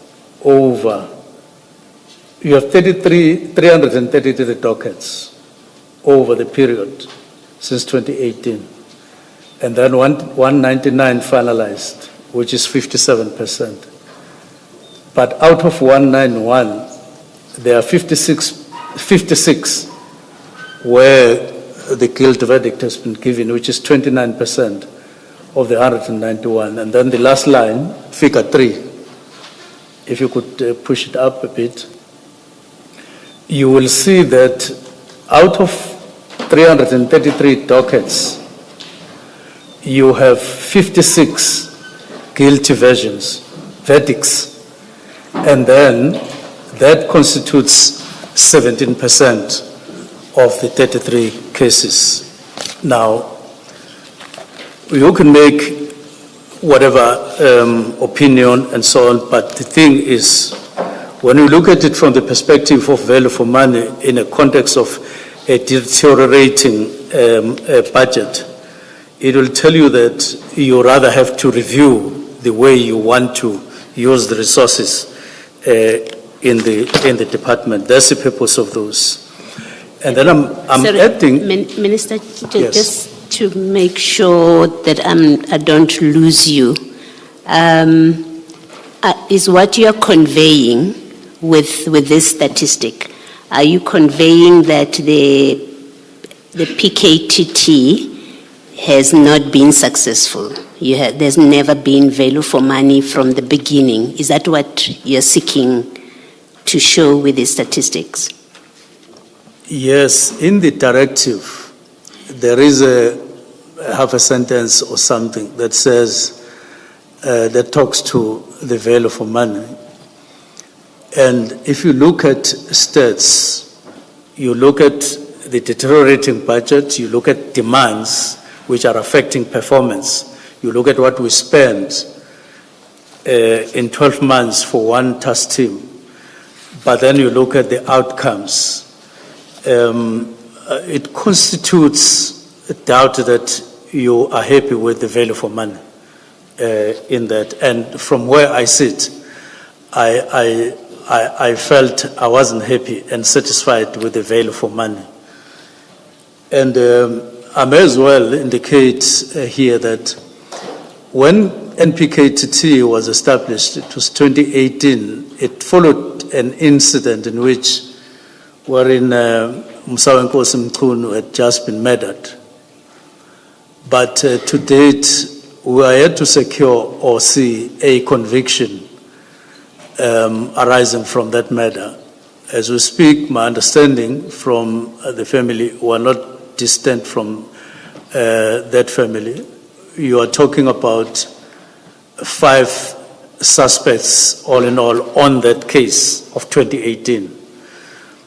over. You have 333 dockets over the period since 2018, and then 199 finalized, which is 57%. But out of 191, there are 56 where the guilt verdict has been given, which is 29% of the 191. And then the last line, figure 3, if you could push it up a bit, you will see that out of 333 dockets, you have 56 guilty verdicts, and then that constitutes 17% of the 33 cases. Now, you can make whatever opinion and so on, but the thing is, when you look at it from the perspective of value for money in a context of a deteriorating budget, it will tell you that you rather have to review the way you want to use the resources in the department. That's the purpose of those. And then I'm Sorry, adding... Minister, Yes. just to make sure that I don't lose you, is what you're conveying with this statistic, are you conveying that the PKTT has not been successful? There's never been value for money from the beginning. Is that what you're seeking to show with the statistics? Yes, in the directive, there is a half a sentence or something that says, that talks to the value for money. And if you look at stats, you look at the deteriorating budget, you look at demands which are affecting performance, you look at what we spend, in 12 months for one task team, but then you look at the outcomes, it constitutes a doubt that you are happy with the value for money in that. And from where I sit, I felt I wasn't happy and satisfied with the value for money. And I may as well indicate here that when NPKTT was established, it was 2018, it followed an incident in which wherein Mchunu had just been murdered. But to date, we are yet to secure or see a conviction arising from that murder. As we speak, my understanding from the family, who are not distant from that family, you are talking about 5 suspects, all in all, on that case of 2018.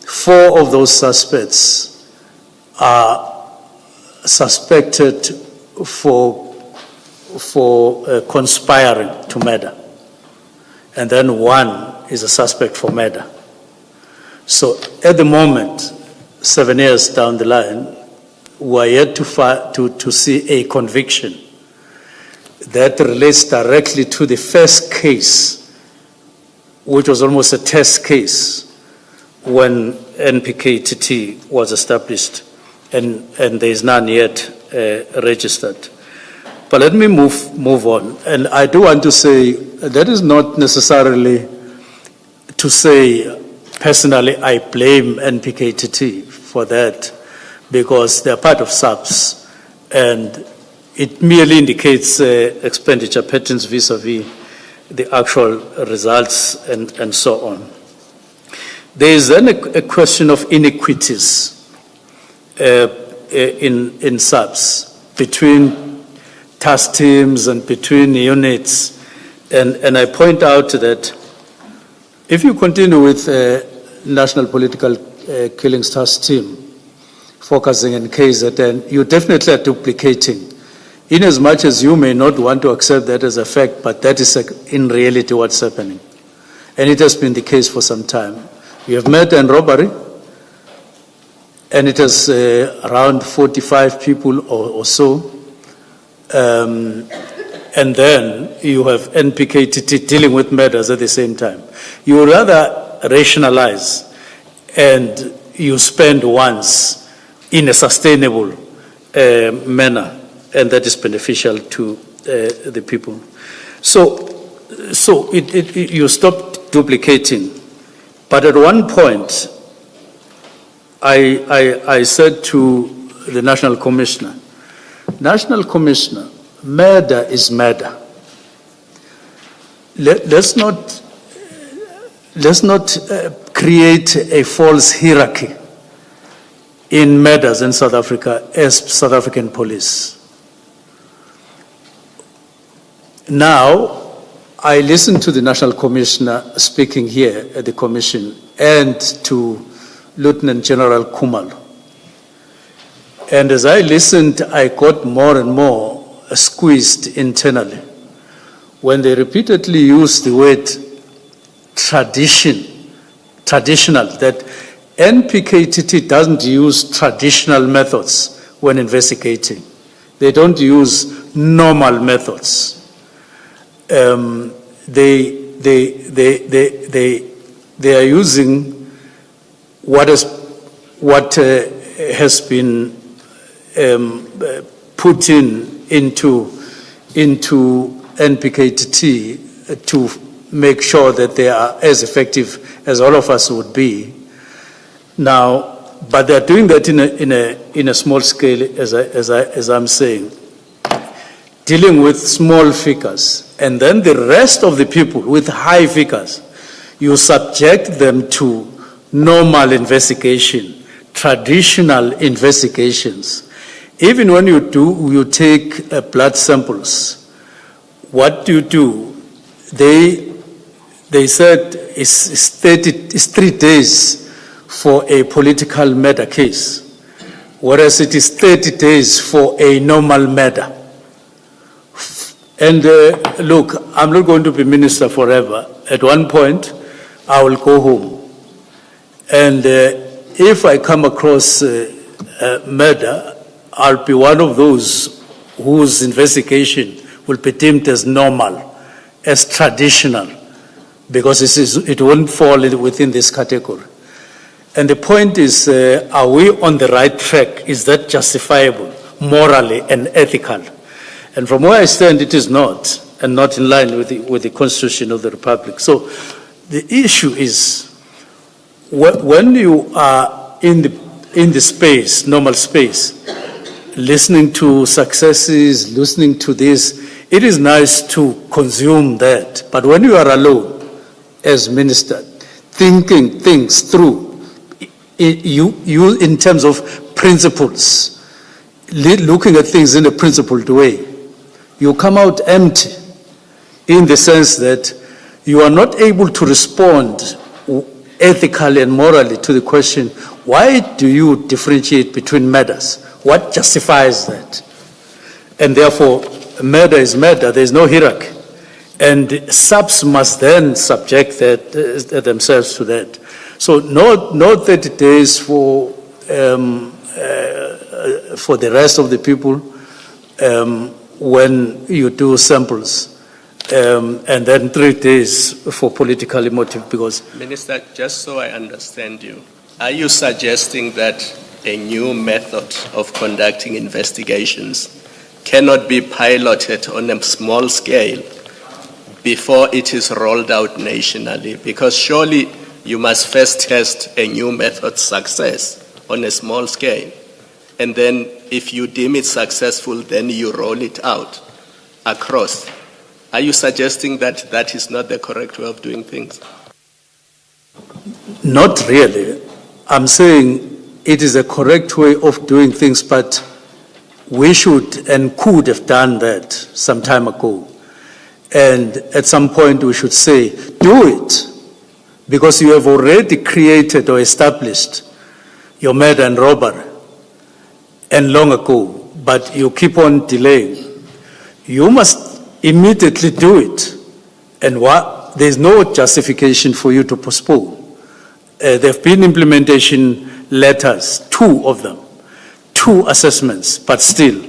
4 of those suspects are suspected for conspiring to murder. And then 1 is a suspect for murder. So at the moment, 7 years down the line, we are yet to see a conviction that relates directly to the first case, which was almost a test case when NPKTT was established, and there is none yet registered. But let me move on. And I do want to say that is not necessarily to say personally I blame NPKTT for that, because they're part of SAPS, and it merely indicates expenditure patterns vis-a-vis the actual results and so on. There is then a question of inequities in SAPS between task teams and between units. And I point out that if you continue with National Political Killings Task Team focusing on KZN, you definitely are duplicating. In as much as you may not want to accept that as a fact, but that is in reality what's happening. And it has been the case for some time. You have murder and robbery, and it is around 45 people or so. And then you have NPKTT dealing with murders at the same time. You rather rationalize and you spend once in a sustainable manner, and that is beneficial to the people. So you stop duplicating. But at one point, I said to the National Commissioner, murder is murder. Let's not create a false hierarchy in murders in South Africa as South African police. Now, I listened to the National Commissioner speaking here at the Commission and to Lieutenant General Kumalo. And as I listened, I got more and more squeezed internally when they repeatedly used the word traditional, that NPKTT doesn't use traditional methods when investigating. They don't use normal methods. They are using what has been put into NPKTT to make sure that they are as effective as all of us would be. Now, but they are doing that in a small scale, as I'm saying, dealing with small figures. And then the rest of the people with high figures, you subject them to normal investigation, traditional investigations. Even when you take blood samples, what do? They said it's 3 days for a political murder case, whereas it is 30 days for a normal murder. And look, I'm not going to be minister forever. At one point, I will go home. And if I come across murder, I'll be one of those whose investigation will be deemed as normal, as traditional, because it won't fall within this category. And the point is, are we on the right track? Is that justifiable, morally and ethical? And from where I stand, it is not, and not in line with the Constitution of the Republic. So the issue is, when you are in the space, normal space, listening to successes, listening to this, it is nice to consume that. But when you are alone as minister, thinking things through, you in terms of principles, looking at things in a principled way, you come out empty in the sense that you are not able to respond ethically and morally to the question, why do you differentiate between murders? What justifies that? And therefore, murder is murder. There is no hierarchy. And subs must then subject themselves to that. So no 30 days for the rest of the people when you do samples, and then 3 days for politically motive, because... Minister, just so I understand you, are you suggesting that a new method of conducting investigations cannot be piloted on a small scale before it is rolled out nationally? Because surely you must first test a new method's success on a small scale. And then if you deem it successful, then you roll it out across. Are you suggesting that that is not the correct way of doing things? Not really. I'm saying it is a correct way of doing things, but we should and could have done that some time ago. And at some point we should say, do it, because you have already created or established your murder and robbery, and long ago, but you keep on delaying. You must immediately do it, and there's no justification for you to postpone. There have been implementation letters, 2 of them, 2 assessments, but still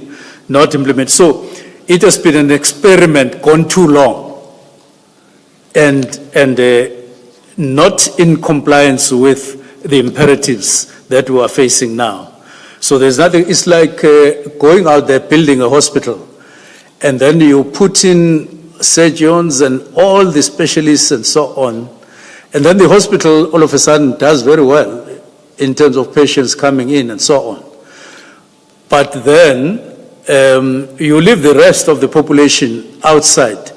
not implemented. So it has been an experiment gone too long, and not in compliance with the imperatives that we are facing now. So there's nothing, it's like going out there building a hospital, and then you put in surgeons and all the specialists and so on, and then the hospital all of a sudden does very well in terms of patients coming in and so on. But then you leave the rest of the population outside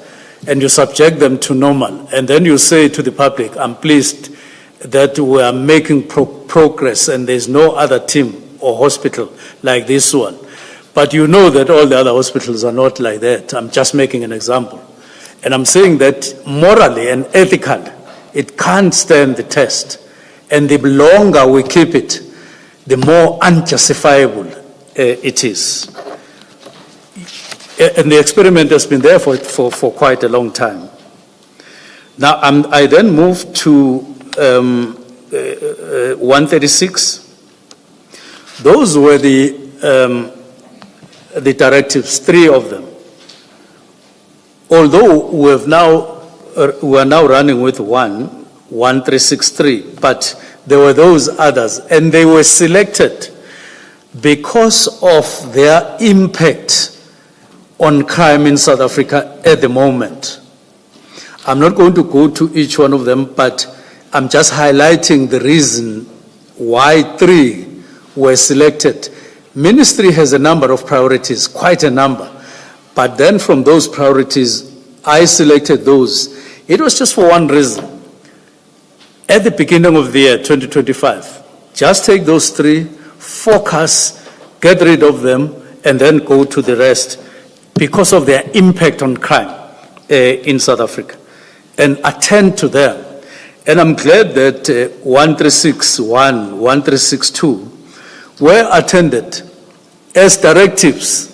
and you subject them to normal, and then you say to the public, I'm pleased that we are making progress and there's no other team or hospital like this one. But you know that all the other hospitals are not like that. I'm just making an example. And I'm saying that morally and ethically, it can't stand the test. And the longer we keep it, the more unjustifiable it is. And the experiment has been there for quite a long time. Now, I then move to 136. Those were the directives, 3 of them. Although we are now running with 1363, but there were those others, and they were selected because of their impact on crime in South Africa at the moment. I'm not going to go to each one of them, but I'm just highlighting the reason why 3 were selected. Ministry has a number of priorities, quite a number. But then from those priorities, I selected those. It was just for one reason. At the beginning of the year, 2025, just take those 3, focus, get rid of them, and then go to the rest because of their impact on crime in South Africa, and attend to them. And I'm glad that 1361, 1362 were attended as directives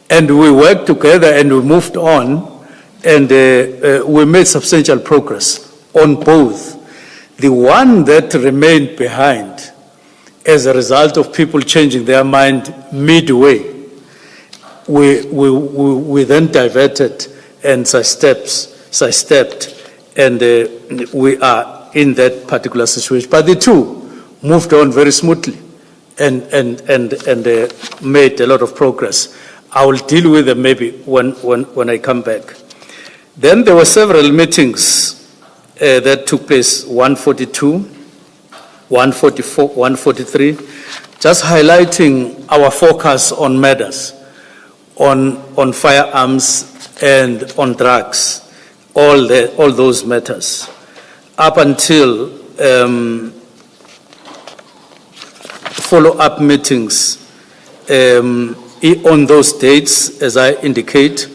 And we worked together and we moved on, and we made substantial progress on both. The one that remained behind as a result of people changing their mind midway, we then diverted and sidestepped, and we are in that particular situation. But the two moved on very smoothly and made a lot of progress. I will deal with them maybe when I come back. Then there were several meetings that took place, 142, 144, 143, just highlighting our focus on matters, on firearms and on drugs, all those matters, up until follow-up meetings on those dates, as I indicate.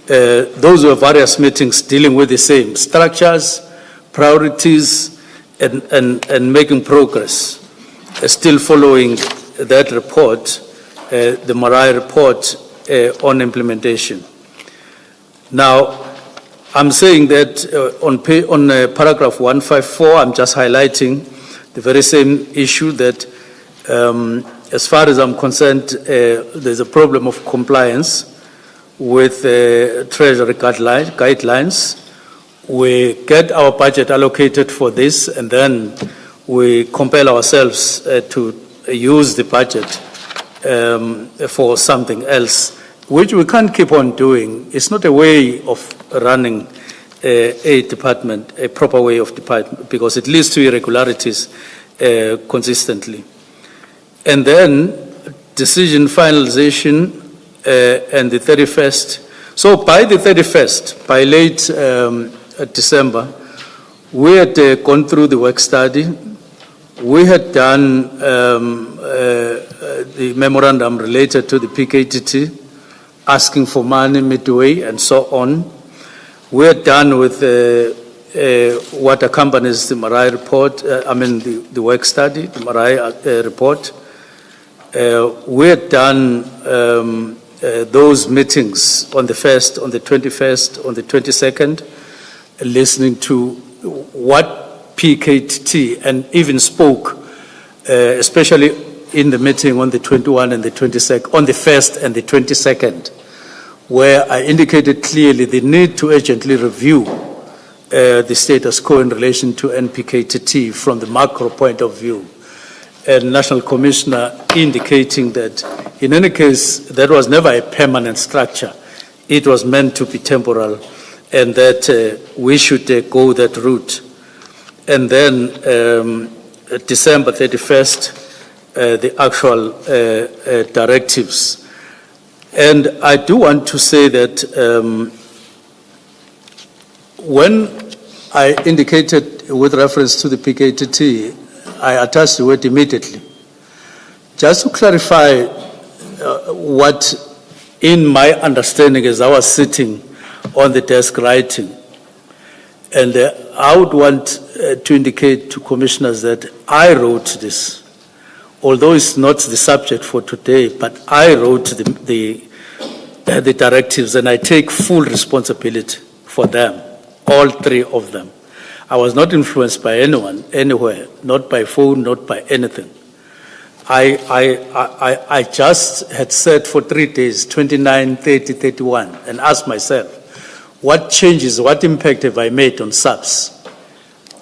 Those were various meetings dealing with the same structures, priorities, and making progress. Still following that report, the Marai report on implementation. Now, I'm saying that on paragraph 154, I'm just highlighting the very same issue that as far as I'm concerned, there's a problem of compliance with Treasury guidelines. We get our budget allocated for this, and then we compel ourselves to use the budget for something else, which we can't keep on doing. It's not a way of running a department, a proper way of department, because it leads to irregularities consistently. And then decision finalization and the 31st. So by the 31st, by late December, we had gone through the work study. We had done the memorandum related to the PKTT, asking for money midway and so on. We had done with what accompanies the Marai report, the work study, the Marai report. We had done those meetings on the 1st, on the 21st, on the 22nd, listening to what PKTT, and even spoke, especially in the meeting on the 21 and the 22nd, on the 1st and the 22nd, where I indicated clearly the need to urgently review the status quo in relation to NPKTT from the macro point of view. And National Commissioner indicating that in any case, that was never a permanent structure. It was meant to be temporal, and that we should go that route. And then December 31st, the actual directives. And I do want to say that when I indicated with reference to the PKTT, I attached the word immediately. Just to clarify what, in my understanding as I was sitting on the desk writing, and I would want to indicate to commissioners that I wrote this, although it's not the subject for today, but I wrote the directives, and I take full responsibility for them, all three of them. I was not influenced by anyone, anywhere, not by phone, not by anything. I just had said for 3 days, 29, 30, 31, and asked myself, what changes, what impact have I made on subs?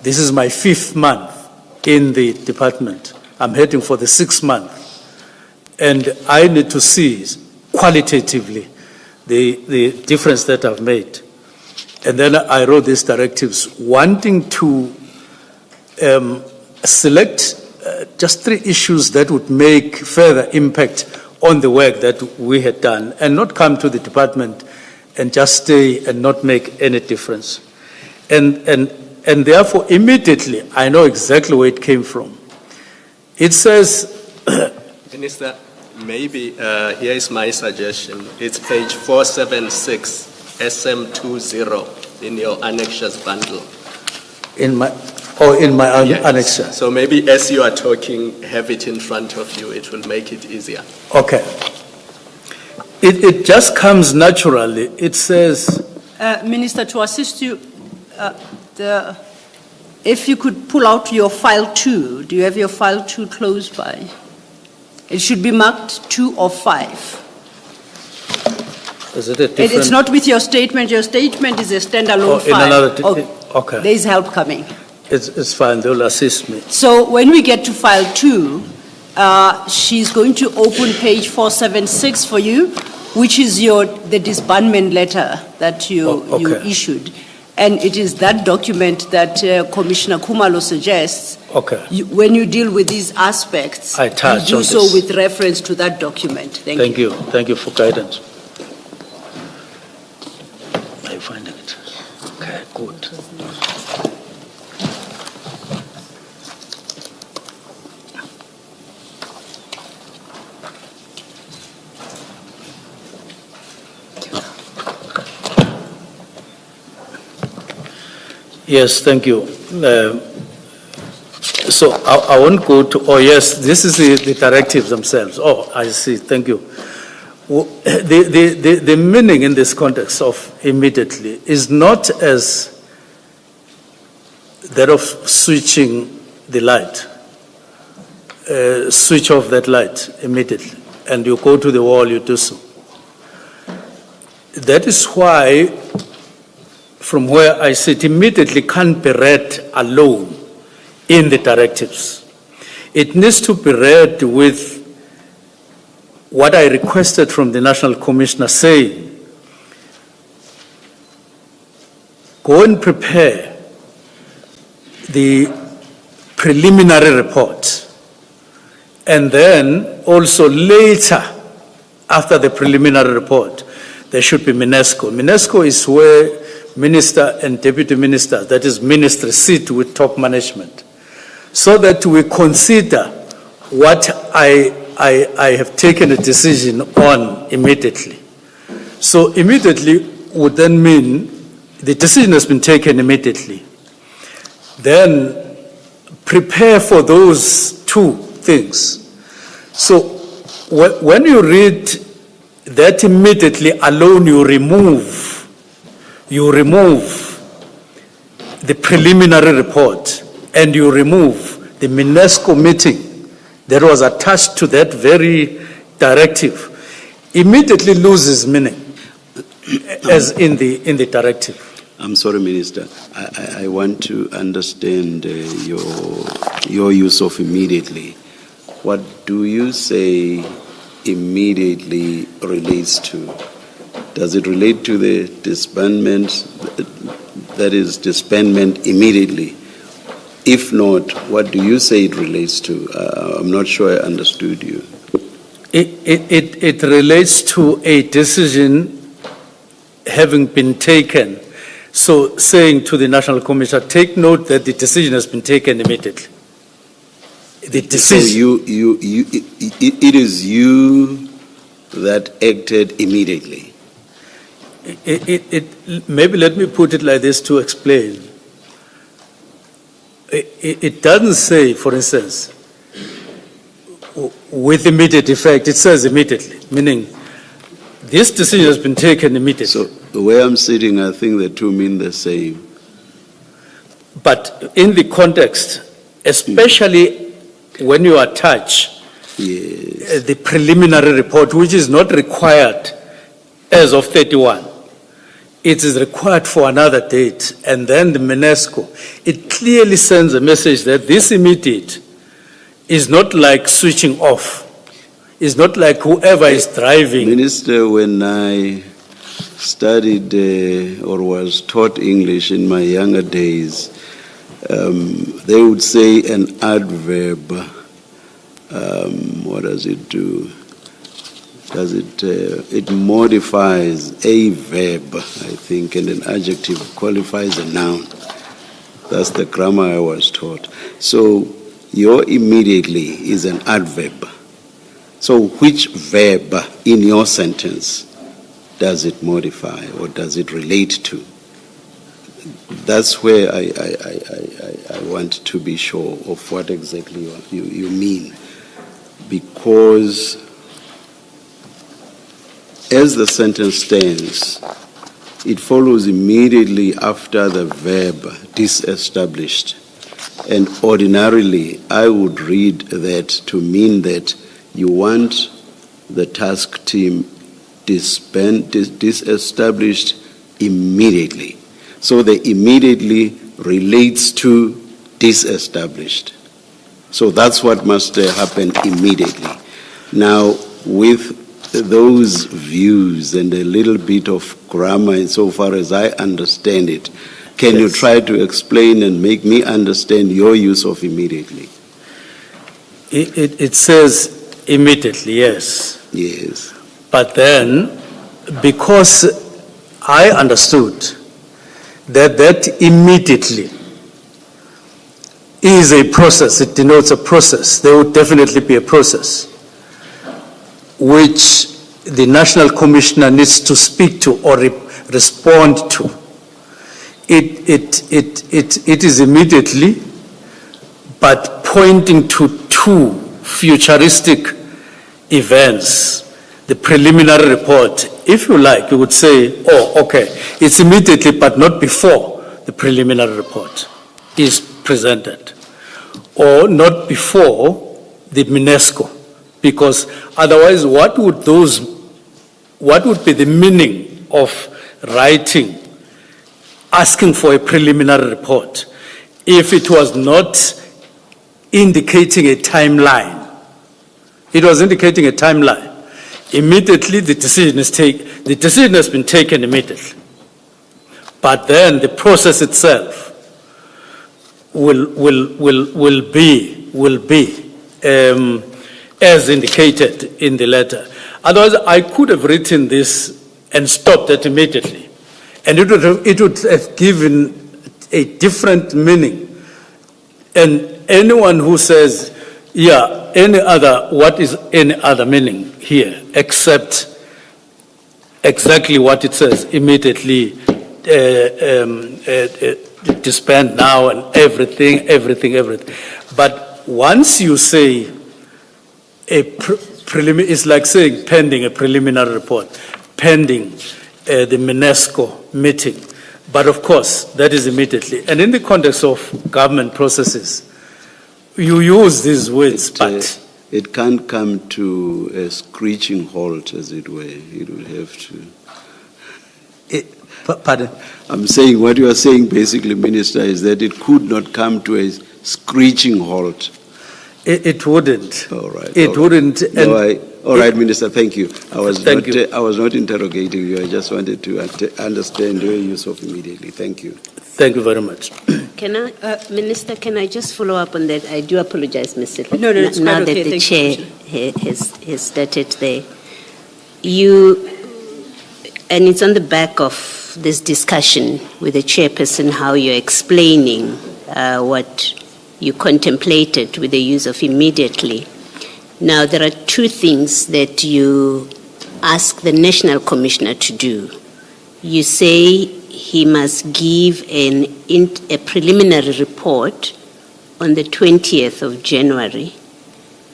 This is my 5th month in the department. I'm heading for the 6th month. And I need to see qualitatively the difference that I've made. And then I wrote these directives wanting to select just 3 issues that would make further impact on the work that we had done, and not come to the department and just stay and not make any difference. And therefore, immediately, I know exactly where it came from. It says... Minister, maybe here is my suggestion. It's page 476. SM20 in your annexures bundle. In my Yes. annexure. So maybe as you are talking, have it in front of you. It will make it easier. Okay. It just comes naturally. It says, Minister, to assist you, if you could pull out your file 2, do you have your file 2 close by? It should be marked 2 of 5. is it a different? It's not with your statement. Your statement is a standalone Oh, in file. another okay. There is help coming. It's fine, they'll assist me. So when we get to file 2, she's going to open page 476 for you, which is the disbandment letter that you issued. And it is that document that Commissioner Kumalo suggests. Okay. When you deal with these aspects, I touch you do on so this. with reference to that document. Thank you. Thank you for guidance. Are you finding it? Okay, good. Yes, thank you. So I won't go to, oh yes, this is the directives themselves. Oh, I see, thank you. The meaning in this context of immediately is not as that of switching the light, switch off that light immediately, and you go to the wall, you do so. That is why, from where I sit, immediately can't be read alone in the directives. It needs to be read with what I requested from the National Commissioner saying, go and prepare the preliminary report, and then also later, after the preliminary report, there should be MINESCO. MINESCO is where minister and deputy minister, that is ministry, sit with top management, so that we consider what I have taken a decision on immediately. So immediately would then mean the decision has been taken immediately. Then prepare for those two things. So when you read that immediately alone, you remove the preliminary report and you remove the MINESCO meeting that was attached to that very directive, immediately loses meaning as in the directive. I'm sorry, Minister. I want to understand your use of immediately. What do you say immediately relates to? Does it relate to the disbandment, that is disbandment immediately? If not, what do you say it relates to? I'm not sure I understood you. It relates to a decision having been taken. So saying to the National Commissioner, take note that the decision has been taken immediately. The decision. So it is you that acted immediately. Maybe let me put it like this to explain. It doesn't say, for instance, with immediate effect. It says immediately, meaning this decision has been taken immediately. So the way I'm sitting, I think the two mean the same. But in the context, especially when you attach the preliminary report, which is not required as of 31, it is required for another date, and then the MINESCO, it clearly sends a message that this immediate is not like switching off. It's not like whoever is driving. Minister, when I studied or was taught English in my younger days, they would say an adverb. What does it do? It modifies a verb, I think, and an adjective qualifies a noun. That's the grammar I was taught. So your immediately is an adverb. So which verb in your sentence does it modify or does it relate to? That's where I want to be sure of what exactly you mean. Because as the sentence stands, it follows immediately after the verb disestablished. And ordinarily, I would read that to mean that you want the task team disestablished immediately. So the immediately relates to disestablished. So that's what must happen immediately. Now, with those views and a little bit of grammar insofar as I understand it, can you try to explain and make me understand your use of immediately? It says immediately, yes. Yes. But then, because I understood that immediately is a process, it denotes a process. There would definitely be a process which the National Commissioner needs to speak to or respond to. It is immediately, but pointing to two futuristic events. The preliminary report, if you like, you would say, oh, okay, it's immediately, but not before the preliminary report is presented, or not before the UNESCO, because otherwise what would be the meaning of writing, asking for a preliminary report, if it was not indicating a timeline? It was indicating a timeline. Immediately the decision is taken. The decision has been taken immediately. But then the process itself will be as indicated in the letter. Otherwise, I could have written this and stopped it immediately, and it would have given a different meaning. And anyone who says, yeah, what is any other meaning here except exactly what it says, immediately disband now and everything. But once you say it's like saying pending a preliminary report, pending the UNESCO meeting. But of course, that is immediately. And in the context of government processes, you use these words, but it can't come to a screeching halt, as it were. It will have to. Pardon? I'm saying what you are saying, basically, Minister, is that it could not come to a screeching halt. It wouldn't. All right. It wouldn't. All right, Minister. Thank you. I was not interrogating you. I just wanted to understand your use of immediately. Thank you. Thank you very much. Can I, Minister, can I just follow up on that? I do apologize, Mr. No, it's now quite that okay. the Thank chair you, has started there. And it's on the back of this discussion with the chairperson, how you're explaining what you contemplated with the use of immediately. Now, there are two things that you ask the National Commissioner to do. You say he must give a preliminary report on the 20th of January,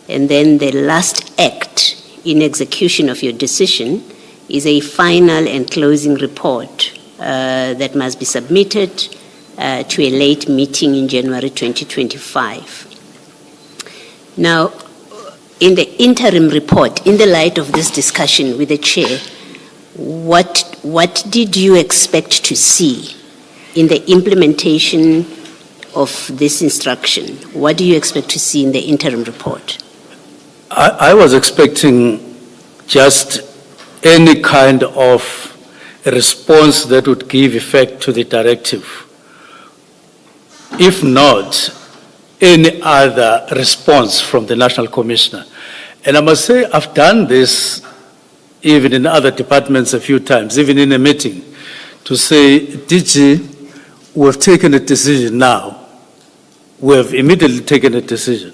and then the last act in execution of your decision is a final and closing report that must be submitted to a late meeting in January 2025. Now, in the interim report, in the light of this discussion with the chair, what did you expect to see in the implementation of this instruction? What do you expect to see in the interim report? I was expecting just any kind of a response that would give effect to the directive. If not, any other response from the National Commissioner. And I must say, I've done this even in other departments a few times, even in a meeting, to say, DG, we've taken a decision now. We have immediately taken a decision.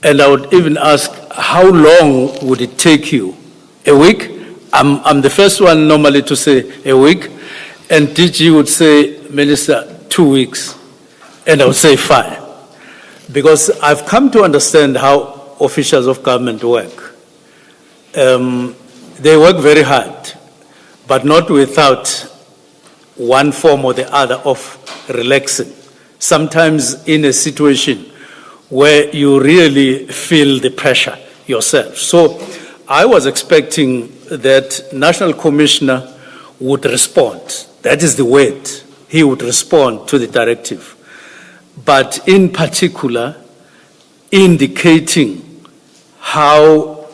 And I would even ask, how long would it take you? A week? I'm the first one normally to say a week, and DG would say, Minister, 2 weeks. And I would say fine. Because I've come to understand how officials of government work. they work very hard, but not without one form or the other of relaxing. Sometimes in a situation where you really feel the pressure yourself. So I was expecting that National Commissioner would respond. That is the word. He would respond to the directive. But in particular, indicating how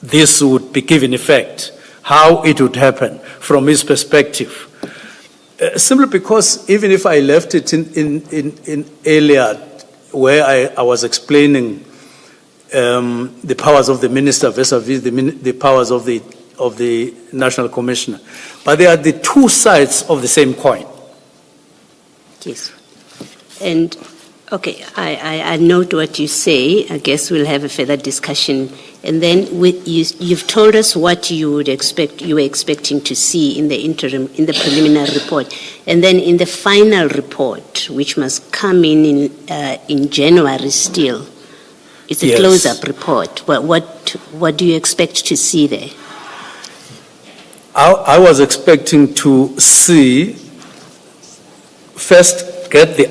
this would be given effect, how it would happen from his perspective. Simply because even if I left it in earlier where I was explaining the powers of the minister vis-a-vis the powers of the National Commissioner, but they are the two sides of the same coin. Yes. And, okay, I note what you say. I guess we'll have a further discussion. And then you've told us what you would expect, you were expecting to see in the interim, in the preliminary report. And then in the final report, which must come in January still, it's a Yes. close-up report. What do you expect to see there? I was expecting to see, first get the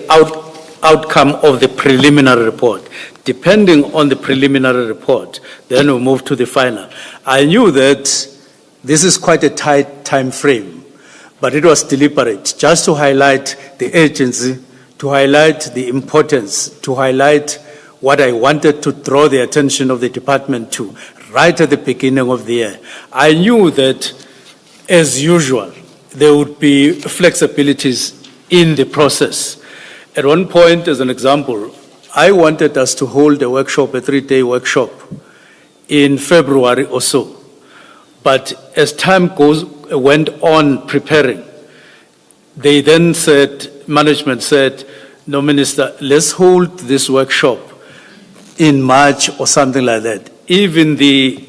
outcome of the preliminary report. Depending on the preliminary report, then we'll move to the final. I knew that this is quite a tight time frame, but it was deliberate, just to highlight the urgency, to highlight the importance, to highlight what I wanted to draw the attention of the department to right at the beginning of the year. I knew that, as usual, there would be flexibilities in the process. At one point, as an example, I wanted us to hold a workshop, a 3-day workshop, in February or so. But as time went on preparing, they then said, management said, no, Minister, let's hold this workshop in March or something like that. Even the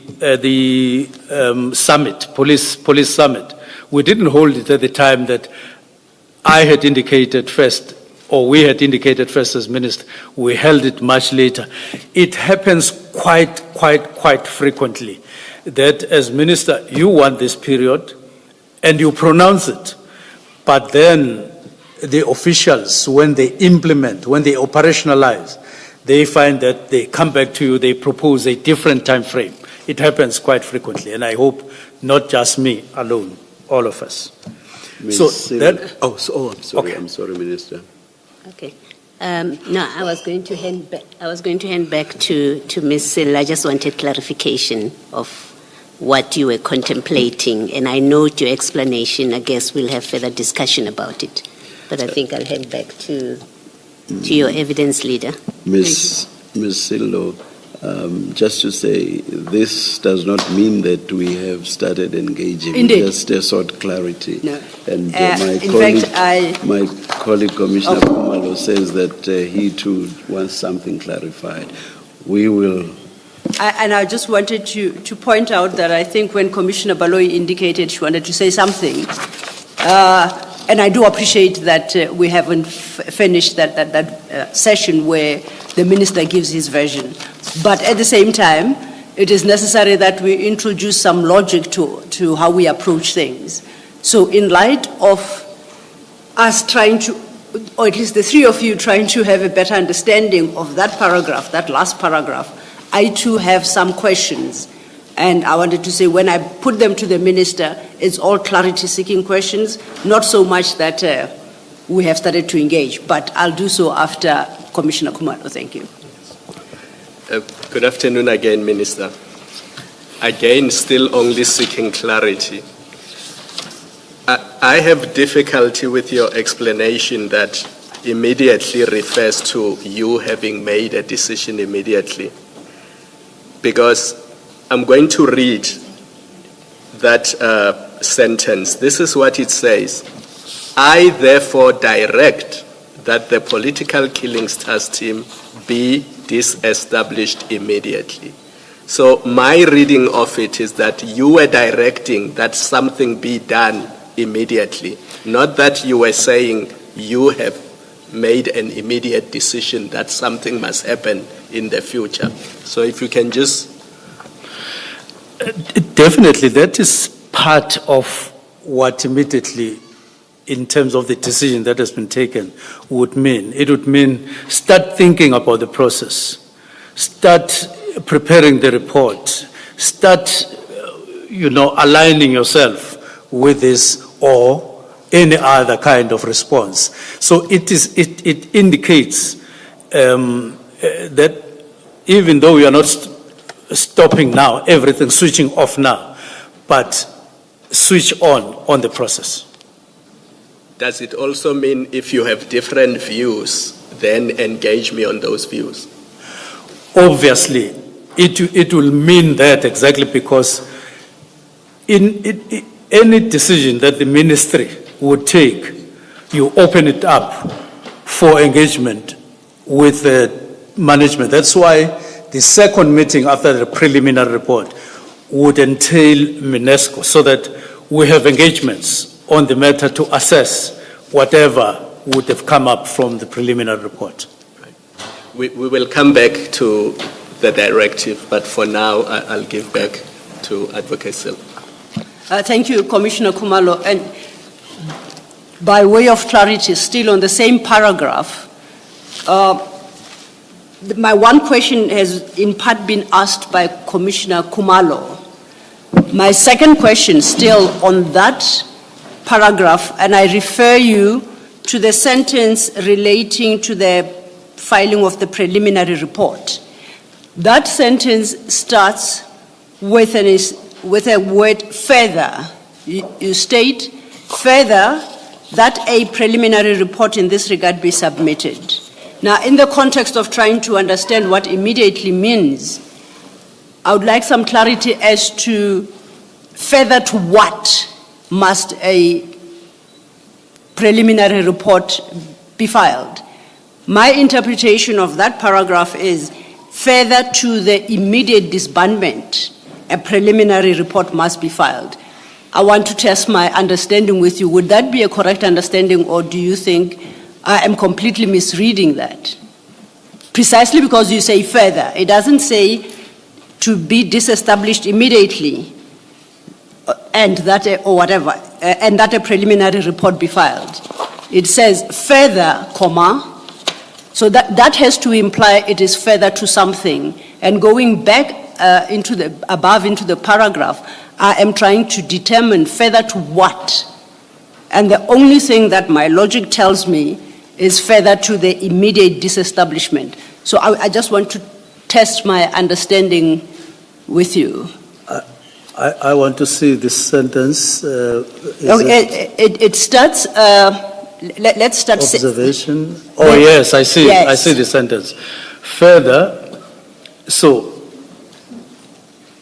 summit, police summit, we didn't hold it at the time that I had indicated first, or we had indicated first as minister. We held it much later. It happens quite frequently that as minister, you want this period and you pronounce it. But then the officials, when they implement, when they operationalize, they find that they come back to you, they propose a different time frame. It happens quite frequently, and I hope not just me alone, all of us. So that, I'm sorry. Okay. I'm sorry, Minister. Okay. No, I was going to hand back to Ms. Sill. I just wanted clarification of what you were contemplating, and I note your explanation. I guess we'll have further discussion about it. But I think I'll hand back to your evidence leader. Ms. Sillo, just to say, this does not mean that we have started engaging. Indeed. Just a sort clarity. No. And In my colleague Commissioner Kumalo says that he too wants something clarified. We will. And I just wanted to point out that I think when Commissioner Baloyi indicated she wanted to say something, and I do appreciate that we haven't finished that session where the minister gives his version. But at the same time, it is necessary that we introduce some logic to how we approach things. So in light of us trying to, or at least the three of you trying to have a better understanding of that paragraph, that last paragraph, I too have some questions. And I wanted to say, when I put them to the minister, it's all clarity-seeking questions, not so much that we have started to engage, but I'll do so after Commissioner Kumalo. Thank you. Good afternoon again, Minister. Again, still only seeking clarity. I have difficulty with your explanation that immediately refers to you having made a decision immediately. Because I'm going to read that sentence. This is what it says. I therefore direct that the political killings task team be disestablished immediately. So my reading of it is that you were directing that something be done immediately, not that you were saying you have made an immediate decision that something must happen in the future. So if you can just... Definitely, that is part of what immediately, in terms of the decision that has been taken, would mean. It would mean start thinking about the process, start preparing the report, start, aligning yourself with this or any other kind of response. So it indicates that even though we are not stopping now, everything, switching off now, but switch on the process. Does it also mean if you have different views, then engage me on those views? Obviously, it will mean that exactly because in any decision that the ministry would take, you open it up for engagement with the management. That's why the second meeting after the preliminary report would entail UNESCO, so that we have engagements on the matter to assess whatever would have come up from the preliminary report. We will come back to the directive, but for now, I'll give back to Advocate Silva. Thank you, Commissioner Khumalo. And by way of clarity, still on the same paragraph, my one question has in part been asked by Commissioner Khumalo. My second question, still on that paragraph, and I refer you to the sentence relating to the filing of the preliminary report. That sentence starts with a word further. You state further that a preliminary report in this regard be submitted. Now, in the context of trying to understand what immediately means, I would like some clarity as to further to what must a preliminary report be filed. My interpretation of that paragraph is further to the immediate disbandment, a preliminary report must be filed. I want to test my understanding with you. Would that be a correct understanding, or do you think I am completely misreading that? Precisely because you say further. It doesn't say to be disestablished immediately and that a preliminary report be filed. It says further, comma, so that has to imply it is further to something. And going back into the paragraph, I am trying to determine further to what. And the only thing that my logic tells me is further to the immediate disestablishment. So I just want to test my understanding with you. I want to see this sentence. It starts, let's start. Observation. Oh, yes, I see. Yes. I see the sentence. Further, so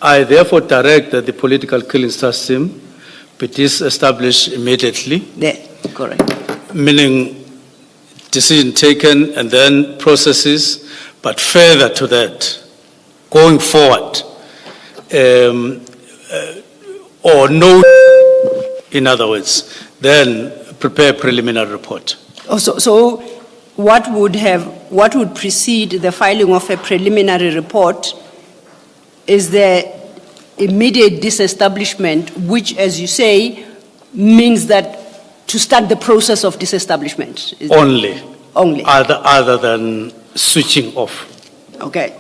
I therefore direct that the political killing system be disestablished immediately. Yeah, correct. Meaning decision taken and then processes, but further to that, going forward, or no, in other words, then prepare preliminary report. Oh, so what would precede the filing of a preliminary report is the immediate disestablishment, which, as you say, means that to start the process of disestablishment. Only. Only. Other than switching off. Okay.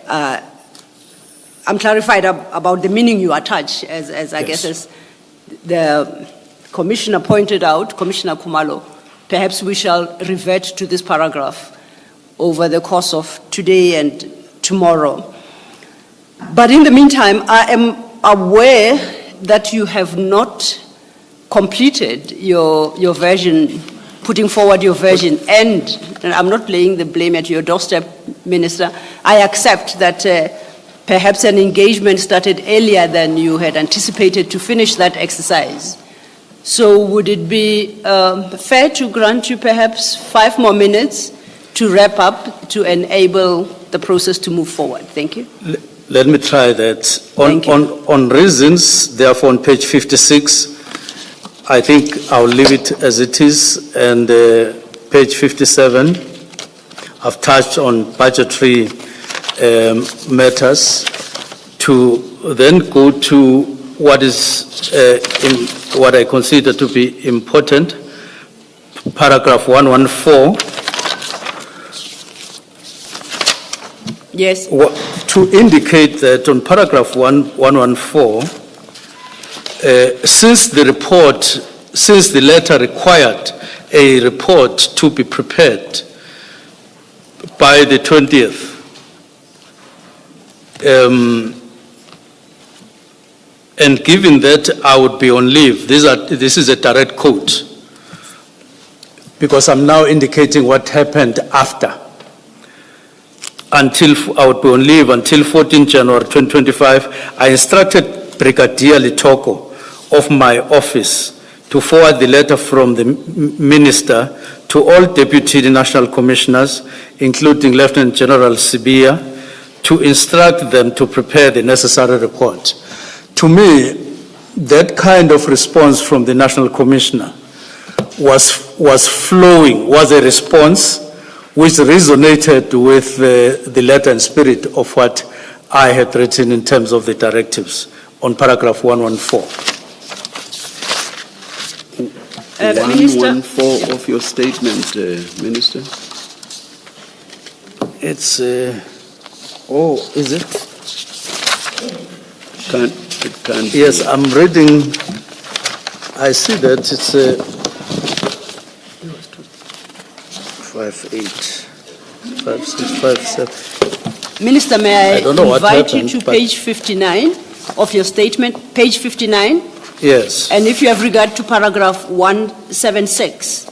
I'm clarified about the meaning you attach, as I guess as the Commissioner pointed out, Commissioner Khumalo. Perhaps we shall revert to this paragraph over the course of today and tomorrow. But in the meantime, I am aware that you have not completed your version, putting forward your version, and I'm not laying the blame at your doorstep, Minister. I accept that perhaps an engagement started earlier than you had anticipated to finish that exercise. So would it be fair to grant you perhaps 5 more minutes to wrap up to enable the process to move forward? Thank you. Let me try that. On reasons, therefore, on page 56, I think I'll leave it as it is. And page 57, I've touched on budgetary matters to then go to what is what I consider to be important, paragraph 114. Yes. To indicate that on paragraph 114, since the letter required a report to be prepared by the 20th, and given that I would be on leave, this is a direct quote, because I'm now indicating what happened after. Until I would be on leave until 14 January 2025, I instructed Brigadier Litoko of my office to forward the letter from the Minister to all Deputy National Commissioners, including Lieutenant General Sibia, to instruct them to prepare the necessary report. To me, that kind of response from the National Commissioner was a response which resonated with the letter and spirit of what I had written in terms of the directives on paragraph 114. 114 of your statement, Minister. It's, is it? It can't yes, be. I'm reading, I see that it's 58, 56, 57. Minister, may I don't know what invite you happened, to but- page 59 of your statement, page 59, Yes. and if you have regard to paragraph 176.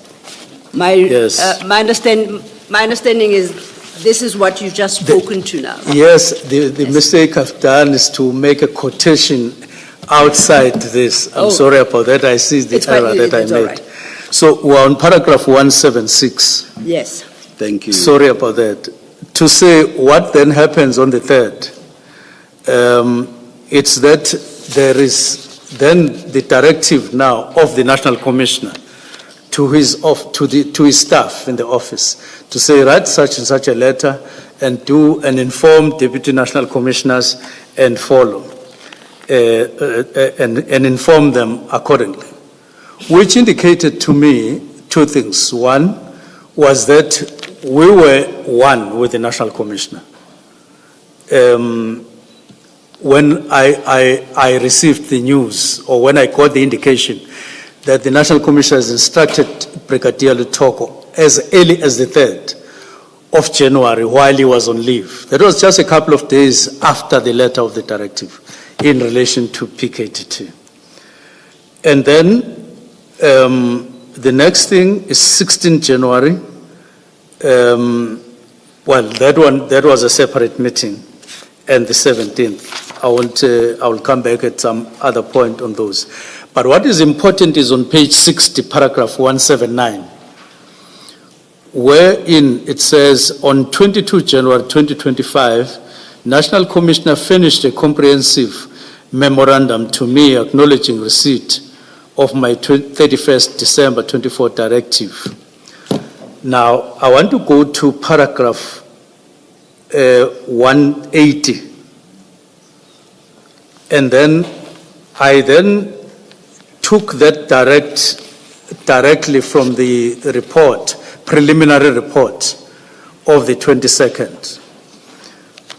Yes. My understanding is this is what you've just spoken to now. Yes, the mistake I've done is to make a quotation outside this. I'm Oh. sorry about that. I see the It's fine. error that I It's all made. right. So we're on paragraph 176. Yes. Thank you. Sorry about that. To say what then happens on the 3rd, it's that there is then the directive now of the National Commissioner to his staff in the office to say, write such and such a letter and inform Deputy National Commissioners and follow, and inform them accordingly, which indicated to me two things. One was that we were one with the National Commissioner. When I received the news, or when I got the indication that the National Commissioner has instructed Brigadier Lutoko as early as the 3rd of January while he was on leave. That was just a couple of days after the letter of the directive in relation to PKTT. And then the next thing is 16 January. Well, that was a separate meeting, and the 17th. I will come back at some other point on those. But what is important is on page 60, paragraph 179, wherein it says, on 22 January 2025, National Commissioner finished a comprehensive memorandum to me acknowledging receipt of my 31st December 24 directive. Now, I want to go to paragraph 180. And then I took that directly from the report, preliminary report of the 22nd,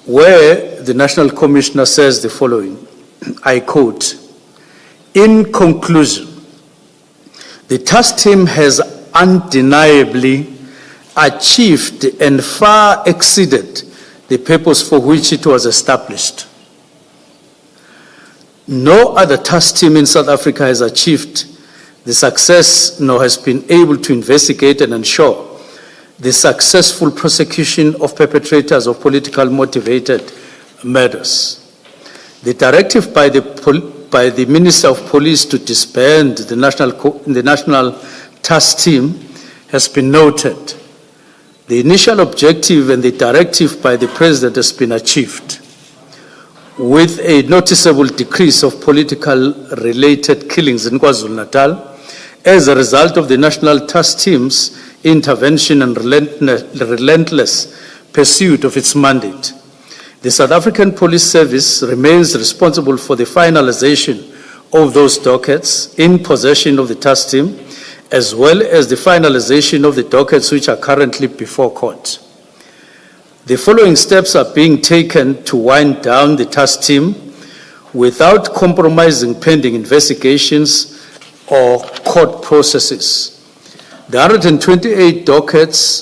where the National Commissioner says the following, I quote, "In conclusion, the task team has undeniably achieved and far exceeded the purpose for which it was established. No other task team in South Africa has achieved the success nor has been able to investigate and ensure the successful prosecution of perpetrators of politically motivated murders. The directive by the Minister of Police to disband the national task team has been noted. The initial objective and the directive by the President has been achieved, with a noticeable decrease of political-related killings in KwaZulu-Natal as a result of the National Task Team's intervention and relentless pursuit of its mandate. The South African Police Service remains responsible for the finalization of those dockets in possession of the task team, as well as the finalization of the dockets which are currently before court. The following steps are being taken to wind down the task team without compromising pending investigations or court processes. The 128 dockets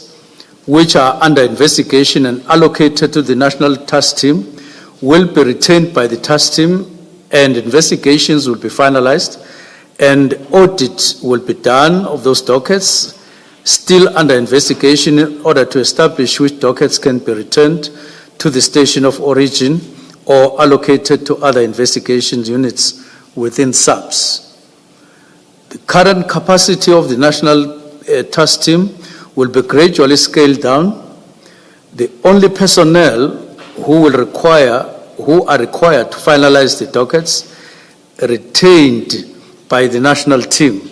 which are under investigation and allocated to the National Task Team will be retained by the task team, and investigations will be finalized, and audit will be done of those dockets still under investigation in order to establish which dockets can be returned to the station of origin or allocated to other investigation units within SAPS. The current capacity of the National Task Team will be gradually scaled down. The only personnel who are required to finalize the dockets retained by the national team.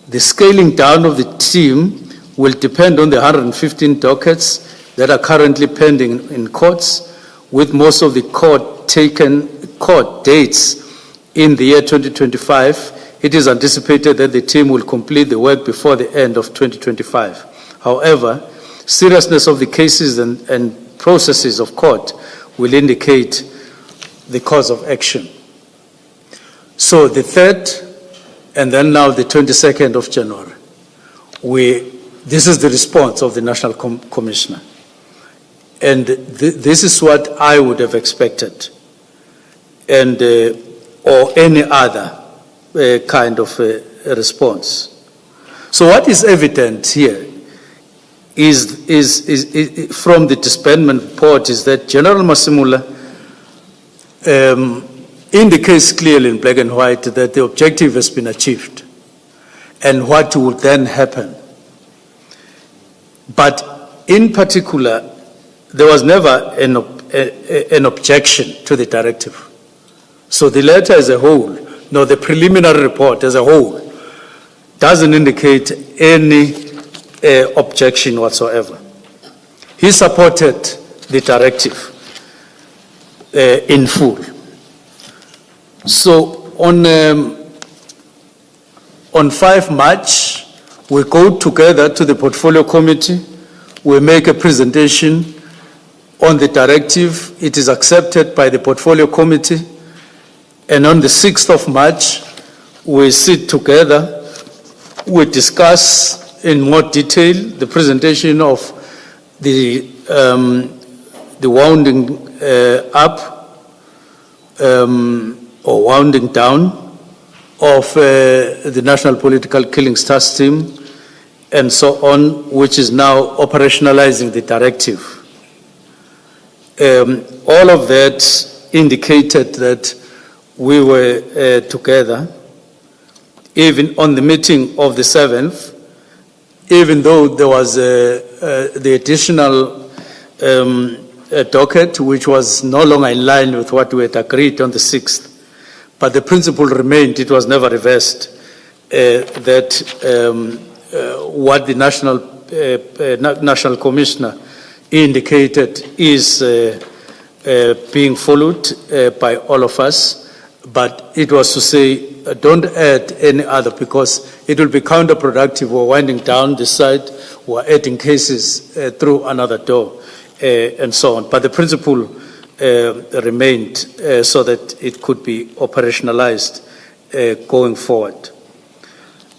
The scaling down of the team will depend on the 115 dockets that are currently pending in courts, with most of the court dates in the year 2025. It is anticipated that the team will complete the work before the end of 2025. However, seriousness of the cases and processes of court will indicate the course of action. So the 3rd and then now the 22nd of January, this is the response of the National Commissioner. And this is what I would have expected, and or any other kind of response. So what is evident here is from the disbandment report is that General Masimula indicates clearly in black and white that the objective has been achieved and what would then happen. But in particular, there was never an objection to the directive. So the letter as a whole, the preliminary report as a whole, doesn't indicate any objection whatsoever. He supported the directive in full. So on 5 March, we go together to the portfolio committee, we make a presentation on the directive. It is accepted by the portfolio committee, and on the 6th of March, we sit together, we discuss in more detail the presentation of the wounding up or wounding down of the National Political Killings Task Team and so on, which is now operationalizing the directive. All of that indicated that we were together, even on the meeting of the 7th, even though there was the additional docket, which was no longer in line with what we had agreed on the 6th. But the principle remained, it was never reversed, that what the National Commissioner indicated is being followed by all of us. But it was to say, don't add any other, because it will be counterproductive. We're winding down this side, we're adding cases through another door, and so on. But the principle remained so that it could be operationalized going forward.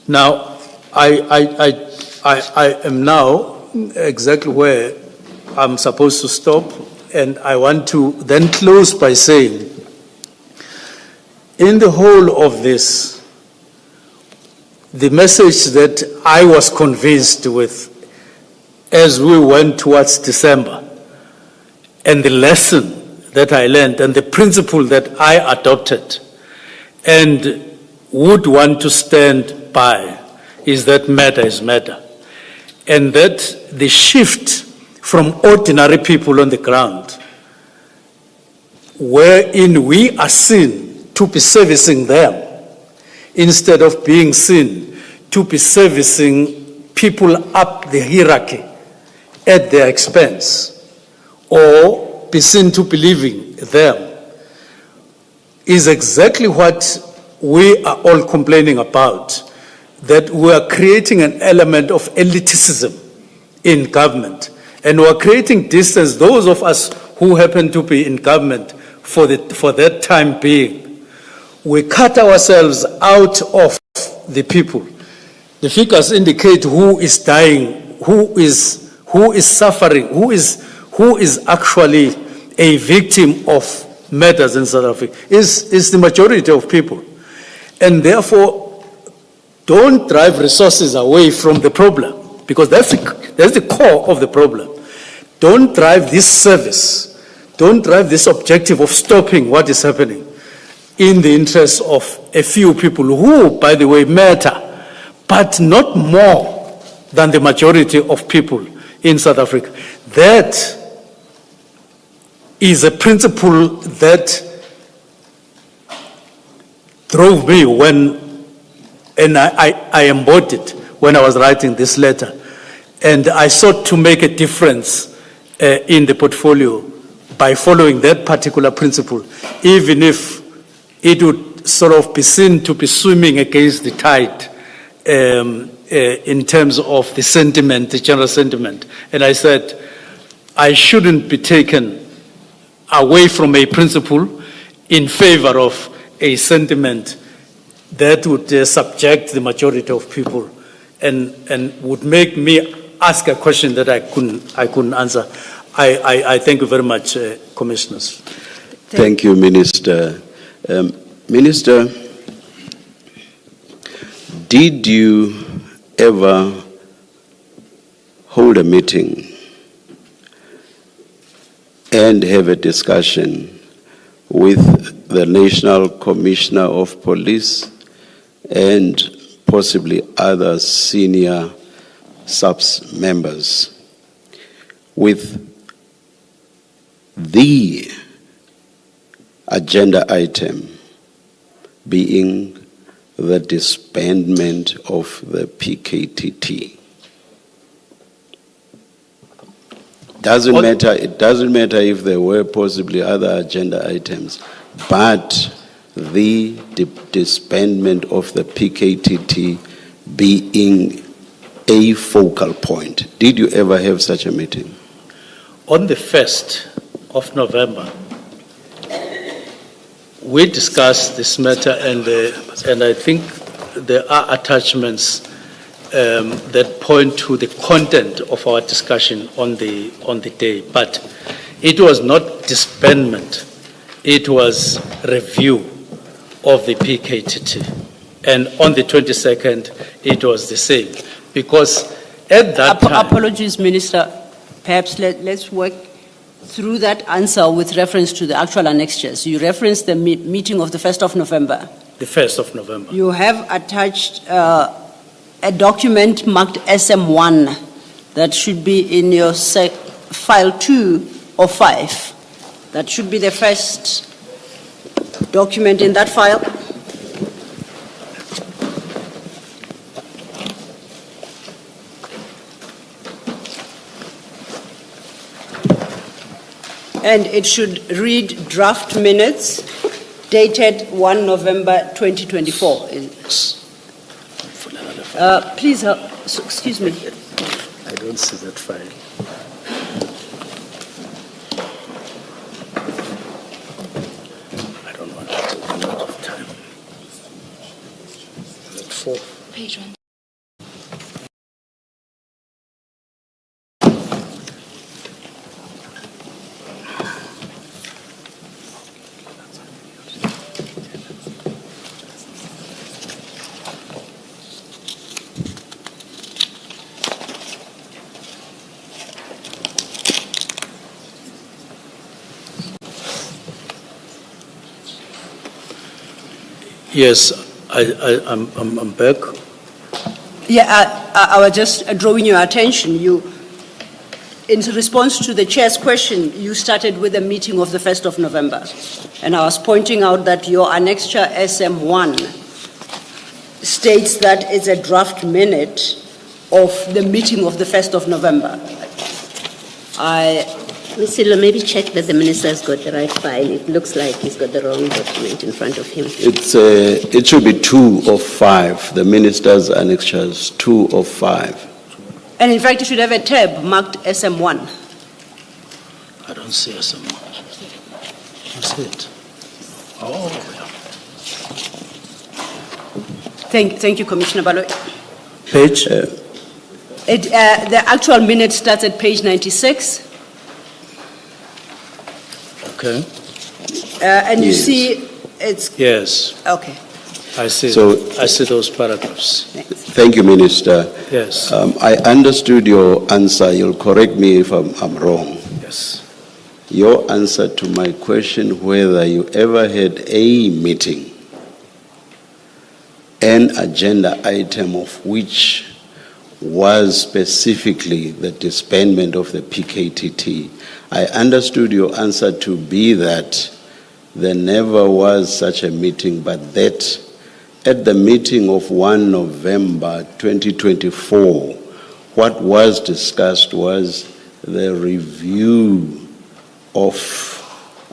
Now, I am now exactly where I'm supposed to stop, and I want to then close by saying, in the whole of this, the message that I was convinced with as we went towards December, and the lesson that I learned and the principle that I adopted and would want to stand by is that matter is matter. And that the shift from ordinary people on the ground, wherein we are seen to be servicing them, instead of being seen to be servicing people up the hierarchy at their expense, or be seen to believing them is exactly what we are all complaining about, that we are creating an element of elitism in government, and we are creating distance, those of us who happen to be in government for that time being. We cut ourselves out of the people. The figures indicate who is dying, who is suffering, who is actually a victim of murders in South Africa, is the majority of people. And therefore, don't drive resources away from the problem, because that's the core of the problem. Don't drive this service, don't drive this objective of stopping what is happening in the interest of a few people who, by the way, matter, but not more than the majority of people in South Africa. That is a principle that drove me and I embodied when I was writing this letter. And I sought to make a difference in the portfolio by following that particular principle, even if it would sort of be seen to be swimming against the tide in terms of the sentiment, the general sentiment. And I said, I shouldn't be taken away from a principle in favor of a sentiment that would subject the majority of people and would make me ask a question that I couldn't answer. I thank you very much, Commissioners. Thank you, Minister. Minister, did you ever hold a meeting and have a discussion with the National Commissioner of Police and possibly other senior SAPS members with the agenda item being the disbandment of the PKTT? It doesn't matter if there were possibly other agenda items, but the disbandment of the PKTT being a focal point. Did you ever have such a meeting? On the 1st of November, we discussed this matter, and I think there are attachments that point to the content of our discussion on the day. But it was not disbandment; it was review of the PKTT. And on the 22nd, it was the same, because at that time. Apologies, Minister. Perhaps let's work through that answer with reference to the actual annexures. You referenced the meeting of the 1st of November. The 1st of November. You have attached a document marked SM1 that should be in your file 2 or 5. That should be the first document in that file. And it should read draft minutes dated 1 November 2024. Please, excuse me. I don't see that file. I don't want to take a lot of time. That 4. Page 1. Yes, I'm back. Yeah, I was just drawing your attention. In response to the chair's question, you started with a meeting of the 1st of November. And I was pointing out that your annexure SM1 states that it's a draft minute of the meeting of the 1st of November. I Mr. Lo, maybe check that the minister's got the right file. It looks like he's got the wrong document in front of him. It should be 2 of 5. The minister's annexures, 2 of 5. And in fact, you should have a tab marked SM1. I don't see SM1. That's it. Oh, yeah. Thank you, Commissioner Balo. Page? The actual minute starts at page 96. Okay. And you Yes. see it's, Yes, okay. I see. So- I see those paragraphs. Thank you, Minister. Yes, I understood your answer. You'll correct me if I'm wrong. yes. Your answer to my question whether you ever had a meeting, an agenda item of which was specifically the disbandment of the PKTT. I understood your answer to be that there never was such a meeting, but that at the meeting of 1 November 2024, what was discussed was the review of,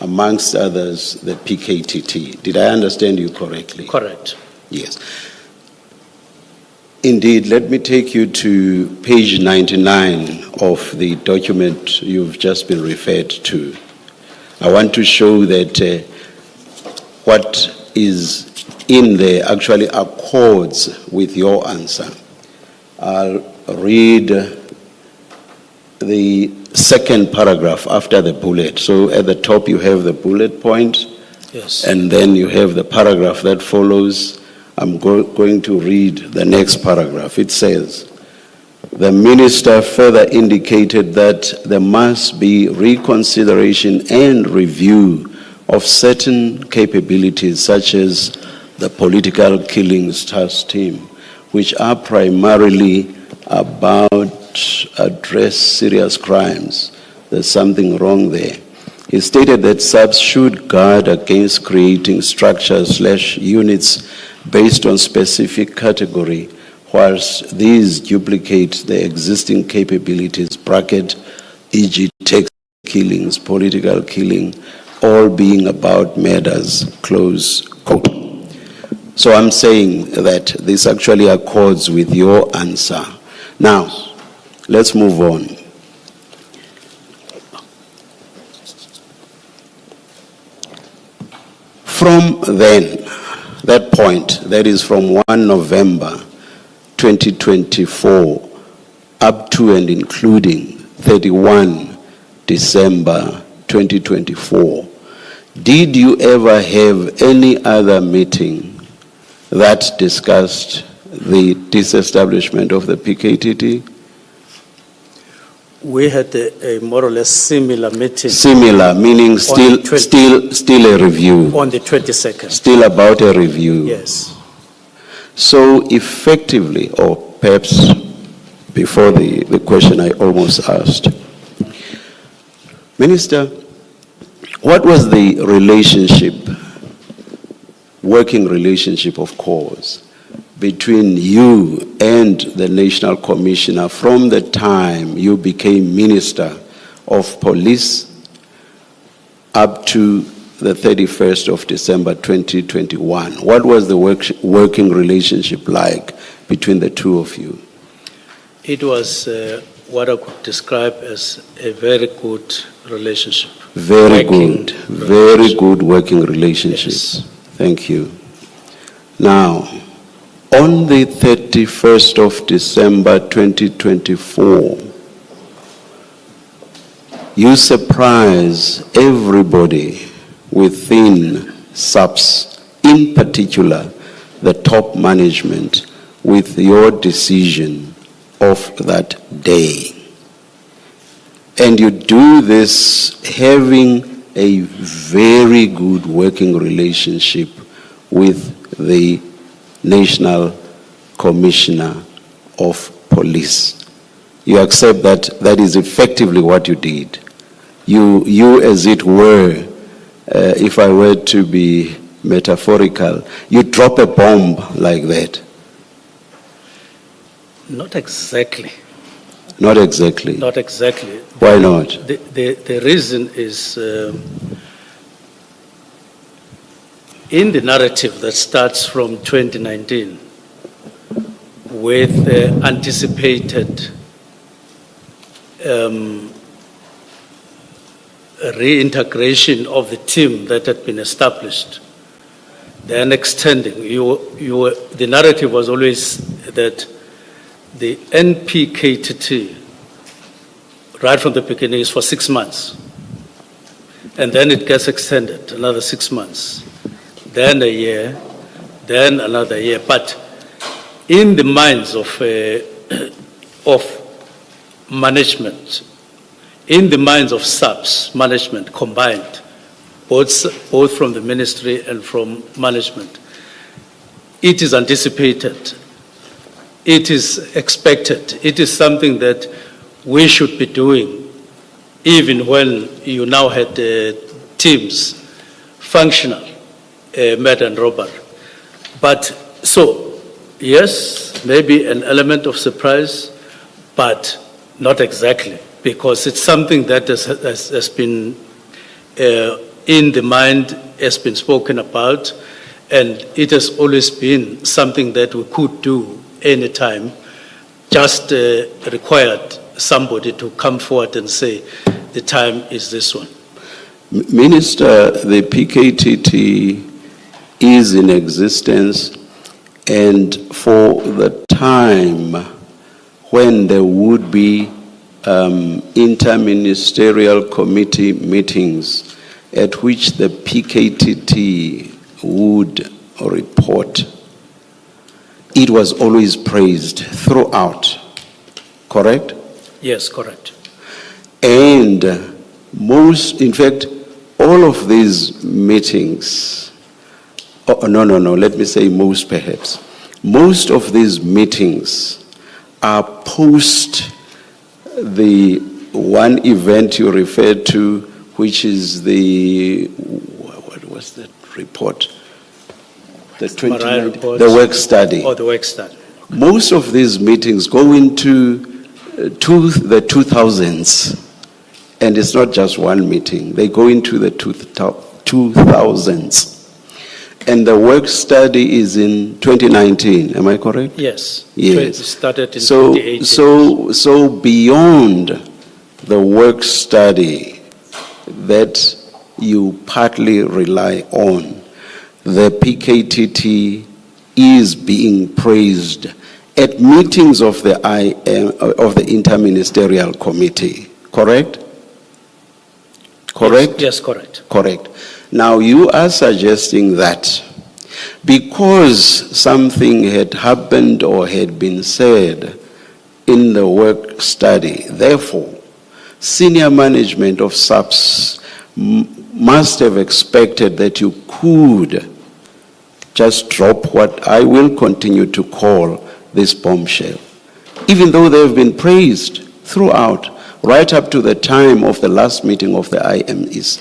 amongst others, the PKTT. Did I understand you correctly? Correct. Yes. Indeed, let me take you to page 99 of the document you've just been referred to. I want to show that what is in there actually accords with your answer. I'll read the second paragraph after the bullet. So at the top you have the bullet point, Yes. and then you have the paragraph that follows. I'm going to read the next paragraph. It says, the minister further indicated that there must be reconsideration and review of certain capabilities, such as the political killings task team, which are primarily about address serious crimes. There's something wrong there. He stated that SAPS should guard against creating structures/units based on specific category, whilst these duplicate the existing capabilities, bracket, e.g. text killings, political killing, all being about murders, close quote. So I'm saying that this actually accords with your answer. Now, let's move on. From then, that point, that is from 1 November 2024 up to and including 31 December 2024, did you ever have any other meeting that discussed the disestablishment of the PKTT? We had a more or less similar meeting Similar, meaning still a review. on the 22nd. Still about a review. Yes. So effectively, or perhaps before the question I almost asked, Minister, what was the relationship, working relationship of course, between you and the National Commissioner from the time you became Minister of Police up to the 31st of December 2021? What was the working relationship like between the two of you? It was what I could describe as a very good relationship. Very Working good working relationship. Yes. Thank you. Now, on the 31st of December 2024, you surprise everybody within SAPS, in particular the top management, with your decision of that day. And you do this having a very good working relationship with the National Commissioner of Police. You accept that that is effectively what you did. You as it were, if I were to be metaphorical, you drop a bomb like that. Not exactly. Not exactly. Not exactly. Why not? The reason is in the narrative that starts from 2019 with anticipated reintegration of the team that had been established, then extending. The narrative was always that the NPKTT, right from the beginning, is for 6 months. And then it gets extended another 6 months, then a year, then another year. But in the minds of management, in the minds of SAPS management combined, both from the ministry and from management, it is anticipated, it is expected, it is something that we should be doing, even when you now had teams functional, Med and Robert. But so, yes, maybe an element of surprise, but not exactly, because it's something that has been in the mind, has been spoken about, and it has always been something that we could do anytime, just required somebody to come forward and say, the time is this one. Minister, the PKTT is in existence, and for the time when there would be interministerial committee meetings at which the PKTT would report, it was always praised throughout, correct? Yes, correct. And in fact, all of these meetings, let me say most perhaps, most of these meetings are post the one event you referred to, which is what was that report? The 29, report, the work study. Oh, the work study. Most of these meetings go into the 2000s, and it's not just one meeting. They go into the 2000s. And the work study is in 2019, am I correct? Yes. Yes. It started in 2018. So beyond the work study that you partly rely on, the PKTT is being praised at meetings of the Interministerial Committee, correct? Correct? Yes, correct. Correct. Now you are suggesting that because something had happened or had been said in the work study, therefore, senior management of SAPS must have expected that you could just drop what I will continue to call this bombshell, even though they have been praised throughout, right up to the time of the last meeting of the IMC.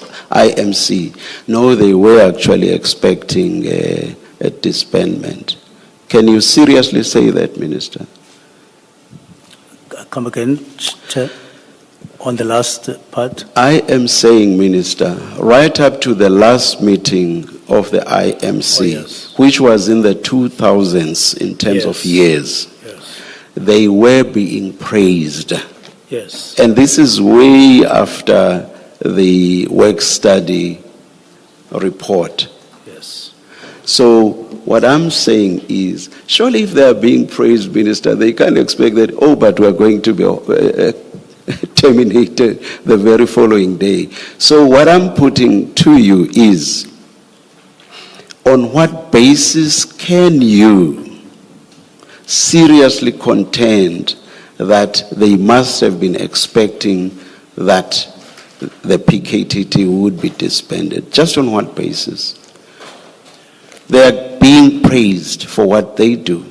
No, they were actually expecting a disbandment. Can you seriously say that, Minister? Come again, Chair, on the last part. I am saying, Minister, right up to the last meeting of the IMC, which was in the 2000s in terms of years, they were being praised. Yes. And this is way after the work study report. Yes. So what I'm saying is, surely if they are being praised, Minister, they can't expect that, but we're going to be terminated the very following day. So what I'm putting to you is, on what basis can you seriously contend that they must have been expecting that the PKTT would be disbanded? Just on what basis? They are being praised for what they do.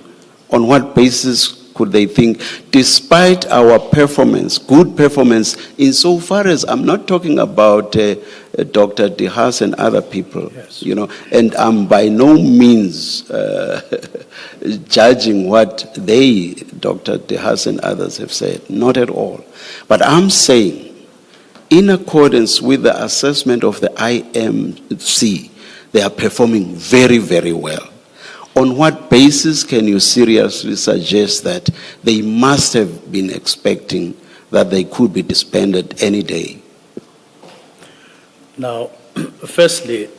On what basis could they think, despite our performance, good performance, insofar as I'm not talking about Dr. De Haas and other people, Yes. you know, and I'm by no means judging what they, Dr. De Haas and others have said, not at all. But I'm saying, in accordance with the assessment of the IMC, they are performing very, very well. On what basis can you seriously suggest that they must have been expecting that they could be disbanded any day? Now, firstly,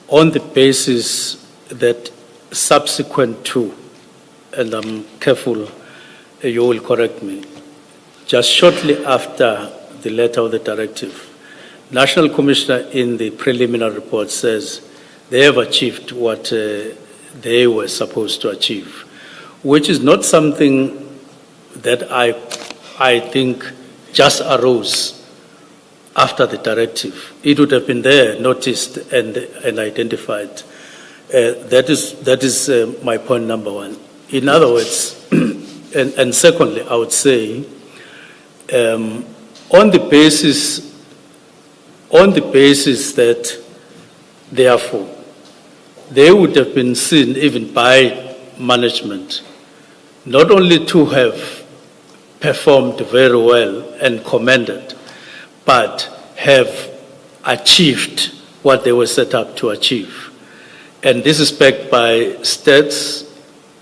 on the basis that subsequent to, and I'm careful, you will correct me, just shortly after the letter of the directive, National Commissioner in the preliminary report says they have achieved what they were supposed to achieve, which is not something that I think just arose after the directive. It would have been there, noticed and identified. That is my point number one. In other words, and secondly, I would say, on the basis that, therefore, they would have been seen even by management not only to have performed very well and commended, but have achieved what they were set up to achieve. And this is backed by stats,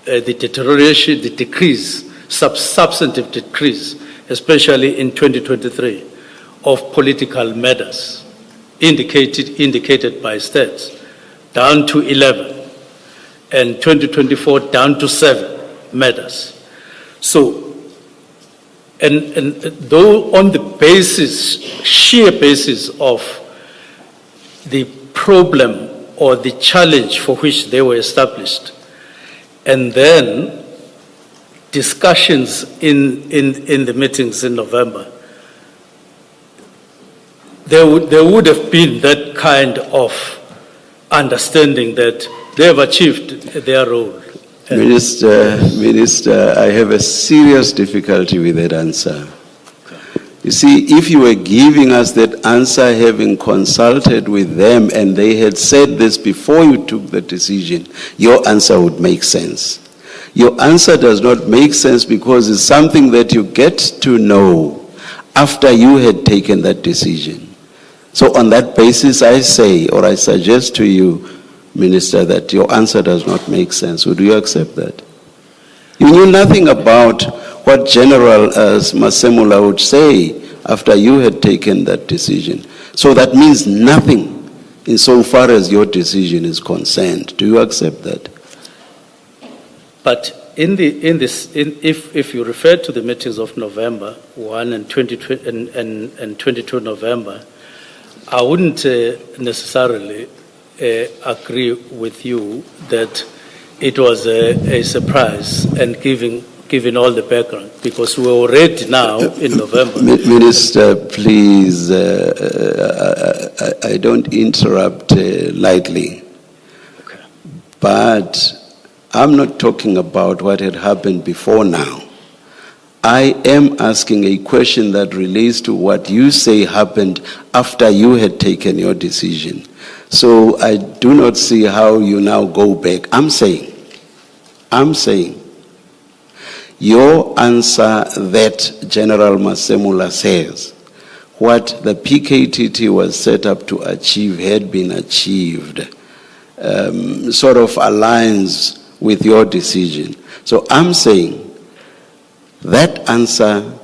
the deterioration, the decrease, substantive decrease, especially in 2023, of political matters, indicated by stats, down to 11, and 2024 down to 7 matters. So, and though on the basis, sheer basis of the problem or the challenge for which they were established, and then discussions in the meetings in November, there would have been that kind of understanding that they have achieved their role. Minister, I have a serious difficulty with that answer. You see, if you were giving us that answer having consulted with them and they had said this before you took the decision, your answer would make sense. Your answer does not make sense because it's something that you get to know after you had taken that decision. So on that basis, I say, or I suggest to you, Minister, that your answer does not make sense. Would you accept that? You knew nothing about what General Masemula would say after you had taken that decision. So that means nothing insofar as your decision is concerned. Do you accept that? But if you refer to the meetings of November 1 and 22 November, I wouldn't necessarily agree with you that it was a surprise and given all the background, because we're already now in November. Minister, please, I don't interrupt lightly. Okay. But I'm not talking about what had happened before now. I am asking a question that relates to what you say happened after you had taken your decision. So I do not see how you now go back. I'm saying, your answer that General Masemula says, what the PKTT was set up to achieve had been achieved, sort of aligns with your decision. So I'm saying that answer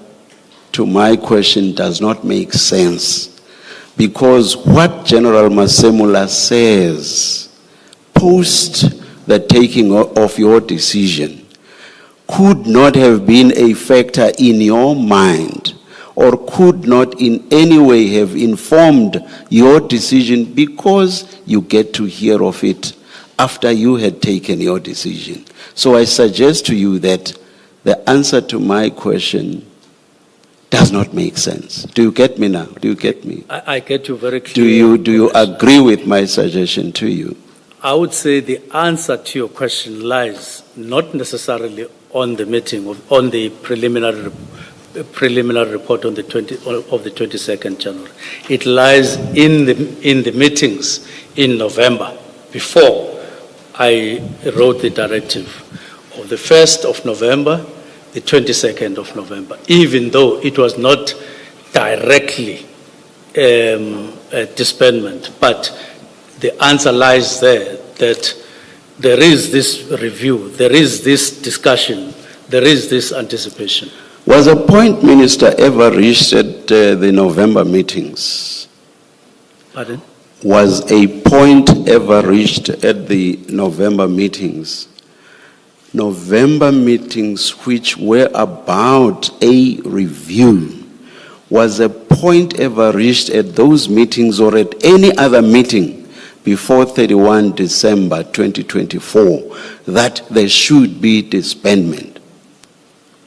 to my question does not make sense, because what General Masemula says post the taking of your decision could not have been a factor in your mind or could not in any way have informed your decision, because you get to hear of it after you had taken your decision. So I suggest to you that the answer to my question does not make sense. Do you get me now? Do you get me? I get you very clearly. Do you agree with my suggestion to you? I would say the answer to your question lies not necessarily on the meeting, on the preliminary preliminary report on the 22nd January. It lies in the meetings in November, before I wrote the directive of the 1st of November, the 22nd of November, even though it was not directly a disbandment, but the answer lies there, that there is this review, there is this discussion, there is this anticipation. Was a point, Minister, ever reached at the November meetings? Pardon? Was a point ever reached at the November meetings? November meetings which were about a review. Was a point ever reached at those meetings or at any other meeting before 31 December 2024 that there should be disbandment?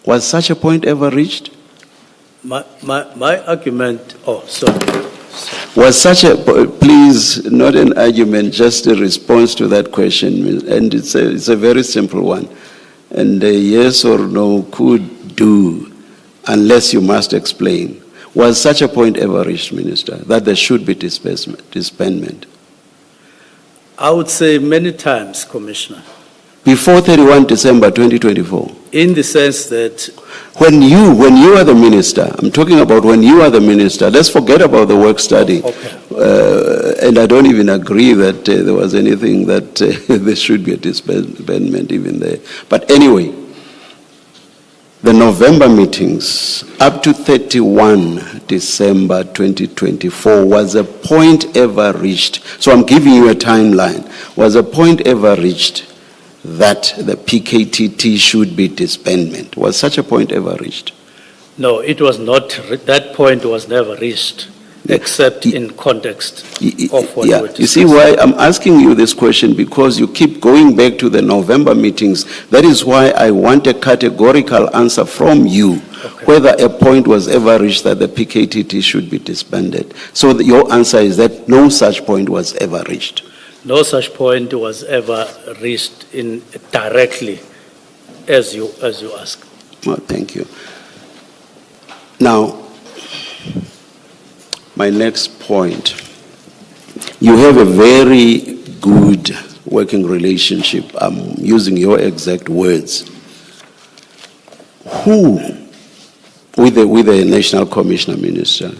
Was such a point ever reached? My argument, sorry. Was such a, please, not an argument, just a response to that question, and it's a very simple one. And a yes or no could do, unless you must explain. Was such a point ever reached, Minister, that there should be disbandment? I would say many times, Commissioner. Before 31 December 2024? In the sense that... When you are the minister, I'm talking about when you are the minister, let's forget about the work study. Okay. And I don't even agree that there was anything that there should be a disbandment even there. But anyway, the November meetings up to 31 December 2024, was a point ever reached? So I'm giving you a timeline. Was a point ever reached that the PKTT should be disbandment? Was such a point ever reached? No, it was not. That point was never reached, except in context of what we were discussing. You see why I'm asking you this question? Because you keep going back to the November meetings. That is why I want a categorical answer from you, okay, whether a point was ever reached that the PKTT should be disbanded. So your answer is that no such point was ever reached. No such point was ever reached directly, as you ask. Well, thank you. Now, my next point. You have a very good working relationship. I'm using your exact words. Who, with the National Commissioner, Minister,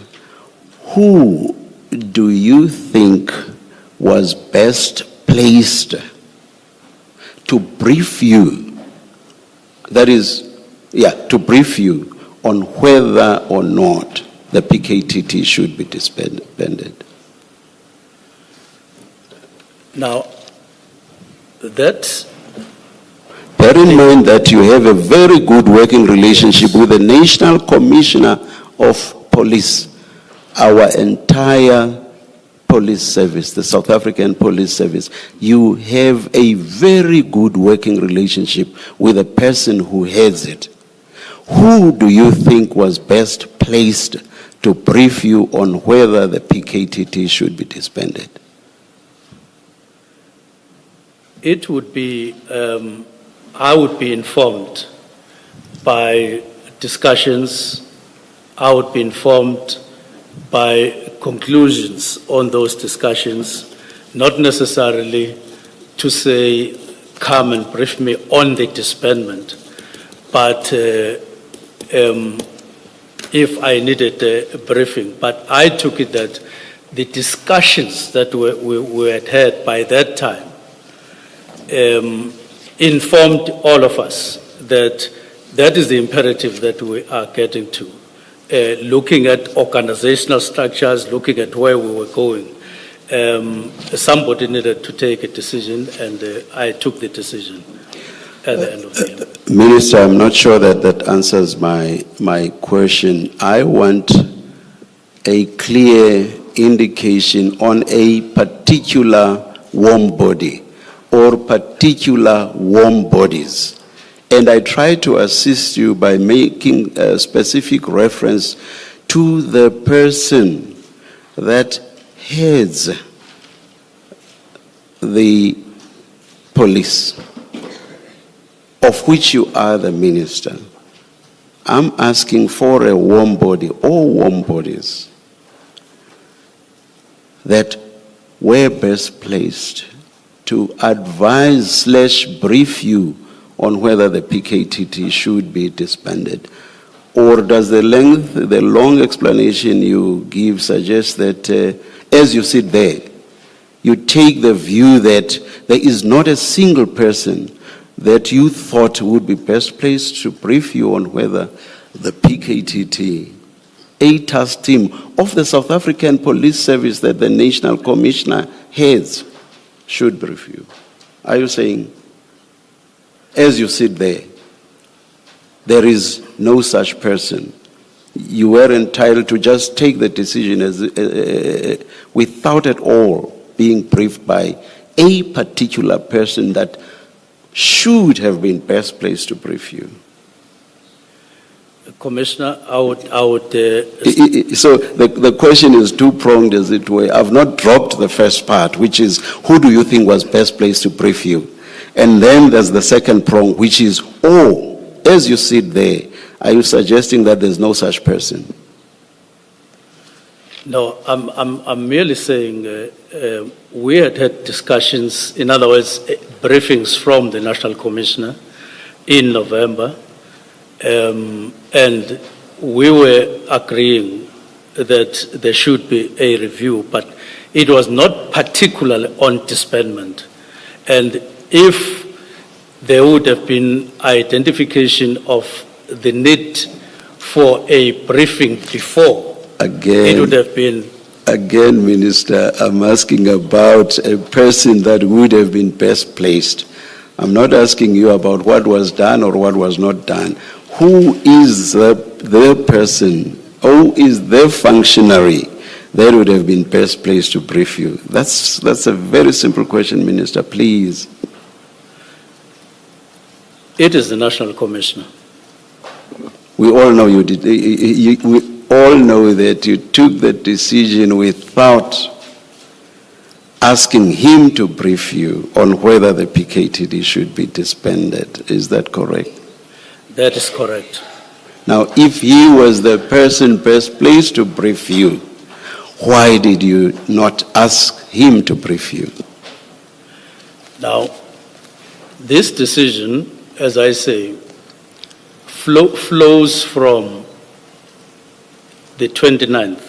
who do you think was best placed to brief you, to brief you on whether or not the PKTT should be disbanded? Now, that... Bear in mind that you have a very good working relationship with the National Commissioner of Police, our entire police service, the South African Police Service. You have a very good working relationship with the person who heads it. Who do you think was best placed to brief you on whether the PKTT should be disbanded? It would be, I would be informed by discussions, I would be informed by conclusions on those discussions, not necessarily to say, come and brief me on the disbandment, but if I needed a briefing. But I took it that the discussions that we had by that time informed all of us that that is the imperative that we are getting to. Looking at organizational structures, looking at where we were going, somebody needed to take a decision, and I took the decision at the end of the year. Minister, I'm not sure that answers my question. I want a clear indication on a particular warm body or particular warm bodies. And I try to assist you by making a specific reference to the person that heads the police, of which you are the minister. I'm asking for a warm body or warm bodies that were best placed to advise / brief you on whether the PKTT should be disbanded? Or does the long explanation you give suggest that as you sit there, you take the view that there is not a single person that you thought would be best placed to brief you on whether the PKTT, a task team of the South African Police Service that the National Commissioner has, should brief you? Are you saying, as you sit there, there is no such person? You were entitled to just take the decision without at all being briefed by a particular person that should have been best placed to brief you? Commissioner, I would So the question is two-pronged, as it were. I've not dropped the first part, which is, who do you think was best placed to brief you? And then there's the second prong, which is, as you sit there, are you suggesting that there's no such person? No, I'm merely saying we had discussions, in other words, briefings from the National Commissioner in November, and we were agreeing that there should be a review, but it was not particularly on disbandment. And if there would have been identification of the need for a briefing before, it would have been. Again, Minister, I'm asking about a person that would have been best placed. I'm not asking you about what was done or what was not done. Who is the person, who is the functionary that would have been best placed to brief you? That's a very simple question, Minister, please. It is the National Commissioner. We all know you did. We all know that you took the decision without asking him to brief you on whether the PKTD should be disbanded. Is that correct? That is correct. Now, if he was the person best placed to brief you, why did you not ask him to brief you? Now, this decision, as I say, flows from the 29th,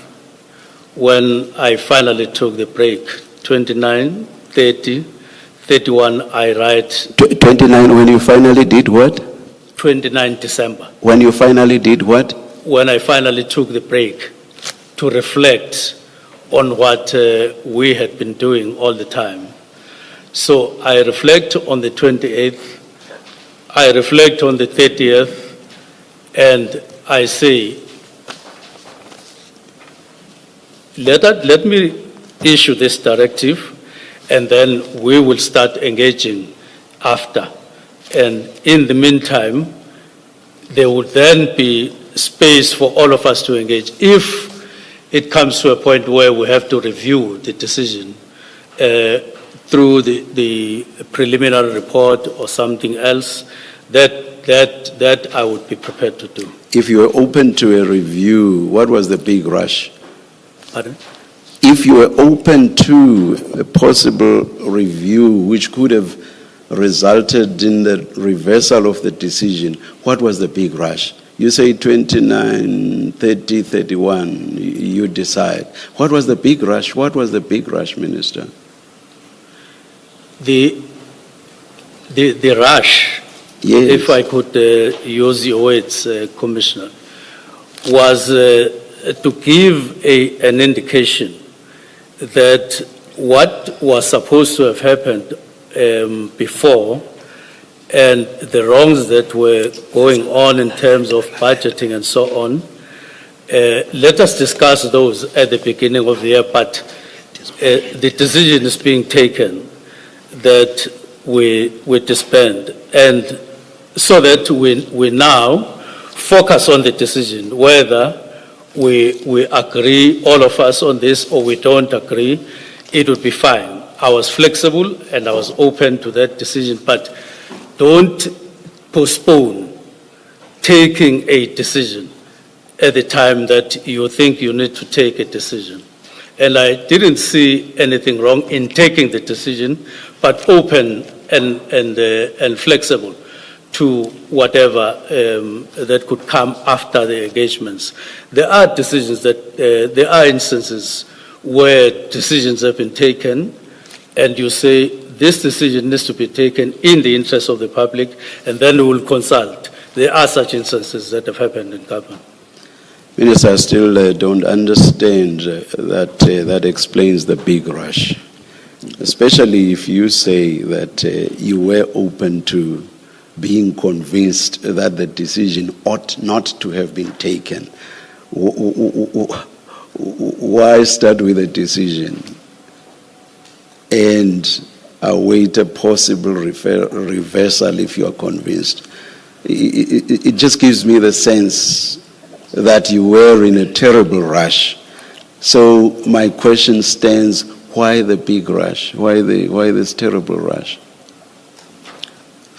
when I finally took the break. 29, 30, 31, I write. 29, when you finally did what? 29 December. When you finally did what? When I finally took the break to reflect on what we had been doing all the time. So I reflect on the 28th, I reflect on the 30th, and I say, let me issue this directive, and then we will start engaging after. And in the meantime, there would then be space for all of us to engage. If it comes to a point where we have to review the decision through the preliminary report or something else, that I would be prepared to do. If you were open to a review, what was the big rush? Pardon? If you were open to a possible review which could have resulted in the reversal of the decision, what was the big rush? You say 29, 30, 31, you decide. What was the big rush? What was the big rush, Minister? The rush, yes, if I could use your words, Commissioner, was to give an indication that what was supposed to have happened before and the wrongs that were going on in terms of budgeting and so on, let us discuss those at the beginning of the year, but the decision is being taken that we disband, and so that we now focus on the decision, whether we agree, all of us, on this, or we don't agree, it would be fine. I was flexible and I was open to that decision, but don't postpone taking a decision at the time that you think you need to take a decision. And I didn't see anything wrong in taking the decision, but open and flexible to whatever that could come after the engagements. There are decisions that, there are instances where decisions have been taken and you say this decision needs to be taken in the interest of the public, and then we will consult. There are such instances that have happened in government. Minister, I still don't understand that explains the big rush, especially if you say that you were open to being convinced that the decision ought not to have been taken. Why start with a decision and await a possible reversal if you are convinced? It just gives me the sense that you were in a terrible rush. So my question stands, why the big rush? Why this terrible rush?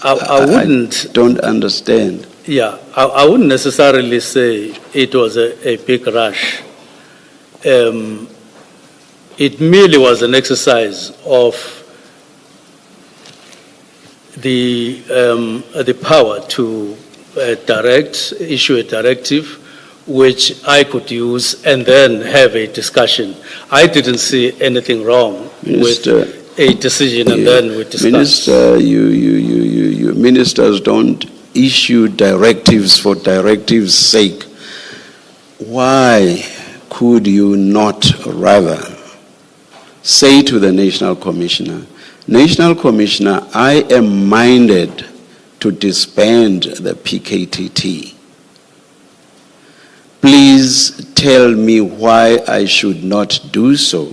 I wouldn't... I don't understand. Yeah, I wouldn't necessarily say it was a big rush. It merely was an exercise of the power to issue a directive which I could use and then have a discussion. I didn't see anything wrong with a decision and then we discuss. Minister, you ministers don't issue directives for directives' sake. Why could you not rather say to the National Commissioner, National Commissioner, I am minded to disband the PKTT. Please tell me why I should not do so,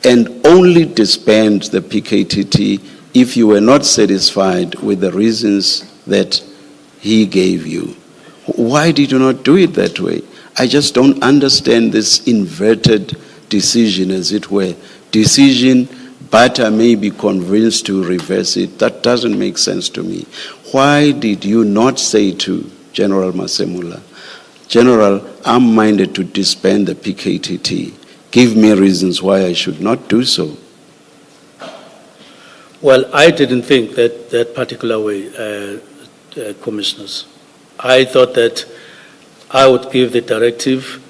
and only disband the PKTT if you were not satisfied with the reasons that he gave you. Why did you not do it that way? I just don't understand this inverted decision, as it were. Decision, but I may be convinced to reverse it. That doesn't make sense to me. Why did you not say to General Masemula, General, I'm minded to disband the PKTT. Give me reasons why I should not do so. Well, I didn't think that particular way, commissioners. I thought that I would give the directive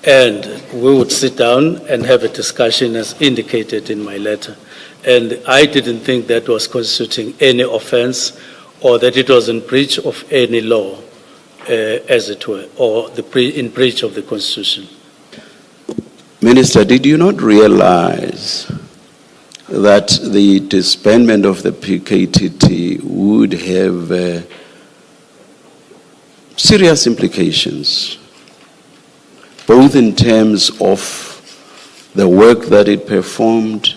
and we would sit down and have a discussion as indicated in my letter. And I didn't think that was constituting any offense or that it was in breach of any law, as it were, or in breach of the Constitution. Minister, did you not realize that the disbandment of the PKTT would have serious implications, both in terms of the work that it performed,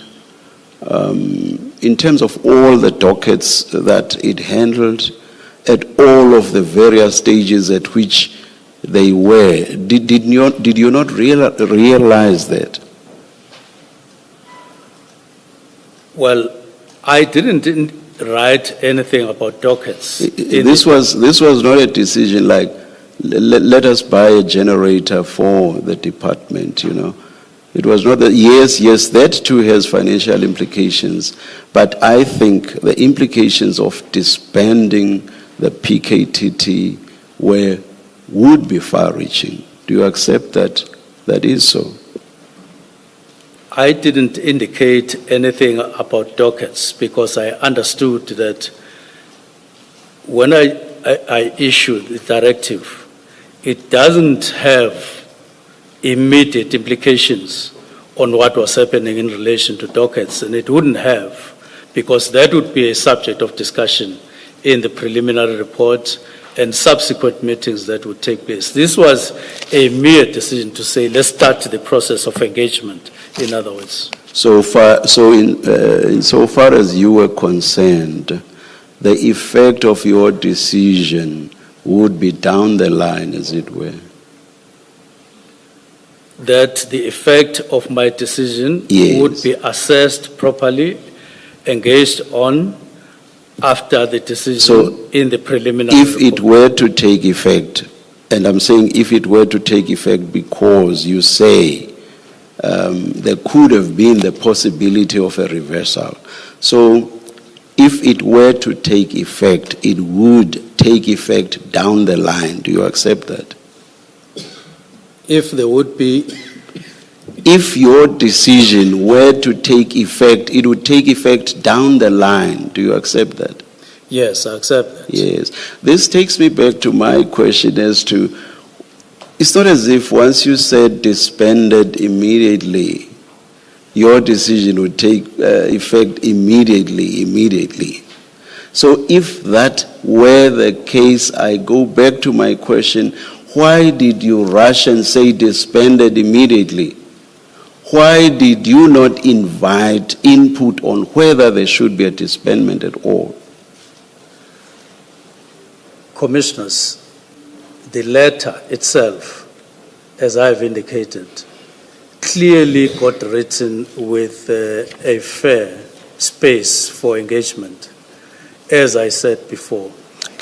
in terms of all the dockets that it handled, at all of the various stages at which they were? Did you not realize that? Well, I didn't write anything about dockets. This was not a decision like, let us buy a generator for the department, you know. It was not that, yes, that too has financial implications, but I think the implications of disbanding the PKTT would be far-reaching. Do you accept that that is so? I didn't indicate anything about dockets because I understood that when I issued the directive, it doesn't have immediate implications on what was happening in relation to dockets, and it wouldn't have, because that would be a subject of discussion in the preliminary report and subsequent meetings that would take place. This was a mere decision to say, let's start the process of engagement, in other words. So far as you were concerned, the effect of your decision would be down the line, as it were. That the effect of my decision would be assessed properly, engaged on, after the decision So, in the preliminary If it report. were to take effect, and I'm saying if it were to take effect because you say there could have been the possibility of a reversal. So if it were to take effect, it would take effect down the line. Do you accept that? If there would be, If your decision were to take effect, it would take effect down the line. Do you accept that? yes, I accept that. Yes. This takes me back to my question as to, it's not as if once you said disbanded immediately, your decision would take effect immediately. So if that were the case, I go back to my question, why did you rush and say disbanded immediately? Why did you not invite input on whether there should be a disbandment at all? Commissioners, the letter itself, as I've indicated, clearly got written with a fair space for engagement. As I said before,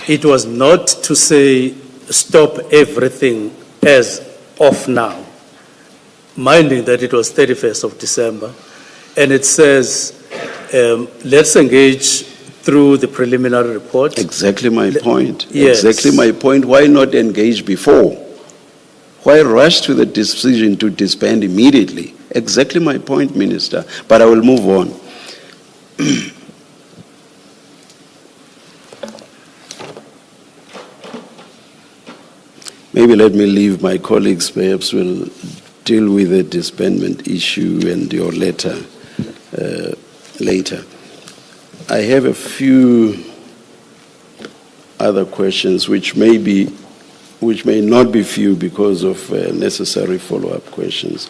it was not to say stop everything as of now, minding that it was 31st of December, and it says let's engage through the preliminary report. Exactly my point. Yes. Exactly my point. Why not engage before? Why rush to the decision to disband immediately? Exactly my point, Minister. But I will move on. Maybe let me leave my colleagues, perhaps will deal with the disbandment issue and your letter later. I have a few other questions which may not be few because of necessary follow-up questions.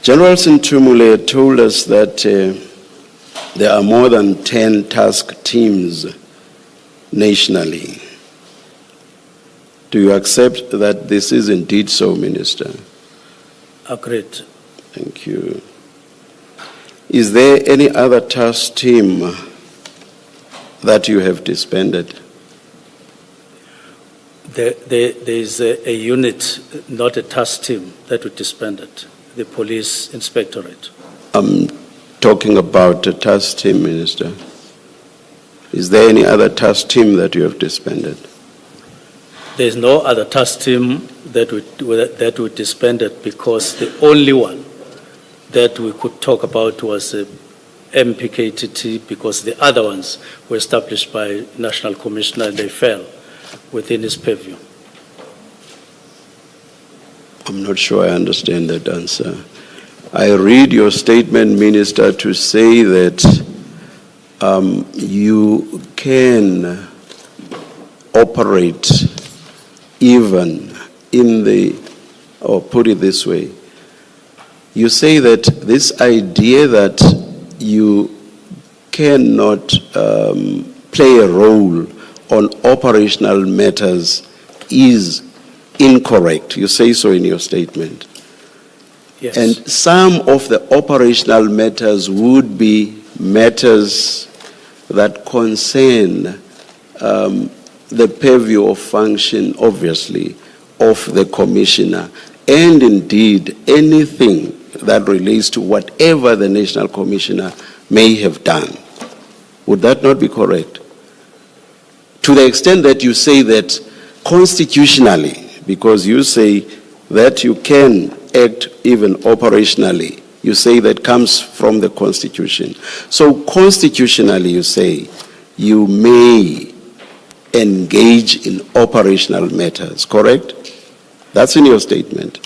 General Sintumule told us that there are more than 10 task teams nationally. Do you accept that this is indeed so, Minister? Agreed. Thank you. Is there any other task team that you have disbanded? There is a unit, not a task team, that we disbanded, the police inspectorate. I'm talking about a task team, Minister. Is there any other task team that you have disbanded? There is no other task team that we disbanded because the only one that we could talk about was MPKTT because the other ones were established by National Commissioner and they fell within his purview. I'm not sure I understand that answer. I read your statement, Minister, to say that you can operate even in the, or put it this way, you say that this idea that you cannot play a role on operational matters is incorrect. You say so in your statement. Yes. And some of the operational matters would be matters that concern the purview of function, obviously, of the commissioner, and indeed anything that relates to whatever the national commissioner may have done. Would that not be correct? To the extent that you say that constitutionally, because you say that you can act even operationally, you say that comes from the Constitution. So constitutionally you say you may engage in operational matters, correct? That's in your statement.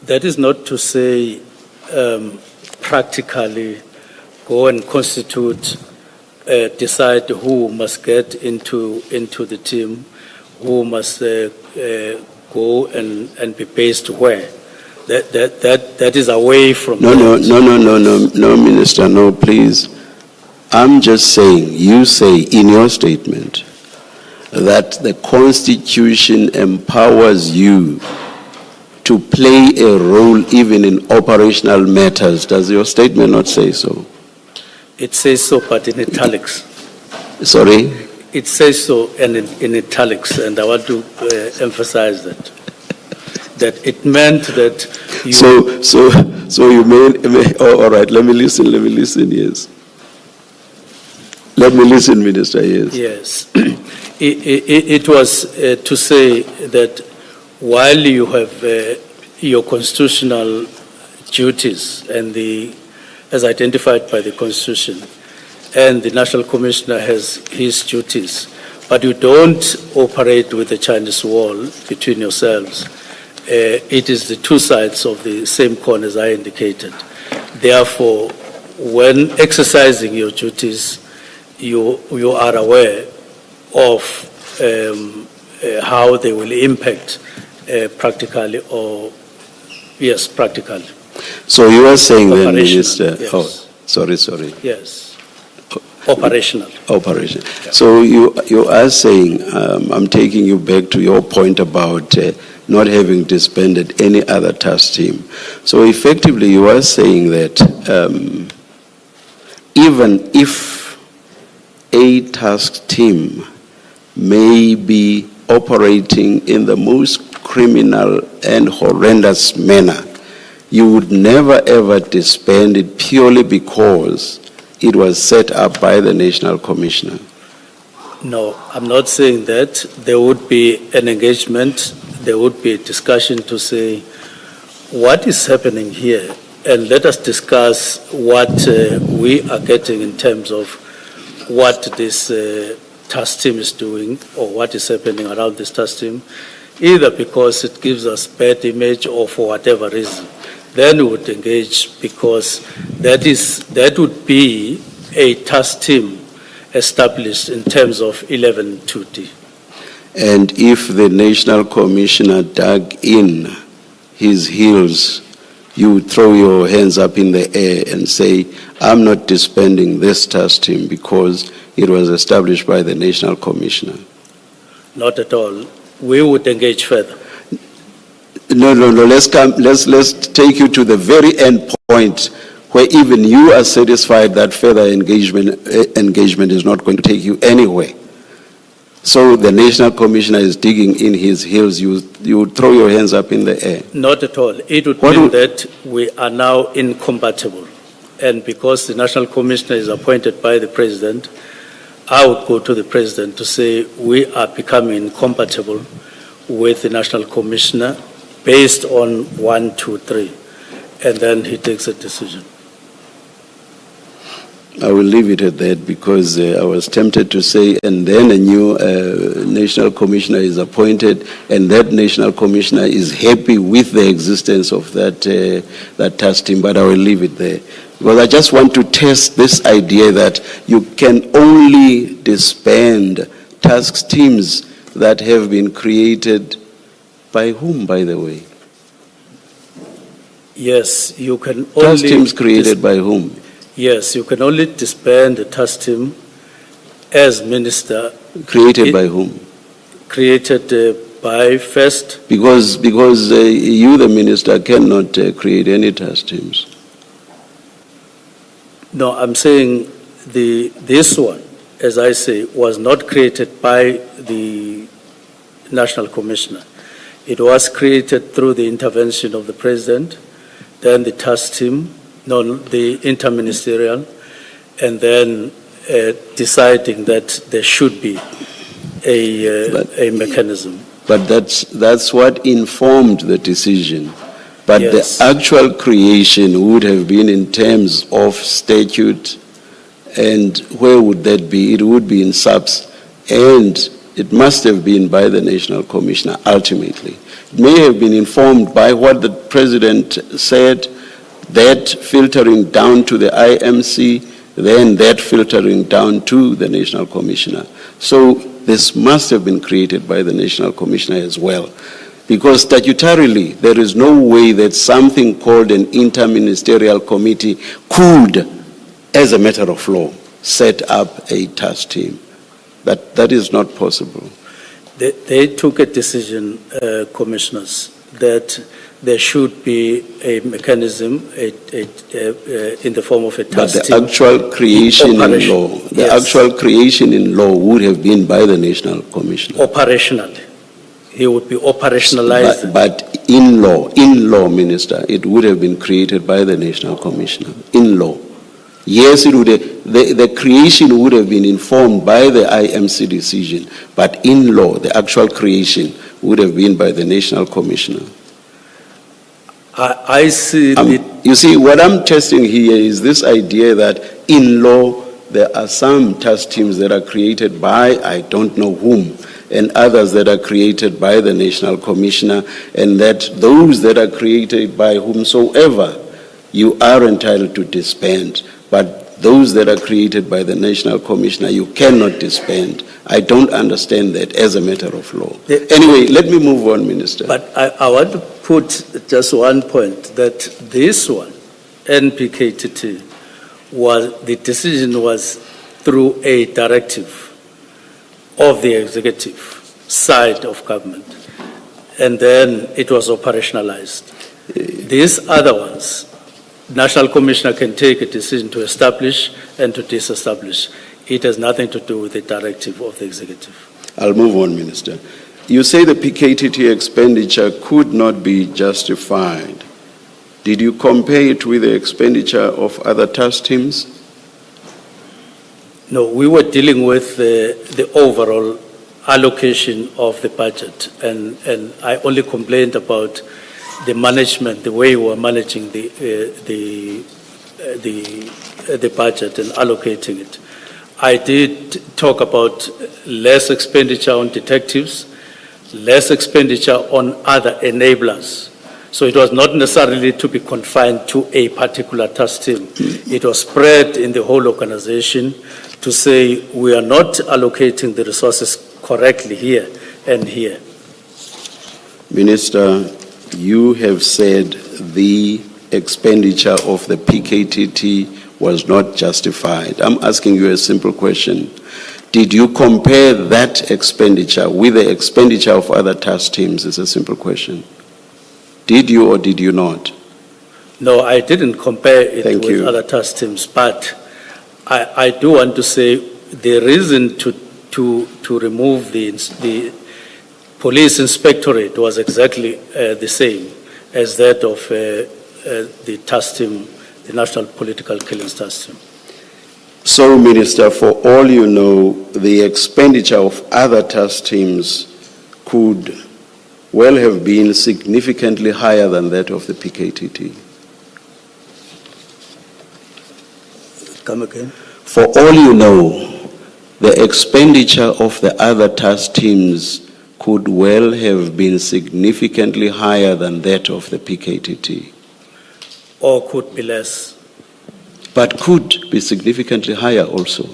That is not to say practically go and constitute, decide who must get into the team, who must go and be based where. That is away from No, Minister, no, please. I'm just saying, you say in your statement that the Constitution empowers you to play a role even in operational matters. Does your statement not say so? It says so, but in italics. Sorry? It says so in italics, and I want to emphasize that it meant that you... So you mean, oh, all right, let me listen, yes. Let me listen, Minister, yes. Yes. It was to say that while you have your constitutional duties and as identified by the Constitution, and the National Commissioner has his duties, but you don't operate with the Chinese wall between yourselves. It is the two sides of the same coin, as I indicated. Therefore, when exercising your duties, you are aware of how they will impact practically or, yes, practically. So you are saying then, Minister, yes. oh, sorry. Yes. Operational. Operation. So you are saying, I'm taking you back to your point about not having disbanded any other task team. So effectively you are saying that even if a task team may be operating in the most criminal and horrendous manner, you would never ever disband it purely because it was set up by the National Commissioner. No, I'm not saying that. There would be an engagement, there would be a discussion to say what is happening here, and let us discuss what we are getting in terms of what this task team is doing or what is happening around this task team, either because it gives us bad image or for whatever reason. Then we would engage, because that would be a task team established in terms of 11(2)D. And if the National Commissioner dug in his heels, you would throw your hands up in the air and say, I'm not disbanding this task team because it was established by the National Commissioner. Not at all. We would engage further. No. Let's take you to the very end point where even you are satisfied that further engagement is not going to take you anywhere. So the National Commissioner is digging in his heels. You would throw your hands up in the air. Not at all. It would mean that we are now incompatible. And because the National Commissioner is appointed by the President, I would go to the President to say we are becoming incompatible with the National Commissioner based on 1, 2, 3, and then he takes a decision. I will leave it at that because I was tempted to say, and then a new National Commissioner is appointed, and that National Commissioner is happy with the existence of that task team, but I will leave it there. Because I just want to test this idea that you can only disband task teams that have been created by whom, by the way? Yes, you can only... Task teams created by whom? Yes, you can only disband the task team as minister. Created by whom? Created by first... Because you, the minister, cannot create any task teams. No, I'm saying this one, as I say, was not created by the National Commissioner. It was created through the intervention of the President, then the task team, the interministerial, and then deciding that there should be a mechanism. But that's what informed the decision. But yes. The actual creation would have been in terms of statute, and where would that be? It would be in SAPS, and it must have been by the National Commissioner ultimately. It may have been informed by what the President said, that filtering down to the IMC, then that filtering down to the National Commissioner. So this must have been created by the National Commissioner as well. Because statutorily, there is no way that something called an interministerial committee could, as a matter of law, set up a task team. That is not possible. They took a decision, commissioners, that there should be a mechanism in the form of a But task the team. actual creation in Operation, law, the yes. actual creation in law would have been by the National Commissioner. Operationally. He would be operationalized. But in law, Minister, it would have been created by the National Commissioner, in law. Yes, it would have, the creation would have been informed by the IMC decision, but in law, the actual creation would have been by the National Commissioner. I see You see, what I'm testing here is this idea that in law, there are some task teams that are created by I don't know whom, and others that are created by the National Commissioner, and that those that are created by whomsoever, you are entitled to disband. But those that are created by the National Commissioner, you cannot disband. I don't understand that as a matter of law. Anyway, let me move on, Minister. But I want to put just one point, that this one, NPKTT, the decision was through a directive of the executive side of government, and then it was operationalized. These other ones, National Commissioner can take a decision to establish and to disestablish. It has nothing to do with the directive of the executive. I'll move on, Minister. You say the PKTT expenditure could not be justified. Did you compare it with the expenditure of other task teams? No, we were dealing with the overall allocation of the budget, and I only complained about the management, the way we were managing the budget and allocating it. I did talk about less expenditure on detectives, less expenditure on other enablers. So it was not necessarily to be confined to a particular task team. It was spread in the whole organization to say we are not allocating the resources correctly here and here. Minister, you have said the expenditure of the PKTT was not justified. I'm asking you a simple question. Did you compare that expenditure with the expenditure of other task teams? It's a simple question. Did you or did you not? No, I didn't compare it with other task teams, but I do want to say the reason to remove the police inspectorate was exactly the same as that of the task team, the National Political Killings Task Team. So, Minister, for all you know, the expenditure of other task teams could well have been significantly higher than that of the PKTT. Come again? For all you know, the expenditure of the other task teams could well have been significantly higher than that of the PKTT. Or could be less. But could be significantly higher also.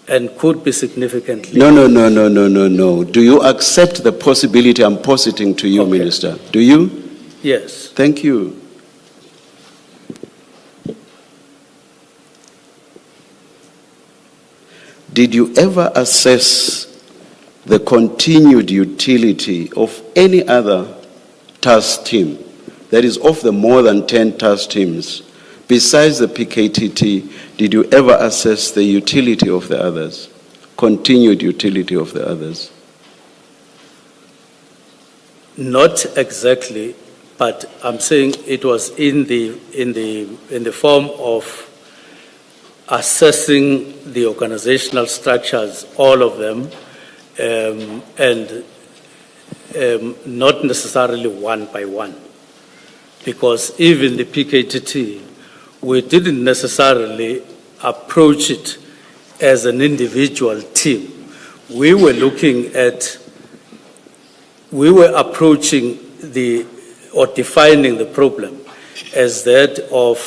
And could be significantly. No. Do you accept the possibility I'm positing to you, Okay. Minister? Do you? Yes. Thank you. Did you ever assess the continued utility of any other task team, that is of the more than 10 task teams, besides the PKTT? Did you ever assess the utility of the others, continued utility of the others? Not exactly, but I'm saying it was in the form of assessing the organizational structures, all of them, and not necessarily one by one. Because even the PKTT, we didn't necessarily approach it as an individual team. We were approaching or defining the problem as that of,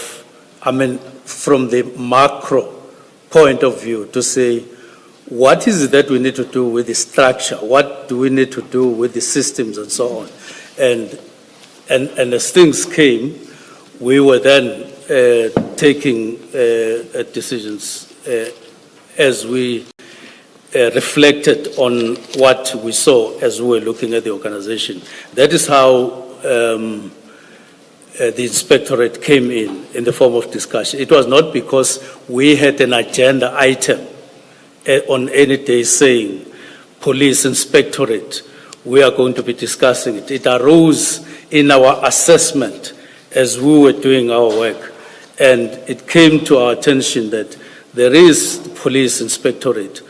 from the macro point of view, to say, what is it that we need to do with the structure? What do we need to do with the systems and so on? And as things came, we were then taking decisions as we reflected on what we saw as we were looking at the organization. That is how the inspectorate came in the form of discussion. It was not because we had an agenda item on any day saying, police inspectorate, we are going to be discussing it. It arose in our assessment as we were doing our work, and it came to our attention that there is police inspectorate.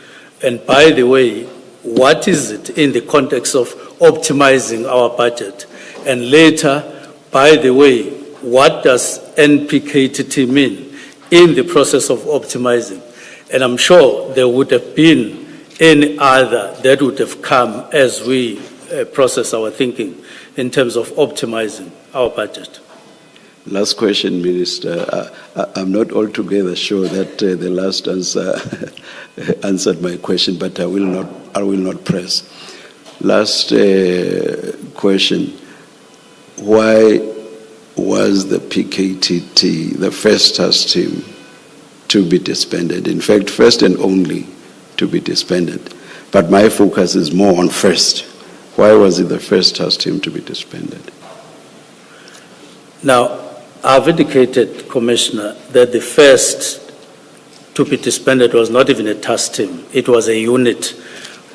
And by the way, what is it in the context of optimizing our budget? And later, by the way, what does NPKTT mean in the process of optimizing? And I'm sure there would have been any other that would have come as we process our thinking in terms of optimizing our budget. Last question, Minister. I'm not altogether sure that the last answer answered my question, but I will not press. Last question. Why was the PKTT the first task team to be disbanded? In fact, first and only to be disbanded. But my focus is more on first. Why was it the first task team to be disbanded? Now, I've indicated, Commissioner, that the first to be disbanded was not even a task team. It was a unit.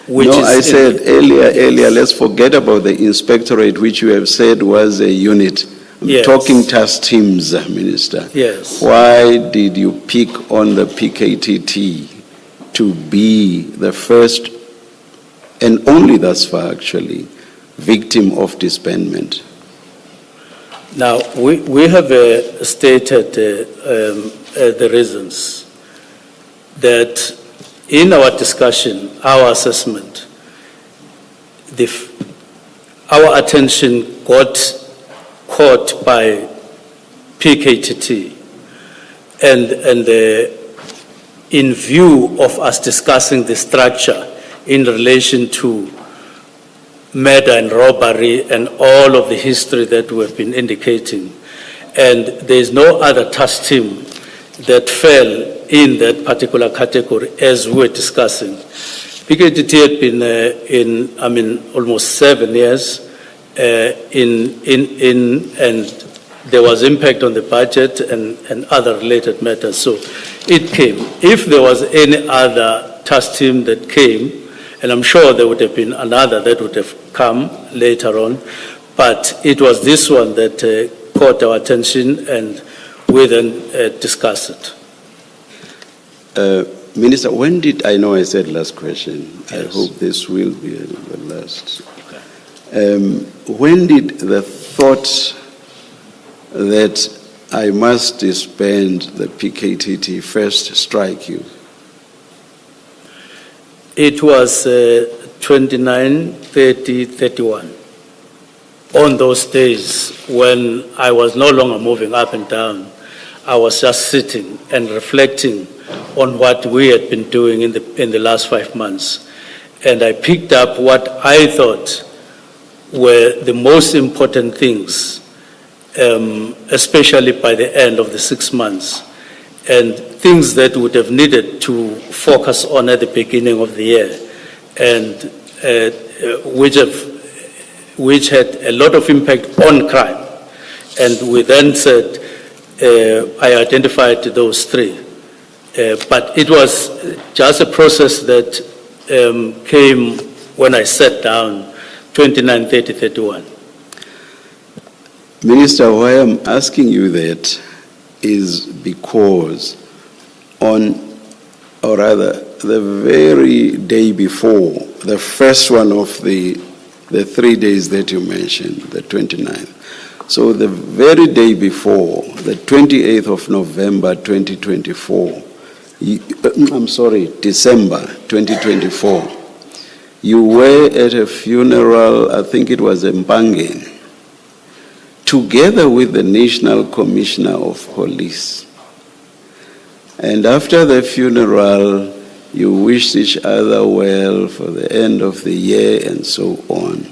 No, I said earlier, let's forget about the inspectorate, which you have said was a unit. I'm talking task teams, Minister. Yes. Why did you pick on the PKTT to be the first and only thus far, actually, victim of disbandment? Now, we have stated the reasons that in our discussion, our assessment, our attention got caught by PKTT, and in view of us discussing the structure in relation to murder and robbery and all of the history that we have been indicating, and there is no other task team that fell in that particular category as we were discussing. PKTT had been almost 7 years and there was impact on the budget and other related matters. So it came. If there was any other task team that came, and I'm sure there would have been another that would have come later on, but it was this one that caught our attention, and we then discussed it. Minister, when did, I know I said last question, Yes. I hope this will be the last. Okay. When did the thought that I must disband the PKTT first strike you? It was 29, 30, 31. On those days when I was no longer moving up and down, I was just sitting and reflecting on what we had been doing in the last 5 months. And I picked up what I thought were the most important things, especially by the end of the 6 months, and things that would have needed to focus on at the beginning of the year, and which had a lot of impact on crime. And we then said, I identified those 3. But it was just a process that came when I sat down, 29, 30, 31. Minister, why I'm asking you that is because the very day before, the first one of the 3 days that you mentioned, the 29th. So the very day before, the 28th of November 2024, December 2024, you were at a funeral, I think it was in Mpangen, together with the National Commissioner of Police. And after the funeral, you wished each other well for the end of the year and so on.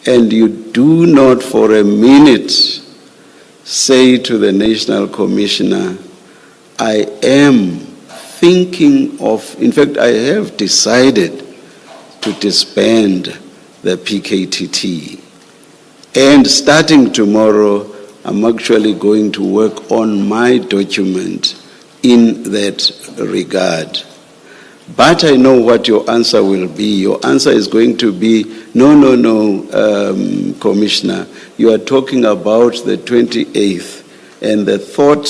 And you do not for a minute say to the National Commissioner, I am thinking of, in fact, I have decided to disband the PKTT. And starting tomorrow, I'm actually going to work on my document in that regard. But I know what your answer will be. Your answer is going to be, no, Commissioner, you are talking about the 28th, and the thought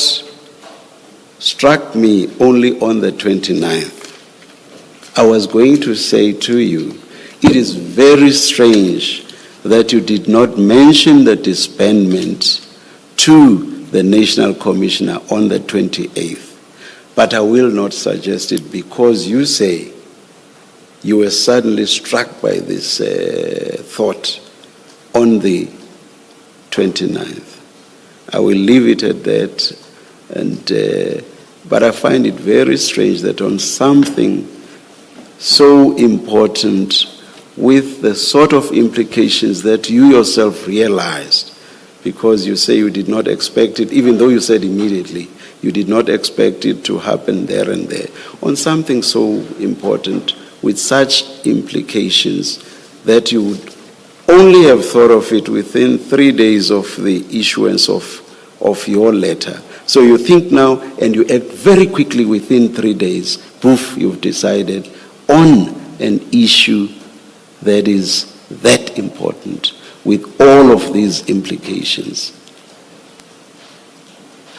struck me only on the 29th. I was going to say to you, it is very strange that you did not mention the disbandment to the National Commissioner on the 28th. But I will not suggest it because you say you were suddenly struck by this thought on the 29th. I will leave it at that. But I find it very strange that on something so important with the sort of implications that you yourself realized, because you say you did not expect it, even though you said immediately, you did not expect it to happen there and there. On something so important with such implications that you would only have thought of it within 3 days of the issuance of your letter. So you think now and you act very quickly within 3 days. Poof, you've decided on an issue that is that important with all of these implications.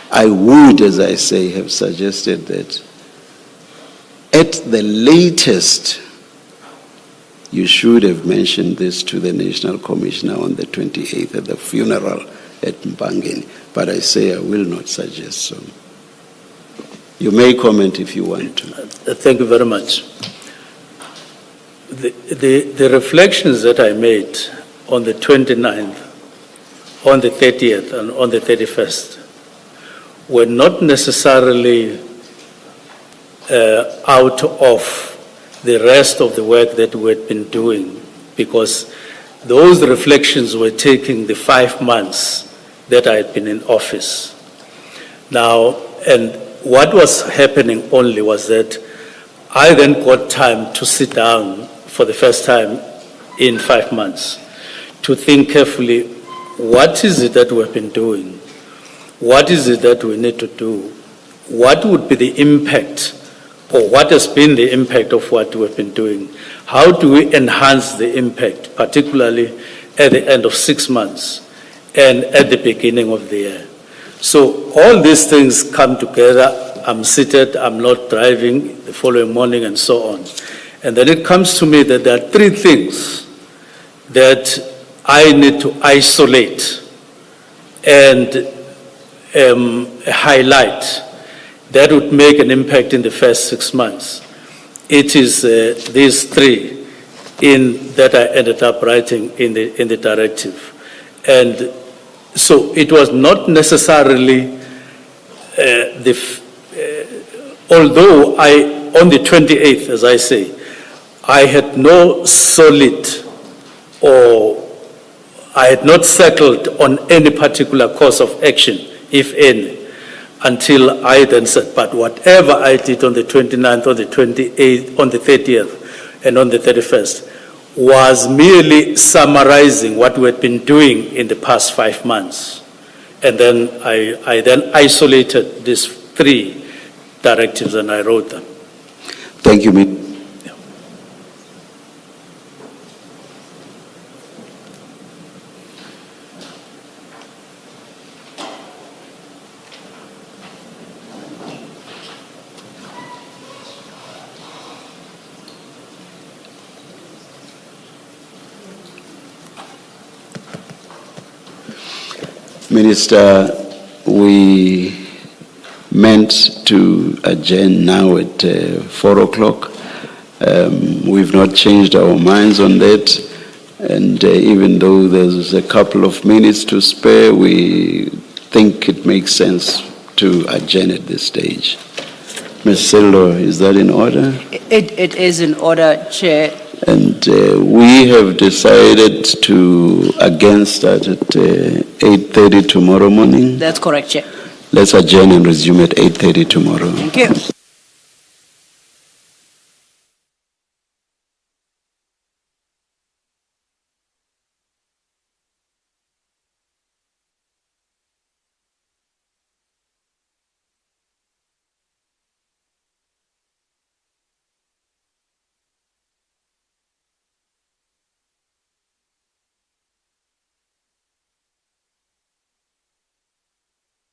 I would, as I say, have suggested that at the latest, you should have mentioned this to the National Commissioner on the 28th at the funeral at Mpangeni. But I say I will not suggest so. You may comment if you want to. Thank you very much. The reflections that I made on the 29th, on the 30th, and on the 31st were not necessarily out of the rest of the work that we had been doing, because those reflections were taking the 5 months that I had been in office. Now, and what was happening only was that I then got time to sit down for the first time in 5 months to think carefully, what is it that we've been doing? What is it that we need to do? What would be the impact, or what has been the impact of what we've been doing? How do we enhance the impact, particularly at the end of 6 months and at the beginning of the year? So all these things come together. I'm seated, I'm not driving the following morning and so on. And then it comes to me that there are 3 things that I need to isolate and highlight that would make an impact in the first 6 months. It is these 3 that I ended up writing in the directive. And so it was not necessarily although on the 28th, as I say, I had no solid, or I had not settled on any particular course of action, if any, until I then said, but whatever I did on the 29th, on the 28th, on the 30th, and on the 31st was merely summarizing what we had been doing in the past 5 months. And then I then isolated these 3 directives and I wrote them. Thank you, Minister. We meant to adjourn now at 4 o'clock. We've not changed our minds on that. And even though there's a couple of minutes to spare, we think it makes sense to adjourn at this stage. Ms. Senzo, is that in order? It is in order, Chair. And we have decided to again start at 8:30 tomorrow morning. That's correct, Chair. Let's adjourn and resume at 8:30 tomorrow. Thank you.